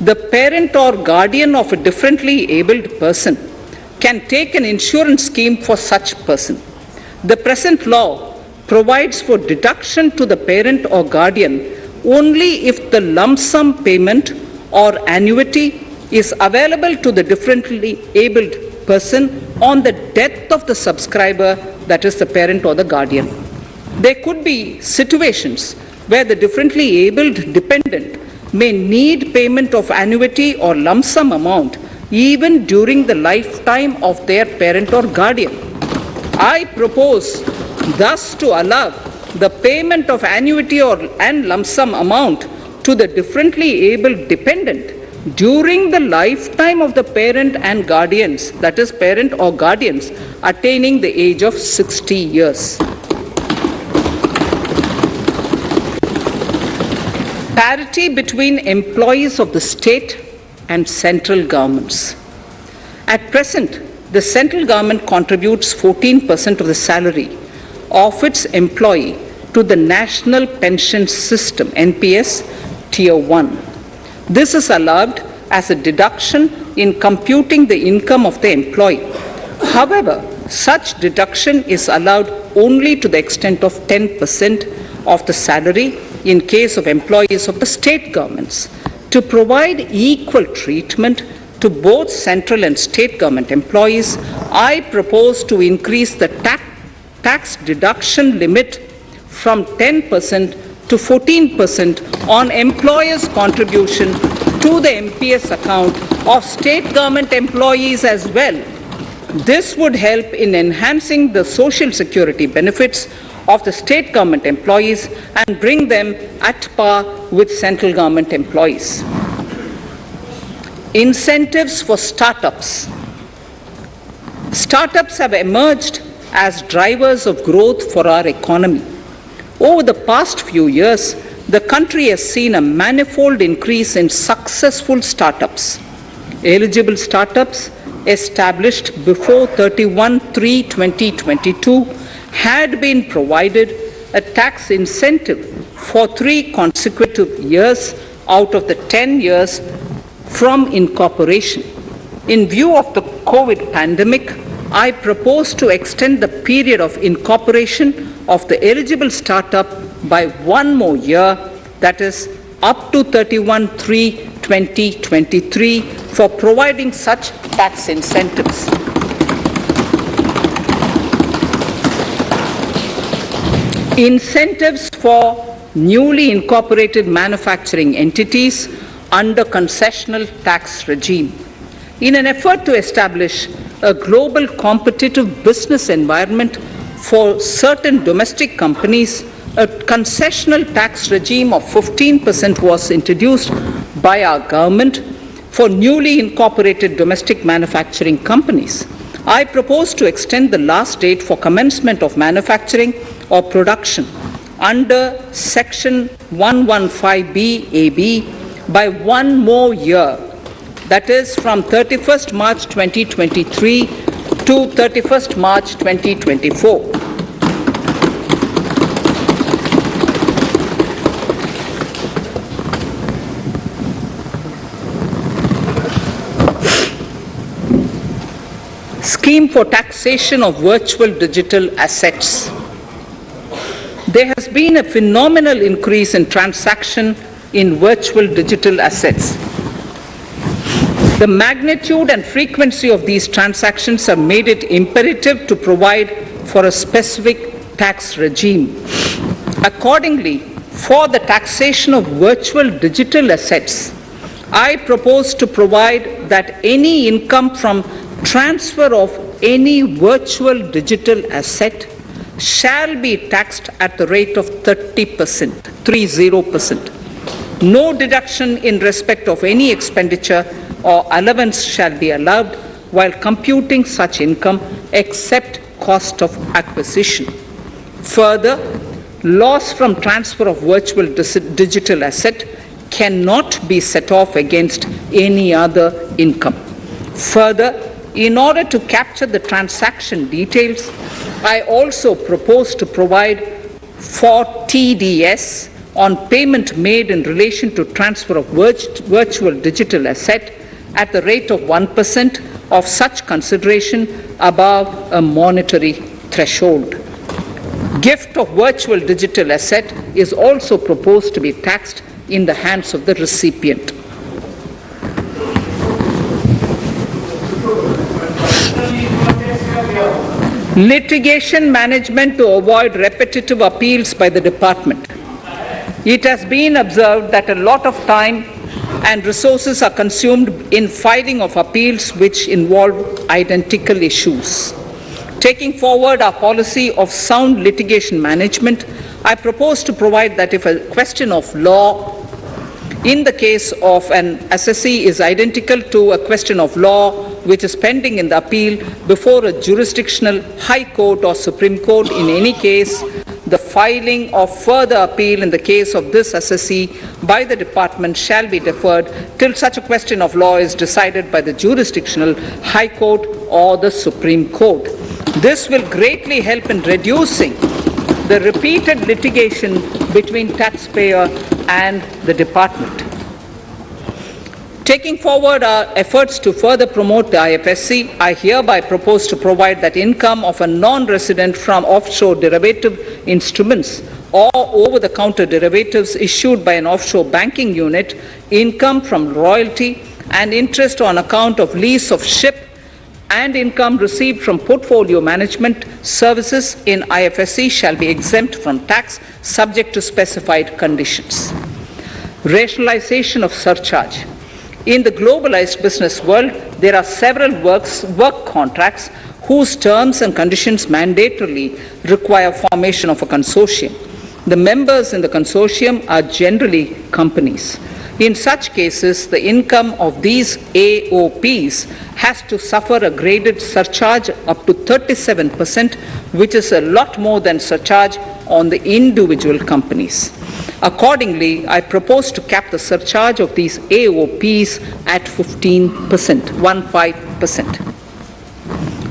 The parent or guardian of a differently abled person can take an insurance scheme for such person. The present law provides for deduction to the parent or guardian only if the lump sum payment or annuity is available to the differently abled person on the death of the subscriber, that is the parent or the guardian. There could be situations where the differently abled dependent may need payment of annuity or lump sum amount even during the lifetime of their parent or guardian. I propose thus to allow the payment of annuity and lump sum amount to the differently abled dependent during the lifetime of the parent and guardians, that is, parent or guardians, attaining the age of 60 years. Parity between employees of the state and central governments. At present, the central government contributes 14% of the salary of its employee to the National Pension System, NPS, Tier 1. This is allowed as a deduction in computing the income of the employee. However, such deduction is allowed only to the extent of 10% of the salary in case of employees of the state governments. To provide equal treatment to both central and state government employees, I propose to increase the tax deduction limit from 10% to 14% on employers' contribution to the MPS account of state government employees as well. This would help in enhancing the social security benefits of the state government employees and bring them at par with central government employees. Incentives for startups. Startups have emerged as drivers of growth for our economy. Over the past few years, the country has seen a manifold increase in successful startups. Eligible startups established before 31/3/2022 had been provided a tax incentive for 3 consecutive years out of the 10 years from incorporation. In view of the COVID pandemic, I propose to extend the period of incorporation of the eligible startup by 1 more year, that is up to 31/3/2023, for providing such tax incentives. Incentives for newly incorporated manufacturing entities under concessional tax regime. In an effort to establish a global competitive business environment for certain domestic companies, a concessional tax regime of 15% was introduced by our government for newly incorporated domestic manufacturing companies. I propose to extend the last date for commencement of manufacturing or production under Section 115B(ab) by 1 more year, that is from 31st March 2023 to 31st March 2024. Scheme for taxation of virtual digital assets. There has been a phenomenal increase in transaction in virtual digital assets. The magnitude and frequency of these transactions have made it imperative to provide for a specific tax regime. Accordingly, for the taxation of virtual digital assets, I propose to provide that any income from transfer of any virtual digital asset shall be taxed at the rate of 30%. No deduction in respect of any expenditure or allowance shall be allowed while computing such income except cost of acquisition. Further, loss from transfer of virtual digital asset cannot be set off against any other income. Further, in order to capture the transaction details, I also propose to provide for TDS on payment made in relation to transfer of virtual digital asset at the rate of 1% of such consideration above a monetary threshold. Gift of virtual digital asset is also proposed to be taxed in the hands of the recipient. Litigation management to avoid repetitive appeals by the department. It has been observed that a lot of time and resources are consumed in filing of appeals which involve identical issues. Taking forward our policy of sound litigation management, I propose to provide that if a question of law in the case of an assessee is identical to a question of law which is pending in the appeal before a jurisdictional high court or Supreme Court. In any case, the filing of further appeal in the case of this assessee by the department shall be deferred till such a question of law is decided by the jurisdictional high court or the Supreme Court. This will greatly help in reducing the repeated litigation between taxpayer and the department. Taking forward our efforts to further promote the IFSC, I hereby propose to provide that income of a non-resident from offshore derivative instruments or over-the-counter derivatives issued by an offshore banking unit, income from royalty and interest on account of lease of ship, and income received from portfolio management services in IFSC shall be exempt from tax subject to specified conditions. Rationalization of surcharge. In the globalized business world, there are several work contracts whose terms and conditions mandatorily require formation of a consortium. The members in the consortium are generally companies. In such cases, the income of these AOPs has to suffer a graded surcharge up to 37%, which is a lot more than surcharge on the individual companies. Accordingly, I propose to cap the surcharge of these AOPs at 15%.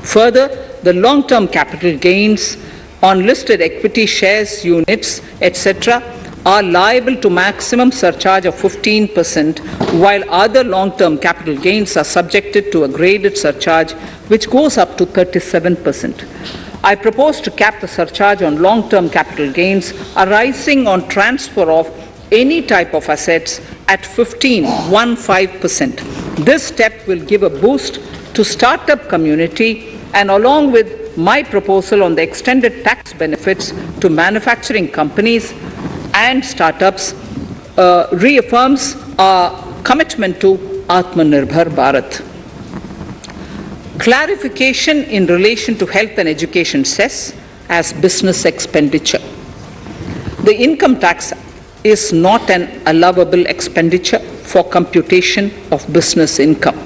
Further, the long-term capital gains on listed equity shares, units, etc., are liable to maximum surcharge of 15%, while other long-term capital gains are subjected to a graded surcharge which goes up to 37%. I propose to cap the surcharge on long-term capital gains arising on transfer of any type of assets at 15%. This step will give a boost to startup community, and along with my proposal on the extended tax benefits to manufacturing companies and startups, reaffirms our commitment to Atmanirbhar Bharat. Clarification in relation to health and education cess as business expenditure. The income tax is not an allowable expenditure for computation of business income.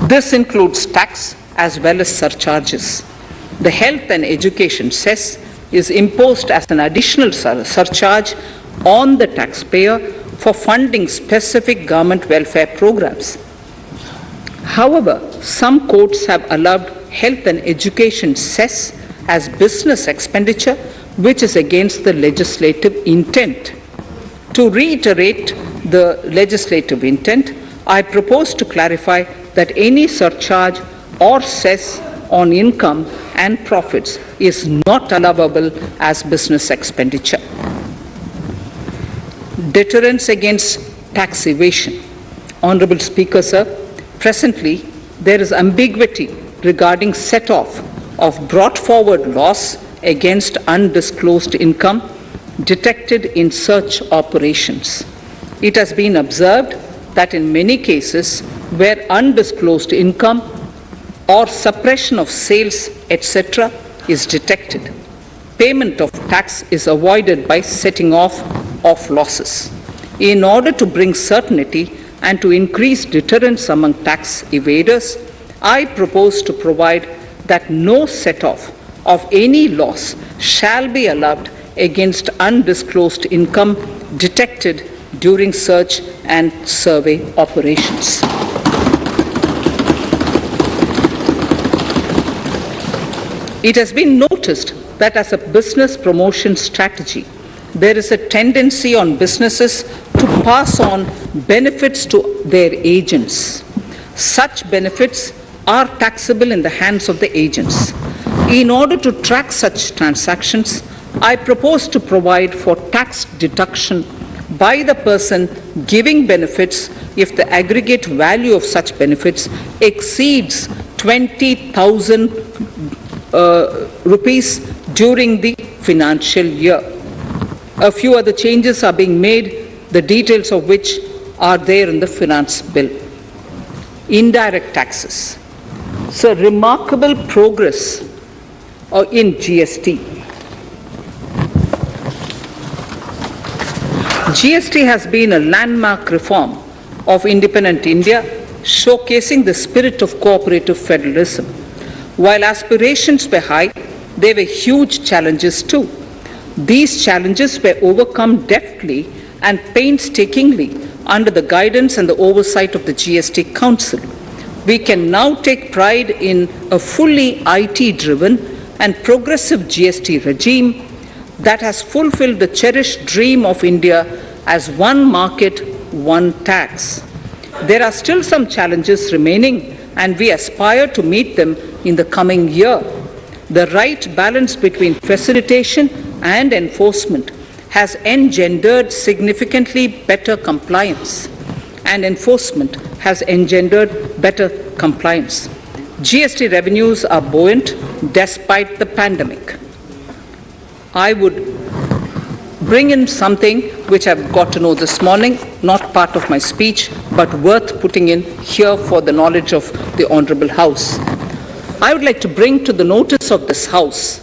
This includes tax as well as surcharges. The health and education cess is imposed as an additional surcharge on the taxpayer for funding specific government welfare programs. However, some courts have allowed health and education cess as business expenditure, which is against the legislative intent. To reiterate the legislative intent, I propose to clarify that any surcharge or cess on income and profits is not allowable as business expenditure. Deterrence against tax evasion. Honorable Speaker, sir, presently there is ambiguity regarding set-off of brought forward loss against undisclosed income detected in search operations. It has been observed that in many cases where undisclosed income or suppression of sales, etc., is detected, payment of tax is avoided by setting off of losses. In order to bring certainty and to increase deterrence among tax evaders, I propose to provide that no set-off of any loss shall be allowed against undisclosed income detected during search and survey operations. It has been noticed that as a business promotion strategy, there is a tendency on businesses to pass on benefits to their agents. Such benefits are taxable in the hands of the agents. In order to track such transactions, I propose to provide for tax deduction by the person giving benefits if the aggregate value of such benefits exceeds 20,000 rupees during the financial year. A few other changes are being made, the details of which are there in the finance bill. Indirect taxes. So remarkable progress in GST. GST has been a landmark reform of independent India, showcasing the spirit of cooperative federalism. While aspirations were high, there were huge challenges too. These challenges were overcome deftly and painstakingly under the guidance and the oversight of the GST Council. We can now take pride in a fully IT-driven and progressive GST regime that has fulfilled the cherished dream of India as one market, one tax. There are still some challenges remaining, and we aspire to meet them in the coming year. The right balance between facilitation and enforcement has engendered significantly better compliance, and enforcement has engendered better compliance. GST revenues are buoyant despite the pandemic. I would bring in something which I've got to know this morning, not part of my speech, but worth putting in here for the knowledge of the Honorable House. I would like to bring to the notice of this House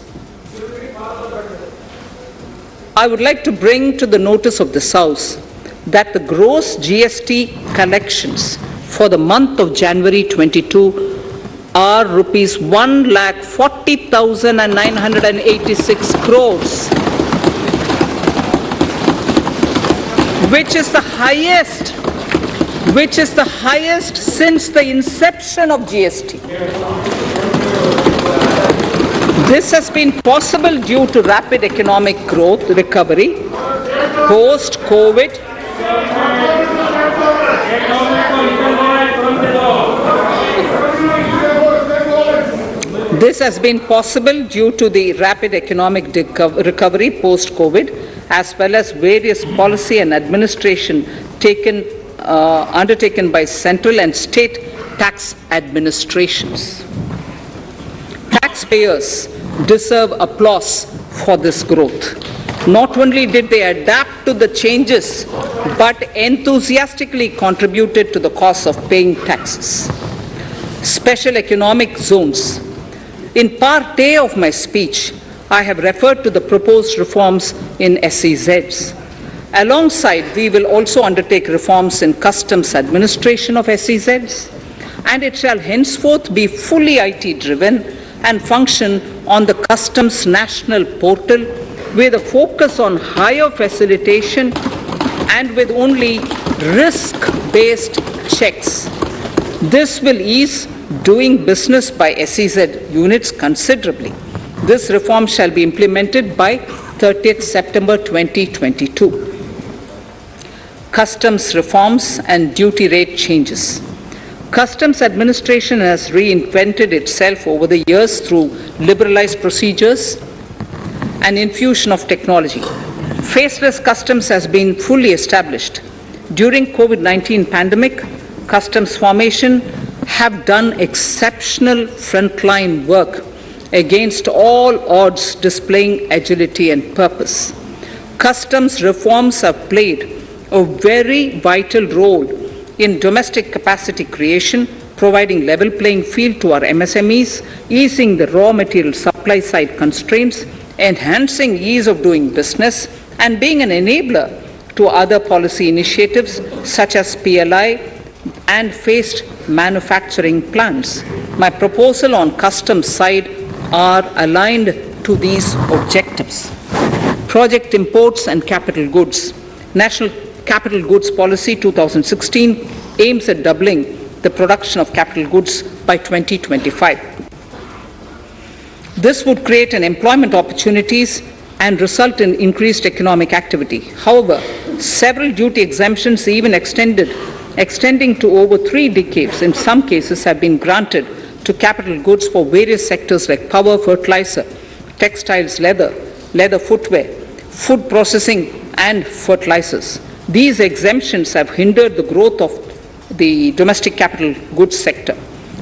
that the gross GST collections for the month of January 22 are rupees 1,40,986 crores, which is the highest since the inception of GST. This has been possible due to rapid economic growth, recovery, post-COVID, This has been possible due to the rapid economic recovery post-COVID, as well as various policy and administration undertaken by central and state tax administrations. Taxpayers deserve applause for this growth. Not only did they adapt to the changes, but enthusiastically contributed to the cost of paying taxes. Special economic zones. In part A of my speech, I have referred to the proposed reforms in SEZs. Alongside, we will also undertake reforms in customs administration of SEZs, and it shall henceforth be fully IT-driven and function on the customs national portal with a focus on higher facilitation and with only risk-based checks. This will ease doing business by SEZ units considerably. This reform shall be implemented by 30th September 2022. Customs reforms and duty rate changes. Customs administration has reinvented itself over the years through liberalized procedures and infusion of technology. Faceless customs has been fully established. During COVID-19 pandemic, customs formation have done exceptional frontline work against all odds, displaying agility and purpose. Customs reforms have played a very vital role in domestic capacity creation, providing level playing field to our MSMEs, easing the raw material supply side constraints, enhancing ease of doing business, and being an enabler to other policy initiatives such as PLI and phased manufacturing plans. My proposal on customs side are aligned to these objectives. Project imports and capital goods. National Capital Goods Policy 2016 aims at doubling the production of capital goods by 2025. This would create an employment opportunities and result in increased economic activity. However, several duty exemptions, even extending to over 3 decades, in some cases have been granted to capital goods for various sectors like power, fertilizer, textiles, leather footwear, food processing, and fertilizers. These exemptions have hindered the growth of the domestic capital goods sector.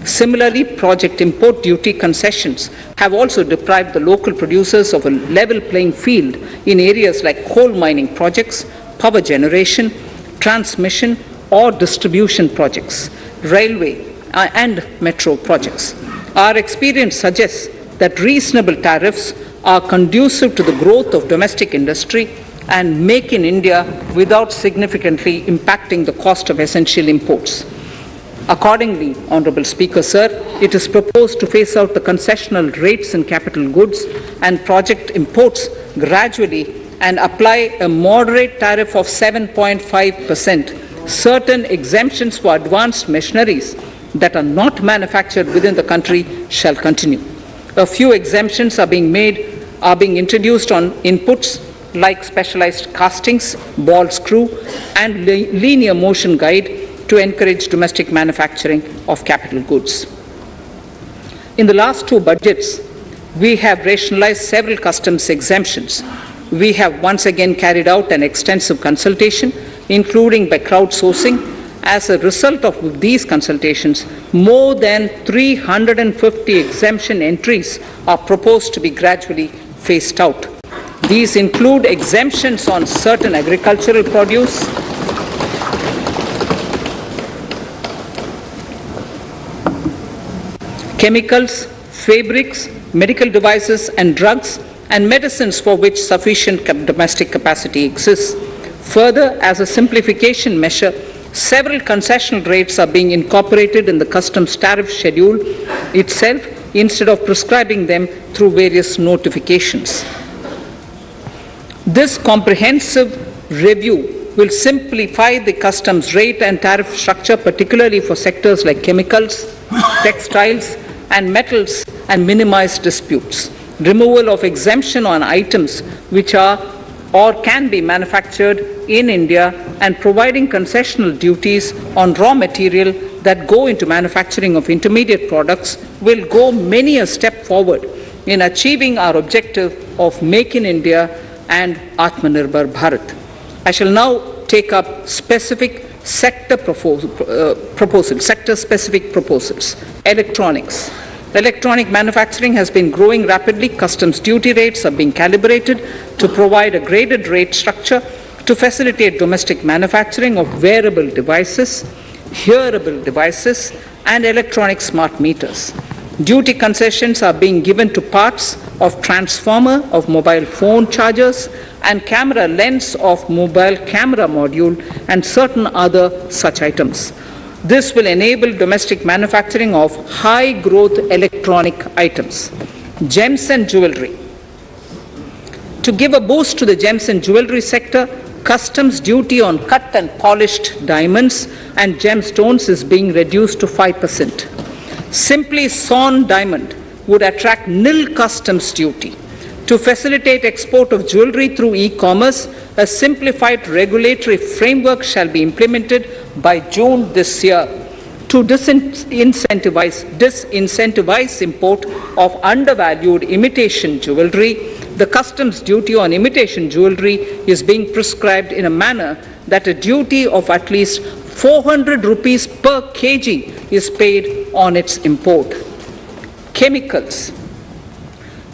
Similarly, project import duty concessions have also deprived the local producers of a level playing field in areas like coal mining projects, power generation, transmission, or distribution projects, railway and metro projects. Our experience suggests that reasonable tariffs are conducive to the growth of domestic industry and make in India without significantly impacting the cost of essential imports. Accordingly, Honourable Speaker, Sir, it is proposed to phase out the concessional rates in capital goods and project imports gradually and apply a moderate tariff of 7.5%. Certain exemptions for advanced machineries that are not manufactured within the country shall continue. A few exemptions are being introduced on inputs like specialized castings, ball screw, and linear motion guide to encourage domestic manufacturing of capital goods. In the last two budgets, we have rationalized several customs exemptions. We have once again carried out an extensive consultation, including by crowdsourcing. As a result of these consultations, more than 350 exemption entries are proposed to be gradually phased out. These include exemptions on certain agricultural produce, chemicals, fabrics, medical devices and drugs, and medicines for which sufficient domestic capacity exists. Further, as a simplification measure, several concessional rates are being incorporated in the customs tariff schedule itself instead of prescribing them through various notifications. This comprehensive review will simplify the customs rate and tariff structure, particularly for sectors like chemicals, textiles, and metals, and minimize disputes. Removal of exemption on items which are or can be manufactured in India and providing concessional duties on raw material that go into manufacturing of intermediate products will go many a step forward in achieving our objective of Make in India and Atmanirbhar Bharat. I shall now take up specific sector-specific proposals. Electronics. Electronic manufacturing has been growing rapidly. Customs duty rates are being calibrated to provide a graded rate structure to facilitate domestic manufacturing of wearable devices, hearable devices, and electronic smart meters. Duty concessions are being given to parts of transformer of mobile phone chargers and camera lens of mobile camera module and certain other such items. This will enable domestic manufacturing of high-growth electronic items. Gems and jewelry. To give a boost to the gems and jewelry sector, customs duty on cut and polished diamonds and gemstones is being reduced to 5%. Simply sawn diamond would attract nil customs duty. To facilitate export of jewelry through e-commerce, a simplified regulatory framework shall be implemented by June this year. To disincentivize import of undervalued imitation jewelry, the customs duty on imitation jewelry is being prescribed in a manner that a duty of at least 400 rupees per kg is paid on its import. Chemicals.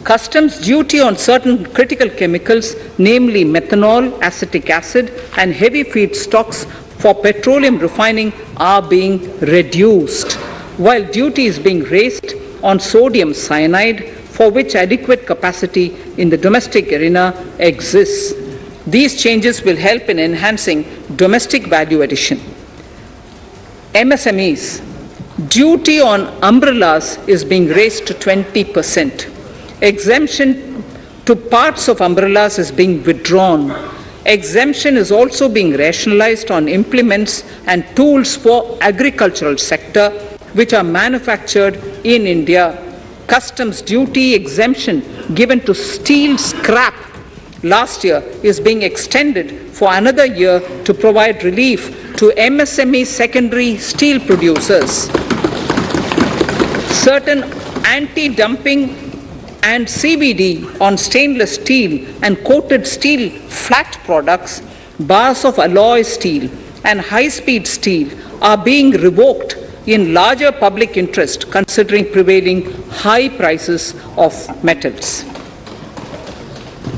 Customs duty on certain critical chemicals, namely methanol, acetic acid, and heavy feedstocks for petroleum refining are being reduced, while duty is being raised on sodium cyanide, for which adequate capacity in the domestic arena exists. These changes will help in enhancing domestic value addition. MSMEs. Duty on umbrellas is being raised to 20%. Exemption to parts of umbrellas is being withdrawn. Exemption is also being rationalized on implements and tools for agricultural sector which are manufactured in India. Customs duty exemption given to steel scrap last year is being extended for another year to provide relief to MSME secondary steel producers. Certain anti-dumping and CVD on stainless steel and coated steel flat products, bars of alloy steel and high-speed steel are being revoked in larger public interest considering prevailing high prices of metals.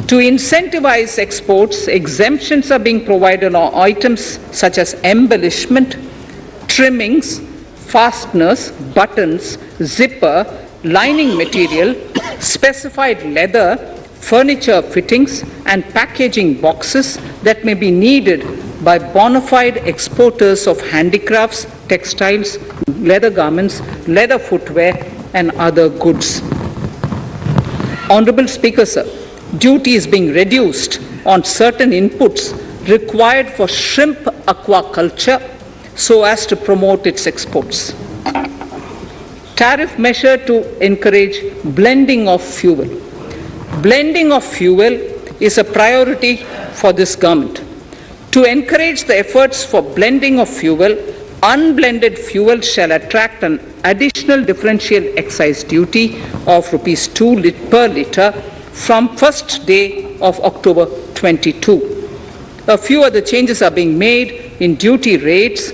To incentivize exports, exemptions are being provided on items such as embellishment, trimmings, fasteners, buttons, zipper, lining material, specified leather, furniture fittings and packaging boxes that may be needed by bona fide exporters of handicrafts, textiles, leather garments, leather footwear and other goods. Honorable Speaker, sir, duty is being reduced on certain inputs required for shrimp aquaculture so as to promote its exports. Tariff measure to encourage blending of fuel. Blending of fuel is a priority for this government. To encourage the efforts for blending of fuel, unblended fuel shall attract an additional differential excise duty of ₹2 per litre from first day of October 22. A few other changes are being made in duty rates,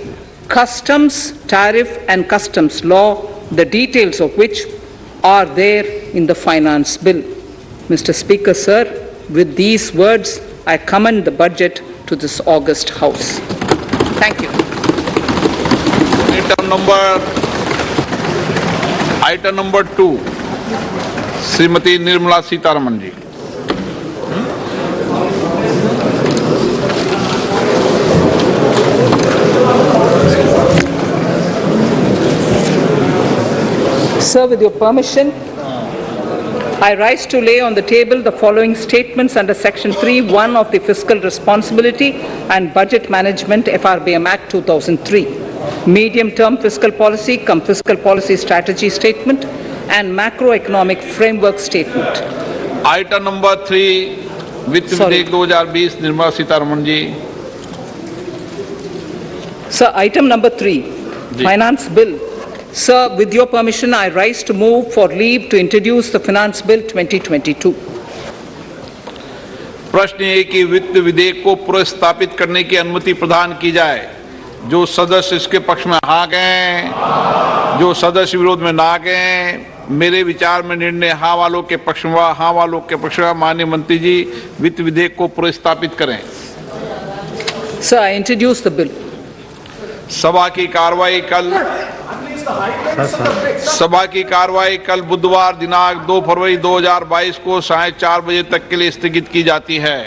customs, tariff and customs law, the details of which are there in the finance bill. Mr. Speaker, sir, with these words, I commend the budget to this august House. Thank you. Item number 2, Srimati Nirmala Sitharaman ji. Sir, with your permission, I rise to lay on the table the following statements under Section 3(1) of the Fiscal Responsibility and Budget Management FRBM Act 2003. Medium-term fiscal policy cum fiscal policy strategy statement and macroeconomic framework statement. Item number 3, Vitt Videk 2020, Nirmala Sitharaman ji. Sir, item number 3, Finance Bill. Sir, with your permission, I rise to move for leave to introduce the Finance Bill 2022. प्रश्न ये कि वित्त विधेयक को पुनर्स्थापित करने की अनुमति प्रदान की जाए। जो सदस्य इसके पक्ष में हाँ गए, जो सदस्य विरोध में ना गए, मेरे विचार में निर्णय हाँ वालों के पक्ष में, हाँ वालों के पक्ष में। माननीय मंत्री जी, वित्त विधेयक को पुनर्स्थापित करें। Sir, I introduce the bill. सभा की कार्रवाई कल बुधवार दिनांक 2 फरवरी 2022 को 4:30 बजे तक के लिए स्थगित की जाती है।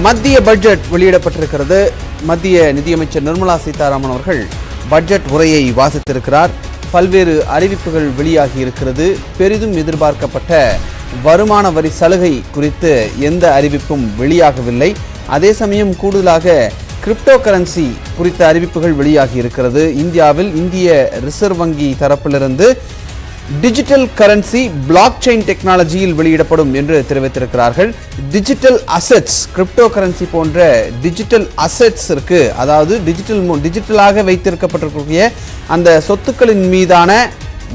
மத்திய பட்ஜெட் வெளியிடப்பட்டிருக்கிறது. மத்திய நிதியமைச்சர் நிர்மலா சீதாராமன் அவர்கள் பட்ஜெட் உரையை வாசித்திருக்கிறார். பல்வேறு அறிவிப்புகள் வெளியாகி இருக்கிறது. பெரிதும் எதிர்பார்க்கப்பட்ட வருமான வரி சலுகை குறித்து எந்த அறிவிப்பும் வெளியாகவில்லை. அதே சமயம் கூடுதலாக கிரிப்டோ கரன்சி குறித்த அறிவிப்புகள் வெளியாகி இருக்கிறது. இந்தியாவில் இந்திய ரிசர்வ் வங்கி தரப்பிலிருந்து டிஜிட்டல் கரன்சி பிளாக் செயின் டெக்னாலஜியில் வெளியிடப்படும் என்று தெரிவித்திருக்கிறார்கள். டிஜிட்டல் அசெட்ஸ், கிரிப்டோ கரன்சி போன்ற டிஜிட்டல் அசெட்ஸ் இருக்கு, அதாவது டிஜிட்டலாக வைத்திருக்கப்பட்டிருக்கக்கூடிய அந்த சொத்துக்களின் மீதான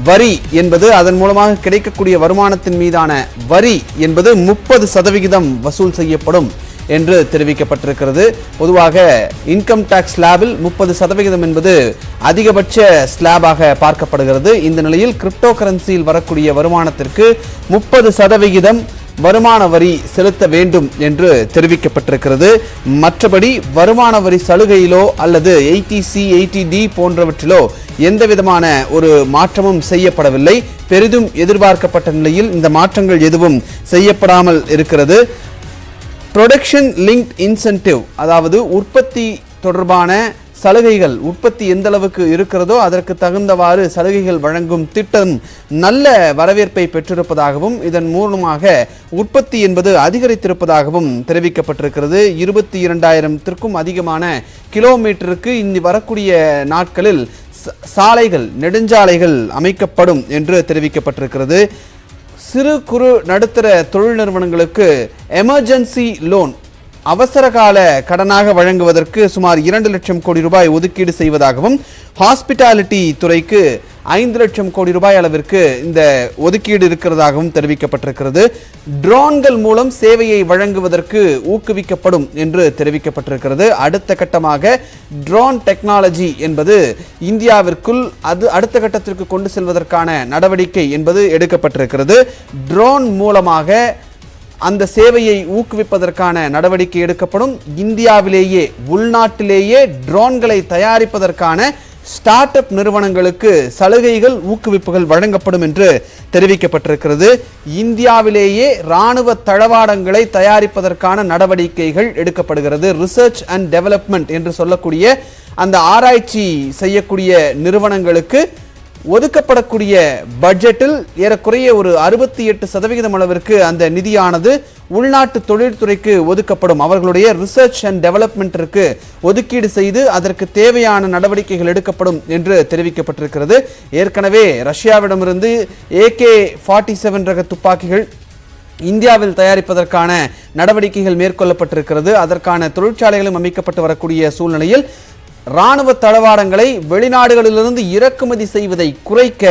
வரி என்பது, அதன் மூலமாக கிடைக்கக்கூடிய வருமானத்தின் மீதான வரி என்பது 30% வசூல் செய்யப்படும் என்று தெரிவிக்கப்பட்டிருக்கிறது. பொதுவாக இன்கம் டாக்ஸ் ஸ்லாபில் 30% என்பது அதிகபட்ச ஸ்லாபாக பார்க்கப்படுகிறது. இந்த நிலையில் கிரிப்டோ கரன்சியில் வரக்கூடிய வருமானத்திற்கு 30% வருமான வரி செலுத்த வேண்டும் என்று தெரிவிக்கப்பட்டிருக்கிறது. மற்றபடி வருமான வரி சலுகையிலோ அல்லது 80C 80D போன்றவற்றிலோ எந்த விதமான ஒரு மாற்றமும் செய்யப்படவில்லை. பெரிதும் எதிர்பார்க்கப்பட்ட நிலையில் இந்த மாற்றங்கள் எதுவும் செய்யப்படாமல் இருக்கிறது. ப்ரொடக்ஷன் லிங்க்ட் இன்சென்டிவ், அதாவது உற்பத்தி தொடர்பான சலுகைகள், உற்பத்தி எந்த அளவுக்கு இருக்கிறதோ அதற்கு தகுந்தவாறு சலுகைகள் வழங்கும் திட்டம் நல்ல வரவேற்பை பெற்றிருப்பதாகவும் இதன் மூலமாக உற்பத்தி என்பது அதிகரித்திருப்பதாகவும் தெரிவிக்கப்பட்டிருக்கிறது. 22,000த்திற்கும் அதிகமான கிலோமீட்டருக்கு இனி வரக்கூடிய நாட்களில் சாலைகள், நெடுஞ்சாலைகள் அமைக்கப்படும் என்று தெரிவிக்கப்பட்டிருக்கிறது. சிறு குறு நடுத்தர தொழில் நிறுவனங்களுக்கு எமர்ஜென்சி லோன், அவசரகால கடனாக வழங்குவதற்கு சுமார் 2 லட்சம் கோடி ரூபாய் ஒதுக்கீடு செய்வதாகவும், ஹாஸ்பிட்டாலிட்டி துறைக்கு 5 லட்சம் கோடி ரூபாய் அளவிற்கு இந்த ஒதுக்கீடு இருக்கிறதாகவும் தெரிவிக்கப்பட்டிருக்கிறது. ட்ரோன்கள் மூலம் சேவையை வழங்குவதற்கு ஊக்குவிக்கப்படும் என்று தெரிவிக்கப்பட்டிருக்கிறது. அடுத்த கட்டமாக ட்ரோன் டெக்னாலஜி என்பது இந்தியாவிற்குள் அடுத்த கட்டத்திற்கு கொண்டு செல்வதற்கான நடவடிக்கை என்பது எடுக்கப்பட்டிருக்கிறது. ட்ரோன் மூலமாக அந்த சேவையை ஊக்குவிப்பதற்கான நடவடிக்கை எடுக்கப்படும். இந்தியாவிலேயே, உள்நாட்டிலேயே ட்ரோன்களை தயாரிப்பதற்கான ஸ்டார்ட் அப் நிறுவனங்களுக்கு சலுகைகள், ஊக்குவிப்புகள் வழங்கப்படும் என்று தெரிவிக்கப்பட்டிருக்கிறது. இந்தியாவிலேயே ராணுவ தளவாடங்களை தயாரிப்பதற்கான நடவடிக்கைகள் எடுக்கப்படுகிறது. ரிசர்ச் அண்ட் டெவலப்மெண்ட் என்று சொல்லக்கூடிய அந்த ஆராய்ச்சி செய்யக்கூடிய நிறுவனங்களுக்கு ஒதுக்கப்படக்கூடிய பட்ஜெட்டில் ஏறக்குறைய ஒரு 68% அளவிற்கு அந்த நிதியானது உள்நாட்டு தொழில்துறைக்கு ஒதுக்கப்படும். அவர்களுடைய ரிசர்ச் அண்ட் டெவலப்மெண்ட்டிற்கு ஒதுக்கீடு செய்து அதற்கு தேவையான நடவடிக்கைகள் எடுக்கப்படும் என்று தெரிவிக்கப்பட்டிருக்கிறது. ஏற்கனவே ரஷ்யாவிடமிருந்து AK-47 ரக துப்பாக்கிகள் இந்தியாவில் தயாரிப்பதற்கான நடவடிக்கைகள் மேற்கொள்ளப்பட்டிருக்கிறது. அதற்கான தொழிற்சாலைகளும் அமைக்கப்பட்டு வரக்கூடிய சூழ்நிலையில் ராணுவ தளவாடங்களை வெளிநாடுகளிலிருந்து இறக்குமதி செய்வதை குறைக்க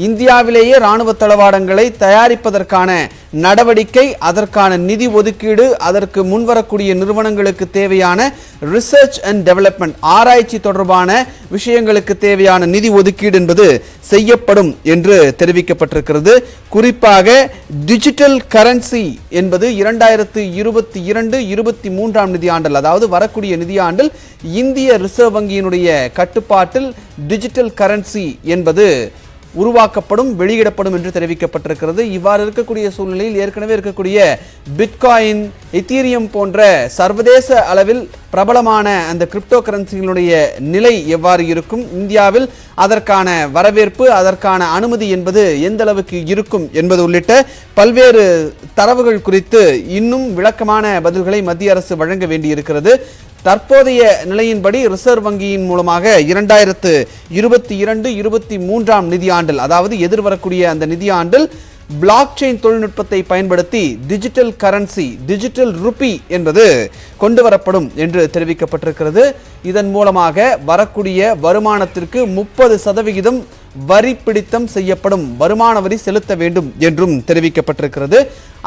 இந்தியாவிலேயே ராணுவ தளவாடங்களை தயாரிப்பதற்கான நடவடிக்கை, அதற்கான நிதி ஒதுக்கீடு, அதற்கு முன்வரக்கூடிய நிறுவனங்களுக்கு தேவையான ரிசர்ச் அண்ட் டெவலப்மெண்ட், ஆராய்ச்சி தொடர்பான விஷயங்களுக்கு தேவையான நிதி ஒதுக்கீடு என்பது செய்யப்படும் என்று தெரிவிக்கப்பட்டிருக்கிறது. குறிப்பாக டிஜிட்டல் கரன்சி என்பது 2022-23 நிதியாண்டில், அதாவது வரக்கூடிய நிதியாண்டில் இந்திய ரிசர்வ் வங்கியினுடைய கட்டுப்பாட்டில் டிஜிட்டல் கரன்சி என்பது உருவாக்கப்படும், வெளியிடப்படும் என்று தெரிவிக்கப்பட்டிருக்கிறது. இவ்வாறு இருக்கக்கூடிய சூழ்நிலையில் ஏற்கனவே இருக்கக்கூடிய பிட்காயின், எத்தீரியம் போன்ற சர்வதேச அளவில் பிரபலமான அந்த கிரிப்டோ கரன்சிகளுடைய நிலை எவ்வாறு இருக்கும், இந்தியாவில் அதற்கான வரவேற்பு, அதற்கான அனுமதி என்பது எந்த அளவுக்கு இருக்கும் என்பது உள்ளிட்ட பல்வேறு தரவுகள் குறித்து இன்னும் விளக்கமான பதில்களை மத்திய அரசு வழங்க வேண்டியிருக்கிறது. தற்போதைய நிலையின்படி ரிசர்வ் வங்கியின் மூலமாக 2022-23 நிதியாண்டில், அதாவது எதிர்வரக்கூடிய அந்த நிதியாண்டில் பிளாக் செயின் தொழில்நுட்பத்தை பயன்படுத்தி டிஜிட்டல் கரன்சி, டிஜிட்டல் ருபி என்பது கொண்டு வரப்படும் என்று தெரிவிக்கப்பட்டிருக்கிறது. இதன் மூலமாக வரக்கூடிய வருமானத்திற்கு 30% வரி பிடித்தம் செய்யப்படும், வருமான வரி செலுத்த வேண்டும் என்றும் தெரிவிக்கப்பட்டிருக்கிறது.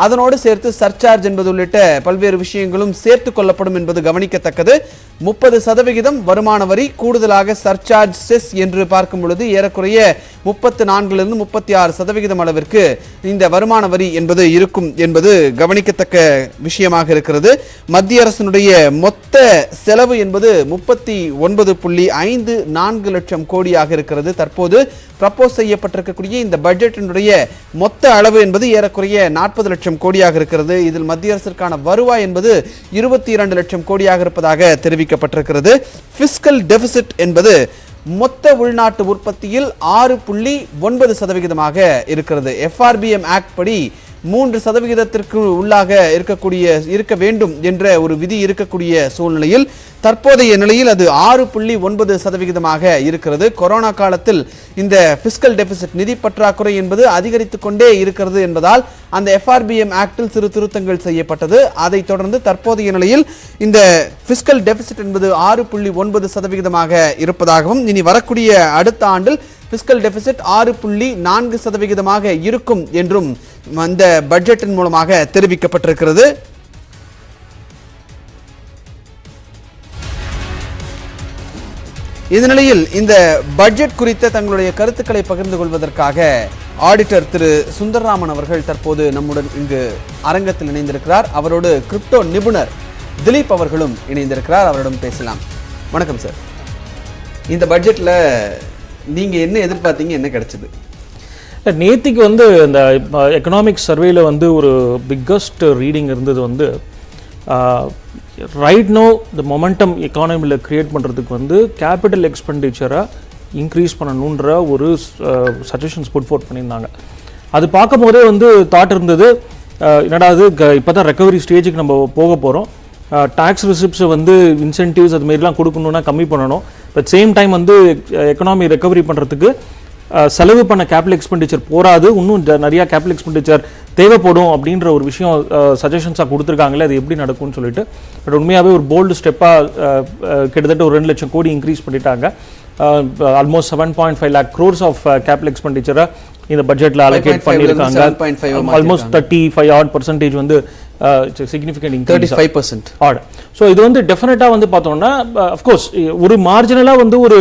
அதனோடு சேர்த்து சர்சார்ஜ் என்பது உள்ளிட்ட பல்வேறு விஷயங்களும் சேர்த்து கொள்ளப்படும் என்பது கவனிக்கத்தக்கது. 30% வருமான வரி, கூடுதலாக சர்சார்ஜ் செஸ் என்று பார்க்கும் பொழுது ஏறக்குறைய 34 36% அளவிற்கு இந்த வருமான வரி என்பது இருக்கும் என்பது கவனிக்கத்தக்க விஷயமாக இருக்கிறது. மத்திய அரசினுடைய மொத்த செலவு என்பது 39.54 லட்சம் கோடியாக இருக்கிறது. தற்போது ப்ரப்போஸ் செய்யப்பட்டிருக்கக்கூடிய இந்த பட்ஜெட்டினுடைய மொத்த அளவு என்பது ஏறக்குறைய 40 லட்சம் கோடியாக இருக்கிறது. இதில் மத்திய அரசிற்கான வருவாய் என்பது 22 லட்சம் கோடியாக இருப்பதாக தெரிவிக்கப்பட்டிருக்கிறது. பிஸ்கல் டெபிசிட் என்பது மொத்த உள்நாட்டு உற்பத்தியில் 6.9% இருக்கிறது. FRBM ஆக்ட் படி 3% உள்ளாக இருக்க வேண்டும் என்ற ஒரு விதி இருக்கக்கூடிய சூழ்நிலையில் தற்போதைய நிலையில் அது 6.9% இருக்கிறது. கொரோனா காலத்தில் இந்த பிஸ்கல் டெபிசிட் நிதி பற்றாக்குறை என்பது அதிகரித்துக் கொண்டே இருக்கிறது என்பதால் அந்த FRBM ஆக்டில் சிறு திருத்தங்கள் செய்யப்பட்டது. அதைத் தொடர்ந்து தற்போதைய நிலையில் இந்த பிஸ்கல் டெபிசிட் என்பது 6.9% இருப்பதாகவும் இனி வரக்கூடிய அடுத்த ஆண்டில் பிஸ்கல் டெபிசிட் 6.4% இருக்கும் என்றும் அந்த பட்ஜெட்டின் மூலமாக தெரிவிக்கப்பட்டிருக்கிறது. இந்த நிலையில் இந்த பட்ஜெட் குறித்த தங்களுடைய கருத்துக்களை பகிர்ந்து கொள்வதற்காக ஆடிட்டர் திரு சுந்தரராமன் அவர்கள் தற்போது நம்முடன் இங்கு அரங்கத்தில் இணைந்திருக்கிறார். அவரோடு கிரிப்டோ நிபுணர் திலீப் அவர்களும் இணைந்திருக்கிறார். அவரிடம் பேசலாம். வணக்கம் சார். இந்த பட்ஜெட்ல நீங்க என்ன எதிர்பார்த்தீங்க, என்ன கிடைச்சது? நேத்திக்கு இந்த எக்கனாமிக் சர்வேல ஒரு பிக்கஸ்ட் ரீடிங் இருந்தது ரைட் நோ த மொமெண்டம் எக்கானமியில் கிரியேட் பண்ணுறதுக்கு கேபிட்டல் எக்ஸ்பெண்டிச்சரை இன்க்ரீஸ் பண்ணணுன்ற ஒரு சஜஷன்ஸ் புட் ஃபோர்ட் பண்ணியிருந்தாங்க. அது பார்க்கும் போதே தாட் இருந்தது, என்னடா அது இப்போ தான் ரெக்கவரி ஸ்டேஜுக்கு நம்ம போக போகிறோம், டாக்ஸ் ரிசிப்ட்ஸை இன்சென்டிவ்ஸ் அதுமாரிலாம் கொடுக்கணுன்னா கம்மி பண்ணணும், but same time economy recovery பண்ணுறதுக்கு செலவு பண்ண கேபிட்டல் எக்ஸ்பெண்டிச்சர் போராது, இன்னும் நிறையா கேபிட்டல் எக்ஸ்பெண்டிச்சர் தேவைப்படும் அப்படின்ற ஒரு விஷயம் சஜஷன்ஸாக கொடுத்துருக்காங்களே, அது எப்படி நடக்கும்னு சொல்லிட்டு. பட் உண்மையாகவே ஒரு போல்டு ஸ்டெப்பாக கிட்டத்தட்ட ஒரு 2 லட்சம் கோடி இன்க்ரீஸ் பண்ணிட்டாங்க. Almost 7.5 lakh crores of capital எக்ஸ்பெண்டிச்சரை இந்த பட்ஜெட்டில் அலோகேட் பண்ணியிருக்காங்க. Almost 35% significant increase, 35% add. So இது டெஃபினட்டாக பார்த்தோம்னா அஃப்கோர்ஸ் ஒரு மார்ஜினலாக ஒரு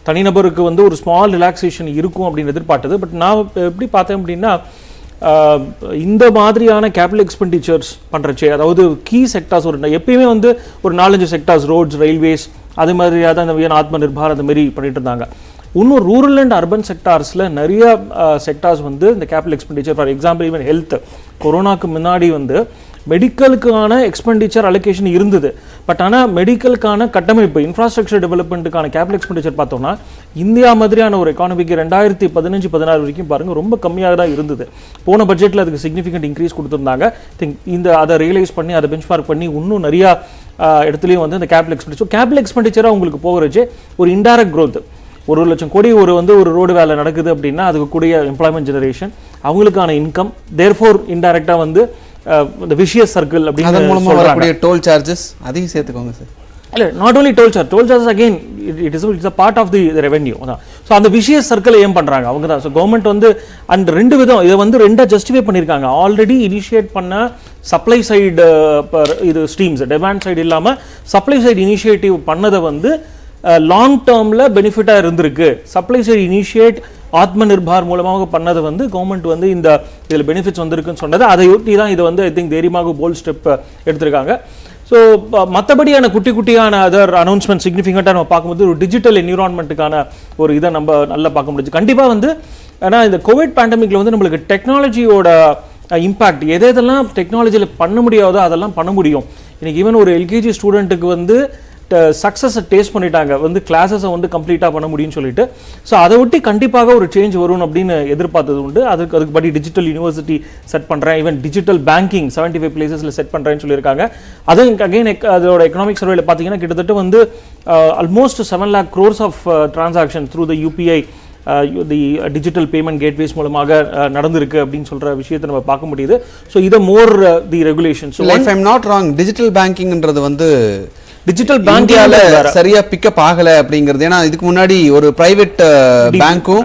தனிநபருக்கு ஒரு ஸ்மால் ரிலாக்ஸேஷன் இருக்கும் அப்படின்னு எதிர்பார்த்தது. பட் நான் எப்படி பார்த்தேன் அப்படின்னா, இந்த மாதிரியான கேபிட்டல் எக்ஸ்பெண்டிச்சர்ஸ் பண்ணுறச்சே, அதாவது கீ செக்டார்ஸ் எப்பயுமே ஒரு 4-5 செக்டார்ஸ், ரோட்ஸ், ரயில்வேஸ், அது மாதிரியாக தான் இந்த ஆத்ம நிர்பார் அந்த மாரி பண்ணிட்டு இருந்தாங்க. இன்னும் ரூரல் அண்ட் அர்பன் செக்டார்ஸில் நிறைய செக்டார்ஸ் இந்த capital expenditure, for example even health, கொரோனாக்கு முன்னாடி மெடிக்கலுக்கான எக்ஸ்பெண்டிச்சர் அலோகேஷன் இருந்தது. பட் ஆனால் மெடிக்கலுக்கான கட்டமைப்பு, இன்ஃப்ராஸ்ட்ரக்சர் டெவலப்மெண்ட்டுக்கான கேபிட்டல் எக்ஸ்பெண்டிச்சர் பார்த்தோம்னா இந்தியா மாதிரியான ஒரு எக்கானமிக்கு 2015-16 வரைக்கும் பாருங்கள் ரொம்ப கம்மியாக தான் இருந்தது. போன பட்ஜெட்டில் அதுக்கு சிக்னிஃபிகன்ட் இன்க்ரீஸ் கொடுத்துருந்தாங்க. அதை ரியலைஸ் பண்ணி அதை பெஞ்ச்மார்க் பண்ணி இன்னும் நிறையா இடத்துலையும் இந்த கேபிட்டல் எக்ஸ்பெண்டிச்சர், கேபிட்டல் எக்ஸ்பெண்டிச்சராக உங்களுக்கு போகிறச்சு ஒரு இன்டைரக்ட் க்ரோத். 1 லட்சம் கோடி ஒரு ரோடு வேலை நடக்குது அப்படின்னா அதுக்கு கூடிய எம்ப்ளாய்மெண்ட் ஜெனரேஷன், அவங்களுக்கான இன்கம், தேர்ஃபோர் இன்டைரக்டாக the vicious circle அப்படிங்கிற மூலமா வரக்கூடிய டோல் சார்ஜஸ் அதையும் சேர்த்துக்கோங்க சார். இல்ல, not only toll charges again it's a part of the revenue. So அந்த விஷியஸ் சர்க்கிளை ஏன் பண்ணுறாங்க அவங்க தான். ஸோ கவர்மெண்ட் அண்ட் 2 விதம் இதை 2 ஜஸ்டிஃபை பண்ணியிருக்காங்க. ஆல்ரெடி இனிஷியேட் பண்ண சப்ளை சைடு இது ஸ்ட்ரீம்ஸ், டிமாண்ட் சைடு இல்லாமல் சப்ளை சைடு இனிஷியேட்டிவ் பண்ணதை லாங் டேர்மில் பெனிஃபிட்டாக இருந்திருக்கு. Supply side initiate Atma Nirbhar மூலமாக பண்ணது கவர்மெண்ட் இந்த இதில் பெனிஃபிட்ஸ் வந்திருக்குன்னு சொன்னது. அதை ஒட்டி தான் இது ஐ திங்க் தைரியமாக போல்ட் ஸ்டெப் எடுத்திருக்காங்க. ஸோ மற்றபடியான குட்டியான அதர் அனௌன்ஸ்மெண்ட் சிக்னிஃபிகண்ட்டாக நம்ம பார்க்கும்போது ஒரு டிஜிட்டல் என்விரான்மெண்ட்டுக்கான ஒரு இதை நம்ம நல்லா பார்க்க முடிஞ்சு. கண்டிப்பாக ஏன்னா இந்த கோவிட் பேண்டமிக்கில் நம்மளுக்கு டெக்னாலஜியோட இம்பாக்ட் எதெல்லாம் டெக்னாலஜியில் பண்ண முடியாதோ அதெல்லாம் பண்ண முடியும். இன்னைக்கு ஈவன் ஒரு எல்கேஜி ஸ்டூடெண்ட்டுக்கு சக்ஸஸை டேஸ்ட் பண்ணிட்டாங்க, கிளாஸஸை கம்ப்ளீட்டாக பண்ண முடியும்னு சொல்லிட்டு. ஸோ அதை ஒட்டி கண்டிப்பாக ஒரு சேஞ்ச் வரும் அப்படின்னு எதிர்பார்த்தது உண்டு. அதுக்கு படி டிஜிட்டல் யூனிவர்சிட்டி செட் பண்ணுறேன், ஈவன் டிஜிட்டல் பேங்கிங் 75 பிளேசஸில் செட் பண்ணுறேன்னு சொல்லியிருக்காங்க. அது அகைன் அதோட எக்கனாமிக் சர்வேல பார்த்தீங்கன்னா கிட்டத்தட்ட almost 7 lakh crores of transaction through the UPI the digital payment gateways மூலமாக நடந்திருக்கு அப்படின்னு சொல்ற விஷயத்தை நம்ம பார்க்க முடியுது. ஸோ இதை more the regulation. So if I am not wrong, digital பேங்கிங்ன்றது டிஜிட்டல் பேங்க்ல சரியா பிக்கப் ஆகல அப்படிங்கிறது. ஏன்னா இதுக்கு முன்னாடி ஒரு பிரைவேட் பேங்க்கும்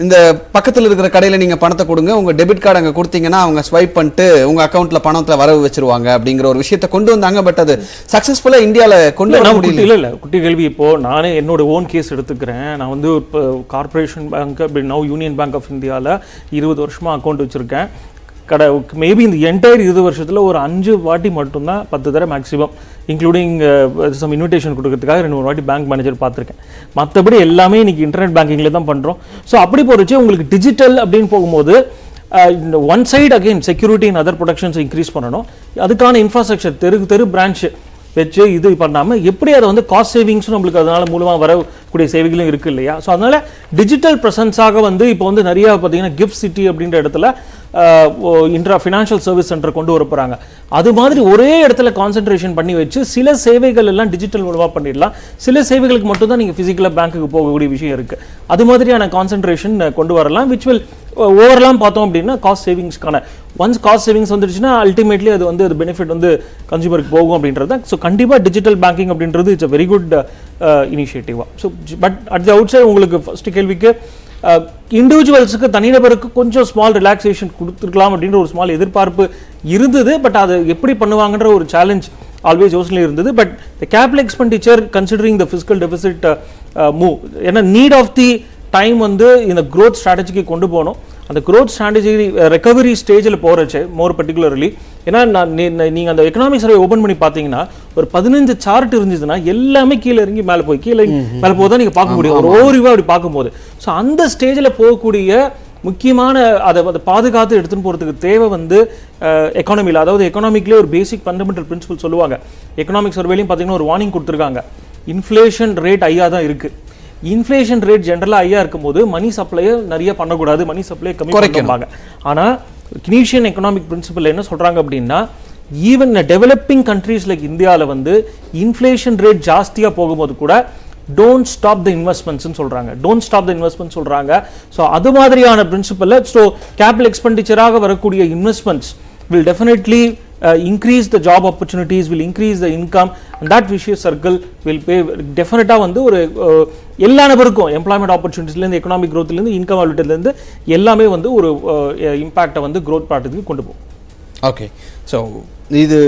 இந்த பக்கத்தில் இருக்கிற கடையில் நீங்கள் பணத்தை கொடுங்க, உங்கள் டெபிட் கார்டு அங்கே கொடுத்தீங்கன்னா அவங்க ஸ்வைப் பண்ணிட்டு உங்கள் அக்கௌண்ட்டில் பணத்தை வரவு வச்சிருவாங்க அப்படிங்கிற ஒரு விஷயத்தை கொண்டு வந்தாங்க. பட் அது சக்ஸஸ்ஃபுல்லாக இந்தியாவில் கொண்டு வர முடியல. இல்லை குட்டி கேள்வி. இப்போது நானே என்னோட ஓன் கேஸ் எடுத்துக்கிறேன். நான் இப்போ corporation bank, now union bank of இந்தியாவில் 20 வருஷமாக அக்கௌண்ட் வச்சுருக்கேன். மேபி இந்த என்டையர் 20 வருஷத்தில் ஒரு 5 வாட்டி மட்டும்தான் 10 தடவை மேக்ஸிமம், இன்க்ளூடிங் சம் இன்விடேஷன் கொடுக்கறதுக்காக 2 வாட்டி பேங்க் மேனேஜர் பார்த்துருக்கேன். மற்றபடி எல்லாமே இன்னைக்கு இன்டர்நெட் பேங்கிங்கில் தான் பண்ணுறோம். ஸோ அப்படி போகிறச்சு உங்களுக்கு டிஜிட்டல் அப்படின்னு போகும்போது one side again security and other productions increase பண்ணணும். அதுக்கான இன்ஃப்ராஸ்ட்ரக்சர் தெரு பிரான்ச் வச்சு இது பண்ணாமல் எப்படி அதை வந்து காஸ்ட் சேவிங்ஸும் நம்மளுக்கு அதனால மூலமாக வரக்கூடிய சேவைகளும் இருக்குது இல்லையா. ஸோ அதனால டிஜிட்டல் ப்ரெசன்ஸாக வந்து இப்போ வந்து நிறையா பார்த்தீங்கன்னா கிஃப்ட் சிட்டி அப்படின்ற இடத்துல ஃபினான்ஷியல் சர்வீஸ் சென்டர் கொண்டு வர போகிறாங்க. அது மாதிரி ஒரே இடத்துல கான்சென்ட்ரேஷன் பண்ணி வச்சு சில சேவைகள் எல்லாம் டிஜிட்டல் மூலமாக பண்ணிடலாம். சில சேவைகளுக்கு மட்டும்தான் நீங்கள் ஃபிசிக்கலாக பேங்க்குக்கு போகக்கூடிய விஷயம் இருக்குது. அது மாதிரியான கான்சென்ட்ரேஷன் கொண்டு வரலாம், விச் வில் ஓவர்லாம் பார்த்தோம் அப்படின்னா காஸ்ட் சேவிங்ஸ்க்கான ஒன்ஸ் காஸ்ட் சேவிங்ஸ் வந்துடுச்சுன்னா அல்டிமேட்லி அது வந்து அது பெனிஃபிட் வந்து கன்சூமருக்கு போகும் அப்படின்றது தான். ஸோ கண்டிப்பாக டிஜிட்டல் பேங்கிங் அப்படின்றது இட்ஸ் அ வெரி குட் இனிஷியேட்டிவா. So but at the outside உங்களுக்கு ஃபர்ஸ்ட் கேள்விக்கு இண்டிவிஜுவல்ஸுக்கு தனிநபருக்கு கொஞ்சம் ஸ்மால் ரிலாக்ஸேஷன் கொடுத்துருக்கலாம் அப்படின்ற ஒரு ஸ்மால் எதிர்பார்ப்பு இருந்தது. பட் அது எப்படி பண்ணுவாங்கன்ற ஒரு சேலஞ்ச் ஆல்வேஸ் யோசனை இருந்தது. But the capital expenditure considering the fiscal deficit move, ஏன்னா நீட் ஆஃப் தி டைம் வந்து இந்த க்ரோத் ஸ்ட்ராட்டஜிக்கு கொண்டு போகணும். அந்த க்ரோத் ஸ்ட்ராட்டஜி ரெக்கவரி ஸ்டேஜில் போகிறச்சு மோர் பர்டிகுலர்லி. ஏன்னா நீங்கள் அந்த எக்கனாமிக் சர்வே ஓப்பன் பண்ணி பார்த்தீங்கன்னா ஒரு 15 சார்ட் இருந்துச்சுன்னா எல்லாமே கீழே இறங்கி மேலே போய் நீங்கள் பார்க்க முடியும் ஒரு ஓவரிவாக அப்படி பார்க்கும்போது. ஸோ அந்த ஸ்டேஜில் போகக்கூடிய முக்கியமான அதை பாதுகாத்து எடுத்துன்னு போகிறதுக்கு தேவை வந்து எக்கானமியில், அதாவது எக்கனாமிக்லேயே ஒரு பேசிக் ஃபண்டமெண்டல் பிரின்சிபல் சொல்லுவாங்க. எக்கனாமிக் சர்வேலையும் பார்த்தீங்கன்னா ஒரு வார்னிங் கொடுத்துருக்காங்க. இன்ஃப்ளேஷன் ரேட் ஐயா தான் இருக்குது. இன்ஃப்ளேஷன் ரேட் ஜென்ரலாக ஐயா இருக்கும்போது மணி சப்ளையை நிறைய பண்ணக்கூடாது, மணி சப்ளையை கம்மி பண்ணிப்பாங்க. ஆனால் கினீஷியன் எக்கனாமிக் பிரின்சிபல் என்ன சொல்கிறாங்க அப்படின்னா ஈவன் டெவலப்பிங் கண்ட்ரீஸ் லைக் இந்தியாவில் வந்து இன்ஃப்ளேஷன் ரேட் ஜாஸ்தியாக போகும்போது கூட டோன்ட் ஸ்டாப் த இன்வெஸ்ட்மெண்ட்ஸ்னு சொல்கிறாங்க. ஸோ அது மாதிரியான பிரின்சிபலில் ஸோ கேபிட்டல் எக்ஸ்பெண்டிச்சராக வரக்கூடிய investments will definitely increase the job opportunities, will increase the income, and that vicious circle will pay definitely வந்து ஒரு எல்லா நபருக்கும் எம்ப்ளாய்மெண்ட் ஆப்பர்ச்சுனிட்டிஸ்லேருந்து எக்கனாமிக் க்ரோத்லேருந்து இன்கம் அபிலிட்டிலேருந்து எல்லாமே வந்து ஒரு இம்பாக்டை வந்து க்ரோத் பாட்டுக்கு கொண்டு போகும். ஓகே, ஸோ இது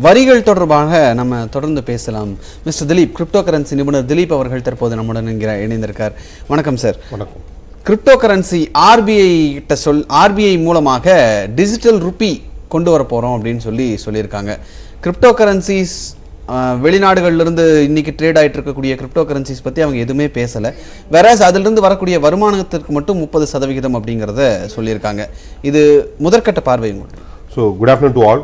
வரிகள் தொடர்பாக நம்ம தொடர்ந்து பேசலாம். மிஸ்டர் திலீப், கிரிப்டோ கரன்சி நிபுணர் திலீப் அவர்கள் தற்போது நம்முடன் இணைந்திருக்கார். வணக்கம் சார். வணக்கம். கிரிப்டோ கரன்சி ஆர்பிஐ மூலமாக டிஜிட்டல் ருப்பி கொண்டு வர போகிறோம் அப்படின்னு சொல்லியிருக்காங்க. கிரிப்டோ கரன்சிஸ் வெளிநாடுகளிலிருந்து இன்னைக்கு ட்ரேட் ஆகிட்டு இருக்கக்கூடிய கிரிப்டோ கரன்சிஸ் பற்றி அவங்க எதுவுமே பேசலை. வேறஸ் அதிலிருந்து வரக்கூடிய வருமானத்திற்கு மட்டும் 30% அப்படிங்கிறத சொல்லியிருக்காங்க. இது முதற்கட்ட பார்வை உங்களுக்கு. So good afternoon to all.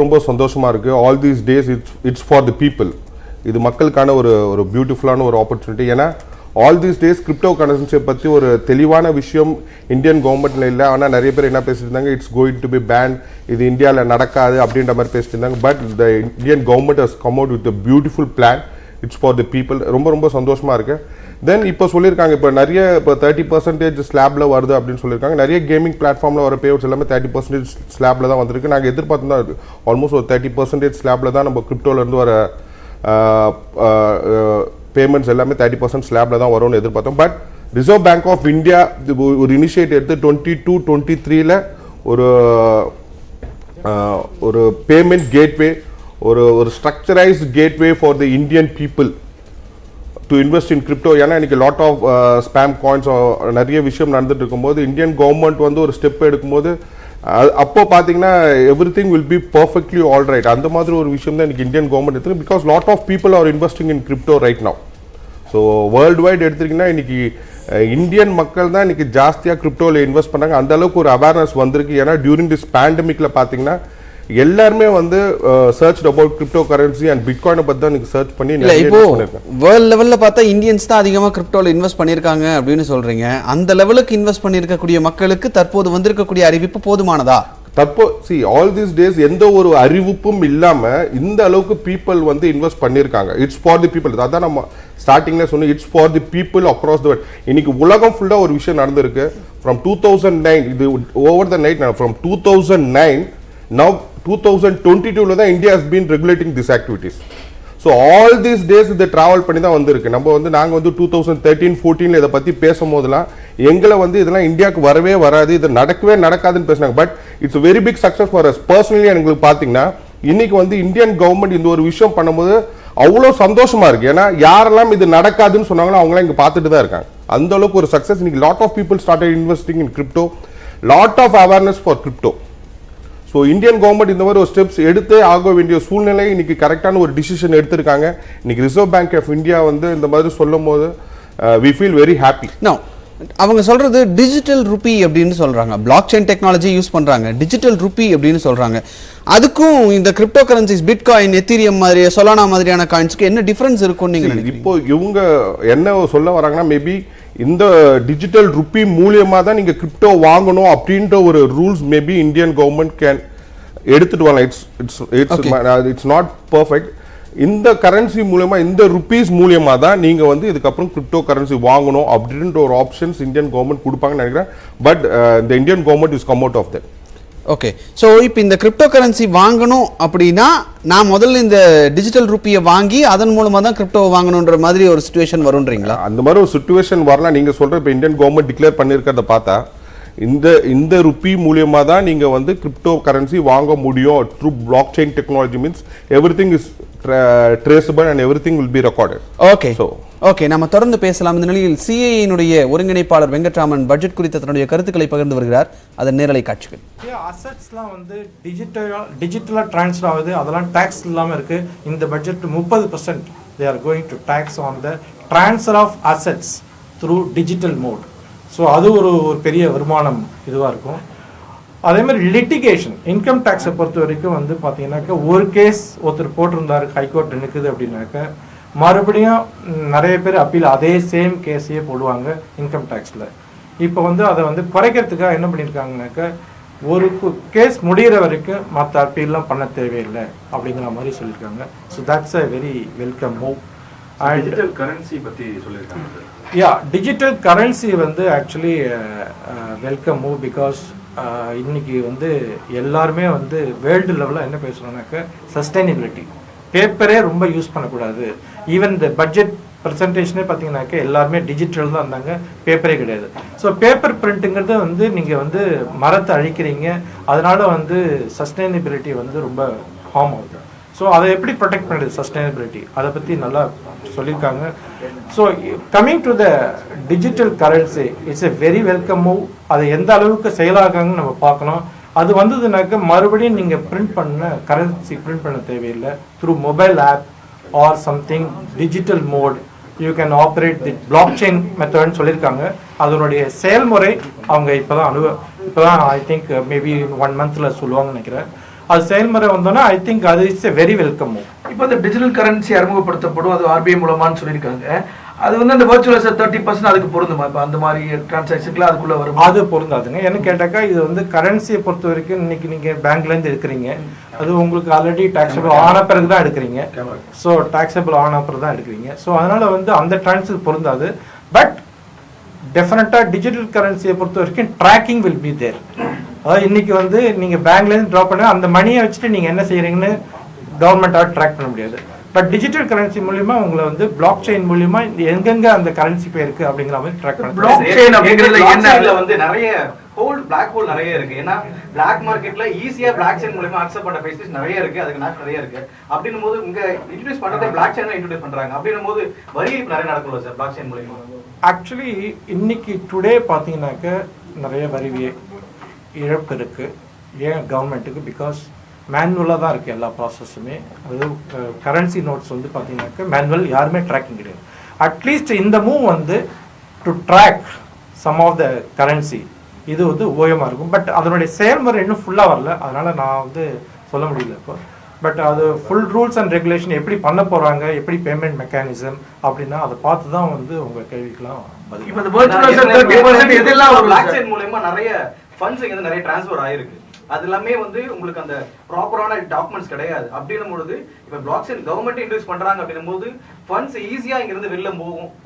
ரொம்ப சந்தோஷமாக இருக்குது. All these days it's for the people. இது மக்களுக்கான ஒரு பியூட்டிஃபுல்லான ஒரு ஆப்பர்ச்சுனிட்டி. ஏன்னா ஆல் தீஸ் டேஸ் கிரிப்டோ கரன்சியை பற்றி ஒரு தெளிவான விஷயம் இந்தியன் கவர்மெண்ட்டில் இல்லை. ஆனால் நிறைய பேர் என்ன பேசிட்டு இருந்தாங்க, it's going to be ban, இது இந்தியாவில் நடக்காது அப்படின்ற மாதிரி பேசிட்டு இருந்தாங்க. But the Indian government has come out with beautiful plan. It's for the people. ரொம்ப சந்தோஷமாக இருக்குது. தென் இப்போ சொல்லியிருக்காங்க, இப்போ 30% ஸ்லாப்ல வருது அப்படின்னு சொல்லியிருக்காங்க. நிறைய கேமிங் பிளாட்ஃபார்மில் வர பேவுட்ஸ் எல்லாமே 30% ஸ்லாப்ல தான் வந்திருக்கு. நாங்கள் எதிர்பார்த்து தான் இருக்குது ஆல்மோஸ்ட் ஒரு 30% ஸ்லாப்ல தான் நம்ம கிரிப்டோலேருந்து வர பேமெண்ட்ஸ் எல்லாமே 30% ஸ்லாப்ல தான் வரும்னு எதிர்பார்த்தோம். But reserve bank of India ஒரு இனிஷியேட்டிவ் எடுத்து 22-23 ஒரு பேமெண்ட் கேட்வே, ஒரு structurised gateway for the Indian people to invest in crypto. ஏன்னா இன்னைக்கு லாட் ஆஃப் ஸ்பேம் காயின்ஸ் நிறைய விஷயம் நடந்துட்டு இருக்கும்போது இந்தியன் கவர்மெண்ட் வந்து ஒரு ஸ்டெப் எடுக்கும்போது அப்போ பார்த்தீங்கன்னா everything will be perfectly all right. அந்த மாதிரி ஒரு விஷயம் தான் இன்னைக்கு இந்தியன் கவர்மெண்ட் எடுத்துருக்கு. Because lot of people are investing in crypto right now. So worldwide எடுத்திங்கன்னா இன்னைக்கு இந்தியன் மக்கள் தான் இன்னைக்கு ஜாஸ்தியாக கிரிப்டோவில் இன்வெஸ்ட் பண்ணாங்க. அந்த அளவுக்கு ஒரு அவேர்னஸ் வந்திருக்கு. ஏன்னா டியூரிங் திஸ் பேண்டமிக்ல பார்த்தீங்கன்னா எல்லாருமே வந்து search about cryptocurrency and பிட்காயினை பற்றி தான் இன்னைக்கு சர்ச் பண்ணி இப்போ வேர்ல்ட் லெவலில் பார்த்தா இந்தியன்ஸ் தான் அதிகமாக கிரிப்டோவில் இன்வெஸ்ட் பண்ணியிருக்காங்க அப்படின்னு சொல்றீங்க. அந்த லெவலுக்கு இன்வெஸ்ட் பண்ணியிருக்கக்கூடிய மக்களுக்கு தற்போது வந்திருக்கக்கூடிய அறிவிப்பு போதுமானதா? ஆல் தீஸ் டேஸ் எந்த ஒரு அறிவிப்பும் இல்லாம இந்த அளவுக்கு பீப்புள் வந்து இன்வெஸ்ட் பண்ணிருக்காங்க. It's for the people. அதான் நம்ம ஸ்டார்டிங்ல சொன்னோம், it's for the people across the world. இன்னைக்கு உலகம் ஃபுல்லா ஒரு விஷயம் நடந்திருக்கு. ஃப்ரம் 2009 இது over the night, from 2009 now 2022 தான் India has been regulating these activities. So all these days இதை டிராவல் பண்ணி தான் வந்திருக்கு. நாங்கள் வந்து 2013-14 இதை பற்றி பேசும்போதெல்லாம் எங்களை வந்து இதெல்லாம் இந்தியாவுக்கு வரவே வராது, இது நடக்கவே நடக்காதுன்னு பேசினாங்க. But it's very big success for us. Personally எங்களுக்கு பார்த்தீங்கன்னா இன்னைக்கு வந்து இந்தியன் கவர்மெண்ட் இந்த ஒரு விஷயம் பண்ணும்போது அவ்வளோ சந்தோஷமா இருக்கு. ஏன்னா யாரெல்லாம் இது நடக்காதுன்னு சொன்னாங்களோ அவங்களாம் இங்கே பார்த்துட்டு தான் இருக்காங்க. அந்த அளவுக்கு ஒரு சக்ஸஸ். இன்னைக்கு lot of people started investing in crypto. Lot of awareness for crypto. So Indian government இந்த மாதிரி ஒரு ஸ்டெப்ஸ் எடுத்தே ஆக வேண்டிய சூழ்நிலை இன்னைக்கு கரெக்டான ஒரு டிசிஷன் எடுத்திருக்காங்க. இன்னைக்கு ரிசர்வ் பேங்க் ஆஃப் இந்தியா வந்து இந்த மாதிரி சொல்லும் போது we feel very happy. Now அவங்க சொல்றது டிஜிட்டல் ருபி அப்படின்னு சொல்றாங்க, பிளாக் செயின் டெக்னாலஜி யூஸ் பண்றாங்க, டிஜிட்டல் ருபி அப்படின்னு சொல்றாங்க. அதுக்கும் இந்த கிரிப்டோ கரன்சிஸ் பிட்காயின், எத்தீரியம் மாதிரி, சொலானா மாதிரியான காயின்ஸ்க்கு என்ன டிஃபரன்ஸ் இருக்கும் நீங்க நினைக்கிறீங்க? இப்போ இவங்க என்ன சொல்ல வராங்கன்னா, மேபி இந்த டிஜிட்டல் ருபி மூலியமா தான் நீங்க கிரிப்டோ வாங்கணும் அப்படின்ற ஒரு rules maybe Indian government can எடுத்துட்டு வரலாம். It's not perfect. இந்த கரன்சி மூலமா, இந்த ருபீஸ் மூலமா தான் நீங்க வந்து இதுக்கப்புறம் கிரிப்டோ கரன்சி வாங்கணும் அப்படின்ற ஒரு ஆப்ஷன்ஸ் இந்தியன் கவர்மெண்ட் கொடுப்பாங்கன்னு நினைக்கிறேன். பட் இந்த Indian government is come out of that. Okay, so இப்போ இந்த கிரிப்டோ கரன்சி வாங்கணும் அப்படின்னா நான் முதல்ல இந்த டிஜிட்டல் ருப்பியை வாங்கி அதன் மூலமாக தான் கிரிப்டோ வாங்கணுன்ற மாதிரி ஒரு சுச்சுவேஷன் வரும்ன்றீங்களா? அந்த மாதிரி ஒரு சுச்சுவேஷன் வரலாம். நீங்கள் சொல்கிற இப்போ இந்தியன் கவர்மெண்ட் டிக்ளேர் பண்ணியிருக்கிறத பார்த்தா இந்த ருப்பி மூலியமாக தான் நீங்கள் வந்து கிரிப்டோ கரன்சி வாங்க முடியும். Through block chain technology means everything is traceable and everything will be recorded. Okay, okay, நம்ம தொடர்ந்து பேசலாம். இந்த நிலையில் சிஐஏனுடைய ஒருங்கிணைப்பாளர் வெங்கட்ராமன் பட்ஜெட் குறித்த தன்னுடைய கருத்துக்களை பகிர்ந்து வருகிறார். அதன் நேரலை காட்சிகள். அசெட்ஸ்லாம் வந்து டிஜிட்டலாக ட்ரான்ஸ்ஃபர் ஆகுது, அதெல்லாம் டேக்ஸ் இல்லாமல் இருக்குது. இந்த budget 30% they are going to tax on the transfer of assets through digital mode. So அது ஒரு பெரிய வருமானம் இதுவாக இருக்கும். அதே மாதிரி லிட்டிகேஷன், இன்கம் டேக்ஸை பொறுத்த வரைக்கும் வந்து பார்த்தீங்கன்னாக்கா ஒரு கேஸ் ஒருத்தர் போட்டிருந்தாரு, ஹைகோர்ட் நிற்குது அப்படின்னாக்கா மறுபடியும் நிறைய பேர் அப்பீல் அதே சேம் கேஸையே போடுவாங்க இன்கம் டேக்ஸில். இப்போ வந்து அதை வந்து குறைக்கிறதுக்காக என்ன பண்ணியிருக்காங்கனாக்கா ஒரு கேஸ் முடிகிற வரைக்கும் மற்ற அப்பீல்லாம் பண்ண தேவையில்லை அப்படிங்கிற மாதிரி சொல்லியிருக்காங்க. So that's a very welcome move. Digital currency பற்றி சொல்லியிருக்காங்க. டிஜிட்டல் கரன்சி வந்து ஆக்சுவலி வெல்கம் மூவ். பிகாஸ் இன்னைக்கு வந்து எல்லாருமே வந்து வேர்ல்டு லெவலில் என்ன பேசுகிறோம்னாக்க சஸ்டைனபிலிட்டி, பேப்பரே ரொம்ப யூஸ் பண்ணக்கூடாது. ஈவன் இந்த பட்ஜெட் ப்ரெசன்டேஷனே பார்த்தீங்கன்னாக்க எல்லாருமே டிஜிட்டல் தான் இருந்தாங்க, பேப்பரே கிடையாது. ஸோ பேப்பர் பிரிண்ட்டுங்கிறது வந்து நீங்கள் வந்து மரத்தை அழிக்கிறீங்க, அதனால வந்து சஸ்டைனபிலிட்டி வந்து ரொம்ப ஹார்ம் ஆகுது. ஸோ அதை எப்படி ப்ரொடெக்ட் பண்ணுறது சஸ்டைனபிலிட்டி, அதை பற்றி நல்லா சொல்லியிருக்காங்க. So coming to the digital currency it's a very welcome move. அதை எந்த அளவுக்கு செயலாகாங்கன்னு நம்ம பார்க்கணும். அது வந்ததுனாக்க மறுபடியும் நீங்கள் பிரிண்ட் பண்ண கரன்சி பிரிண்ட் பண்ண தேவையில்லை. Through mobile app or something digital mode you can operate the blockchain மெத்தட்னு சொல்லியிருக்காங்க. அதனுடைய செயல்முறை அவங்க இப்போ தான் ஐ திங்க் மேபி 1 monthல சொல்லுவாங்கன்னு நினைக்கிறேன். அது செயல்முறை வந்தோன்னா ஐ திங்க் அது it's a very welcome move. இப்போ இந்த டிஜிட்டல் கரன்சி அறிமுகப்படுத்தப்படும், அது ஆர்பிஐ மூலமானு சொல்லியிருக்காங்க. அது வந்து அந்த வர்ச்சுவல் 30% அதுக்கு பொருந்துமா? இப்போ அந்த மாதிரி டிரான்சாக்ஷன்லாம் அதுக்குள்ள வரும்? அது பொருந்தாதுங்க. என்ன கேட்டாக்கா இது வந்து கரன்சியை பொறுத்த வரைக்கும் இன்னைக்கு நீங்கள் பேங்க்லேருந்து எடுக்கிறீங்க, அது உங்களுக்கு ஆல்ரெடி டாக்ஸபிள் ஆன பிறகு தான் எடுக்கிறீங்க. ஸோ டாக்ஸபிள் ஆன பிறகு தான் எடுக்கிறீங்க. ஸோ அதனால வந்து அந்த டிரான்சாக்ஷன் பொருந்தாது. பட் டெஃபினட்டாக டிஜிட்டல் கரன்சியை பொறுத்த வரைக்கும் ட்ராக்கிங் வில் பி தேர். அதாவது இன்னைக்கு வந்து நீங்கள் பேங்க்லேருந்து ட்ரா பண்ண அந்த மணியை வச்சுட்டு நீங்கள் என்ன செய்கிறீங்கன்னு கவர்மெண்ட்டாக ட்ராக் பண்ண முடியாது. பட் டிஜிட்டல் கரன்சி மூலியமா உங்களை வந்து பிளாக் செயின் மூலியமா எங்கெங்க அந்த கரன்சி போயிருக்கு அப்படிங்கிற மாதிரி ட்ராக் பண்ணலாம். பிளாக் செயின் அப்படிங்கிறது என்ன வந்து நிறைய பிளாக் ஹோல் நிறைய இருக்கு. ஏன்னா பிளாக் மார்க்கெட்ல ஈஸியா பிளாக் செயின் மூலமா அக்செப்ட் பண்ண ஃபெசிலிட்டிஸ் நிறைய இருக்கு, அதுக்கு நாட் நிறைய இருக்கு. அப்படின்னும் போது இங்க இன்ட்ரோடியூஸ் பண்றதே பிளாக் செயின் இன்ட்ரோடியூஸ் பண்றாங்க. அப்படின்னும் போது வரி நிறைய நடக்கும்ல சார் பிளாக் செயின் மூலமா? ஆக்சுவலி இன்னைக்கு டுடே பாத்தீங்கன்னாக்க நிறைய வரி இழப்பு இருக்கு. ஏன் கவர்மெண்ட்டுக்கு? பிகாஸ் மேனுவலாக தான் இருக்குது எல்லா ப்ராசஸுமே. அது கரன்சி நோட்ஸ் வந்து பார்த்தீங்கன்னாக்க மேனுவல், யாருமே ட்ராக்கிங் கிடையாது. அட்லீஸ்ட் இந்த மூவ் வந்து to track some of the currency இது வந்து உபயோகமாக இருக்கும். பட் அதனுடைய செயல்முறை இன்னும் ஃபுல்லாக வரல, அதனால் நான் வந்து சொல்ல முடியல இப்போ. பட் அது ஃபுல் ரூல்ஸ் அண்ட் ரெகுலேஷன் எப்படி பண்ண போகிறாங்க, எப்படி பேமெண்ட் மெக்கானிசம் அப்படின்னா அதை பார்த்து தான் வந்து உங்கள் கேள்விக்கெல்லாம் பதில். இப்போ இந்த வர்ச்சுவல் 30% இதெல்லாம் ஒரு பிளாக் செயின் மூலமா நிறைய ஃபண்ட்ஸ் இங்க நிறைய ட்ரான்ஸ்ஃபர் ஆயிருக்கு. அது எல்லாமே வந்து உங்களுக்கு அந்த ப்ராப்பரான டாக்குமெண்ட்ஸ் கிடையாது. அப்படின்னும் பொழுது இப்போ பிளாக் செயின் கவர்மெண்ட் இன்ட்ரோடியூஸ் பண்றாங்க அப்படின்னும் போது ஃபண்ட்ஸ் ஈஸியா இங்க இருந்து வெளில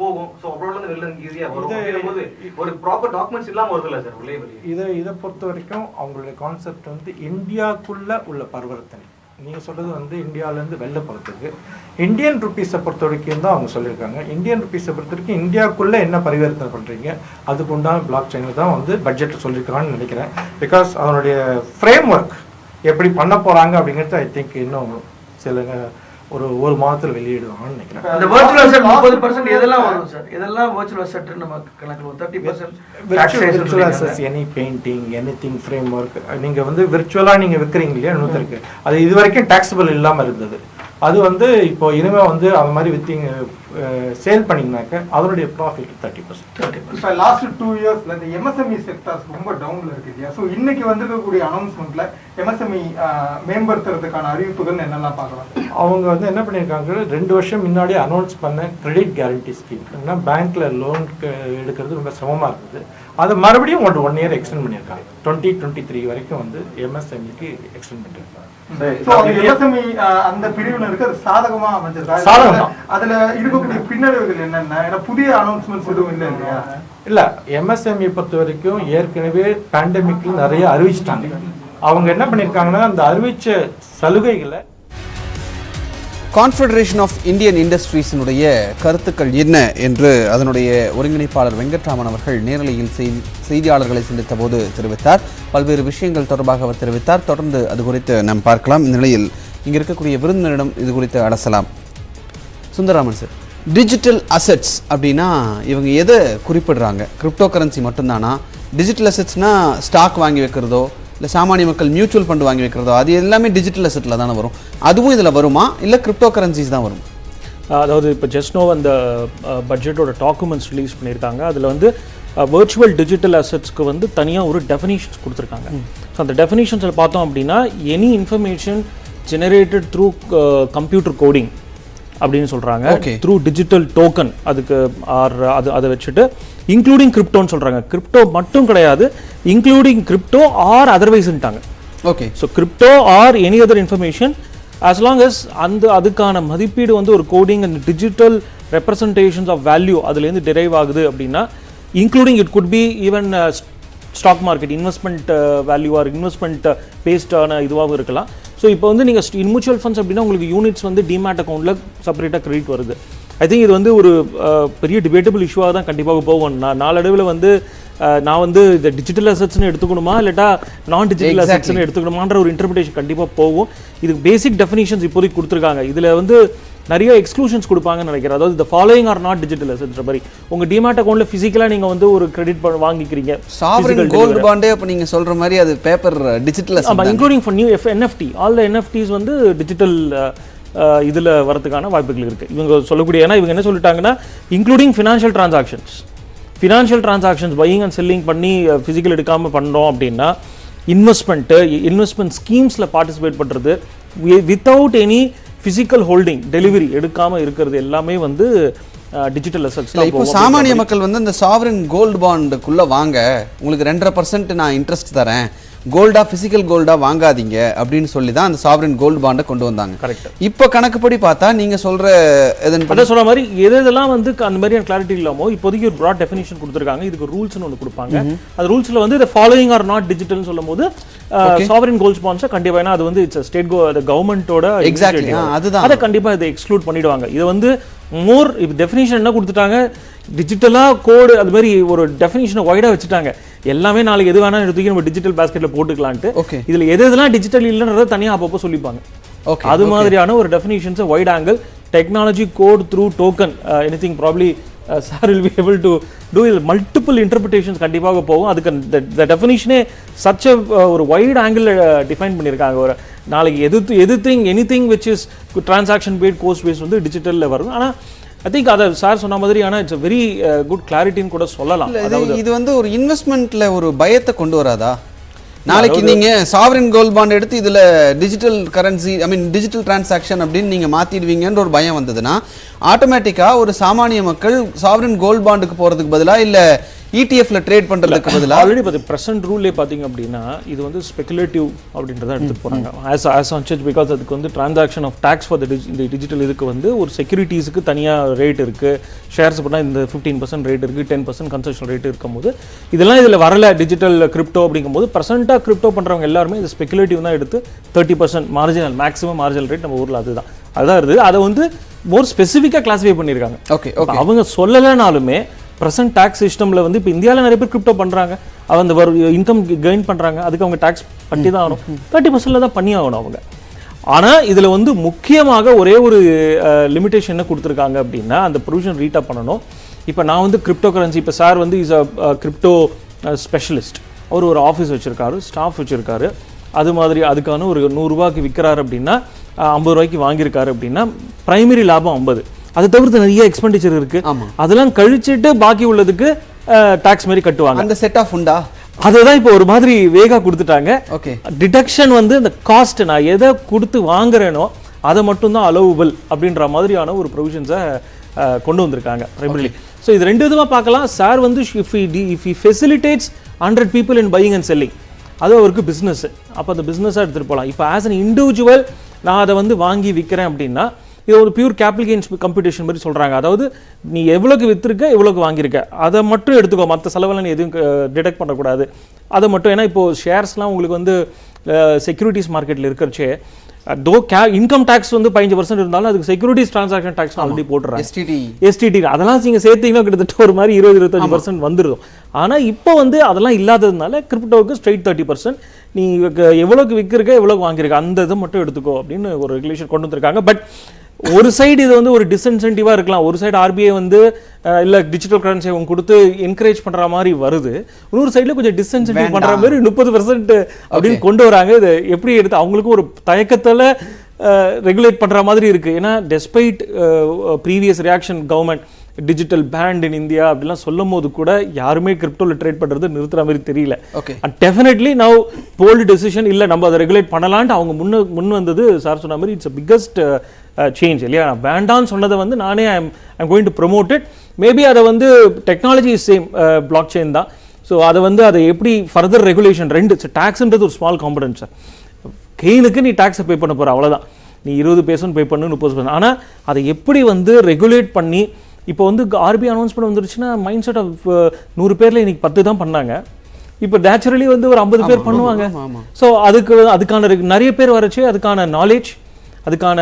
போகும். ஸோ அப்ரோட்ல இருந்து வெளில ஈஸியா வரும். அப்படிங்கும்போது ஒரு ப்ராப்பர் டாக்குமெண்ட்ஸ் இல்லாம வருது இல்லை சார் உள்ளே வெளியே? இதை பொறுத்த வரைக்கும் அவங்களுடைய கான்செப்ட் வந்து இந்தியாவுக்குள்ள உள்ள பரிவர்த்தனை. நீங்கள் சொல்கிறது வந்து இந்தியாவிலேருந்து வெளில போகிறதுக்கு இந்தியன் ருப்பீஸை பொறுத்த வரைக்கும் தான் அவங்க சொல்லியிருக்காங்க. இந்தியன் ருப்பீஸை பொறுத்த வரைக்கும் இந்தியாவுக்குள்ளே என்ன பரிவர்த்தனை பண்ணுறீங்க அதுக்கு உண்டான பிளாக் செயினில் தான் வந்து பட்ஜெட்டில் சொல்லியிருக்காங்கன்னு நினைக்கிறேன். பிகாஸ் அதனுடைய ஃப்ரேம் ஒர்க் எப்படி பண்ண போகிறாங்க அப்படிங்கிறது ஐ திங்க் இன்னும் சில ஒரு மாதத்தில் வெளியிடுவாங்கன்னு நினைக்கிறேன். அந்த virtual asset 30% எதெல்லாம் வரும் சார்? இதெல்லாம் virtual asset நம்ம கணக்குல 30% virtual assets, any painting, anything framework, நீங்க வந்து விர்ச்சுவலா நீங்க விற்கிறீங்க இல்லையா இன்னொருத்தருக்கு, அது இது வரைக்கும் taxable இல்லாம இருந்தது. அது வந்து இப்போ இனிமே வந்து அந்த மாதிரி வித்திங் சேல் பண்ணிங்கனாக்க அதனுடைய ப்ராஃபிட் 30%. இப்போ லாஸ்ட் 2 இயர்ஸ்ல இந்த எம்எஸ்எம்இ செக்டார்ஸ் ரொம்ப டவுன்ல இருக்கு இல்லையா? ஸோ இன்னைக்கு வந்திருக்கக்கூடிய அனௌன்ஸ்மெண்ட்ல எம்எஸ்எம்இ மேம்படுத்துறதுக்கான அறிவிப்புகள் என்னெல்லாம் பார்க்கலாம்? அவங்க வந்து என்ன பண்ணியிருக்காங்க, 2 வருஷம் முன்னாடி அனௌன்ஸ் பண்ண கிரெடிட் கேரண்டி ஸ்கீம், ஏன்னா பேங்க்ல லோன் எடுக்கிறது ரொம்ப சிரமமா இருந்தது. அதை மறுபடியும் 1 இயர் எக்ஸ்டெண்ட் பண்ணியிருக்காங்க. 2023 வரைக்கும் வந்து எம்எஸ்எம்இக்கு எக்ஸ்டெண்ட் பண்ணியிருக்காங்க. அந்த பிரிவினருக்கு அது சாதகமா அமைஞ்சிருக்கா? அதுல இருக்கக்கூடிய பின்னடைவுகள் என்னென்ன? புதிய அனௌன்ஸ்மெண்ட்ஸ் எதுவும் இல்லை இல்லையா? இல்ல, எம்எஸ்எம்இ பொறுத்த வரைக்கும் ஏற்கனவே பேண்டமிக்ல நிறைய அறிவிச்சிட்டாங்க. அவங்க என்ன பண்ணிருக்காங்கன்னா அந்த அறிவிச்ச சலுகைகளை கான்ஃபெடரேஷன் ஆஃப் இந்தியன் இண்டஸ்ட்ரீஸினுடைய கருத்துக்கள் என்ன என்று அதனுடைய ஒருங்கிணைப்பாளர் வெங்கட்ராமன் அவர்கள் நேரலையில் செய்தியாளர்களை சந்தித்த போது தெரிவித்தார். பல்வேறு விஷயங்கள் தொடர்பாக அவர் தெரிவித்தார். தொடர்ந்து அது குறித்து நாம் பார்க்கலாம். இந்த நிலையில் இங்கே இருக்கக்கூடிய விருந்தினரிடம் இது குறித்து அலசலாம். சுந்தரராமன் சார், டிஜிட்டல் அசெட்ஸ் அப்படின்னா இவங்க எதை குறிப்பிடுறாங்க? கிரிப்டோ கரன்சி மட்டும்தானா? டிஜிட்டல் அசெட்ஸ்னா ஸ்டாக் வாங்கி வைக்கிறதோ இல்லை சாமானிய மக்கள் மியூச்சுவல் ஃபண்ட் வாங்கி வைக்கிறதோ அது எல்லாமே டிஜிட்டல் அசெட்டில் தானே வரும்? அதுவும் இதில் வருமா இல்லை கிரிப்டோ கரன்சிஸ் தான் வரும்? அதாவது இப்போ ஜஸ்ட்னோ அந்த பட்ஜெட்டோட டாக்குமெண்ட்ஸ் ரிலீஸ் பண்ணியிருக்காங்க. அதில் வந்து வர்ச்சுவல் டிஜிட்டல் அசெட்ஸ்க்கு வந்து தனியாக ஒரு டெஃபினிஷன்ஸ் கொடுத்துருக்காங்க. ஸோ அந்த டெஃபினிஷன்ஸில் பார்த்தோம் அப்படின்னா any information generated through computer coding அப்படின்னு சொல்கிறாங்க, த்ரூ டிஜிட்டல் டோக்கன், அதுக்கு அதை வச்சுட்டு இன்க்ளூடிங் கிரிப்டோன்னு சொல்கிறாங்க. கிரிப்டோ மட்டும் கிடையாது, இன்க்ளூடிங் கிரிப்டோ ஆர் அதர்வைஸ்ன்ட்டாங்க. Okay, so crypto or any other information as long as அதுக்கான மதிப்பீடு வந்து ஒரு coding and digital representations of value அதுலேருந்து டிரைவ் ஆகுது அப்படின்னா, including it could be even stock market investment value or investment பேஸ்டான இதுவாகவும் இருக்கலாம். ஸோ இப்போ வந்து நீங்கள் மியூச்சுவல் ஃபண்ட்ஸ் அப்படின்னா உங்களுக்கு யூனிட்ஸ் வந்து டிமேட் அக்கௌண்ட்டில் செப்பரேட்டாக கிரெடிட் வருது. ஐ திங்க் இது வந்து ஒரு பெரிய டிபேட்டபிள் இஷ்யூவாக தான் கண்டிப்பாக போகும். நாளடைவில் வந்து நான் வந்து இந்த டிஜிட்டல் அசெட்ஸ்னு எடுத்துக்கணுமா இல்லாட்டா நான் டிஜிட்டல் அசெட்ஸ்னு எடுத்துக்கணுமான்ற ஒரு இன்டர்பிரேஷன் கண்டிப்பாக போகும். இதுக்கு பேசிக் டெஃபினிஷன்ஸ் இப்போதைக்கு கொடுத்துருக்காங்க. இதில் வந்து நிறைய எக்ஸ்க்ளூஷன்ஸ் கொடுப்பாங்கன்னு நினைக்கிறேன். அதாவது இந்த ஃபாலோயிங் ஆர் நாட் டிஜிட்டல் அசெட்ஸ்ன்ற மாதிரி உங்கள் டிமேட் அக்கௌண்ட்டில் ஃபிசிக்கலாக நீங்கள் வந்து ஒரு கிரெடிட் வாங்கிக்கிறீங்க. சாவரின் கோல்ட் பாண்டே அப்போ நீங்கள் சொல்கிற மாதிரி அது பேப்பர் டிஜிட்டல் அசெட். ஆமாம், including for new NFT all the NFTs வந்து டிஜிட்டல் இதில் வரதுக்கான வாய்ப்புகள் இருக்குது. இவங்க சொல்லக்கூடிய, ஏன்னா இவங்க என்ன சொல்லிட்டாங்கன்னா including financial transactions buying and selling பண்ணி ஃபிசிக்கல் எடுக்காமல் பண்ணுறோம் அப்படின்னா இன்வெஸ்ட்மெண்ட் ஸ்கீம்ஸில் பார்ட்டிசிபேட் பண்ணுறது without any physical holding delivery எடுக்காமல் இருக்கிறது எல்லாமே வந்து டிஜிட்டல் அசெட்ஸ். இப்போ சாமானிய மக்கள் வந்து இந்த சாவரின் கோல்டு பாண்டுக்குள்ளே வாங்க, உங்களுக்கு 2.5% நான் இன்ட்ரெஸ்ட் தரேன், கோல்டா பிசிக்கல் கோல்டா வாங்காதீங்க அப்படின்னு சொல்லி தான் அந்த சாவரின் கோல்டு பாண்டை கொண்டு வந்தாங்க. கரெக்ட். இப்போ கணக்குப்படி பார்த்தா நீங்க சொல்ற அதான் சொல்ற மாதிரி எதெல்லாம் வந்து அந்த மாதிரியான கிளாரிட்டி இல்லாமோ இப்போதைக்கு ஒரு ப்ராட் டெஃபினிஷன் கொடுத்துருக்காங்க. இதுக்கு ரூல்ஸ்னு ஒன்று கொடுப்பாங்க. அந்த ரூல்ஸ்ல வந்து ஃபாலோயிங் ஆர் நாட் டிஜிட்டல்னு சொல்லும் போது சாவரின் கோல்ட் பாண்ட்ஸை கண்டிப்பா, ஏன்னா அது வந்து இட்ஸ் ஸ்டேட் கவர்மெண்டோட எக்ஸாக்ட்லி அதுதான், அதை கண்டிப்பா இதை எக்ஸ்க்ளூட் பண்ணிடுவாங்க. இது வந்து மோர் இப்போ டெஃபினிஷன் என்ன கொடுத்துட்டாங்க, டிஜிட்டலாக கோடு அது மாதிரி ஒரு டெஃபினிஷனை வைடாக வச்சுட்டாங்க. எல்லாமே நாளைக்கு எது வேணாலும் எடுத்துக்கி நம்ம டிஜிட்டல் பேஸ்கெட்டில் போட்டுக்கலான்ட்டு. இதில் எதெல்லாம் டிஜிட்டல் இல்லைன்றதை தனியாக அப்பப்போ சொல்லிப்பாங்க. அது மாதிரியான ஒரு டெஃபினிஷன்ஸை wide angle technology code through token anything probably sir will be able to do இது மல்டிபிள் இன்டர்பிரிட்டேஷன்ஸ் கண்டிப்பாக போகும். அதுக்கு த டெஃபினிஷனே சச் ஒரு வைட் ஆங்கிள் டிஃபைன் பண்ணியிருக்காங்க. ஒரு நாளைக்கு anything which is transaction bad cost base வந்து டிஜிட்டலில் வரும். ஆனால் ஐ திங்க் அதை சார் சொன்ன மாதிரி, ஆனால் இட்ஸ் வெரி குட் கிளாரிட்டின்னு கூட சொல்லலாம். இது வந்து ஒரு இன்வெஸ்ட்மெண்ட்ல ஒரு பயத்தை கொண்டு வராதா? நாளைக்கு நீங்க சாவரின் கோல்ட் பாண்ட் எடுத்து இதுல டிஜிட்டல் கரன்சி டிஜிட்டல் டிரான்சாக்ஷன் அப்படின்னு நீங்க மாத்திடுவீங்கன்ற ஒரு பயம் வந்ததுன்னா ஆட்டோமேட்டிக்கா ஒரு சாமானிய மக்கள் சாவரின் கோல்ட் பாண்டுக்கு போறதுக்கு பதிலா இல்ல ETF-ல ட்ரேட் பண்றதுக்கு பதிலா ஆல்ரெடி இப்போ பிரசன்ட் ரூல்லே பார்த்தீங்க அப்படின்னா இது வந்து ஸ்பெகுலேட்டிவ் அப்படின்றத எடுத்துட்டு போறாங்க. ஆஸ் ஆன் சச் பிகாஸ் அதுக்கு வந்து டிரான்சாக்ஷன் ஆஃப் டாக்ஸ் ஃபார் இந்த டிஜிட்டல் இதுக்கு வந்து ஒரு செக்யூரிட்டிஸுக்கு தனியாக ரேட் இருக்கு, ஷேர்ஸ் பண்ணால் இந்த 15% ரேட் இருக்கு, 10% கன்செஷன் ரேட் இருக்கும்போது இதெல்லாம் இதில் வரல டிஜிட்டல் கிரிப்டோ அப்படிங்கும்போது ப்ரெசென்ட்டாக கிரிப்டோ பண்ணுறவங்க எல்லாருமே இது ஸ்பெகுலேட்டிவ் தான் எடுத்து 30% மார்ஜினல் மேக்ஸிமம் மார்ஜினல் ரேட் நம்ம ஊரில் அதுதான் இருக்குது. அதை வந்து மோர் ஸ்பெசிஃபிக்காக கிளாஸிஃபை பண்ணியிருக்காங்க. ஓகே, அவங்க சொல்லலைனாலுமே ப்ரெசென்ட் டேக்ஸ் சிஸ்டமில் வந்து இப்போ இந்தியாவில் நிறைய பேர் கிரிப்டோ பண்ணுறாங்க, அந்த இன்கம் கெயின் பண்ணுறாங்க, அதுக்கு அவங்க டேக்ஸ் பண்ணி தான் ஆகணும், 30% தான் பண்ணி ஆகணும் அவங்க. ஆனால் இதில் வந்து முக்கியமாக ஒரே ஒரு லிமிடேஷன் என்ன கொடுத்துருக்காங்க அப்படின்னா அந்த ப்ரொவிஷன் ரீட்டாக பண்ணணும். இப்போ நான் வந்து கிரிப்டோ கரன்சி, இப்போ சார் வந்து இஸ் அ கிரிப்டோ ஸ்பெஷலிஸ்ட், அவர் ஒரு ஆஃபீஸ் வச்சுருக்காரு, ஸ்டாஃப் வச்சுருக்காரு. அது மாதிரி அதுக்கான ஒரு 100 ரூபாய்க்கு விற்கிறாரு அப்படின்னா 50 ரூபாய்க்கு வாங்கியிருக்காரு அப்படின்னா பிரைமரி லாபம் 50. அதை தவிர்த்து நிறைய எக்ஸ்பெண்டிச்சர் இருக்குது, அதெல்லாம் கழிச்சிட்டு பாக்கி உள்ளதுக்கு டாக்ஸ் மாதிரி கட்டுவாங்க. அந்த செட் ஆஃப் உண்டா? அதுதான் இப்போ ஒரு மாதிரி வேகா கொடுத்துட்டாங்க. டிடக்ஷன் வந்து இந்த காஸ்ட் நான் எதை கொடுத்து வாங்குறேனோ அதை மட்டும்தான் அலோவபிள் அப்படின்ற மாதிரியான ஒரு ப்ரொவிஷன்ஸை கொண்டு வந்திருக்காங்க பிரைமரிலி. ஸோ இது ரெண்டு விதமாக பார்க்கலாம். சார் வந்து if he facilitates 100 people in buying and selling, அது அவருக்கு பிஸ்னஸ், அப்போ அந்த பிஸ்னஸாக எடுத்துகிட்டு போகலாம். இப்போ ஆஸ் அன் இண்டிவிஜுவல் நான் அதை வந்து வாங்கி விற்கிறேன் அப்படின்னா இது ஒரு பியூர் கேபிட்டல் கெயின்ஸ் கம்ப்யூட்டேஷன் மாதிரி சொல்கிறாங்க. அதாவது நீ எவ்வளோக்கு விற்றுருக்க எவ்வளோக்கு வாங்கியிருக்க அதை மட்டும் எடுத்துக்கோ, மற்ற செலவெல்லாம் நீ எதுவும் டிடெக்ட் பண்ணக்கூடாது, அதை மட்டும். ஏன்னா இப்போது ஷேர்ஸ்லாம் உங்களுக்கு வந்து செக்யூரிட்டிஸ் மார்க்கெட்டில் இருக்கிறச்சே தோ இன்கம் டேக்ஸ் வந்து 15% இருந்தாலும் அதுக்கு செக்யூரிட்டிஸ் டிரான்சாக்ஷன் டேக்ஸ் ஆல்ரெடி போட்டுறாங்க, எஸ்டிடி. அதெல்லாம் நீங்கள் சேர்த்தீங்கன்னா கிட்டத்தட்ட ஒரு மாதிரி 20-25% வந்துடும். ஆனால் இப்போ வந்து அதெல்லாம் இல்லாததுனால கிரிப்டோவுக்கு ஸ்ட்ரைட் 30%, நீ எவ்வளோக்கு விற்கிறக்க எவ்வளோக்கு வாங்கியிருக்க அந்த இதை மட்டும் எடுத்துக்கோ அப்படின்னு ஒரு ரெகுலேஷன் கொண்டு வந்திருக்காங்க. பட் ஒரு சைடு இது வந்து ஒரு டிஸ்இன்சென்டிவாக இருக்கலாம், ஒரு சைடு ஆர்பிஐ வந்து இல்லை டிஜிட்டல் கரன்சி அவங்க கொடுத்து என்கரேஜ் பண்ணுற மாதிரி வருது, இன்னொரு சைடில் கொஞ்சம் டிஸ்இன்சென்டிவ் பண்ணுற மாதிரி 30% அப்படின்னு கொண்டு வராங்க. இது எப்படி எடுத்து அவங்களுக்கும் ஒரு தயக்கத்தில் ரெகுலேட் பண்ணுற மாதிரி இருக்குது. ஏன்னா despite previous reaction government digital band in India அப்படிலாம் சொல்லும் போது கூட யாருமே கிரிப்டோவில் ட்ரேட் பண்ணுறது நிறுத்துற மாதிரி தெரியல. And definitely now bold decision இல்லை நம்ம அதை ரெகுலேட் பண்ணலான்ட்டு அவங்க முன் வந்தது சார் சொன்ன மாதிரி இட்ஸ் அ பிக்கஸ்ட் சேஞ்ச் இல்லையா. நான் வேண்டான்னு சொன்னதை வந்து நானே I'm going to promote it. Maybe அதை வந்து டெக்னாலஜி சேம் பிளாக் செயின் தான். ஸோ அதை வந்து அதை எப்படி ஃபர்தர் ரெகுலேஷன் ரெண்டு டேக்ஸ்ன்றது ஒரு ஸ்மால் காம்பனன்ட் சார். கெயினுக்கு நீ டேக்ஸை பே பண்ண போகிற அவ்வளோதான், நீ 20% பே பண்ணு 30%. ஆனால் அதை எப்படி வந்து ரெகுலேட் பண்ணி இப்போ வந்து ஆர்பிஐ அனௌன்ஸ்மெண்ட் வந்துருச்சுன்னா மைண்ட் செட் ஆஃப் 100 பேரில் இன்னைக்கு 10 தான் பண்ணாங்க, இப்போ நேச்சுரலி வந்து ஒரு 50 பேர் பண்ணுவாங்க. ஸோ அதுக்கான நிறைய பேர் வரச்சு அதுக்கான நாலேஜ், அதுக்கான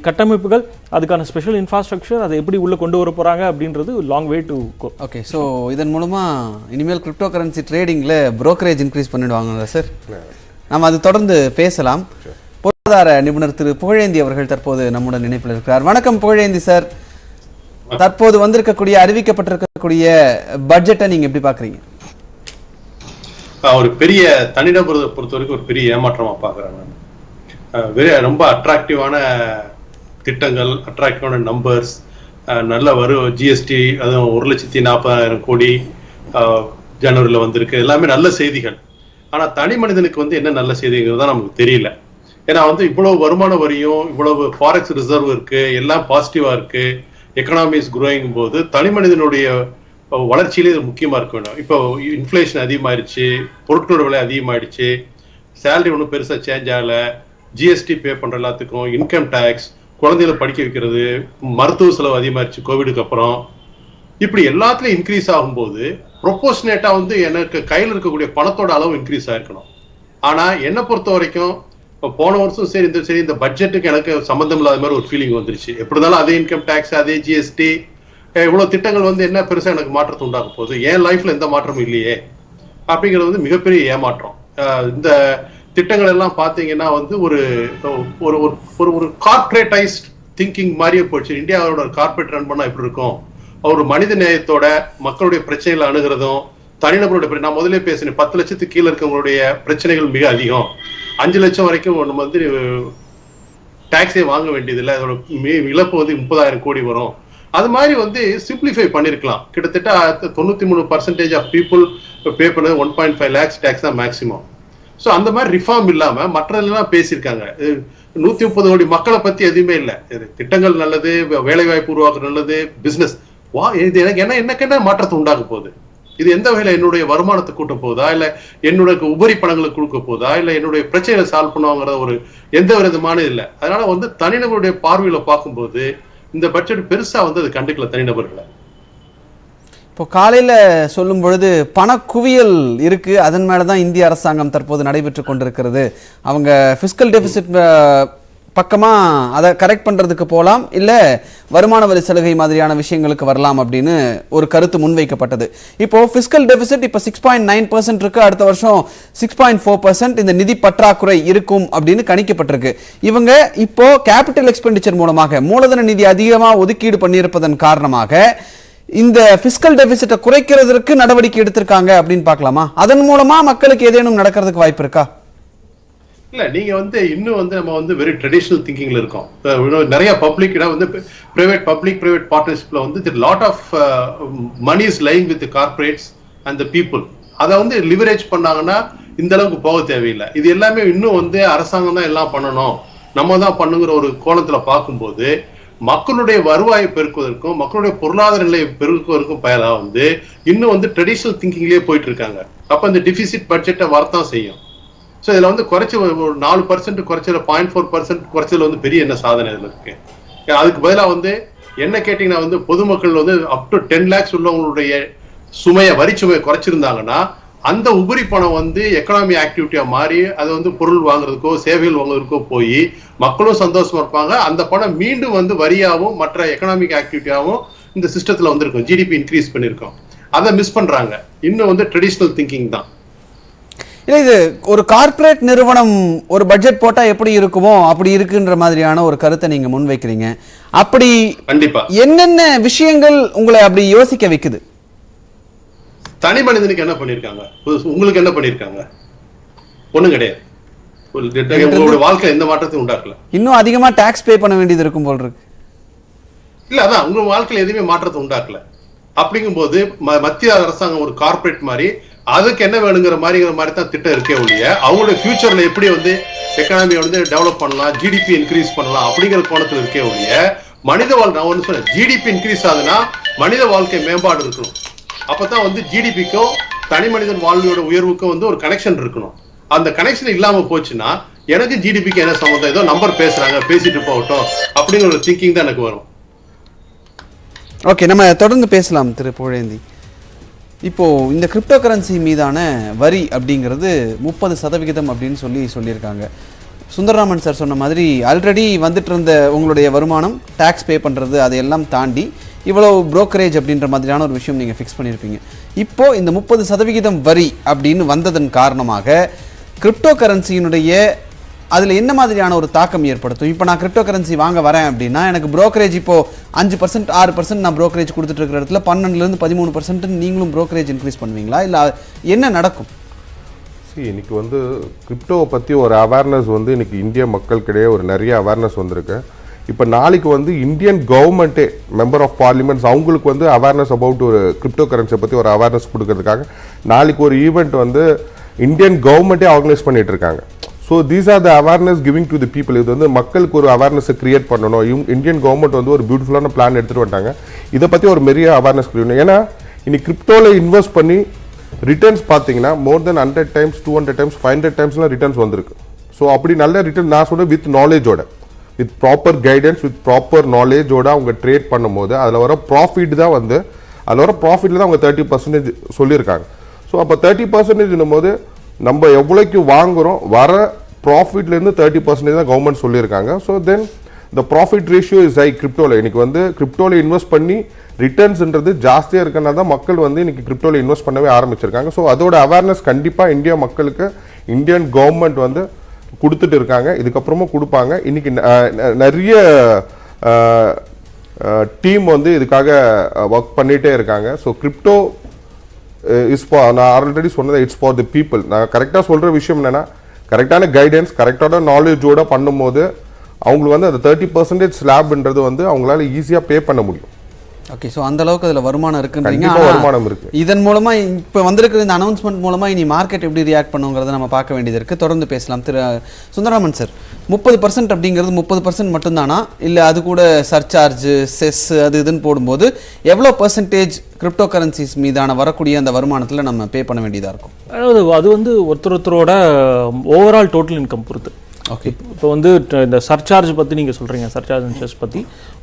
கட்டமைப்புகள், அதுக்கான ஸ்பெஷல் இன்ஃப்ராஸ்ட்ரக்சர் அதை எப்படி உள்ளே கொண்டு வர போகிறாங்க அப்படின்றது long way to go. Okay, so இதன் மூலமாக இனிமேல் கிரிப்டோ கரன்சி ட்ரேடிங்கில் ப்ரோக்கரேஜ் இன்க்ரீஸ் பண்ணிடுவாங்க சார். நம்ம அது தொடர்ந்து பேசலாம். பொருளாதார நிபுணர் திரு புகழேந்தி அவர்கள் தற்போது நம்முடன் இணைப்பில் இருக்கிறார். வணக்கம் புகழேந்தி சார். தற்போது வந்திருக்கக்கூடிய அறிவிக்கப்பட்டிருக்கக்கூடிய பட்ஜெட்டை நீங்க எப்படி பாக்குறீங்க? ஒரு பெரிய தனிநபர் பொறுத்த வரைக்கும் ஒரு பெரிய ஏமாற்றமா பாக்குறாங்க. ரொம்ப அட்ராக்டிவான திட்டங்கள், அட்ராக்டிவான நம்பர்ஸ், நல்ல வரும் ஜிஎஸ்டி, அதுவும் 1,40,000 கோடி ஜனவரியில் வந்திருக்கு, எல்லாமே நல்ல செய்திகள். ஆனா தனி மனிதனுக்கு வந்து என்ன நல்ல செய்திங்கிறது தான் நமக்கு தெரியல. ஏன்னா வந்து இவ்வளவு வருமான வரியும் இவ்வளவு ஃபாரெக்ஸ் ரிசர்வ் இருக்கு, எல்லாம் பாசிட்டிவா இருக்கு, எக்கனாமி இஸ் குரோயிங் போது தனி மனிதனுடைய வளர்ச்சியிலே இது முக்கியமா இருக்க வேண்டும். இப்போ இன்ஃபிளேஷன் அதிகமாயிடுச்சு, பொருட்களோட விலை அதிகமாயிடுச்சு, சேலரி ஒன்றும் பெருசா சேஞ்ச் ஆகல, ஜிஎஸ்டி பே பண்ற எல்லாத்துக்கும், இன்கம் டேக்ஸ், குழந்தைகளை படிக்க வைக்கிறது, மருத்துவ செலவு அதிகமாயிடுச்சு கோவிடுக்கு அப்புறம், இப்படி எல்லாத்துலயும் இன்க்ரீஸ் ஆகும்போது ப்ரொபோஷனேட்டா வந்து எனக்கு கையில் இருக்கக்கூடிய பணத்தோட அளவு இன்க்ரீஸ் ஆயிருக்கணும். ஆனா என்னை பொறுத்த வரைக்கும் போன வருஷம் சரி இந்த பட்ஜெட்டுக்கு எனக்கு சம்பந்தம் இல்லாத மாதிரி ஒரு ஃபீலிங் வந்துருச்சு. எப்படி இருந்தாலும் அதே இன்கம் டேக்ஸ், அதே ஜிஎஸ்டி, இவ்வளவு திட்டங்கள் வந்து என்ன பெருசா எனக்கு மாற்றத்தை உண்டாக போகுது, என் லைஃப்ல எந்த மாற்றமும் இல்லையே அப்படிங்கிறது வந்து மிகப்பெரிய ஏமாற்றம். இந்த திட்டங்கள் எல்லாம் பாத்தீங்கன்னா வந்து ஒரு ஒரு கார்பரேட்டைஸ்ட் திங்கிங் மாதிரியே போச்சு. இந்தியாவோட ஒரு கார்பரேட் ரன் பண்ணா எப்படி இருக்கும், ஒரு மனித நேயத்தோட மக்களுடைய பிரச்சனைகளை அணுகிறதும், தனிநபருடைய, நான் முதலே பேசினேன், 10 லட்சத்துக்கு கீழே இருக்கவங்களுடைய பிரச்சனைகள் மிக அதிகம், 5 லட்சம் வரைக்கும் நம்ம வந்து டாக்ஸே வாங்க வேண்டியதில்லை, அதோட இழப்பு வந்து 30,000 கோடி வரும். அது மாதிரி வந்து சிம்பிளிஃபை பண்ணிருக்கலாம். கிட்டத்தட்ட 93% ஆஃப் பீப்புள் பே பண்ணது 1.5 lakhs டாக்ஸ் தான் மேக்சிமம். ஸோ அந்த மாதிரி ரிஃபார்ம் இல்லாம மற்றதெல்லாம் பேசியிருக்காங்க. 130 கோடி மக்களை பத்தி எதுவுமே இல்லை. திட்டங்கள் நல்லது, வேலை வாய்ப்பு உருவாக்குறது நல்லது, பிசினஸ் இது எனக்கு என்ன மாற்றத்தை உண்டாக போகுது, இது எந்த வகையில என்னுடைய வருமானத்தை கூட்ட போதா, இல்ல என்னுடைய உபரி பணங்களை கொடுக்க போதா, இல்ல என்னுடைய பிரச்சனைகளை சால்வ் பண்ணுவாங்கிற ஒரு எந்த விதமான இல்லை. அதனால வந்து தனிநபருடைய பார்வையில பார்க்கும்போது இந்த பட்ஜெட் பெருசா வந்து அது கண்டுக்கல தனிநபர்களை. இப்போ காலையில சொல்லும் பொழுது பண குவியல் இருக்கு, அதன் மேலதான் இந்திய அரசாங்கம் தற்போது நடைபெற்று கொண்டிருக்கிறது, அவங்க பிஸ்கல் டெபிசிட் பக்கமா அதை கரெக்ட் பண்றதுக்கு போகலாம், இல்ல வருமான வரி சலுகை மாதிரியான விஷயங்களுக்கு வரலாம் அப்படின்னு ஒரு கருத்து முன்வைக்கப்பட்டது. இப்போ ஃபிஸ்கல் டெபிசிட் இப்போ 6.9% இருக்கு, அடுத்த வருஷம் 6.4% இந்த நிதி பற்றாக்குறை இருக்கும் அப்படின்னு கணிக்கப்பட்டிருக்கு. இவங்க இப்போ கேபிட்டல் எக்ஸ்பெண்டிச்சர் மூலமாக மூலதன நிதி அதிகமா ஒதுக்கீடு பண்ணியிருப்பதன் காரணமாக இந்த ஃபிஸ்கல் டெபிசிட்டை குறைக்கிறதுக்கு நடவடிக்கை எடுத்திருக்காங்க அப்படின்னு பார்க்கலாமா? அதன் மூலமா மக்களுக்கு ஏதேனும் நடக்கிறதுக்கு வாய்ப்பு இருக்கா? இல்ல நீங்க இன்னும் நம்ம வெரி ட்ரெடிஷனல் திங்கிங்ல இருக்கோம். நிறைய பப்ளிக் பிரைவேட் பார்ட்னர்ஷிப்ல lot of money is lying with corporates and the people. அதை லிவரேஜ் பண்ணாங்கன்னா இந்த அளவுக்கு போக தேவையில்லை. இது எல்லாமே இன்னும் அரசாங்கம் தான் எல்லாம் பண்ணணும், நம்ம தான் பண்ணுங்கிற ஒரு கோணத்துல பார்க்கும்போது மக்களுடைய வருவாயை பெருக்குவதற்கும் மக்களுடைய பொருளாதார நிலையை பெருக்குவதற்கும் பயலா இன்னும் ட்ரெடிஷனல் திங்கிங்லயே போயிட்டு இருக்காங்க. அப்ப இந்த டிபிசிட் பட்ஜெட்டை வரத்தான் செய்யும். ஸோ இதில் குறைச்சி ஒரு 4% குறைச்சல 0.4% குறைச்சல் பெரிய என்ன சாதனை இதில் இருக்கு. அதுக்கு பதிலாக என்ன கேட்டீங்கன்னா பொதுமக்கள் அப் டு 10 lakhs உள்ளவங்களுடைய வரி சுமையை குறைச்சிருந்தாங்கன்னா அந்த உபரி பணம் எக்கனாமி ஆக்டிவிட்டியா மாறி அது பொருள் வாங்குறதுக்கோ சேவைகள் வாங்குறதுக்கோ போய் மக்களும் சந்தோஷமா இருப்பாங்க. அந்த பணம் மீண்டும் வரியாகவும் மற்ற எக்கனாமிக் ஆக்டிவிட்டியாகவும் இந்த சிஸ்டத்துல இருக்கும். ஜிடிபி இன்க்ரீஸ் பண்ணிருக்கோம். அதை மிஸ் பண்றாங்க. இன்னும் ட்ரெடிஷனல் திங்கிங் தான். இது ஒரு கார்ப்பரேட் நிறுவனம் ஒரு பட்ஜெட் போட்டா எப்படி இருக்குமோ அப்படி இருக்குன்ற மாதிரியான ஒரு கருத்தை நீங்க முன்வைக்கிறீங்க. அப்படி கண்டிப்பா என்னென்ன விஷயங்கள் உங்களை அப்படி யோசிக்க வைக்குது? தனி மனிதனுக்கு என்ன பண்ணிருக்காங்க, உங்களுக்கு என்ன பண்ணிருக்காங்க? ஒண்ணும் கிடையாது. உங்களோட வாழ்க்கை எந்த மாற்றத்தையும் உண்டாக்கல. இன்னும் அதிகமா டாக்ஸ் பே பண்ண வேண்டியது இருக்கும் போல் இருக்கு. இல்ல அதான் உங்க வாழ்க்கையில எதுவுமே மாற்றத்தை உண்டாக்கல. அப்படிங்கும்போது மத்திய அரசாங்கம் ஒரு கார்பரேட் மாதிரி அதுக்கு என்ன வேணுங்கிற மாதிரி தான் திட்டம் இருக்கே ஒழிய அவங்களுடைய ஃபியூச்சர்ல எப்படி எக்கனாமியை டெவலப் பண்ணலாம், ஜிடிபி இன்க்ரீஸ் பண்ணலாம் அப்படிங்கிற கோணத்தில் இருக்கே ஒழிய மனித வாழ்க்கை நான் ஒன்று சொன்னேன், ஜிடிபி இன்க்ரீஸ் ஆகுதுன்னா மனித வாழ்க்கை மேம்பாடு இருக்கணும். அப்பதான் ஜிடிபிக்கும் தனி மனிதன் வாழ்க்கையோட உயர்வுக்கும் ஒரு கனெக்ஷன் இருக்கணும். அந்த கனெக்ஷன் இல்லாம போச்சுன்னா எனக்கு ஜிடிபிக்கு என்ன சம்பந்தம், ஏதோ நம்பர் பேசுறாங்க பேசிட்டு போகட்டும் அப்படிங்கிற ஒரு திங்கிங் தான் எனக்கு வரும். ஓகே, நம்ம தொடர்ந்து பேசலாம் திரு புகழேந்தி. இப்போ இந்த கிரிப்டோ கரன்சி மீதான வரி அப்படிங்கிறது 30% அப்படின்னு சொல்லியிருக்காங்க. சுந்தரராமன் சார் சொன்ன மாதிரி ஆல்ரெடி வந்துட்டு இருந்த உங்களுடைய வருமானம் டேக்ஸ் பே பண்ணுறது அதையெல்லாம் தாண்டி இவ்வளோ புரோக்கரேஜ் அப்படின்ற மாதிரியான ஒரு விஷயம் நீங்கள் ஃபிக்ஸ் பண்ணியிருப்பீங்க. இப்போ இந்த 30% வரி அப்படின்னு வந்ததன் காரணமாக கிரிப்டோ கரன்சியினுடைய அதில் என்ன மாதிரியான ஒரு தாக்கம் ஏற்படுத்தும்? இப்போ நான் கிரிப்டோ கரன்சி வாங்க வரேன் அப்படின்னா எனக்கு புரோக்கரேஜ் இப்போ 5% 6% நான் புரோக்கரேஜ் கொடுத்துட்டு இருக்கிற இடத்துல 12% 13% நீங்களும் புரோக்கரேஜ் இன்க்ரீஸ் பண்ணுவீங்களா, இல்லை என்ன நடக்கும்? இன்னைக்கு கிரிப்டோவை பற்றி ஒரு அவேர்னஸ் இன்னைக்கு இந்திய மக்களுக்கிடையே ஒரு நிறைய அவேர்னஸ் வந்திருக்கு. இப்போ நாளைக்கு இந்தியன் கவர்மெண்ட்டே மெம்பர் ஆஃப் பார்லிமெண்ட்ஸ் அவங்களுக்கு அவேர்னஸ் அபவுட் ஒரு கிரிப்டோ கரன்சியை பற்றி ஒரு அவேர்னஸ் கொடுக்கறதுக்காக நாளைக்கு ஒரு ஈவெண்ட் இந்தியன் கவர்மெண்ட்டே ஆர்கனைஸ் பண்ணிட்டு இருக்காங்க. So these are the awareness giving to the people. இது மக்களுக்கு ஒரு அவேர்னஸை கிரியேட் பண்ணணும். இந்தியன் கவர்மெண்ட் ஒரு பியூட்டிஃபுல்லான பிளான் எடுத்துகிட்டு வந்துட்டாங்க. இதை பற்றி ஒரு பெரிய அவேர்னஸ் கிரியேட். ஏன்னா இன்னைக்கு கிரிப்டோவில் இன்வெஸ்ட் பண்ணி ரிட்டர்ன்ஸ் பார்த்தீங்கன்னா மோர் தென் 100 times 200 times 500 timesலாம் ரிட்டர்ன்ஸ் வந்திருக்கு. ஸோ அப்படி நல்ல ரிட்டர்ன் நான் சொல்கிறேன் வித் நாலேஜோட, with proper guidance, with proper நாலேஜோட அவங்க ட்ரேட் பண்ணும்போது அதில் வர ப்ராஃபிட் தான் அதில் வர ப்ராஃபிட்டில் தான் அவங்க 30% சொல்லியிருக்காங்க. ஸோ அப்போ 30% போது நம்ம எவ்வளோக்கு வாங்குகிறோம் வர ப்ராஃபிட்லேருந்து 30% தான் கவர்மெண்ட் சொல்லியிருக்காங்க. So then the profit ratio is high கிரிப்டோவில். இன்னைக்கு கிரிப்டோவில் இன்வெஸ்ட் பண்ணி ரிட்டர்ன்ஸ்ன்றது ஜாஸ்தியாக இருக்கனால தான் மக்கள் இன்னைக்கு கிரிப்டோவில் இன்வெஸ்ட் பண்ணவே ஆரம்பிச்சிருக்காங்க. ஸோ அதோட அவேர்னஸ் கண்டிப்பாக இந்தியா மக்களுக்கு இந்தியன் கவர்மெண்ட் கொடுத்துட்டு இருக்காங்க, இதுக்கப்புறமும் கொடுப்பாங்க. இன்னைக்கு நிறைய டீம் இதுக்காக ஒர்க் பண்ணிகிட்டே இருக்காங்க. ஸோ கிரிப்டோ நான் ஆல்ரெடி சொன்னது இட்ஸ் ஃபார் தி பீப்புள். நான் கரெக்டாக சொல்கிற விஷயம் என்னென்னா கரெக்டான கைடன்ஸ் கரெக்டான நாலேஜோட பண்ணும்போது அவங்களுக்கு அந்த 30% ஸ்லாப்ன்றது அவங்களால ஈஸியாக பே பண்ண முடியும். ஓகே, ஸோ அந்த அளவுக்கு அதில் வருமானம் இருக்குன்றீங்க. வருமானம் இருக்கு. இதன் மூலமா இப்போ வந்திருக்கிற இந்த அனௌன்ஸ்மெண்ட் மூலமா இனி மார்க்கெட் எப்படி ரியாக்ட் பண்ணுங்கிறத நம்ம பார்க்க வேண்டியது இருக்கு. தொடர்ந்து பேசலாம். திரு சுந்தரராமன் சார், 30% அப்படிங்கிறது 30% மட்டும்தானா, இல்லை அது கூட சர்சார்ஜ் செஸ் அது இதுன்னு போடும்போது எவ்வளோ பெர்சன்டேஜ் கிரிப்டோ கரன்சிஸ் மீதான வரக்கூடிய அந்த வருமானத்தில் நம்ம பே பண்ண வேண்டியதாக இருக்கும்? அதாவது அது ஒருத்தரோட ஓவரால் டோட்டல் இன்கம் பொறுத்து. ஓகே, இப்போ இந்த சர்சார்ஜ் பற்றி நீங்கள் சொல்கிறீங்க, சர்சார்ஜ் அண்ட் செஸ் பற்றி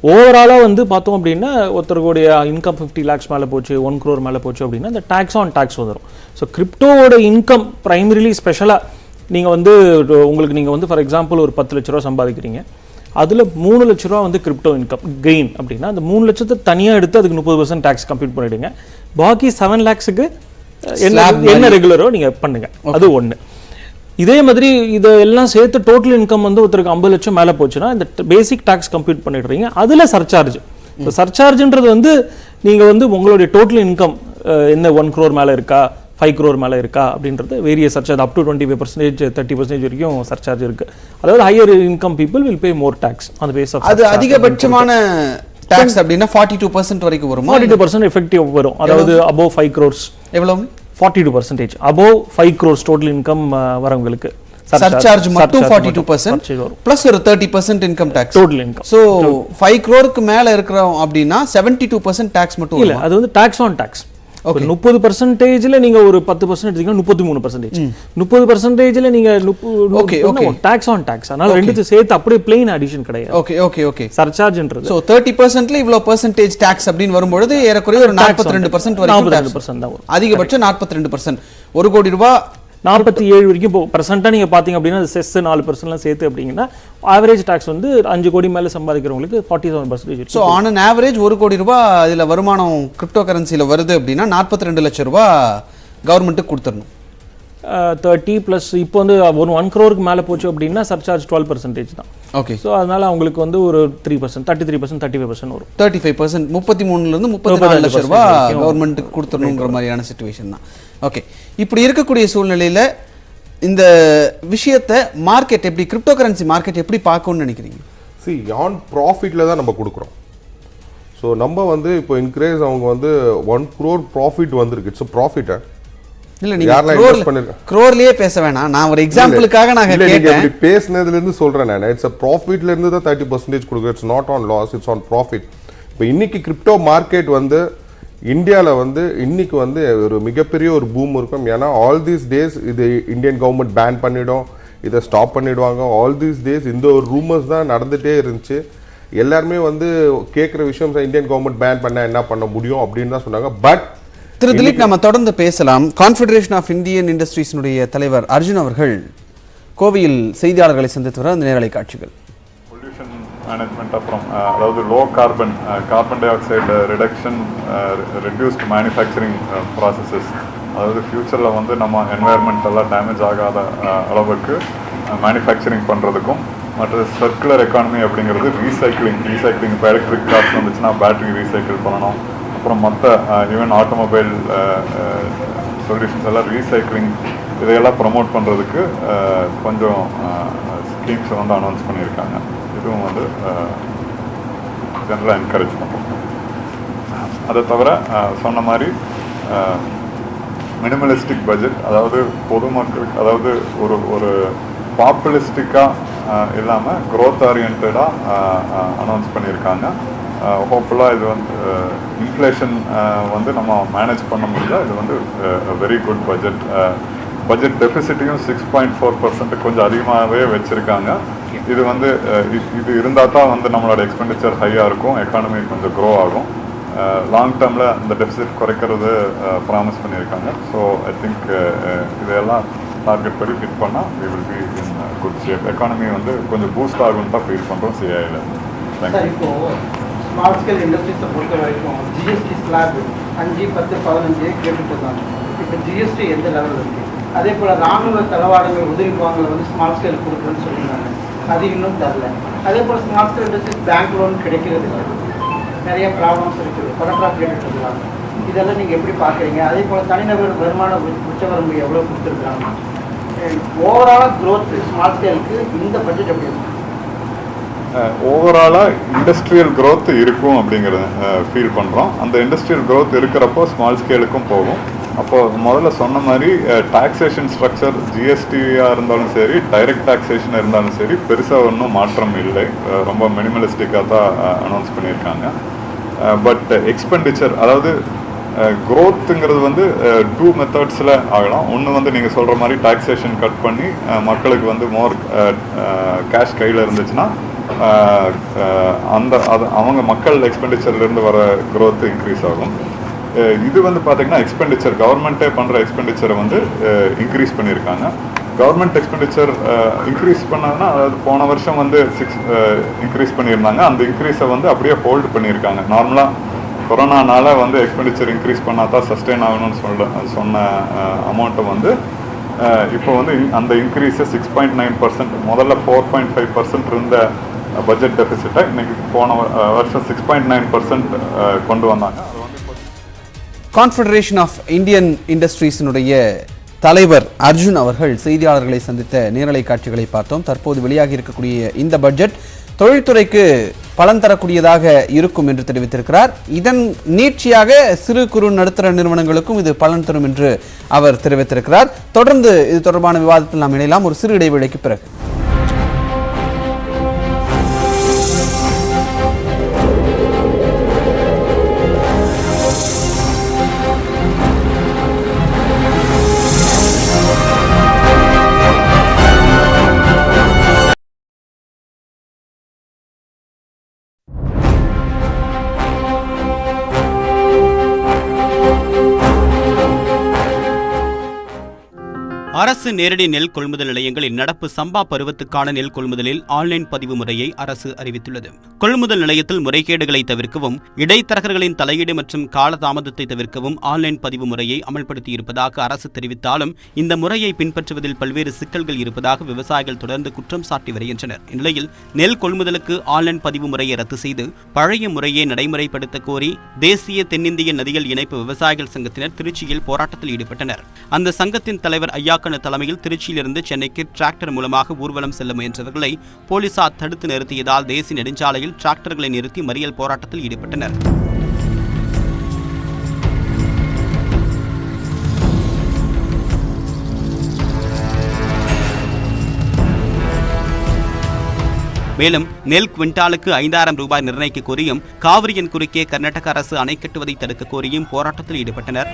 ஓவராலாக பார்த்தோம் அப்படின்னா ஒருத்தருடைய இன்கம் 50 lakhs மேலே போச்சு, 1 crore மேலே போச்சு அப்படின்னா இந்த டேக்ஸ் ஆன் டேக்ஸ் வந்துடும். ஸோ கிரிப்டோவோட இன்கம் ப்ரைமரிலி ஸ்பெஷலாக நீங்கள் உங்களுக்கு நீங்கள் ஃபார் எக்ஸாம்பிள் ஒரு 10 லட்ச ரூபா சம்பாதிக்கிறீங்க, அதில் 3 லட்ச ரூபா வந்து கிரிப்டோ இன்கம் கெயின் அப்படின்னா அந்த 3 லட்சத்தை தனியாக எடுத்து அதுக்கு 30% டேக்ஸ் கம்ப்யூட் பண்ணிவிடுங்க. பாக்கி 7 lakhsக்கு என்ன ரெகுலரோ நீங்கள் பண்ணுங்க. அது ஒன்று. இதே மாதிரி இதெல்லாம் சேர்த்து டோட்டல் இன்கம் வந்து ஒருத்தருக்கு 50 லட்சம் மேலே போச்சுன்னா இந்த பேசிக் டேக்ஸ் கம்ப்யூட் பண்ணிடுறீங்க. அதில் சர்சார்ஜ். இப்போ சர்சார்ஜ்ன்றது வந்து நீங்கள் வந்து உங்களுடைய டோட்டல் இன்கம் என்ன 1 crore மேலே இருக்கா 5 crore மேலே இருக்கா அப்படின்றது வேரியஸ் சர்சார்ஜ் அப் டு 25%, 30% வரைக்கும் சர்சார்ஜ் இருக்கு. அதாவது higher income people will pay more tax on the base of அது அதிகபட்சமான டாக்ஸ் அப்படினா 42% வரைக்கும் வரும். 42% எஃபெக்டிவ் வரும். அதாவது above 5 crores எவ்வளவு? 42% above 5 crores டோட்டல் இன்கம் வரவங்களுக்கு சர்சார்ஜ் மட்டும் 42% plus ஒரு 30% income tax total income. So 5 crore மேல இருக்கறோம் அப்படினா 72% டாக்ஸ் மட்டும் இல்ல, அது வந்து டாக்ஸ் ஆன் டாக்ஸ். 30%ல நீங்க ஒரு 10% எடுத்தீங்கன்னா 33%. 30%ல நீங்க டாக்ஸ் ஆன் டாக்ஸ். அதனால ரெண்டுத்தையும் சேர்த்து அப்படியே plain addition கிடையாது. ஓகே சர்சார்ஜ்ன்றது. சோ 30%ல இவ்ளோ percentage tax அப்படினு வரும்போது ஏறக்குறைய ஒரு 42% வரைக்கும் 42% தான் வரும். அதிகபட்சம் 42%. 1 கோடி ரூபாய் 47 வரைக்கும் இப்போ பிரசன்ட்டா நீங்க பாத்தீங்க அப்படின்னா செஸ் 4% சேர்த்து அப்படிங்கன்னா ஆவரேஜ் டாக்ஸ் வந்து 5 கோடி மேல சம்பாதிக்கிறவங்களுக்கு 47%. சோ ஆன் an average 1 கோடி ரூபாய் இதுல வருமானம் கிரிப்டோ கரன்சில வருது அப்படின்னா 42 லட்சம் ரூபாய் கவர்மெண்ட்டுக்கு கொடுத்துறணும். 30 பிளஸ் இப்போ வந்து ஒரு 1 crore மேல போச்சு அப்படின்னா சர்சார்ஜ் 12% தான். ஓகே. சோ அதனால உங்களுக்கு வந்து ஒரு 3%, 33%, 35% வரும். 35% 33ல இருந்து 34 லட்சம் ரூபாய் கவர்மெண்ட்டுக்கு கொடுத்துறணும்ங்கற மாதிரியான சிச்சுவேஷன் தான். ஓகே. இப்படி இருக்கக்கூடிய சூழ்நிலையில இந்த விஷயத்தை மார்க்கெட் எப்படி கிரிப்டோ கரன்சி மார்க்கெட் எப்படி பார்க்கணும்னு நினைக்கிறீங்க? see on profitல தான் நம்ம கொடுக்குறோம். ஸோ நம்ம வந்து இப்போ இன்க்ரீஸ் அவங்க வந்து 1 crore ப்ராஃபிட் வந்திருக்கு. It's profit. இல்ல நீங்க crore-லயே பேச வேணாம். நான் ஒரு எக்ஸாம்பிளுக்காக நான் கேட்டேன். நீங்க பேசினதுல இருந்து சொல்றேன் நான். இட்ஸ் ப்ராஃபிட்ல இருந்து தான் 30% கொடுக்குறோம். It's not on loss, it's on profit. இப்போ இன்னைக்கு கிரிப்டோ மார்க்கெட் வந்து இந்தியாவில் வந்து இன்னைக்கு வந்து ஒரு மிகப்பெரிய ஒரு பூம் இருக்கும். ஏன்னா ஆல் தீஸ் டேஸ் இது இந்தியன் கவர்மெண்ட் பேன் பண்ணிடும், இதை ஸ்டாப் பண்ணிடுவாங்க. ஆல் தீஸ் டேஸ் இந்த ஒரு ரூமர்ஸ் தான் நடந்துகிட்டே இருந்துச்சு. எல்லாருமே வந்து கேட்குற விஷயம் இந்தியன் கவர்மெண்ட் பேன் பண்ண என்ன பண்ண முடியும் அப்படின்னு தான் சொன்னாங்க. பட் திரு திலீப், நம்ம தொடர்ந்து பேசலாம். கான்ஃபெடரேஷன் ஆஃப் இந்தியன் இண்டஸ்ட்ரீஸினுடைய தலைவர் அர்ஜுன் அவர்கள் கோவையில் செய்தியாளர்களை சந்தித்து வர அந்த நேரலை காட்சிகள். பொல்யூஷன் மேனேஜ்மெண்ட், அப்புறம் அதாவது low carbon di oxide reduction, reduced manufacturing processes, அதாவது ஃபியூச்சரில் வந்து நம்ம என்வாயர்மெண்ட் எல்லாம் டேமேஜ் ஆகாத அளவுக்கு மேனுஃபேக்சரிங் பண்ணுறதுக்கும், மற்ற சர்க்குலர் எக்கானமி அப்படிங்கிறது ரீசைக்கிளிங் இப்போ எலக்ட்ரிக் கார்ஸ் வந்துச்சுன்னா பேட்டரி ரீசைக்கிள் பண்ணணும். அப்புறம் மற்ற ஈவன் ஆட்டோமொபைல் சொல்யூஷன்ஸ் எல்லாம் ரீசைக்கிளிங் இதையெல்லாம் ப்ரமோட் பண்ணுறதுக்கு கொஞ்சம் ஸ்கீம்ஸை வந்து அனௌன்ஸ் பண்ணியிருக்காங்க. இதுவும் வந்து ஜென்ரலாக என்கரேஜ் பண்ணுறோம். அதை தவிர சொன்ன மாதிரி மினிமலிஸ்டிக் பட்ஜெட், அதாவது பொதுமக்களுக்கு, அதாவது ஒரு பாப்புலிஸ்டிக்காக இல்லாமல் க்ரோத் ஓரியன்டாக அனௌன்ஸ் பண்ணியிருக்காங்க. ஹோப்ஃபுல்லாக இது வந்து இன்ஃப்ளேஷன் வந்து நம்ம மேனேஜ் பண்ண முடியல. இது வந்து வெரி குட் பட்ஜெட் டெபிசிட்டையும் 6.4% கொஞ்சம் அதிகமாகவே வச்சுருக்காங்க. இது வந்து இது இருந்தால் தான் வந்து நம்மளோட எக்ஸ்பெண்டிச்சர் ஹையாக இருக்கும், எக்கானமி கொஞ்சம் க்ரோ ஆகும். லாங் டேர்மில் இந்த டெபிசிட் குறைக்கிறது ப்ராமிஸ் பண்ணியிருக்காங்க. ஸோ ஐ திங்க் இதெல்லாம் டார்கெட் படி ஃபிட் பண்ணால் we will be in good shape. Economy வந்து கொஞ்சம் பூஸ்ட் ஆகும்னு தான் ஃபீல் பண்ணுறோம் சிஐயில். இப்போ ஸ்மால் ஸ்கேல் இண்டஸ்ட்ரீஸை பொறுத்த வரைக்கும் ஜிஎஸ்டி ஸ்லாப் 5, 10, 15 கேட்டுட்டு இருந்தாங்க. இப்போ ஜிஎஸ்டி எந்த லெவலில் இருக்குது? அதே போல் ராணுவ தளவாடங்கள் உதவி வாங்கல வந்து ஸ்மால் ஸ்கேல் கொடுக்குறேன்னு சொல்லியிருந்தாங்க. அது இன்னும் தரல. அதே போல் small scale industries bank loan கிடைக்கிறது நிறைய ப்ராப்ளம்ஸ் இருக்குது. பணப்பா கேட்டுட்டு இருக்காங்க. இதெல்லாம் நீங்கள் எப்படி பார்க்குறீங்க? அதே போல் தனிநபர் வருமான உச்சவரம்பு எவ்வளோ கொடுத்துருக்காங்க? ஓவராலாக க்ரோத் ஸ்மால் ஸ்கேலுக்கு இந்த பட்ஜெட் எப்படி இருக்கும்? ஓவராலாக இண்டஸ்ட்ரியல் க்ரோத் இருக்கும் அப்படிங்கிறத ஃபீல் பண்ணுறோம். அந்த இண்டஸ்ட்ரியல் க்ரோத் இருக்கிறப்போ ஸ்மால் ஸ்கேலுக்கும் போகும். அப்போது முதல்ல சொன்ன மாதிரி டாக்ஸேஷன் ஸ்ட்ரக்சர் ஜிஎஸ்டியாக இருந்தாலும் சரி, டைரக்ட் டாக்ஸேஷன் இருந்தாலும் சரி, பெருசாக ஒன்றும் மாற்றம் இல்லை. ரொம்ப மினிமலிஸ்டிக்காக தான் அனௌன்ஸ் பண்ணியிருக்காங்க. பட் எக்ஸ்பெண்டிச்சர், அதாவது க்ரோத்துங்கிறது வந்து 2 மெத்தட்ஸில் ஆகலாம். ஒன்று வந்து நீங்கள் சொல்கிற மாதிரி டாக்ஸேஷன் கட் பண்ணி மக்களுக்கு வந்து மோர் கேஷ் கையில் இருந்துச்சுன்னா அவங்க மக்கள் எக்ஸ்பெண்டிச்சர்லேருந்து வர க்ரோத் இன்க்ரீஸ் ஆகும். இது வந்து பார்த்திங்கன்னா எக்ஸ்பெண்டிச்சர் கவர்மெண்ட்டே பண்ணுற எக்ஸ்பெண்டிச்சரை வந்து இன்க்ரீஸ் பண்ணியிருக்காங்க. கவர்மெண்ட் எக்ஸ்பெண்டிச்சர் இன்க்ரீஸ் பண்ணாங்கன்னா, அதாவது போன வருஷம் வந்து 6 இன்க்ரீஸ் பண்ணியிருந்தாங்க. அந்த இன்க்ரீஸை வந்து அப்படியே ஹோல்டு பண்ணியிருக்காங்க. நார்மலாக கொரோனானால வந்து எக்ஸ்பெண்டிச்சர் இன்க்ரீஸ் பண்ணால் தான் சஸ்டெயின் ஆகணும்னு சொன்ன அமௌண்ட்டை வந்து இப்போ வந்து அந்த இன்க்ரீஸை 6.9%, முதல்ல 4.5% இருந்த பட்ஜெட் டெபிசிட்டை இன்னைக்கு போன வருஷம் 6.9% கொண்டு வந்தாங்க. கான்ஃபெடரேஷன் ஆஃப் இந்தியன் இண்டஸ்ட்ரீஸினுடைய தலைவர் அர்ஜுன் அவர்கள் செய்தியாளர்களை சந்தித்த நேரலை காட்சிகளை பார்த்தோம். தற்போது வெளியாகி இருக்கக்கூடிய இந்த பட்ஜெட் தொழில்துறைக்கு பலன் தரக்கூடியதாக இருக்கும் என்று தெரிவித்திருக்கிறார். இதன் நீட்சியாக சிறு குறு நடுத்தர நிறுவனங்களுக்கும் இது பலன் தரும் என்று அவர் தெரிவித்திருக்கிறார். தொடர்ந்து இது தொடர்பான விவாதத்தில் நாம் இணையலாம் ஒரு சிறு இடைவேளைக்கு பிறகு. அரசு நேரடி நெல் கொள்முதல் நிலையங்களில் நடப்பு சம்பா பருவத்துக்கான நெல் கொள்முதலில் ஆன்லைன் பதிவு முறையை அரசு அறிவித்துள்ளது. கொள்முதல் நிலையத்தில் முறைகேடுகளை தவிர்க்கவும் இடைத்தரகர்களின் தலையீடு மற்றும் காலதாமதத்தை தவிர்க்கவும் ஆன்லைன் பதிவு முறையை அமல்படுத்தியிருப்பதாக அரசு தெரிவித்தாலும் இந்த முறையை பின்பற்றுவதில் பல்வேறு சிக்கல்கள் இருப்பதாக விவசாயிகள் தொடர்ந்து குற்றம் சாட்டி வருகின்றனர். இந்நிலையில் நெல் கொள்முதலுக்கு ஆன்லைன் பதிவு முறையை ரத்து செய்து பழைய முறையை நடைமுறைப்படுத்த கோரி தேசிய தென்னிந்திய நதிகள் இணைப்பு விவசாயிகள் சங்கத்தினர் திருச்சியில் போராட்டத்தில் ஈடுபட்டனர். அந்த சங்கத்தின் தலைவர் ஐயா தலைமையில் திருச்சியிலிருந்து சென்னைக்கு டிராக்டர் மூலமாக ஊர்வலம் செல்ல முயன்றவர்களை போலீசார் தடுத்து நிறுத்தியதால் தேசிய நெடுஞ்சாலையில் டிராக்டர்களை நிறுத்தி மறியல் போராட்டத்தில் ஈடுபட்டனர். மேலும் நெல் குவிண்டாலுக்கு 5000 ரூபாய் நிர்ணயிக்க கோரியும் காவிரியின் குறுக்கே கர்நாடக அரசு அணை கட்டுவதை தடுக்க கோரியும் போராட்டத்தில் ஈடுபட்டனர்.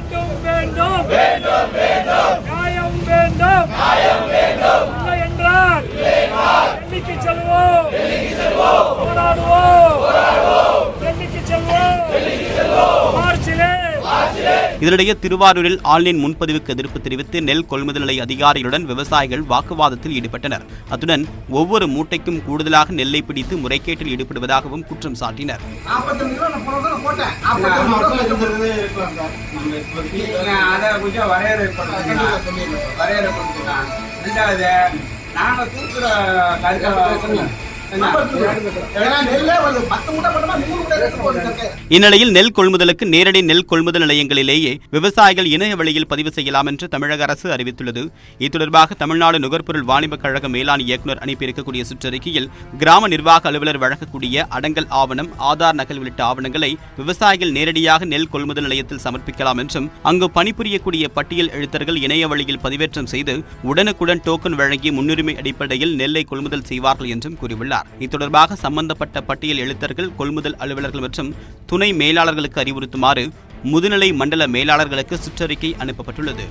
இதனிடையே திருவாரூரில் ஆன்லைன் முன்பதிவுக்கு எதிர்ப்பு தெரிவித்து நெல் கொள்முதல் நிலைய அதிகாரிகளுடன் விவசாயிகள் வாக்குவாதத்தில் ஈடுபட்டனர். அத்துடன் ஒவ்வொரு மூட்டைக்கும் கூடுதலாக நெல்லை பிடித்து முறைகேட்டில் ஈடுபடுவதாகவும் குற்றம் சாட்டினர். இந்நிலையில் நெல் கொள்முதலுக்கு நேரடி நெல் கொள்முதல் நிலையங்களிலேயே விவசாயிகள் இணைய வழியில் பதிவு செய்யலாம் என்று தமிழக அரசு அறிவித்துள்ளது. இது தொடர்பாக தமிழ்நாடு நுகர்பொருள் வாணிபக் கழக மேலாண் இயக்குநர் அனுப்பியிருக்கக்கூடிய சுற்றறிக்கையில் கிராம நிர்வாக அலுவலர் வழங்கக்கூடிய அடங்கல் ஆவணம், ஆதார் நகல் உள்ளிட்ட ஆவணங்களை விவசாயிகள் நேரடியாக நெல் கொள்முதல் நிலையத்தில் சமர்ப்பிக்கலாம் என்றும் அங்கு பணிபுரியக்கூடிய பட்டியல் எழுத்தர்கள் இணைய வழியில் பதிவேற்றம் செய்து உடனுக்குடன் டோக்கன் வழங்கி முன்னுரிமை அடிப்படையில் நெல்லை கொள்முதல் செய்வார்கள் என்றும் கூறியுள்ளார். இது தொடர்பாக சம்பந்தப்பட்ட பட்டியல் எழுத்தர்கள், கொள்முதல் அலுவலர்கள் மற்றும் துணை மேலாளர்களுக்கு அறிவுறுத்துமாறு முதுநிலை மண்டல மேலாளர்களுக்கு சுற்றறிக்கை அனுப்பப்பட்டுள்ளது.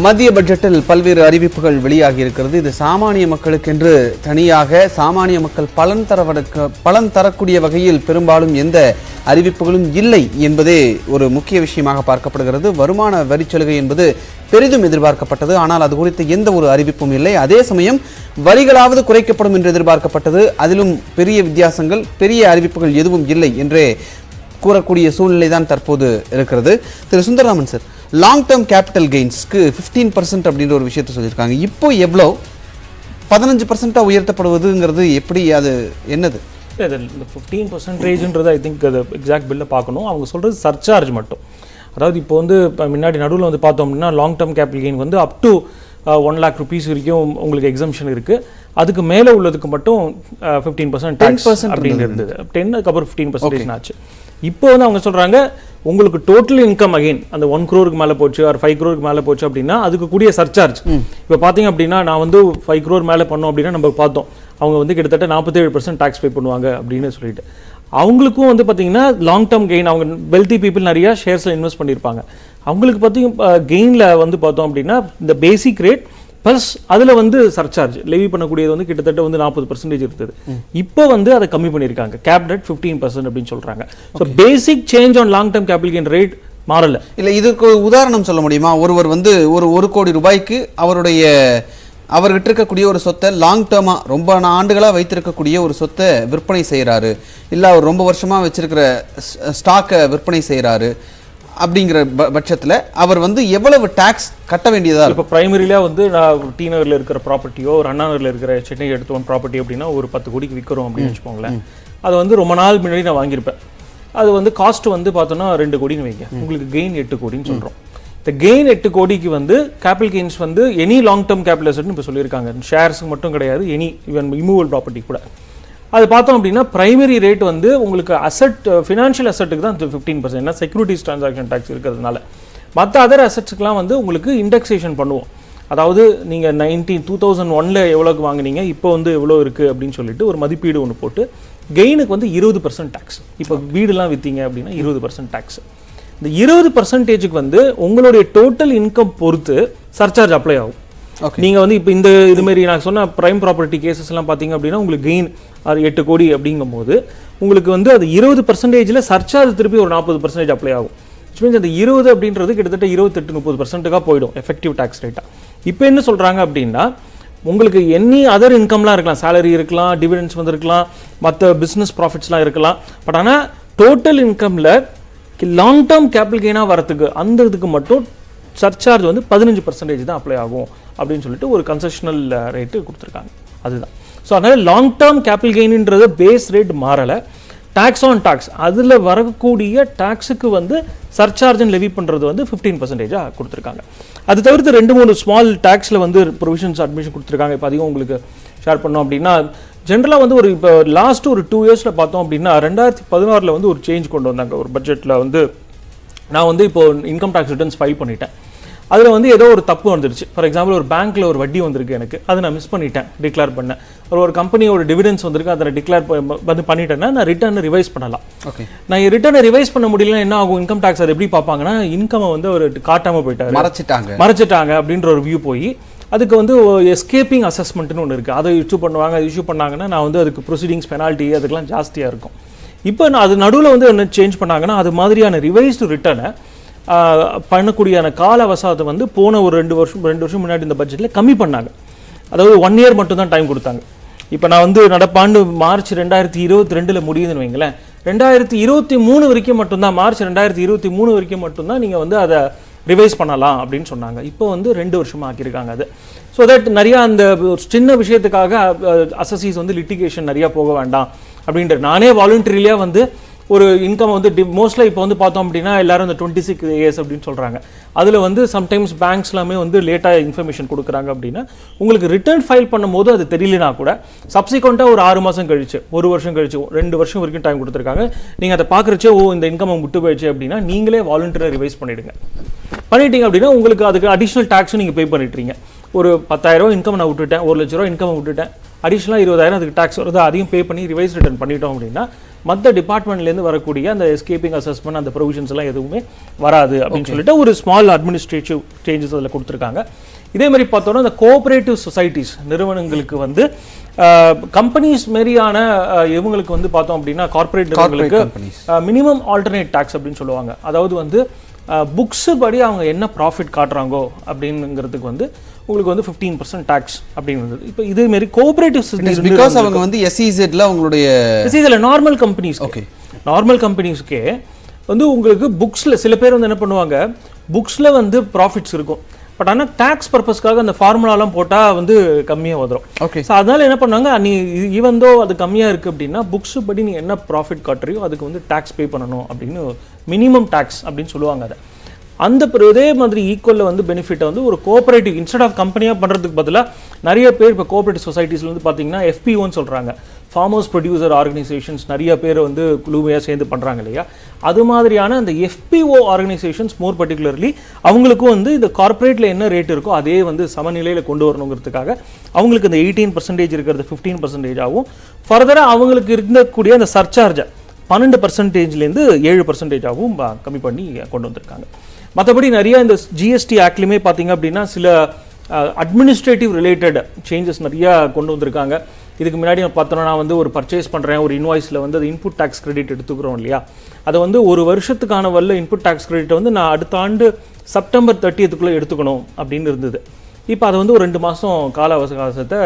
மத்திய பட்ஜெட்டில் பல்வேறு அறிவிப்புகள் வெளியாகி இருக்கிறது. இது சாமானிய மக்களுக்கென்று தனியாக சாமானிய மக்கள் பலன் தரக்கூடிய வகையில் பெரும்பாலும் எந்த அறிவிப்புகளும் இல்லை என்பதே ஒரு முக்கிய விஷயமாக பார்க்கப்படுகிறது. வருமான வரி சலுகை என்பது பெரிதும் எதிர்பார்க்கப்பட்டது. ஆனால் அது குறித்து எந்த ஒரு அறிவிப்பும் இல்லை. அதே சமயம் வரிகளாவது குறைக்கப்படும் என்று எதிர்பார்க்கப்பட்டது. அதிலும் பெரிய வித்தியாசங்கள், பெரிய அறிவிப்புகள் எதுவும் இல்லை என்றே கூறக்கூடிய சூழ்நிலை தான் தற்போது இருக்கிறது. Thiru Sundararaman sir, long term capital கெயின்ஸ்க்கு 15% அப்படின்ற ஒரு விஷயத்தை சொல்லியிருக்காங்க. இப்போ எவ்வளோ 15% உயர்த்தப்படுவதுங்கிறது எப்படி, அது என்னது? இந்த 15%ன்றது ஐ திங்க் அது எக்ஸாக்ட் பில்லை பார்க்கணும். அவங்க சொல்கிறது சர்சார்ஜ் மட்டும். அதாவது இப்போ வந்து முன்னாடி நடுவில் வந்து பார்த்தோம் அப்படின்னா லாங் டேர்ம் கேபிட்டல் கெயின் வந்து அப் டு 1 lakh rupees வரைக்கும் உங்களுக்கு எக்ஸம்ஷன் இருக்குது. அதுக்கு மேலே உள்ளதுக்கு மட்டும் 15% டேக்ஸ் அப்படின்னு இருந்தது. 10 அதுக்கப்புறம் 15% ஆச்சு. இப்போ வந்து அவங்க சொல்கிறாங்க உங்களுக்கு டோட்டல் இன்கம் அகைன் அந்த 1 crore மேலே போச்சு ஒரு 5 crore மேலே போச்சு அப்படின்னா அதுக்கு கூடிய சர்சார்ஜ். இப்போ பார்த்தீங்க அப்படின்னா நான் வந்து 5 crore மேலே பண்ணோம் அப்படின்னா நம்ம பார்த்தோம் அவங்க வந்து கிட்டத்தட்ட 47% டேக்ஸ் பே பண்ணுவாங்க அப்படின்னு சொல்லிட்டு. அவங்களுக்கும் வந்து பார்த்தீங்கன்னா லாங் டேர்ம் கெயின், அவங்க வெல்தி பீப்புள் நிறையா ஷேர்ஸில் இன்வெஸ்ட் பண்ணியிருப்பாங்க. அவங்களுக்கு பார்த்தீங்கன்னா கெயினில் வந்து பார்த்தோம் அப்படின்னா இந்த பேசிக் ரேட் ப்ளஸ் அதில் வந்து சர்சார்ஜ் லெவி பண்ணக்கூடியது வந்து கிட்டத்தட்ட வந்து 40% இருந்தது. இப்போ வந்து அதை கம்மி பண்ணியிருக்காங்க, கேப்ட் அட் 15% அப்படின்னு சொல்கிறாங்க. So basic change on long term capital gain rate மாறல. இல்லை, இதுக்கு உதாரணம் சொல்ல முடியுமா? ஒருவர் வந்து ஒரு 1 கோடி ரூபாய்க்கு அவர்கிட்ட இருக்கக்கூடிய ஒரு சொத்தை லாங் டேர்மா ரொம்ப ஆண்டுகளாக வைத்திருக்கக்கூடிய ஒரு சொத்தை விற்பனை செய்கிறாரு, இல்லை அவர் ரொம்ப வருஷமாக வச்சிருக்கிற ஸ்டாக்கை விற்பனை செய்கிறாரு. அப்படிங்கிற பட்சத்தில் அவர் வந்து எவ்வளவு டாக்ஸ் கட்ட வேண்டியதா? இப்போ பிரைமரியில வந்து நான் டி நகரில் இருக்கிற ப்ராப்பர்ட்டியோ ஒரு அண்ணா நகரில் இருக்கிற சென்னை எடுத்தோம் ப்ராப்பர்ட்டி அப்படின்னா ஒரு 10 கோடிக்கு விற்கிறோம் அப்படின்னு வச்சுக்கோங்களேன். அது வந்து ரொம்ப நாள் முன்னாடி நான் வாங்கியிருப்பேன். அது வந்து காஸ்ட் வந்து பார்த்தோன்னா 2 கோடின்னு வைங்க, உங்களுக்கு கெயின் 8 கோடின்னு சொல்கிறோம். இந்த கெயின் 8 கோடிக்கு வந்து கேபிட்டல் கெயின்ஸ் வந்து எனி லாங் டேர்ம் கேபிட்டல் அசெட்னு இப்போ சொல்லியிருக்காங்க. ஷேர்ஸுக்கு மட்டும் கிடையாது, எனி ஈவன் இமூவல் ப்ராப்பர்ட்டி கூட. அது பார்த்தோம் அப்படின்னா பிரைமரி ரேட் வந்து உங்களுக்கு அசெட் ஃபினான்ஷியல் அசெட்டுக்கு தான் 15%, ஏன்னா செக்யூரிட்டிஸ் டிரான்சாக்ஷன் டேக்ஸ் இருக்கிறதுனால. மற்ற அதர் அசெட்ஸுக்குலாம் வந்து உங்களுக்கு இண்டெக்ஸேஷன் பண்ணுவோம். அதாவது நீங்கள் 2001 எவ்வளோக்கு வாங்கினீங்க, இப்போ வந்து எவ்வளோ இருக்குது அப்படின்னு சொல்லிட்டு ஒரு மதிப்பீடு ஒன்று போட்டு கெயினுக்கு வந்து 20% டேக்ஸ். இப்போ வீடுலாம் விற்றீங்க அப்படின்னா 20% டேக்ஸ். இந்த 20%க்கு வந்து உங்களுடைய டோட்டல் இன்கம் பொறுத்து சர்சார்ஜ் அப்ளை ஆகும். நீங்கள் வந்து இப்போ இந்த இதுமாரி நான் சொன்ன ப்ரைம் ப்ராப்பர்ட்டி கேசஸ்லாம் பார்த்தீங்க அப்படின்னா உங்களுக்கு கெயின் 8 கோடி அப்படிங்கும் போது உங்களுக்கு வந்து அது 20%ல சர்சார்ஜ் திருப்பி ஒரு 40% அப்ளை ஆகும். விச் மீன்ஸ் அந்த 20 அப்படின்றது கிட்டத்தட்ட 28-30%க்காக போயிடும் எஃபெக்டிவ் டேக்ஸ் ரேட்டாக. இப்போ என்ன சொல்கிறாங்க அப்படின்னா உங்களுக்கு எனி அதர் இன்கம்லாம் இருக்கலாம், சேலரி இருக்கலாம், டிவிடெண்ட்ஸ் வந்துருக்கலாம், மற்ற பிஸ்னஸ் ப்ராஃபிட்ஸ்லாம் இருக்கலாம். பட் ஆனால் டோட்டல் இன்கமில் லாங் டேர்ம் கேபிட்டல் கெயினாக வரத்துக்கு அந்த இதுக்கு மட்டும் சர்சார்ஜ் வந்து 15% தான் அப்ளை ஆகும் அப்படின்னு சொல்லிட்டு ஒரு கன்செஷனல் ரேட்டு கொடுத்துருக்காங்க. அதுதான். ஸோ அதனால் லாங் டேர்ம் கேபிட்டல் கெயின்ன்றது பேஸ் ரேட் மாறலை. டேக்ஸ் ஆன் டேக்ஸ் அதில் வரக்கூடிய டேக்ஸுக்கு வந்து சர்சார்ஜ் லெவி பண்ணுறது வந்து 15% கொடுத்துருக்காங்க. அது தவிர்த்து 2-3 ஸ்மால் டேக்ஸில் வந்து ப்ரொவிஷன்ஸ் அட்மிஷன் கொடுத்துருக்காங்க. இப்போ அதிகம் உங்களுக்கு ஷேர் பண்ணோம் அப்படின்னா ஜென்ரலாக வந்து ஒரு இப்போ லாஸ்ட் ஒரு 2 இயர்ஸில் பார்த்தோம் அப்படின்னா 2016 வந்து ஒரு சேஞ்ச் கொண்டு வந்தாங்க. ஒரு பட்ஜெட்டில் வந்து நான் வந்து இப்போ இன்கம் டேக்ஸ் ரிட்டர்ன்ஸ் ஃபைல் பண்ணிட்டேன். அதில் வந்து ஏதோ ஒரு தப்பு வந்துருச்சு. ஃபார் எக்ஸாம்பிள் ஒரு பேங்க்கில் ஒரு வட்டி வந்திருக்கு, எனக்கு அதை நான் மிஸ் பண்ணிட்டேன், டிக்ளேர் பண்ணேன். ஒரு கம்பெனியோட டிவிடெண்ட்ஸ் வந்திருக்கு, அதை டிக்ளேர் வந்து பண்ணிட்டேன்னா நான் ரிட்டர்னை ரிவைஸ் பண்ணலாம். ஓகே, நான் ரிட்டர்னை ரிவைஸ் பண்ண முடியலன்னா என்ன ஆகும்? இன்கம் டேக்ஸ் அதை எப்படி பார்ப்பாங்கன்னா இன்கம்மை வந்து ஒரு காட்டாமல் போயிட்டாரு, மறைச்சிட்டாங்க அப்படின்ற ஒரு வியூ போய் அதுக்கு வந்து எஸ்கேப்பிங் அசஸ்மெண்ட்னு ஒன்று இருக்குது, அதை இஷ்யூ பண்ணுவாங்க. அது இஷ்யூ பண்ணாங்கன்னா நான் வந்து அதுக்கு ப்ரொசீடிங்ஸ் பெனால்ட்டி அதுக்கெல்லாம் ஜாஸ்தியாக இருக்கும். இப்போ நான் அது நடுவில் வந்து என்ன சேஞ்ச் பண்ணாங்கன்னா அது மாதிரியான ரிவைஸ்டு ரிட்டர்னை பண்ணக்கூடியான கால அவசாதத்தை வந்து போன ஒரு 2 வருஷம் முன்னாடி இந்த பட்ஜெட்டில் கம்மி பண்ணாங்க. அதாவது 1 இயர் மட்டும் தான் டைம் கொடுத்தாங்க. இப்போ நான் வந்து நடப்பாண்டு மார்ச் 2022 முடியுதுன்னு வைங்களேன், 2023 வரைக்கும் மட்டும்தான், மார்ச் 2023 வரைக்கும் மட்டும்தான் நீங்கள் வந்து அதை ரிவைஸ் பண்ணலாம் அப்படின்னு சொன்னாங்க. இப்போ வந்து 2 வருஷமாக ஆக்கியிருக்காங்க அது. ஸோ தட் நிறையா அந்த சின்ன விஷயத்துக்காக அசஸிஸ் வந்து லிட்டிகேஷன் நிறையா போக வேண்டாம் அப்படின்ற நானே வாலண்டரிலியாக வந்து ஒரு இன்கம் வந்து மோஸ்ட்லாக இப்போ வந்து பார்த்தோம் அப்படின்னா எல்லாரும் இந்த 26 years அப்படின்னு சொல்கிறாங்க. அதில் வந்து சம்டைம்ஸ் பேங்க்ஸ் எல்லாமே வந்து லேட்டாக இன்ஃபர்மேஷன் கொடுக்குறாங்க அப்படின்னா உங்களுக்கு ரிட்டர்ன் ஃபைல் பண்ணும்போது அது தெரியலனா கூட சப்சிக்வெண்ட்டாக ஒரு 6 மாதம் கழிச்சு, 1 வருஷம் கழிச்சு, 2 வருஷம் வரைக்கும் டைம் கொடுத்துருக்காங்க. நீங்கள் அதை பார்க்குறச்சே இந்த இன்கம் விட்டு போயிடுச்சு அப்படின்னா நீங்களே வாலண்டரியாக ரிவைஸ் பண்ணிவிடுங்க. பண்ணிட்டீங்க அப்படின்னா உங்களுக்கு அதுக்கு அடிஷ்னல் டேக்ஸும் நீங்கள் பே பண்ணிட்டுறீங்க. ஒரு 10,000 இன்கம் நான் விட்டுட்டேன், 1 லட்ச ரூபா இன்கம் விட்டுட்டேன், அடிஷ்னலாக 20,000 அதுக்கு டேக்ஸ் வருது, அதையும் பே பண்ணி ரிவைஸ் ரிட்டர்ன் பண்ணிட்டோம் அப்படின்னா மற்ற டிபார்ட்மெண்ட்லேருந்து வரக்கூடிய அந்த எஸ்கேப்பிங் அசஸ்மெண்ட் அந்த ப்ரொவிஷன்ஸ் எல்லாம் எதுவுமே வராது அப்படின்னு சொல்லிட்டு ஒரு ஸ்மால் அட்மினிஸ்ட்ரேட்டிவ் சேஞ்சஸ் அதில் கொடுத்துருக்காங்க. இதே மாதிரி பார்த்தோன்னா இந்த கோஆபரேட்டிவ் சொசைட்டிஸ் நிறுவனங்களுக்கு வந்து கம்பெனிஸ் மாரியான இவங்களுக்கு வந்து பார்த்தோம் அப்படின்னா கார்பரேட் நிறுவனங்களுக்கு மினிமம் ஆல்டர்னேட் டேக்ஸ் அப்படின்னு சொல்லுவாங்க. அதாவது வந்து புக்ஸு படி அவங்க என்ன ப்ராஃபிட் காட்டுறாங்கோ அப்படிங்கிறதுக்கு வந்து உங்களுக்கு வந்து 15% டேக்ஸ் அப்படிங்கிறது. இப்போ இதே மாதிரி கோஆபரேட்டிவ்ஸ் பிகாஸ் அவங்க வந்து எஸ்இசெட்ல அவங்களுடைய எஸ்இசெட்ல நார்மல் கம்பெனிஸ், ஓகே, நார்மல் கம்பெனிஸ்க்கே வந்து உங்களுக்கு புக்ஸில் சில பேர் வந்து என்ன பண்ணுவாங்க, புக்ஸில் வந்து ப்ராஃபிட்ஸ் இருக்கும், பட் ஆனால் டேக்ஸ் பர்பஸ்க்காக அந்த ஃபார்முலாலாம் போட்டால் வந்து கம்மியாக வந்துடும். ஓகே, ஸோ அதனால் என்ன பண்ணாங்க, நீ ஈவந்தோ அது கம்மியாக இருக்குது அப்படின்னா புக்ஸு படி நீ என்ன ப்ராஃபிட் காட்டுறியோ அதுக்கு வந்து டேக்ஸ் பே பண்ணணும் அப்படின்னு மினிமம் டேக்ஸ் அப்படின்னு சொல்லுவாங்க. அதை அந்த இதே மாதிரி ஈக்குவலில் வந்து பெனிஃபிட்டை வந்து ஒரு கோஆபரேட்டிவ் இன்ஸ்டெட் ஆஃப் கம்பெனியாக பண்ணுறதுக்கு பதிலாக நிறைய பேர் இப்போ கோஆபரேட்டிவ் சொசைட்டிஸில் வந்து பார்த்தீங்கன்னா FPOன்னு சொல்கிறாங்க, ஃபார்மர்ஸ் ப்ரொடியூசர் ஆர்கனைசேஷன்ஸ், நிறைய பேர் வந்து குழுமையாக சேர்ந்து பண்ணுறாங்க இல்லையா. அது மாதிரியான அந்த FPO ஆர்கனைசேஷன்ஸ் மோர் பர்டிகுலர்லி அவங்களுக்கும் வந்து இந்த கார்ப்பரேட்டில் என்ன ரேட் இருக்கோ அதே வந்து சமநிலையில் கொண்டு வரணுங்கிறதுக்காக அவங்களுக்கு இந்த 18% இருக்கிறது 15% ஆகும். ஃபர்தராக அவங்களுக்கு இருக்கக்கூடிய அந்த சர்சார்ஜை 12%லேருந்து 7% ஆகவும் கம்மி பண்ணி கொண்டு வந்திருக்காங்க. மற்றபடி நிறைய இந்த ஜிஎஸ்டி ஆக்ட்லையுமே பார்த்தீங்க அப்படின்னா சில அட்மினிஸ்ட்ரேட்டிவ் ரிலேட்டட் சேஞ்சஸ் நிறையா கொண்டு வந்திருக்காங்க. இதுக்கு முன்னாடி பார்த்தோன்னா நான் வந்து ஒரு பர்ச்சேஸ் பண்ணுறேன், ஒரு இன்வாய்ஸில் வந்து அது இன்புட் டேக்ஸ் கிரெடிட் எடுத்துக்கிறோம் இல்லையா, அதை வந்து ஒரு வருஷத்துக்கான வல்ல இன்புட் டேக்ஸ் கிரெடிட்டை வந்து நான் அடுத்த ஆண்டு செப்டம்பர் 30க்குள்ளே எடுத்துக்கணும் அப்படின்னு இருந்தது. இப்போ அதை வந்து ஒரு 2 மாதம் கால அவகாசத்தை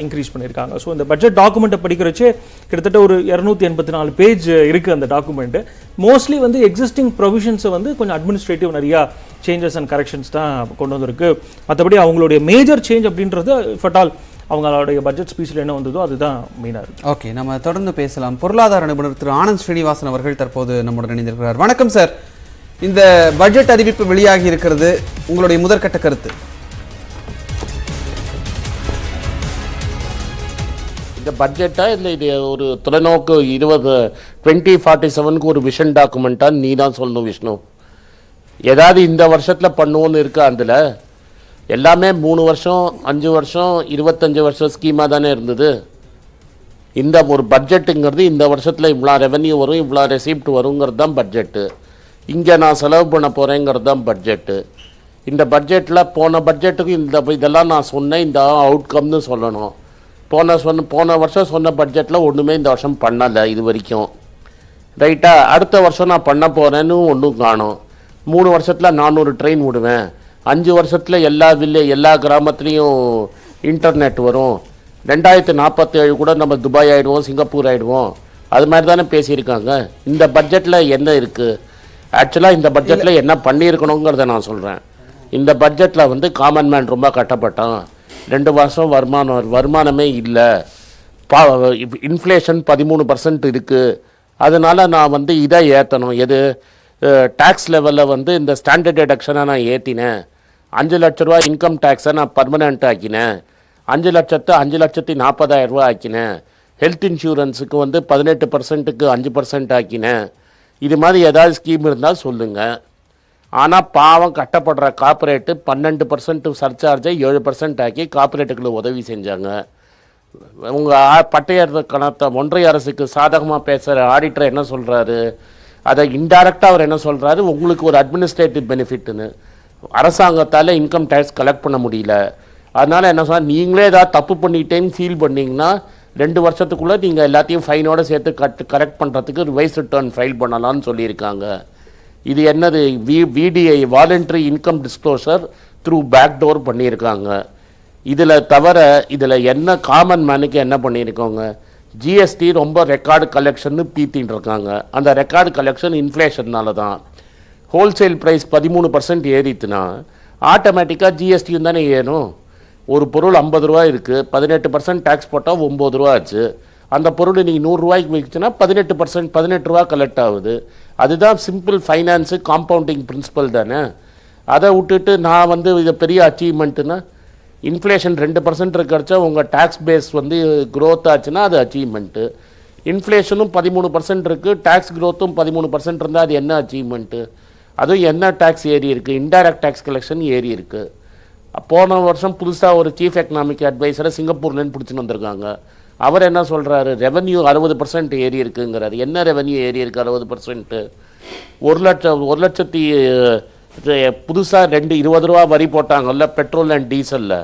இன்க்ரீஸ் பண்ணியிருக்காங்க. ஸோ இந்த பட்ஜெட் டாக்குமெண்ட்டை படிக்கிறச்சே கிட்டத்தட்ட ஒரு 284 பேஜ் இருக்குது அந்த டாக்குமெண்ட்டு. மோஸ்ட்லி வந்து எக்ஸிஸ்டிங் ப்ரொவிஷன்ஸை வந்து கொஞ்சம் அட்மினிஸ்ட்ரேட்டிவ் நிறையா சேஞ்சஸ் அண்ட் கரெக்ஷன்ஸ் தான் கொண்டு வந்திருக்கு. மற்றபடி அவங்களுடைய மேஜர் சேஞ்ச் அப்படின்றது இஃப் அட் ஆல் அவங்களுடைய பட்ஜெட் ஸ்பீச்சில் என்ன வந்ததோ அதுதான் மெயினாக இருக்குது. ஓகே, நம்ம தொடர்ந்து பேசலாம். பொருளாதார நிபுணர் திரு ஆனந்த் ஸ்ரீனிவாசன் அவர்கள் தற்போது நம்முடன் இணைந்திருக்கிறார். வணக்கம் சார். இந்த பட்ஜெட் அறிவிப்பு வெளியாகி இருக்கிறது, உங்களுடைய முதற்கட்ட கருத்து? இந்த பட்ஜெட்டா இல்லை இது ஒரு தொலைநோக்கு 2047க்கு ஒரு விஷன் டாக்குமெண்ட்டா நீ தான் சொல்லணும் விஷ்ணு. ஏதாவது இந்த வருஷத்தில் பண்ணுவோன்னு இருக்கா? அதில் எல்லாமே 3 வருஷம் 5 வருஷம் 25 வருஷம் ஸ்கீமாக தானே இருந்தது. இந்த ஒரு பட்ஜெட்டுங்கிறது இந்த வருஷத்தில் இவ்வளோ ரெவன்யூ வரும், இவ்வளோ ரெசிப்ட் வருங்கிறது தான் பட்ஜெட்டு. இங்கே நான் செலவு பண்ண போகிறேங்கிறது தான் பட்ஜெட்டு. இந்த பட்ஜெட்டில் போன பட்ஜெட்டுக்கு இதெல்லாம் நான் சொன்னேன், இந்த அவுட்கம்னு சொல்லணும். போன வருஷம் சொன்ன பட்ஜெட்டில் ஒன்றுமே இந்த வருஷம் பண்ணலை இது வரைக்கும், ரைட்டா? அடுத்த வருஷம் நான் பண்ண போகிறேன்னு ஒன்றும் காணும். 3 வருஷத்தில் 400 ட்ரெயின் விடுவேன், 5 வருஷத்தில் எல்லா கிராமத்துலேயும் இன்டர்நெட் வரும், 2047 கூட நம்ம துபாய் ஆகிடுவோம், சிங்கப்பூர் ஆகிடுவோம், அது மாதிரி தானே பேசியிருக்காங்க. இந்த பட்ஜெட்டில் என்ன இருக்குது? ஆக்சுவலாக இந்த பட்ஜெட்டில் என்ன பண்ணியிருக்கணுங்கிறத நான் சொல்கிறேன். இந்த பட்ஜெட்டில் வந்து காமன் மேன் ரொம்ப கட்டப்பட்டான், 2 வருஷம் வருமானமே இல்லை, இன்ஃப்ளேஷன் 13% இருக்குது, அதனால் நான் வந்து இதை ஏற்றணும். எது டேக்ஸ் லெவலில் வந்து இந்த ஸ்டாண்டர்ட் டிடக்ஷனை நான் ஏற்றினேன், 5 லட்ச ரூபா இன்கம் டேக்ஸை நான் பர்மனெண்ட் ஆக்கினேன், 5,40,000 ரூபா ஆக்கினேன், ஹெல்த் இன்சூரன்ஸுக்கு வந்து 18%க்கு 5% ஆக்கினேன். இது மாதிரி ஏதாவது ஸ்கீம் இருந்தால் சொல்லுங்கள். ஆனால் பாவம் கட்டப்படுற கார்ப்பரேட்டு 12% சர்சார்ஜை 7% ஆக்கி கார்ப்பரேட்டுகளை உதவி செஞ்சாங்க. உங்கள் பட்டையர் கணத்தை ஒன்றிய அரசுக்கு சாதகமாக பேசுகிற ஆடிட்டர் என்ன சொல்கிறாரு? அதை இன்டைரக்டாக அவர் என்ன சொல்கிறாரு? உங்களுக்கு ஒரு அட்மினிஸ்ட்ரேட்டிவ் பெனிஃபிட்னு. அரசாங்கத்தால் இன்கம் டேக்ஸ் கலெக்ட் பண்ண முடியல, அதனால் என்ன சொன்னால் நீங்களே ஏதாவது தப்பு பண்ணிட்டேன்னு ஃபீல் பண்ணிங்கன்னா 2 வருஷத்துக்குள்ளே நீங்கள் எல்லாத்தையும் ஃபைனோடு சேர்த்து கரெக்ட் பண்ணுறதுக்கு ரிவைஸ் ரிட்டர்ன் ஃபைல் பண்ணலான்னு சொல்லியிருக்காங்க. இது என்னது? VDI voluntary income disclosure through backdoor பண்ணியிருக்காங்க. இதில் தவிர இதில் என்ன காமன் மேனுக்கு என்ன பண்ணியிருக்கோங்க? ஜிஎஸ்டி ரொம்ப ரெக்கார்டு கலெக்ஷன்னு பீத்தின்னு இருக்காங்க. அந்த ரெக்கார்டு கலெக்ஷன் இன்ஃப்ளேஷன்னால தான். ஹோல்சேல் ப்ரைஸ் 13% ஏறித்துனா ஆட்டோமேட்டிக்காக ஜிஎஸ்டியும் தானே ஏறும். ஒரு பொருள் 50 ரூபா இருக்குது, 18% டேக்ஸ் போட்டால் 9 ரூபா ஆச்சு. அந்த பொருள் நீங்கள் 100 ரூபாய்க்கு விற்குச்சுன்னா 18% ரூபா கலெக்ட் ஆகுது. அதுதான் சிம்பிள் ஃபைனான்ஸு காம்பவுண்டிங் பிரின்சிபல் தானே. அதை விட்டுட்டு நான் வந்து இது பெரிய அச்சீவ்மெண்ட்டுன்னா இன்ஃப்ளேஷன் 2% இருக்கிறச்சா உங்கள் டேக்ஸ் பேஸ் வந்து க்ரோத் ஆச்சுன்னா அது அச்சீவ்மெண்ட்டு. இன்ஃப்ளேஷனும் 13% இருக்குது, டேக்ஸ் க்ரோத்தும் 13% இருந்தால் அது என்ன அச்சீவ்மெண்ட்டு? அதுவும் என்ன டேக்ஸ் ஏறி இருக்குது? இன்டைரக்ட் டேக்ஸ் கலெக்ஷன் ஏறி இருக்குது. போன வருஷம் புதுசாக ஒரு சீஃப் எக்கனாமிக் அட்வைசரை சிங்கப்பூர்லேருந்து பிடிச்சின்னு வந்திருக்காங்க. அவர் என்ன சொல்கிறாரு? ரெவன்யூ 60% ஏறி இருக்குங்கிறாரு. என்ன ரெவன்யூ ஏறி இருக்குது 60%? 1 லட்சத்தி புதுசாக 20 ரூபா வரி போட்டாங்கல்ல பெட்ரோல் அண்ட் டீசலில்,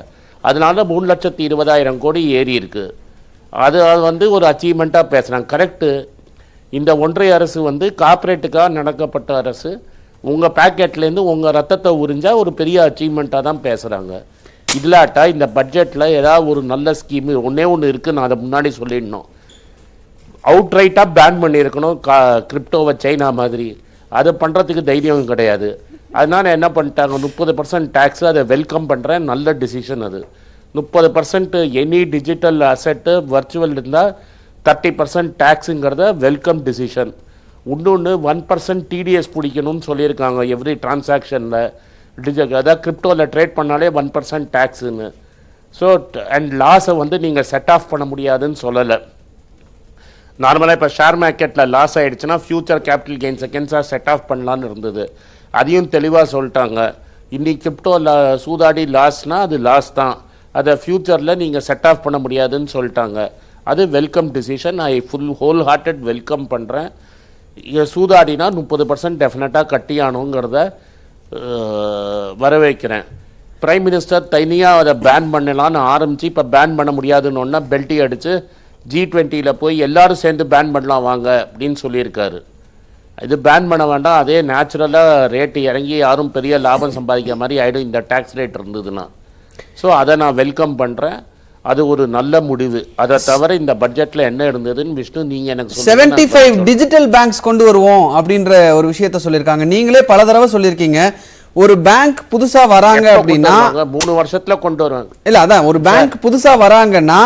அதனால 3,20,000 கோடி ஏறி இருக்குது. அது வந்து ஒரு அச்சீவ்மெண்ட்டாக பேசுகிறாங்க. கரெக்டு. இந்த ஒன்றிய அரசு வந்து கார்ப்பரேட்டுக்காக நடக்கப்பட்ட அரசு. உங்கள் பேக்கெட்லேருந்து உங்கள் ரத்தத்தை உறிஞ்சால் ஒரு பெரிய அச்சீவ்மெண்ட்டாக தான் பேசுகிறாங்க. இல்லாட்டா இந்த பட்ஜெட்டில் ஏதாவது ஒரு நல்ல ஸ்கீமு ஒன்று இருக்குது, நான் அதை முன்னாடி சொல்லிடணும். அவுட்ரைட்டாக பேன் பண்ணியிருக்கணும் கிரிப்டோவை சைனா மாதிரி. அதை பண்ணுறதுக்கு தைரியம் கிடையாது. அதனால் என்ன பண்ணிட்டாங்க? 30% டேக்ஸு, அதை வெல்கம் பண்ணுறேன், நல்ல டிசிஷன் அது. 30% எனி டிஜிட்டல் அசெட்டு வர்ச்சுவல் இருந்தால் 30% டேக்ஸுங்கிறத வெல்கம் டிசிஷன். இன்னொன்று 1% டிடிஎஸ் பிடிக்கணும்னு சொல்லியிருக்காங்க எவ்ரி டிரான்சாக்ஷனில். அதாவது கிரிப்டோவில் ட்ரேட் பண்ணாலே 1% டேக்ஸுன்னு. ஸோ அண்ட் லாஸை வந்து நீங்கள் செட் ஆஃப் பண்ண முடியாதுன்னு சொல்லலை. நார்மலாக இப்போ ஷேர் மார்க்கெட்டில் லாஸ் ஆகிடுச்சுன்னா ஃபியூச்சர் கேபிட்டல் கெயின் செகண்ட்ஸாக செட் ஆஃப் பண்ணலான்னு இருந்தது. அதையும் தெளிவாக சொல்லிட்டாங்க. இன்றைக்கி கிரிப்டோவில் சூதாடி லாஸ்னால் அது லாஸ் தான், அதை ஃப்யூச்சரில் நீங்கள் செட் ஆஃப் பண்ண முடியாதுன்னு சொல்லிட்டாங்க. அது வெல்கம் டிசிஷன். ஐ ஹோல் ஹார்ட்டட் வெல்கம் பண்ணுறேன். சூதாடினா 30% டெஃபினட்டாக கட்டியானுங்கிறத வரவேற்கிறேன். பிரைம் மினிஸ்டர் தனியாக அதை பேன் பண்ணலான்னு ஆரம்பித்து இப்போ பேன் பண்ண முடியாதுன்னு ஒன்றா பெல்ட்டி அடித்து G20 போய் எல்லாரும் சேர்ந்து பேன் பண்ணலாம் வாங்க அப்படின்னு சொல்லியிருக்காரு. இது பேன் பண்ண வேண்டாம், அதே நேச்சுரலாக ரேட்டு இறங்கி யாரும் பெரிய லாபம் சம்பாதிக்கிற மாதிரி ஆகிடும் இந்த டேக்ஸ் ரேட் இருந்ததுன்னா. ஸோ அதை நான் வெல்கம் பண்ணுறேன். அது ஒரு நல்ல முடிவு. அதை தவிர இந்த பட்ஜெட்டில் என்ன இருந்ததுன்னு விஷ்ணு நீங்கள் எனக்கு 75 டிஜிட்டல் பேங்க்ஸ் கொண்டு வருவோம் அப்படின்ற ஒரு விஷயத்த சொல்லியிருக்காங்க. நீங்களே பல தடவை சொல்லியிருக்கீங்க ஒரு பேங்க் புதுசா வராங்க அப்படின்னா 3 வருஷத்துல கொண்டு வருவாங்க. இல்ல அதான் ஒரு பேங்க் புதுசா வராங்கன்னா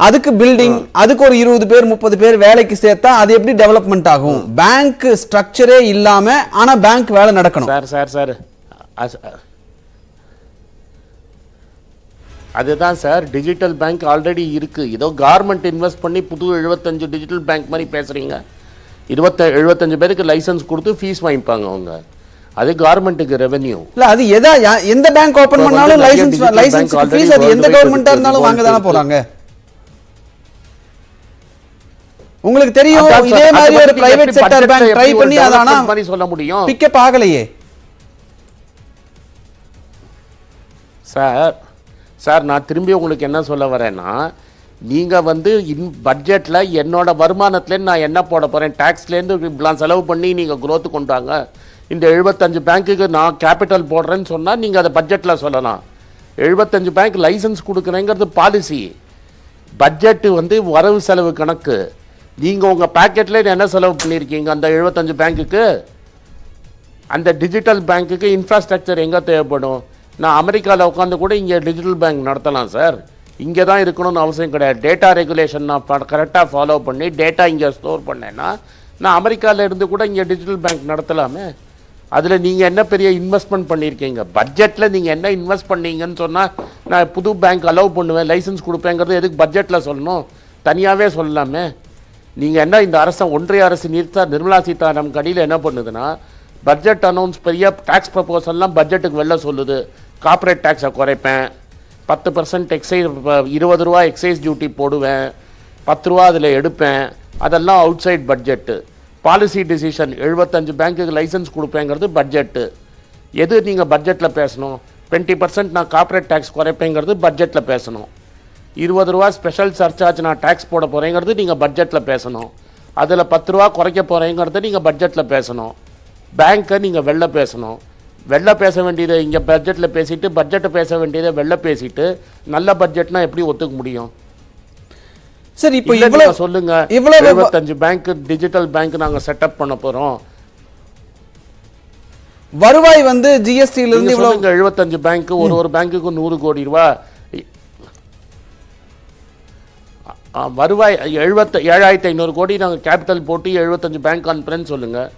அதுக்கு பில்டிங், அதுக்கு ஒரு 20 பேர் 30 பேர் வேலைக்கு சேர்த்தா அது எப்படி டெவலப்மெண்ட் ஆகும்? பேங்க் ஸ்ட்ரக்சரே இல்லாம ஆனா பேங்க் வேலை நடக்கணும். சார் அதுதான் சார், டிஜிட்டல் பேங்க் ஆல்ரெடி இருக்கு. ஏதோ கவர்மெண்ட் இன்வெஸ்ட் பண்ணி புது 75 டிஜிட்டல் பேங்க் மாதிரி பேசுறீங்க. 75 பேருக்கு லைசன்ஸ் கொடுத்து ஃபீஸ் வாங்கிப்பாங்க அவங்க. அது கவர்மெண்ட்டுக்கு ரெவென்யூ இல்ல. அது எந்த பேங்க் ஓபன் பண்ணாலும் லைசன்ஸ் ஃபீஸ் அது எந்த கவர்மெண்டா இருந்தாலும் வாங்க தான போறாங்க. உங்களுக்கு தெரியும் இதே மாதிரி ஒரு பிரைவேட் செக்டர் பேங்க் ட்ரை பண்ணி அதானா மாதிரி சொல்ல முடியும். பிக்கப் ஆகலையே சார். நான் திரும்பி உங்களுக்கு என்ன சொல்ல வரேன்னா, நீங்கள் வந்து பட்ஜெட்டில் என்னோட வருமானத்துலேருந்து நான் என்ன போட போகிறேன், டேக்ஸ்லேருந்து இப்படிலாம் செலவு பண்ணி நீங்கள் குரோத்து கொண்டு வாங்க, இந்த 75 பேங்க்குக்கு நான் கேபிட்டல் போடுறேன்னு சொன்னால் நீங்கள் அதை பட்ஜெட்டில் சொல்லலாம். 75 பேங்க் லைசன்ஸ் கொடுக்குறேங்கிறது பாலிசி. பட்ஜெட்டு வந்து வரவு செலவு கணக்கு. நீங்கள் உங்கள் பேக்கெட்டில் என்ன செலவு பண்ணியிருக்கீங்க அந்த 75 பேங்க்குக்கு? அந்த டிஜிட்டல் பேங்க்குக்கு இன்ஃப்ராஸ்ட்ரக்சர் எங்கே தேவைப்படும்? நான் அமெரிக்காவில் உட்காந்து கூட இங்கே டிஜிட்டல் பேங்க் நடத்தலாம் சார். இங்கே தான் இருக்கணும்னு அவசியம் கிடையாது. டேட்டா ரெகுலேஷன் நான் கரெக்டாக ஃபாலோ பண்ணி டேட்டா இங்கே ஸ்டோர் பண்ணேன்னா நான் அமெரிக்காவில் இருந்து கூட இங்கே டிஜிட்டல் பேங்க் நடத்தலாமே. அதில் நீங்கள் என்ன பெரிய இன்வெஸ்ட்மெண்ட் பண்ணியிருக்கீங்க? பட்ஜெட்டில் நீங்கள் என்ன இன்வெஸ்ட் பண்ணீங்கன்னு சொன்னால் நான் புது பேங்க் அலோவ் பண்ணுவேன், லைசன்ஸ் கொடுப்பேங்கிறது எதுக்கு பட்ஜெட்டில் சொல்லணும்? தனியாகவே சொல்லலாமே. நீங்கள் என்ன இந்த ஒன்றிய அரசு நிர்மலா சீதாராமன் கடியில் என்ன பண்ணுதுன்னா, பட்ஜெட் அனௌன்ஸ் பெரிய டேக்ஸ் ப்ரப்போசல்லாம் பட்ஜெட்டுக்கு வெளில சொல்லுது. கார்ப்பரேட் டேக்ஸை குறைப்பேன், 10% எக்ஸைஸ், 20 ரூபா எக்ஸைஸ் டியூட்டி போடுவேன், 10 ரூபா அதில் எடுப்பேன். அதெல்லாம் outside budget. Policy decision 75 பேங்க்குக்கு லைசன்ஸ் கொடுப்பேங்கிறது பட்ஜெட்டு. எது நீங்கள் பட்ஜெட்டில் பேசணும்? 20% நான் கார்ப்பரேட் டேக்ஸ் குறைப்பேங்கிறது பட்ஜெட்டில் பேசணும். 20 ரூபா ஸ்பெஷல் சர்சார்ஜ் நான் டேக்ஸ் போட போகிறேங்கிறது நீங்கள் பட்ஜெட்டில் பேசணும். அதில் 10 ரூபா குறைக்க போகிறேங்கிறது நீங்கள் பட்ஜெட்டில் பேசணும். பேங்க்கை நீங்கள் வெளில பேசணும். வெளில பேச வேண்டியதை இங்கே பட்ஜெட்டில் பேசிட்டு, பட்ஜெட்டை பேச வேண்டியதை வெளில பேசிட்டு, நல்ல பட்ஜெட்னா எப்படி ஒத்துக்க முடியும்? சரி, இப்போ இவ்வளவு சொல்லுங்க. 75 பேங்க் டிஜிட்டல் பேங்க் நாங்கள் செட்டப் பண்ண போகிறோம். வருவாய் வந்து ஜிஎஸ்டில இருந்து இவ்வளவு 75 பேங்க், ஒரு பேங்க்குக்கு 100 கோடி ரூபா வருவாய். 7,500 கோடி நாங்கள் கேபிட்டல் போட்டு 75 பேங்க் அனுப்புறேன்னு சொல்லுங்கள்.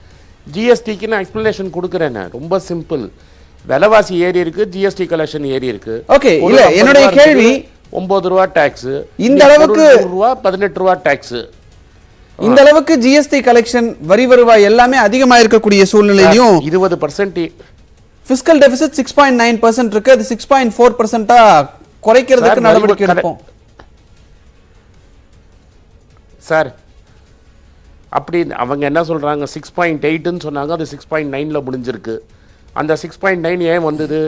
ஜிஎஸ்டிக்கு நான் எக்ஸ்பிளனேஷன் கொடுக்குறேன். ரொம்ப சிம்பிள். விலைவாசி ஏறி இருக்கு, ஜிஎஸ்டி கலெக்ஷன் ஏறி இருக்கு. ஓகே, இல்ல என்னுடைய கேள்வி 9 ரூபா டாக்ஸ், இந்த அளவுக்கு 18 ரூபா டாக்ஸ், இந்த அளவுக்கு ஜிஎஸ்டி கலெக்ஷன் வரி வருவாய் எல்லாமே அதிகமா இருக்கக்கூடிய சூழ்நிலையிலும் 20% ஃபிஸ்கல் டெபிசிட் 6.9% இருக்கு. அது 6.4% குறைக்கிறதுக்கு நடவடிக்கை எடுப்போம் சார். அப்படி அவங்க என்ன சொல்கிறாங்க, 6.8ன்னு சொன்னாங்க, அது 6.9ல் முடிஞ்சிருக்கு. அந்த 6.9 ஏன் வந்தது?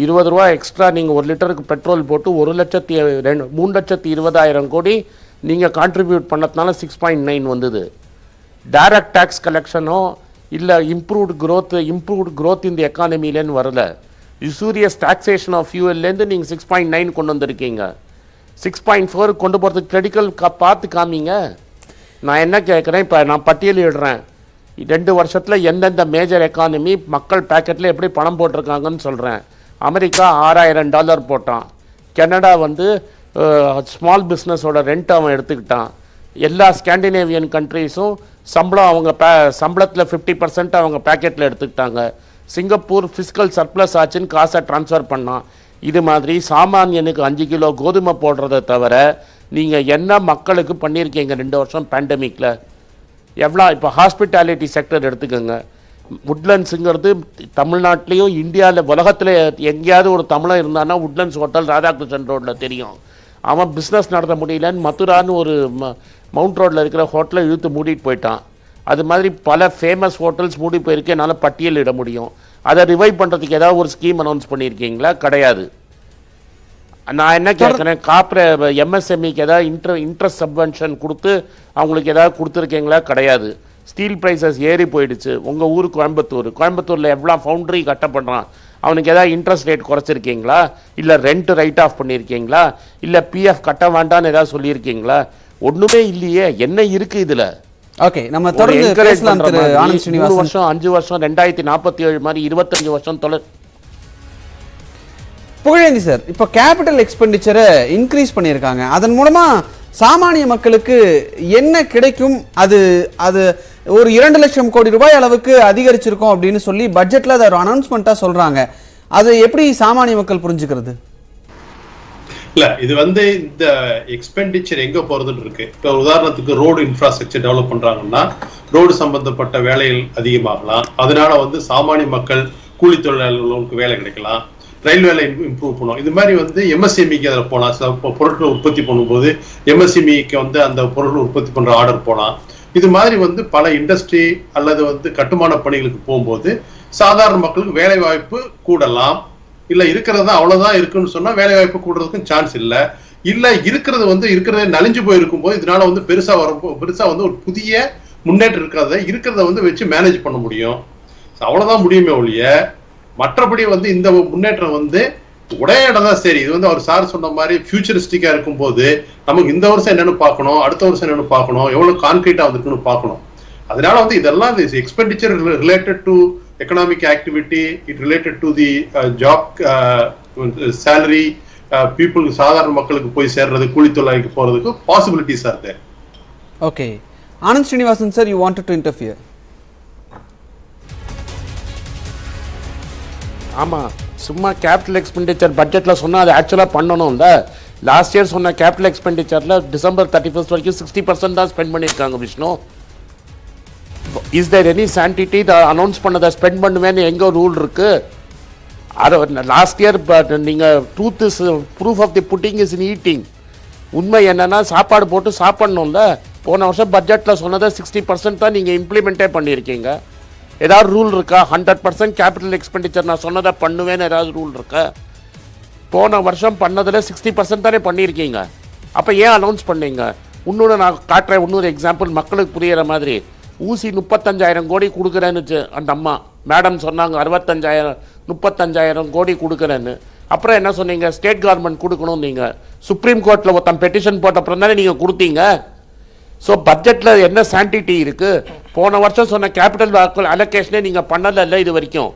20 ரூபா எக்ஸ்ட்ரா நீங்கள் 1 லிட்டருக்கு பெட்ரோல் போட்டு 3,20,000 கோடி நீங்கள் கான்ட்ரிபியூட் பண்ணதுனால 6.9 வந்தது. டைரக்ட் டேக்ஸ் கலெக்ஷனோ இல்லை இம்ப்ரூவ்டு க்ரோத் இந்த எக்கானமிலேன்னு வரல. யூசூரியஸ் டாக்ஸேஷன் ஆஃப் ஃபியூவல்லேருந்து நீங்கள் 6.9 கொண்டு வந்திருக்கீங்க. 6.4 கொண்டு போகிறதுக்கு கிரெடிக்கல் பார்த்து காமிங்க. நான் என்ன கேட்குறேன், இப்போ நான் பட்டியலிடுறேன் 2 வருஷத்தில் எந்தெந்த மேஜர் எக்கானமி மக்கள் பேக்கெட்டில் எப்படி பணம் போட்டிருக்காங்கன்னு சொல்கிறேன். அமெரிக்கா $6,000 போட்டான். கனடா வந்து ஸ்மால் பிஸ்னஸோட ரெண்ட் அவன் எடுத்துக்கிட்டான். எல்லா ஸ்காண்டினேவியன் கண்ட்ரீஸும் சம்பளம் அவங்க சம்பளத்தில் 50% அவங்க பேக்கெட்டில் எடுத்துக்கிட்டாங்க. சிங்கப்பூர் ஃபிஸ்கல் சர்ப்ளஸ் ஆச்சுன்னு காசை ட்ரான்ஸ்ஃபர் பண்ணான். இது மாதிரி சாமானியனுக்கு 5 கிலோ கோதுமை போடுறதை தவிர நீங்கள் என்ன மக்களுக்கு பண்ணியிருக்கீங்க 2 வருஷம் பேண்டமிக்கில்? எவ்வளோ இப்போ ஹாஸ்பிட்டாலிட்டி செக்டர் எடுத்துக்கோங்க. உட்லண்ட்ஸுங்கிறது தமிழ்நாட்டிலையும் இந்தியாவில் உலகத்தில் எங்கேயாவது ஒரு தமிழன் இருந்தான்னா உட்லண்ட்ஸ் ஹோட்டல் ராதாகிருஷ்ணன் ரோட்டில் தெரியும். அவன் பிஸ்னஸ் நடத்த முடியலன்னு மதுரான்னு ஒரு மவுண்ட் ரோட்டில் இருக்கிற ஹோட்டலை இழுத்து மூடிட்டு போயிட்டான். அது மாதிரி பல ஃபேமஸ் ஹோட்டல்ஸ் மூடி போயிருக்கு, என்னால் பட்டியலிட முடியும். அதை ரிவைவ் பண்ணுறதுக்கு ஏதாவது ஒரு ஸ்கீம் அனௌன்ஸ் பண்ணியிருக்கீங்களா? கிடையாது. நான் என்ன கேட்குறேன், எம்எஸ்எம்இக்கு ஏதாவது இன்ட்ரெஸ்ட் சப்வென்ஷன் கொடுத்து அவங்களுக்கு ஏதாவது கொடுத்துருக்கீங்களா? கிடையாது. ஸ்டீல் ப்ரைஸஸ் ஏறி போயிடுச்சு. உங்கள் ஊர் கோயம்புத்தூரில் எவ்வளோ ஃபவுண்ட்ரி கட்டப்படுறான், அவனுக்கு ஏதாவது இன்ட்ரெஸ்ட் ரேட் குறைச்சிருக்கீங்களா? இல்லை ரெண்ட் ரைட் ஆஃப் பண்ணியிருக்கீங்களா? இல்லை பிஎஃப் கட்ட வேண்டான்னு ஏதாவது சொல்லியிருக்கீங்களா? ஒன்றுமே இல்லையே. என்ன இருக்குது இதில்? ஓகே, நம்ம தொடர்ந்து பேசலாம் திரு ஆனந்த் ஸ்ரீனிவாசன். 3 வருஷம் 5 வருஷம் 2047 மாதிரி 25 வருஷம் புகழேந்தி சார், இப்போ கேபிட்டல் எக்ஸ்பெண்டிச்சரை இன்க்ரீஸ் பண்ணியிருக்காங்க. அதன் மூலமா சாமானிய மக்களுக்கு என்ன கிடைக்கும்? அது அது ஒரு 2 லட்சம் கோடி ரூபாய் அளவுக்கு அதிகரிச்சிருக்கும் அப்படின்னு சொல்லி பட்ஜெட்ல அதை ஒரு அனௌன்ஸ்மெண்ட்டா சொல்றாங்க. அது எப்படி சாமானிய மக்கள் புரிஞ்சுக்கிறது? இல்ல, இது இந்த எக்ஸ்பெண்டிச்சர் எங்க போறதுன்னு இருக்கு. இப்போ உதாரணத்துக்கு ரோடு இன்ஃப்ராஸ்ட்ரக்சர் டெவலப் பண்றாங்கன்னா ரோடு சம்பந்தப்பட்ட வேலைகள் அதிகமாகலாம். அதனால சாமானிய மக்கள் கூலி தொழிலாளர்களுக்கு வேலை கிடைக்கலாம். ரயில்வேல இம்ப்ரூவ் பண்ணும். இது மாதிரி எம்எஸ்எம்இக்கு அதில் போகலாம். பொருட்களை உற்பத்தி பண்ணும்போது எம்எஸ்எம்இக்கு அந்த பொருட்களை உற்பத்தி பண்ற ஆர்டர் போகலாம். இது மாதிரி பல இண்டஸ்ட்ரி அல்லது கட்டுமான பணிகளுக்கு போகும்போது சாதாரண மக்களுக்கு வேலை வாய்ப்பு கூடலாம். இல்ல இருக்கிறது அவ்வளவுதான் இருக்குன்னு சொன்னா வேலை வாய்ப்பு கூடுறதுக்கும் சான்ஸ் இல்ல. இல்ல இருக்கிறதே நலிஞ்சு போயிருக்கும் போது இதனால பெருசா ஒரு புதிய முன்னேற்றம் இருக்கிறத வச்சு மேனேஜ் பண்ண முடியும். அவ்வளவுதான் முடியுமே ஒழிய மற்றபடி இந்த முன்னேற்றம் உடைய இடம் தான். சரி, இது அவர் சார் சொன்ன மாதிரி ஃபியூச்சரிஸ்டிக்கா இருக்கும் போது நமக்கு இந்த வருஷம் என்னன்னு பார்க்கணும், அடுத்த வருஷம் என்னன்னு பார்க்கணும், எவ்வளவு கான்கிரீட்டா இருக்குன்னு பார்க்கணும். அதனால இதெல்லாம் expenditure related to economic activity, it related to the job salary, people சாதாரண மக்களுக்கு போய் சேர்றது, கூலி தொழிலாளிக்கு போறதுக்கு possibilities are there. Okay, Anand Srinivasan sir, you wanted to interfere. ஆமா, சும்மா கேபிட்டல் எக்ஸ்பெண்டிச்சர் பட்ஜெட்ல சொன்னா அது ஆக்சுவலா பண்ணணும்ல. லாஸ்ட் இயர் சொன்ன கேபிட்டல் எக்ஸ்பெண்டிச்சர்ல டிசம்பர் 31 வரைக்கும் 60% தான் ஸ்பெண்ட் பண்ணியிருக்காங்க. Vishnu, is there any sanctity announce பண்ணதை ஸ்பெண்ட் பண்ணுவேன்னு எங்கே ரூல் இருக்கு? லாஸ்ட் இயர் நீங்கள் truth is proof of the pudding is in eating. உண்மை என்னன்னா சாப்பாடு போட்டு சாப்பிடணும்ல. போன வருஷம் பட்ஜெட்டில் சொன்னதை 60% தான் நீங்கள் இம்ப்ளிமெண்ட்டே பண்ணியிருக்கீங்க. ஏதாவது ரூல் இருக்கா? 100% கேபிட்டல் எக்ஸ்பெண்டிச்சர் நான் சொன்னதை பண்ணுவேன்னு ஏதாவது ரூல் இருக்கா? போன வருஷம் பண்ணதில் 60% தானே பண்ணியிருக்கீங்க. அப்போ ஏன் அனௌன்ஸ் பண்ணீங்க? இன்னொன்று நான் காட்டுறேன், இன்னொரு எக்ஸாம்பிள் மக்களுக்கு புரிகிற மாதிரி. ஊசி 35,000 கோடி கொடுக்குறேன்னு அந்த அம்மா மேடம் சொன்னாங்க. 35,000 கோடி கொடுக்குறேன்னு. அப்புறம் என்ன சொன்னீங்க? ஸ்டேட் கவர்மெண்ட் கொடுக்கணும். நீங்கள் சுப்ரீம் கோர்ட்டில் ஒருத்தன் பெட்டிஷன் போட்ட அப்புறம் தானே நீங்கள் கொடுத்தீங்க. ஸோ பட்ஜெட்டில் என்ன சான்டிட்டி இருக்குது? போன வருஷம் சொன்ன கேபிட்டல் அலோகேஷனே நீங்கள் பண்ணலை இது வரைக்கும்.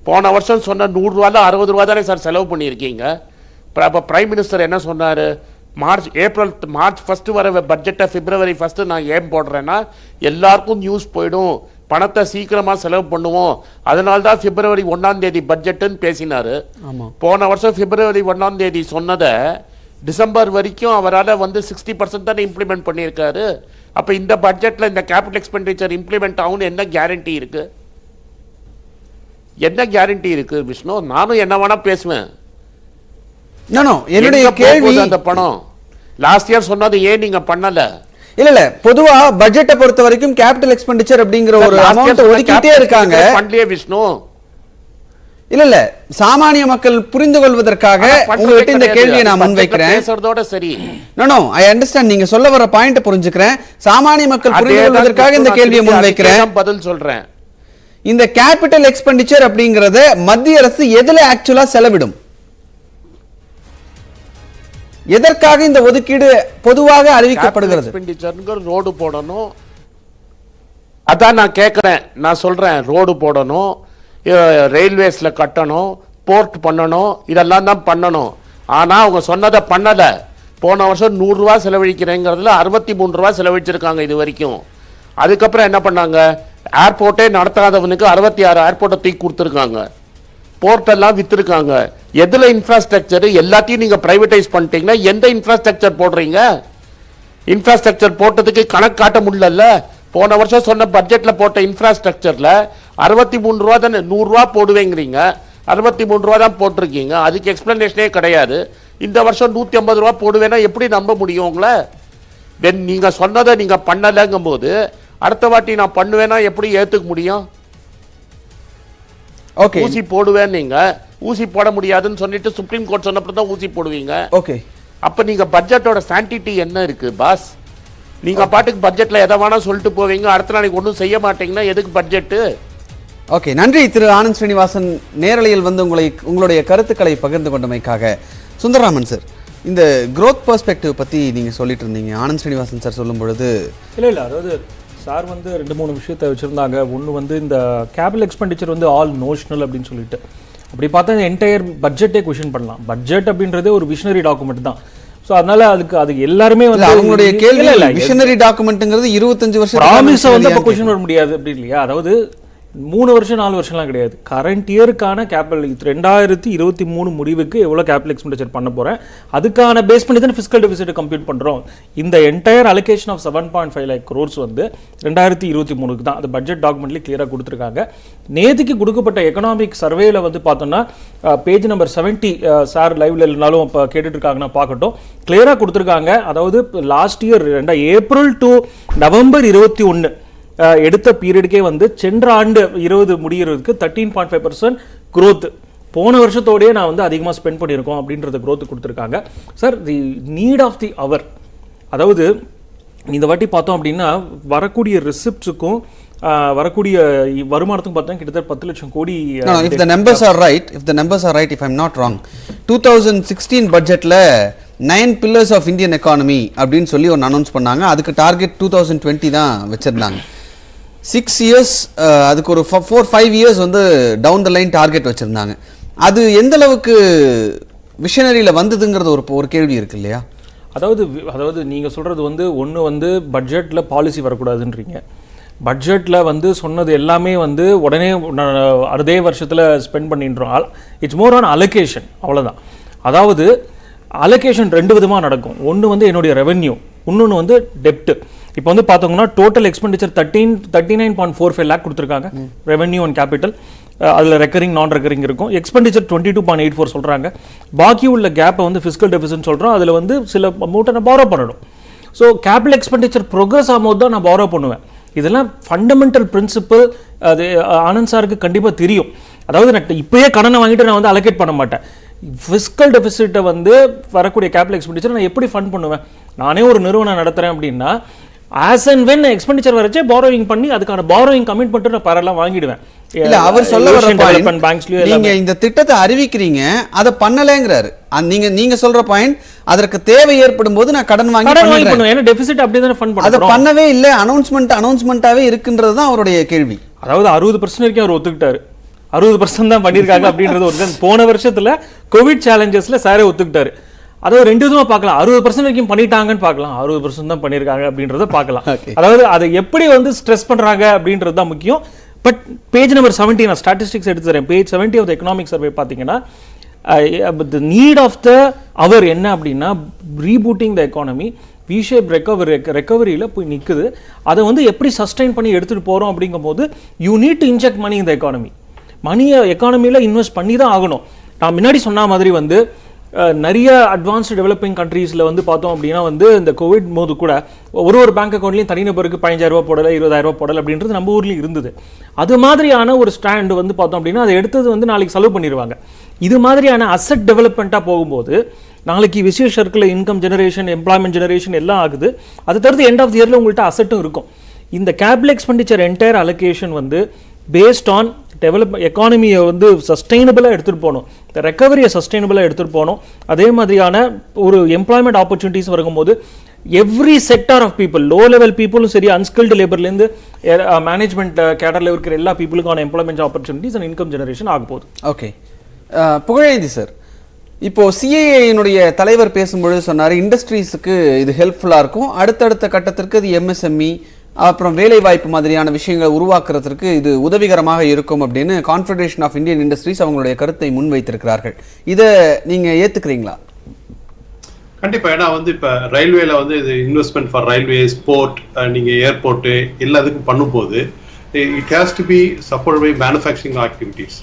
போன வருஷம் சொன்ன 100 ரூபாயில் 60 ரூபா தானே சார் செலவு பண்ணியிருக்கீங்க. அப்போ பிரைம் மினிஸ்டர் என்ன சொன்னார்? மார்ச் 1 வர பட்ஜெட்டை February 1 நான் ஏன் போடுறேன்னா எல்லாருக்கும் நியூஸ் போயிடும், பணத்தை சீக்கிரமாக செலவு பண்ணுவோம், அதனால தான் February 1 பட்ஜெட்டுன்னு பேசினார். போன வருஷம் February 1 சொன்னதை டிசம்பர் வரைக்கும் அவரால் 60% தானே இம்ப்ளிமெண்ட் பண்ணியிருக்காரு. அப்போ இந்த பட்ஜெட்டில் இந்த கேபிட்டல் எக்ஸ்பெண்டிச்சர் இம்ப்ளிமெண்ட் ஆகும்னு என்ன கேரண்டி இருக்கு? என்ன கேரண்டி இருக்கு விஷ்ணு? நானும் என்ன வேணா பேசுவேன். என்னுடைய கேள்வி, அந்த பணம் லாஸ்ட் இயர் சொன்னது ஏன் நீங்க பண்ணல? இல்ல பொதுவா பட்ஜெட்டை பொறுத்த வரைக்கும் கேபிட்டல் எக்ஸ்பெண்டிச்சர் அப்படிங்கிற ஒரு அமௌண்ட் ஒதுக்கிட்டே இருக்காங்க. பண்ணலையே விஷ்ணு. இல்ல சாமானிய மக்கள் புரிந்து கொள்வதற்காக உங்ககிட்ட இந்த கேள்வியை நான் முன்வைக்கிறேன். பேசுறதோட சரி. ஐ அண்டர்ஸ்டாண்ட், நீங்க சொல்ல வர பாயிண்ட் புரிஞ்சுக்கிறேன். சாமானிய மக்கள் புரிந்து கொள்வதற்காக இந்த கேள்வியை முன்வைக்கிறேன். பதில் சொல்றேன். இந்த கேபிட்டல் எக்ஸ்பெண்டிச்சர் அப்படிங்கறத மத்திய அரசு எதுல ஆக்சுவலா செலவிடும்? எதற்காக இந்த ஒதுக்கீடு பொதுவாக அறிவிக்கப்படுகிறது? ரோடு போடணும். அதான் நான் கேட்கிறேன், நான் சொல்றேன். ரோடு போடணும், ரயில்வேஸ்ல கட்டணும், போர்ட் பண்ணணும், இதெல்லாம் தான் பண்ணணும். ஆனா அவங்க சொன்னதை பண்ணல. போன வருஷம் 100 ரூபா செலவழிக்கிறேங்கிறதுல 63 ரூபா செலவழிச்சிருக்காங்க இது வரைக்கும். அதுக்கப்புறம் என்ன பண்ணாங்க, ஏர்போர்ட்டே நடத்தாதவனுக்கு 66 ஏர்போர்ட்டை தூக்கி கொடுத்துருக்காங்க, போர்ட்டெல்லாம் விற்றுருக்காங்க. எதில் இன்ஃப்ராஸ்ட்ரக்சர் எல்லாத்தையும் நீங்கள் ப்ரைவேட்டைஸ் பண்ணிட்டீங்கன்னா எந்த இன்ஃப்ராஸ்ட்ரக்சர் போடுறீங்க? இன்ஃப்ராஸ்ட்ரக்சர் போட்டதுக்கு கணக்கு காட்ட முடியல. போன வருஷம் சொன்ன பட்ஜெட்டில் போட்ட இன்ஃப்ராஸ்ட்ரக்சரில் 63 ரூபா தானே, 100 ரூபா போடுவேங்கிறீங்க, 63 ரூபா தான் போட்டிருக்கீங்க, அதுக்கு எக்ஸ்பிளனேஷனே கிடையாது. இந்த வருஷம் 150 ரூபா போடுவேன்னா எப்படி நம்ப முடியும் உங்களை? தென் நீங்கள் சொன்னதை நீங்கள் பண்ணலைங்கும் போது அடுத்த வாட்டி நான் பண்ணுவேன்னா எப்படி ஏற்றுக்க முடியும்? ஓகே, ஊசி போடுவேன், நீங்க ஊசி போட முடியாதுன்னு சொல்லிட்டு சுப்ரீம் கோர்ட் சொன்னப்பறம் தான் ஊசி போடுவீங்க. ஓகே, அப்ப நீங்க பட்ஜெட்டோட சாண்டிட்டி என்ன இருக்கு பாஸ்? நீங்க பாட்டுக்கு பட்ஜெட்ல எதை வேணா சொல்லிட்டு போவீங்க, அடுத்த நாளைக்கு ஒன்றும் செய்ய மாட்டீங்கன்னா எதுக்கு பட்ஜெட்டு? ஓகே, நன்றி திரு ஆனந்த் ஸ்ரீனிவாசன், நேரலையில் வந்து உங்களுடைய கருத்துக்களை பகிர்ந்து கொண்டமைக்காக. சுந்தரராமன் சார், இந்த growth perspective பத்தி நீங்க சொல்லிட்டு இருந்தீங்க, ஆனந்த் ஸ்ரீனிவாசன் சார் சொல்லும் பொழுது. இல்லை அதாவது சார் வந்து 2-3 விஷயத்தை வச்சுருந்தாங்க. ஒன்று வந்து இந்த கேபிட்டல் எக்ஸ்பெண்டிச்சர் வந்து ஆல் நோஷனல் அப்படின்னு சொல்லிட்டு, அப்படி பார்த்தா இந்த என்டையர் பட்ஜெட்டே கொஷின் பண்ணலாம். பட்ஜெட் அப்படின்றதே ஒரு விஷனரி டாக்குமெண்ட் தான். ஸோ அதனால அது எல்லாருமே வந்து அவங்களுடைய கேள்வி இல்லை, விஷனரி டாக்குமெண்ட்டுங்கிறது 25 வருஷம் ப்ராமிஸை வந்து அப்போ கொஷின் பண்ண முடியாது அப்படி இல்லையா? அதாவது 3 வருஷம் 4 வருஷம்லாம் கிடையாது, கரண்ட் இயருக்கான கேபிட்டல் 2023 முடிவுக்கு எவ்வளோ கேபிட்டல் எக்ஸ்பெண்டிச்சர் பண்ண போகிறேன், அதுக்கான பேஸ் பண்ணி தான் ஃபிஸ்கல் டெபிசிட்டை கம்ப்யூட் பண்ணுறோம். இந்த entire allocation of 7.5 lakh crores வந்து 2023க்கு தான் அது பட்ஜெட் டாக்குமெண்ட்லேயே கிளியராக கொடுத்துருக்காங்க. நேற்றுக்கு கொடுக்கப்பட்ட எக்கனாமிக் சர்வேல வந்து பார்த்தோம்னா பேஜ் நம்பர் 70 சார் லைவ்ல இல்லைனாலும் இப்போ கேட்டுட்டு இருக்காங்கன்னா பார்க்கட்டும், கிளியராக கொடுத்துருக்காங்க. அதாவது last year April to November 21 எடுத்த பீரியடுக்கே வந்து சென்ற ஆண்டு 20 முடிகிறதுக்கு 13.5% growth, போன வருஷத்தோடயே நான் வந்து அதிகமாக ஸ்பெண்ட் பண்ணியிருக்கோம் அப்படின்றத growth கொடுத்துருக்காங்க. Sir, the need of the hour, அதாவது இந்த வாட்டி பார்த்தோம் அப்படின்னா வரக்கூடிய ரிசிப்ட்ஸுக்கும் வரக்கூடிய வருமானத்துக்கும் பார்த்தா கிட்டத்தட்ட 10 லட்சம் கோடி. if the numbers are right, if I'm not wrong, 2016 பட்ஜெட்ல 9 pillars of Indian economy அப்படின்னு சொல்லி ஒன்று அனௌன்ஸ் பண்ணாங்க. அதுக்கு டார்கெட் 2020 தான் வச்சிருந்தாங்க. 6 years, அதுக்கு ஒரு 4-5 years வந்து டவுன் த லைன் டார்கெட் வச்சிருந்தாங்க. அது எந்த அளவுக்கு விஷனரியில் வந்ததுங்கிறது ஒரு கேள்வி இருக்கு இல்லையா? அதாவது நீங்க சொல்றது வந்து ஒன்று வந்து பட்ஜெட்ல பாலிசி வரக்கூடாதுன்றீங்க, பட்ஜெட்டில் வந்து சொன்னது எல்லாமே வந்து உடனே அதே வருஷத்தில் ஸ்பெண்ட் பண்ணின்றோம். இட்ஸ் மோர் ஆன் அலோகேஷன், அவ்வளோதான். அதாவது அலோகேஷன் 2 விதமாக நடக்கும். ஒன்று வந்து என்னுடைய ரெவென்யூ, இன்னொன்று வந்து டெப்ட். இப்போ வந்து பார்த்தோம்னா டோட்டல் எக்ஸ்பெண்டிச்சர் 39.45 lakh கொடுத்துருக்காங்க, ரெவென்யூ அண்ட் கேபிட்டல். அதில் ரெக்கரிங் நான் ரெக்கரிங் இருக்கும். எக்ஸ்பெண்டிச்சர் 22.84 சொல்கிறாங்க. பாக்கி உள்ள கேப்பை வந்து ஃபிஸ்கல் டெபிசிட்னு சொல்கிறோம். அதில் வந்து சில அமௌண்ட்டை நான் பாரோ பண்ணணும். ஸோ கேபிட்டல் எக்ஸ்பெண்டிச்சர் ப்ரோக்ரஸ் ஆகும்போது தான் நான் பாரோ பண்ணுவேன். இதெல்லாம் ஃபண்டமெண்டல் பிரின்சிபல், அது ஆனந்த் சாருக்கு கண்டிப்பாக தெரியும். அதாவது நான் இப்போயே கடனை வாங்கிட்டு நான் வந்து அலோகேட் பண்ண மாட்டேன். ஃபிஸ்கல் டெபிசிட்டை வந்து வரக்கூடிய கேபிட்டல் எக்ஸ்பெண்டிச்சர் நான் எப்படி ஃபண்ட் பண்ணுவேன்? நானே ஒரு நிறுவனம் நடத்துகிறேன் அப்படின்னா ஆஸ் அண்ட் வென் எக்ஸ்பெண்டிச்சர் வரச்சே பாரோயிங் பண்ணி அதுக்கான பாரோயிங் கமிட்மெண்ட் நான் பரலாம் வாங்கிடுவேன். இல்ல, அவர் சொல்ல வர நீங்க இந்த திட்டத்தை அறிவிக்கிறீங்க, அதை பண்ணலங்கிறாரு. நீங்க சொல்ற பாயிண்ட், அதற்கு தேவை ஏற்படும் போது நான் கடன் வாங்கி பண்ணுவேன். ஏன்னா டெபிசிட் அப்படியே ஃபண்ட் பண்ண, அதை பண்ணவே இல்லை, அனௌன்ஸ்மெண்டாவே இருக்குன்றது தான் அவருடைய கேள்வி. அதாவது 60% வரைக்கும் அவர் ஒத்துக்கிட்டாரு, 60% தான் பண்ணியிருக்காங்க அப்படின்றது ஒரு போன வருஷத்துல கோவிட் சேலஞ்சஸ்ல சாரே ஒத்துக்கிட்டாரு. அதாவது 2 விதமா பார்க்கலாம், 60% வரைக்கும் பண்ணிட்டாங்கன்னு பார்க்கலாம், 60% தான் பண்ணியிருக்காங்க அப்படின்றத பார்க்கலாம். அதாவது அதை எப்படி வந்து ஸ்ட்ரெஸ் பண்றாங்க அப்படின்றது தான் முக்கியம். பட் பேஜ் நம்பர் 70 நான் ஸ்டாட்டிஸ்டிக்ஸ் எடுத்து தரேன். Page 70 of the economic survey பார்த்தீங்கன்னா the need of the hour என்ன அப்படின்னா rebooting the economy, V shape ரெக்கவரியில் போய் நிற்குது. அதை வந்து எப்படி சஸ்டைன் பண்ணி எடுத்துகிட்டு போகிறோம் அப்படிங்கும்போது யூ நீட் டு இன்ஜெக்ட் மணி இந்த எக்கானமி. மணியை எக்கானமியில் இன்வெஸ்ட் பண்ணி தான் ஆகணும். நான் முன்னாடி சொன்ன மாதிரி வந்து நிறைய அட்வான்ஸ்டு டெவலப்பிங் கண்ட்ரீஸில் வந்து பார்த்தோம் அப்படின்னா வந்து இந்த கோவிட் போது கூட ஒரு பேங்க் அக்கௌண்ட்லையும் தனிநபருக்கு 15,000 ரூபா போடலை, 20,000 ரூபா போடலை அப்படின்றது நம்ம ஊர்லேயும் இருந்தது. அது மாதிரியான ஒரு ஸ்டாண்டு வந்து பார்த்தோம் அப்படின்னா அதை எடுத்தது வந்து நாளைக்கு செலவு பண்ணிடுவாங்க. இது மாதிரியான அசெட் டெவலப்மெண்ட்டாக போகும்போது நாளைக்கு vicious circle income generation, employment generation எல்லாம் ஆகுது. அது தவிர்த்து எண்ட் ஆஃப் தி இயரில் உங்கள்கிட்ட அசெட்டும் இருக்கும். இந்த கேபிட்டல் எக்ஸ்பெண்டிச்சர் என்டையர் அலோகேஷன் வந்து பேஸ்ட் ஆன் டெவலப் எக்கானமியை வந்து சஸ்டைனபிளாக எடுத்துகிட்டு போகணும், இந்த ரெக்கவரியை சஸ்டைனபிளாக எடுத்துகிட்டு போகணும். அதே மாதிரியான ஒரு எம்ப்ளாய்மெண்ட் ஆப்பர்ச்சுனிட்டிஸ் வரும்போது every sector of people, low level பீப்புளும் சரி, அன்ஸ்கில்டு லேபர்லேருந்து மேனேஜ்மெண்ட் கேடரில் இருக்கிற எல்லா பீப்புளுக்கான employment opportunities and income generation ஆக போகுது. ஓகே, புகழேந்தி சார், இப்போ சிஏஏனுடைய தலைவர் பேசும்பொழுது சொன்னார், இண்டஸ்ட்ரீஸுக்கு இது ஹெல்ப்ஃபுல்லாக இருக்கும், அடுத்தடுத்த கட்டத்திற்கு இது எம்எஸ்எம்இ அப்புறம் வேலைவாய்ப்பு மாதிரியான விஷயங்களை உருவாக்குறதுக்கு இது உதவிகரமாக இருக்கும் அப்படின்னு கான்ஃபெடரேஷன் ஆஃப் இந்தியன் இண்டஸ்ட்ரீஸ் அவங்களுடைய கருத்தை முன்வைத்திருக்கிறார்கள். இதை நீங்க ஏத்துக்கிறீங்களா? கண்டிப்பா. ஏன்னா வந்து இப்ப ரயில்வேல வந்து இது இன்வெஸ்ட்மெண்ட் ஃபார் ரயில்வேஸ், போர்ட், நீங்க ஏர்போர்ட் எல்லாத்துக்கும் பண்ணும்போது it has to be support by manufacturing activities.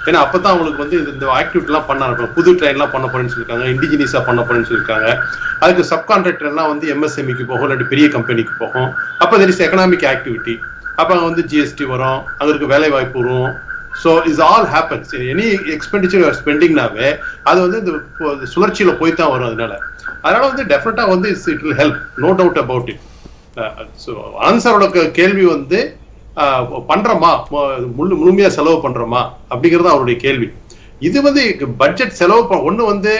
ஏன்னா அப்பதான் அவங்களுக்கு வந்து இந்த ஆக்டிவிட்டிலாம் பண்ண ஆரம்பிக்கும். புது ட்ரெயின்லாம் பண்ண போறேன்னு சொல்லியிருக்காங்க, இண்டிஜினியஸா பண்ண போறேன்னு சொல்லியிருக்காங்க. அதுக்கு சப்கான்ட்ராக்டர்லாம் வந்து எம்எஸ்எம்இக்கு போகும், இல்லாட்டி பெரிய கம்பெனிக்கு போகும். அப்போ தெர் இஸ் எக்கனாமிக் ஆக்டிவிட்டி. அப்போ அங்கே வந்து ஜிஎஸ்டி வரும், அங்கே இருக்க வேலை வாய்ப்பு வரும். So is all happens. Any expenditure ஸ்பெண்டிங்னாவே அது வந்து இந்த சுழற்சியில போய் தான் வரும். அதனால வந்து டெஃபினட்டா வந்து it will help, no doubt about it. So ஆன்சரோட கேள்வி வந்து பண்றோமா, முழுமையா செலவு பண்றோமா அப்படிங்கிறது அவருடைய கேள்வி. இது வந்து பட்ஜெட் செலவு ஒண்ணு வந்து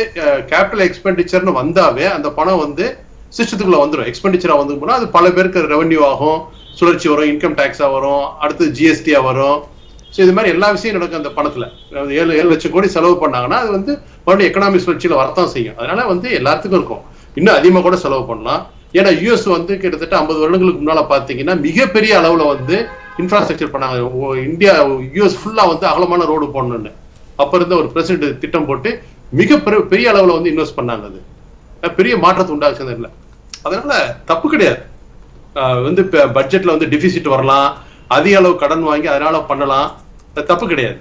கேபிட்டல் எக்ஸ்பெண்டிச்சர்னு வந்தாவே அந்த பணம் வந்து சிஸ்டத்துக்குள்ள வந்துடும். எக்ஸ்பெண்டிச்சரா வந்து போனா அது பல பேருக்கு ரெவன்யூ ஆகும், சுழற்சி வரும், இன்கம் டாக்ஸா வரும், அடுத்து ஜிஎஸ்டியா வரும். ஸோ இது மாதிரி எல்லா விஷயம் நடக்கும் அந்த பணத்துல. 7 லட்சம் கோடி செலவு பண்ணாங்கன்னா அது வந்து மறுபடியும் எக்கனாமிக் சுழற்சியில வரத்தான் செய்யும். அதனால வந்து எல்லாத்துக்கும் இருக்கும், இன்னும் அதிகமாக கூட செலவு பண்ணலாம். ஏன்னா யூஎஸ் வந்து கிட்டத்தட்ட 50 வருடங்களுக்கு முன்னால பாத்தீங்கன்னா மிகப்பெரிய அளவுல வந்து இன்ஃப்ராஸ்ட்ரக்சர் பண்ணாங்க. இந்தியா யூஎஸ் ஃபுல்லா வந்து அகலமான ரோடு போடணும்னு அப்ப இருந்த ஒரு பிரசிடென்ட் திட்டம் போட்டு மிக பெரிய அளவுல வந்து இன்வெஸ்ட் பண்ணாங்க. அது பெரிய மாற்றத்தை உண்டாச்சு. இல்லை அதனால தப்பு கிடையாது. வந்து பட்ஜெட்ல வந்து டிபிசிட் வரலாம், அதிக அளவு கடன் வாங்கி அதனால பண்ணலாம், தப்பு கிடையாது.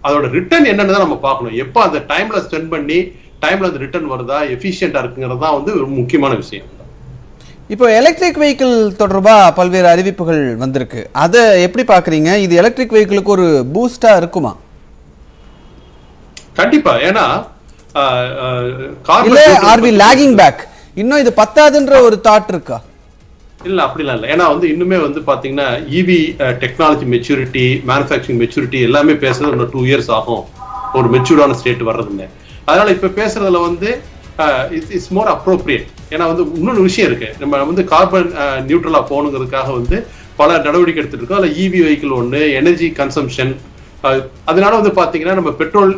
அதோட ரிட்டர்ன் என்னன்னு தான் நம்ம பார்க்கணும். எப்போ அந்த டைம்ல ஸ்பெண்ட் பண்ணி டைம்ல அந்த ரிட்டர்ன் வருதா, எஃபிஷியண்டா இருக்குங்கிறது தான் வந்து ஒரு முக்கியமான விஷயம். இப்போ எலக்ட்ரிக் வெஹிக்கிள் தொடர்பா பல்வேறு அறிவிப்புகள் வந்திருக்கு, அதை எப்படி பாக்குறீங்க? இது எலக்ட்ரிக் வெஹிக்கிளுக்கு ஒரு பூஸ்டா இருக்குமா? கண்டிப்பா. ஏன்னா இன்னும் இது பத்தாதுன்ற ஒரு தாட் இருக்கா? இல்ல அப்படிலாம் இல்லை. ஏன்னா வந்து இன்னுமே வந்து பாத்தீங்கன்னா இவி டெக்னாலஜி மெச்சூரிட்டி, மேனுஃபேக்சரிங் மெச்சூரிட்டி எல்லாமே பேசுறது இன்னும் 2 இயர்ஸ் ஆகும் ஒரு மெச்சூர்டான ஸ்டேட் வர்றதுன்னு. அதனால இப்ப பேசுறதுல வந்து இட்ஸ் மோர் அப்ரோப்ரியேட். ஏன்னா வந்து இன்னொரு விஷயம் இருக்கு, நம்ம வந்து கார்பன் நியூட்ரலா போகணுங்கிறதுக்காக வந்து பல நடவடிக்கை எடுத்துட்டு இருக்கோம். அதில் இவி வெஹிக்கிள் ஒன்று, எனர்ஜி கன்சம்ஷன். அதனால வந்து பாத்தீங்கன்னா நம்ம பெட்ரோல்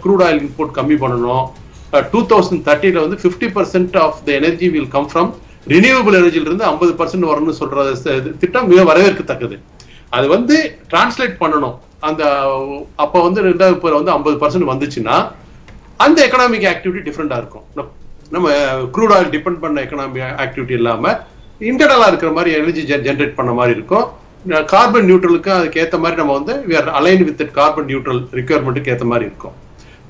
க்ரூட் ஆயில் இம்போர்ட் கம்மி பண்ணணும். 2030 வந்து 50% of the energy will come from renewable எனர்ஜில இருந்து 50% வரணும்னு சொல்ற திட்டம் மிக வரவேற்கத்தக்கது. அது வந்து டிரான்ஸ்லேட் பண்ணணும். அந்த அப்ப வந்து 2000 வந்து 50% வந்துச்சுன்னா அந்த எக்கனாமிக் ஆக்டிவிட்டி டிஃப்ரெண்டா இருக்கும். நம்ம க்ரூட் ஆயில் டிபெண்ட் பண்ண எக்கனாமிக் ஆக்டிவிட்டி இல்லாம இன்டர்னலா இருக்கிற மாதிரி எனர்ஜி ஜென்ரேட் பண்ண மாதிரி இருக்கும். கார்பன் நியூட்ரலுக்கு அதுக்கு ஏற்ற மாதிரி நம்ம வந்து we are aligned with that carbon neutral ரிக்யர்மெண்ட்டுக்கு ஏற்ற மாதிரி இருக்கும்.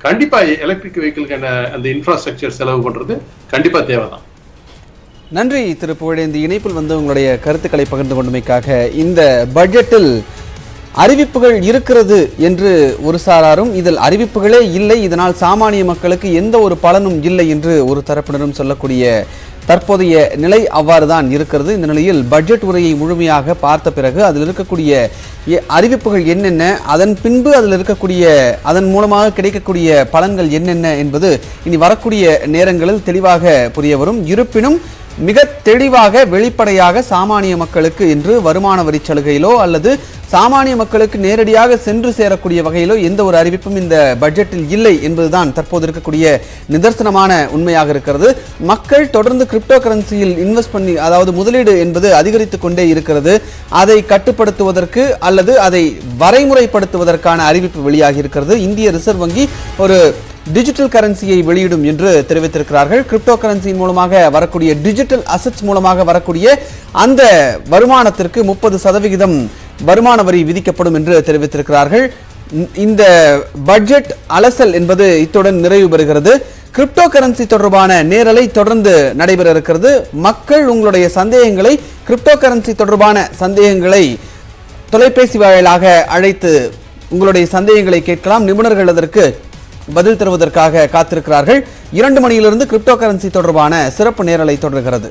கண்டிப்பா எலக்ட்ரிக் வெஹிக்கிளுக்கான அந்த இன்ஃப்ராஸ்ட்ரக்சர் செலவு பண்றது கண்டிப்பா தேவைதான். நன்றி திரு புகழேந்தி, இணைப்பில் வந்து உங்களுடைய கருத்துக்களை பகிர்ந்து கொண்டமைக்காக. இந்த பட்ஜெட்டில் அறிவிப்புகள் இருக்கிறது என்று ஒரு சாராரும், இதில் அறிவிப்புகளே இல்லை, இதனால் சாமானிய மக்களுக்கு எந்த ஒரு பலனும் இல்லை என்று ஒரு தரப்பினரும் சொல்லக்கூடிய தற்போதைய நிலை அவ்வாறு தான் இருக்கிறது. இந்த நிலையில் பட்ஜெட் உரையை முழுமையாக பார்த்த பிறகு அதில் இருக்கக்கூடிய அறிவிப்புகள் என்னென்ன, அதன் பின்பு அதில் இருக்கக்கூடிய அதன் மூலமாக கிடைக்கக்கூடிய பலன்கள் என்னென்ன என்பது இனி வரக்கூடிய நேரங்களில் தெளிவாக புரிய வரும். இருப்பினும் மிக தெளிவாக வெளிப்படையாக சாமானிய மக்களுக்கு என்று வருமான வரி சலுகையிலோ அல்லது சாமானிய மக்களுக்கு நேரடியாக சென்று சேரக்கூடிய வகையிலோ எந்த ஒரு அறிவிப்பும் இந்த பட்ஜெட்டில் இல்லை என்பதுதான் தற்போது இருக்கக்கூடிய நிதர்சனமான உண்மையாக இருக்கிறது. மக்கள் தொடர்ந்து கிரிப்டோ கரன்சியில் இன்வெஸ்ட் பண்ணி, அதாவது முதலீடு என்பது அதிகரித்துக் கொண்டே இருக்கிறது. அதை கட்டுப்படுத்துவதற்கு அல்லது அதை வரைமுறைப்படுத்துவதற்கான அறிவிப்பு வெளியாகி இருக்கிறது. இந்திய ரிசர்வ் வங்கி ஒரு டிஜிட்டல் கரன்சியை வெளியிடும் என்று தெரிவித்திருக்கிறார்கள். கிரிப்டோ கரன்சியின் மூலமாக வரக்கூடிய டிஜிட்டல் அசெட்ஸ் மூலமாக வரக்கூடிய அந்த வருமானத்திற்கு 30% வருமான வரி விதிக்கப்படும் என்று தெரிவித்திருக்கிறார்கள். இந்த பட்ஜெட் அலசல் என்பது இத்துடன் நிறைவு பெறுகிறது. கிரிப்டோ கரன்சி தொடர்பான நேரலை தொடர்ந்து நடைபெற இருக்கிறது. மக்கள் உங்களுடைய சந்தேகங்களை, கிரிப்டோ கரன்சி தொடர்பான சந்தேகங்களை தொலைபேசி வாயிலாக அழைத்து உங்களுடைய சந்தேகங்களை கேட்கலாம். நிபுணர்கள் அதற்கு பதில் தருவதற்காக காத்திருக்கிறார்கள். 2 மணியிலிருந்து கிரிப்டோ கரன்சி தொடர்பான சிறப்பு நேரலை தொடர்கிறது.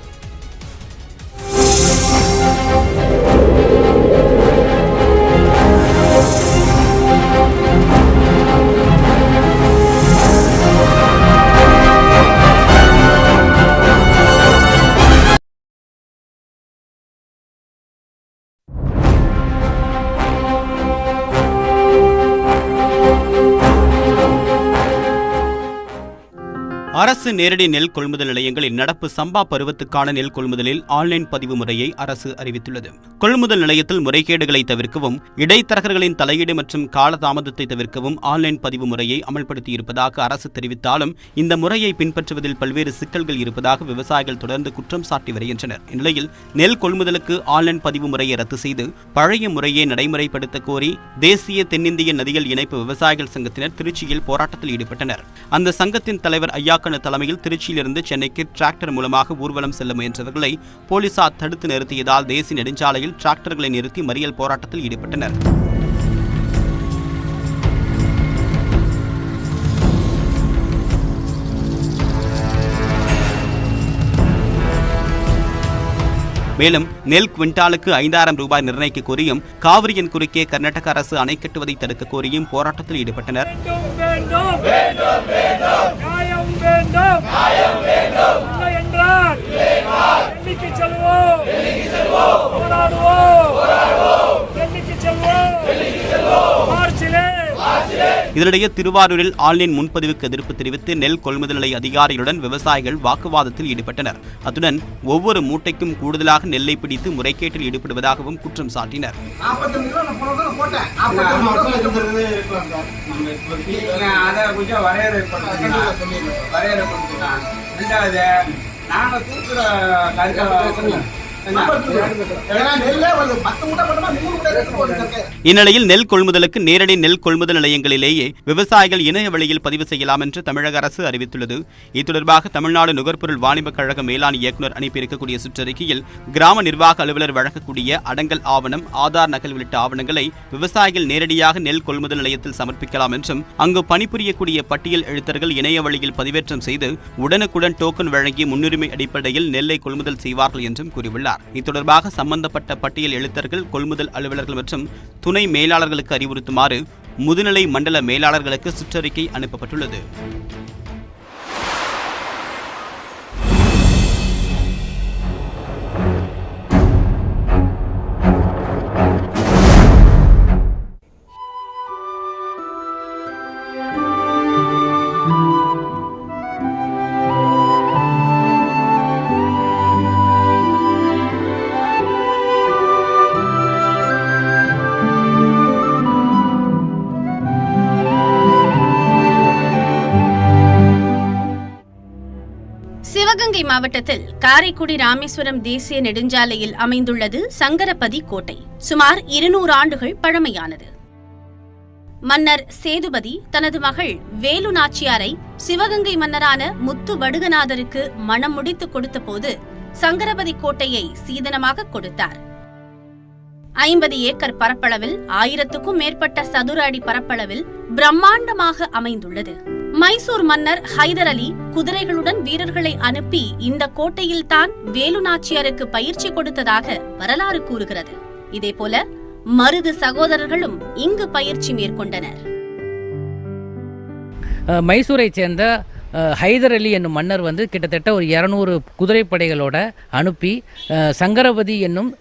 அரசு நேரடி நெல் கொள்முதல் நிலையங்களில் நடப்பு சம்பா பருவத்துக்கான நெல் கொள்முதலில் ஆன்லைன் பதிவு முறையை அரசு அறிவித்துள்ளது. கொள்முதல் நிலையத்தில் முறைகேடுகளை தவிர்க்கவும் இடைத்தரகர்களின் தலையீடு மற்றும் காலதாமதத்தை தவிர்க்கவும் ஆன்லைன் பதிவு முறையை அமல்படுத்தியிருப்பதாக அரசு தெரிவித்தாலும் இந்த முறையை பின்பற்றுவதில் பல்வேறு சிக்கல்கள் இருப்பதாக விவசாயிகள் தொடர்ந்து குற்றம் சாட்டி வருகின்றனர். இந்நிலையில் நெல் கொள்முதலுக்கு ஆன்லைன் பதிவு முறையை ரத்து செய்து பழைய முறையை நடைமுறைப்படுத்த கோரி தேசிய தென்னிந்திய நதிகள் இணைப்பு விவசாயிகள் சங்கத்தினர் திருச்சியில் போராட்டத்தில் ஈடுபட்டனர். அந்த சங்கத்தின் தலைவர் ஐயா தலைமையில் திருச்சியிலிருந்து சென்னைக்கு டிராக்டர் மூலமாக ஊர்வலம் செல்ல முயன்றவர்களை போலீசார் தடுத்து நிறுத்தியதால் தேசிய நெடுஞ்சாலையில் டிராக்டர்களை நிறுத்தி மறியல் போராட்டத்தில் ஈடுபட்டனர். மேலும் நெல் குவிண்டாலுக்கு 5000 ரூபாய் நிர்ணயிக்க கோரியும் காவிரியின் குறுக்கே கர்நாடக அரசு அணை கட்டுவதை தடுக்க கோரியும் போராட்டத்தில் ஈடுபட்டனர். இதனிடையே திருவாரூரில் ஆன்லைன் முன்பதிவுக்கு எதிர்ப்பு தெரிவித்து நெல் கொள்முதல் நிலைய அதிகாரிகளுடன் விவசாயிகள் வாக்குவாதத்தில் ஈடுபட்டனர். அத்துடன் ஒவ்வொரு மூட்டைக்கும் கூடுதலாக நெல்லை பிடித்து முறைகேட்டில் ஈடுபடுவதாகவும் குற்றம் சாட்டினர். இந்நிலையில் நெல் கொள்முதலுக்கு நேரடி நெல் கொள்முதல் நிலையங்களிலேயே விவசாயிகள் இணைய வழியில் பதிவு செய்யலாம் என்று தமிழக அரசு அறிவித்துள்ளது. இது தொடர்பாக தமிழ்நாடு நுகர்பொருள் வாணிப கழக மேலாண் இயக்குநர் அனுப்பியிருக்கக்கூடிய சுற்றறிக்கையில் கிராம நிர்வாக அலுவலர் வழங்கக்கூடிய அடங்கல் ஆவணம், ஆதார் நகல் உள்ளிட்ட ஆவணங்களை விவசாயிகள் நேரடியாக நெல் கொள்முதல் நிலையத்தில் சமர்ப்பிக்கலாம் என்றும் அங்கு பணிபுரியக்கூடிய பட்டியல் எழுத்தர்கள் இணைய வழியில் பதிவேற்றம் செய்து உடனுக்குடன் டோக்கன் வழங்கி முன்னுரிமை அடிப்படையில் நெல்லை கொள்முதல் செய்வார்கள் என்றும் கூறியுள்ளார். இது தொடர்பாக சம்பந்தப்பட்ட பட்டியல் எழுத்தர்கள், கொள்முதல் அலுவலர்கள் மற்றும் துணை மேலாளர்களுக்கு அறிவுறுத்துமாறு முதுநிலை மண்டல மேலாளர்களுக்கு சுற்றறிக்கை அனுப்பப்பட்டுள்ளது. சிவகங்கை மாவட்டத்தில் காரைக்குடி ராமேஸ்வரம் தேசிய நெடுஞ்சாலையில் அமைந்துள்ளது சங்கரபதி கோட்டை. சுமார் 200 ஆண்டுகள் பழமையானது. மன்னர் சேதுபதி தனது மகள் வேலு நாச்சியாரை சிவகங்கை மன்னரான முத்து வடுகநாதருக்கு மணம் முடித்து கொடுத்த போது சங்கரபதி கோட்டையை சீதனமாக கொடுத்தார். 50 ஏக்கர் பரப்பளவில் 1000க்கும் மேற்பட்ட சதுர அடி பரப்பளவில் பிரம்மாண்டமாக அமைந்துள்ளது. மைசூர் மன்னர் ஹைதர் அலி குதிரைகளுடன் வீரர்களை அனுப்பி இந்த கோட்டையில் தான் வேலு நாச்சியாருக்கு பயிற்சி கொடுத்ததாக வரலாறு கூறுகிறது. இதேபோல மருது சகோதரர்களும் இங்கு பயிற்சி மேற்கொண்டனர். மைசூரை சேர்ந்த ஹைதர் அலி என்னும் மன்னர் கிட்டத்தட்ட ஒரு 200 குதிரைப்படைகளோட அனுப்பி சங்கரபதி என்னும்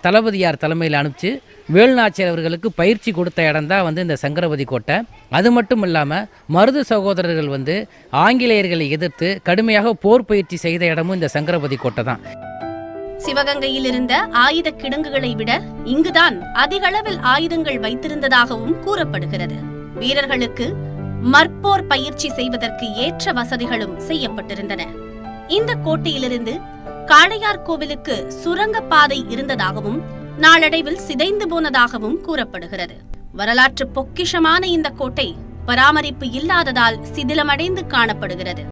தளபதியார் தலைமையில் அனுப்பிச்சு வேலுநாச்சியார் அவர்களுக்கு பயிற்சி கொடுத்த இடம் தான் இந்த சங்கரபதி கோட்டை. அது மட்டும் இல்லாமல் மருது சகோதரர்கள் ஆங்கிலேயர்களை எதிர்த்து கடுமையாக போர் பயிற்சி செய்த இடமும் இந்த சங்கரபதி கோட்டை தான். சிவகங்கையில் இருந்த ஆயுத கிடங்குகளை விட இங்குதான் அதிக அளவில் ஆயுதங்கள் வைத்திருந்ததாகவும் கூறப்படுகிறது. வீரர்களுக்கு மற்போர் பயிற்சி செய்வதற்கு ஏற்ற வசதிகளும் செய்யப்பட்டிருந்தன. இந்த கோட்டையிலிருந்து காளையார் கோவிலுக்கு சுரங்கப்பாதை இருந்ததாகவும் நாளடைவில் சிதைந்து போனதாகவும் கூறப்படுகிறது. வரலாற்று பொக்கிஷமான இந்த கோட்டை பராமரிப்பு இல்லாததால் சிதிலமடைந்து காணப்படுகிறது.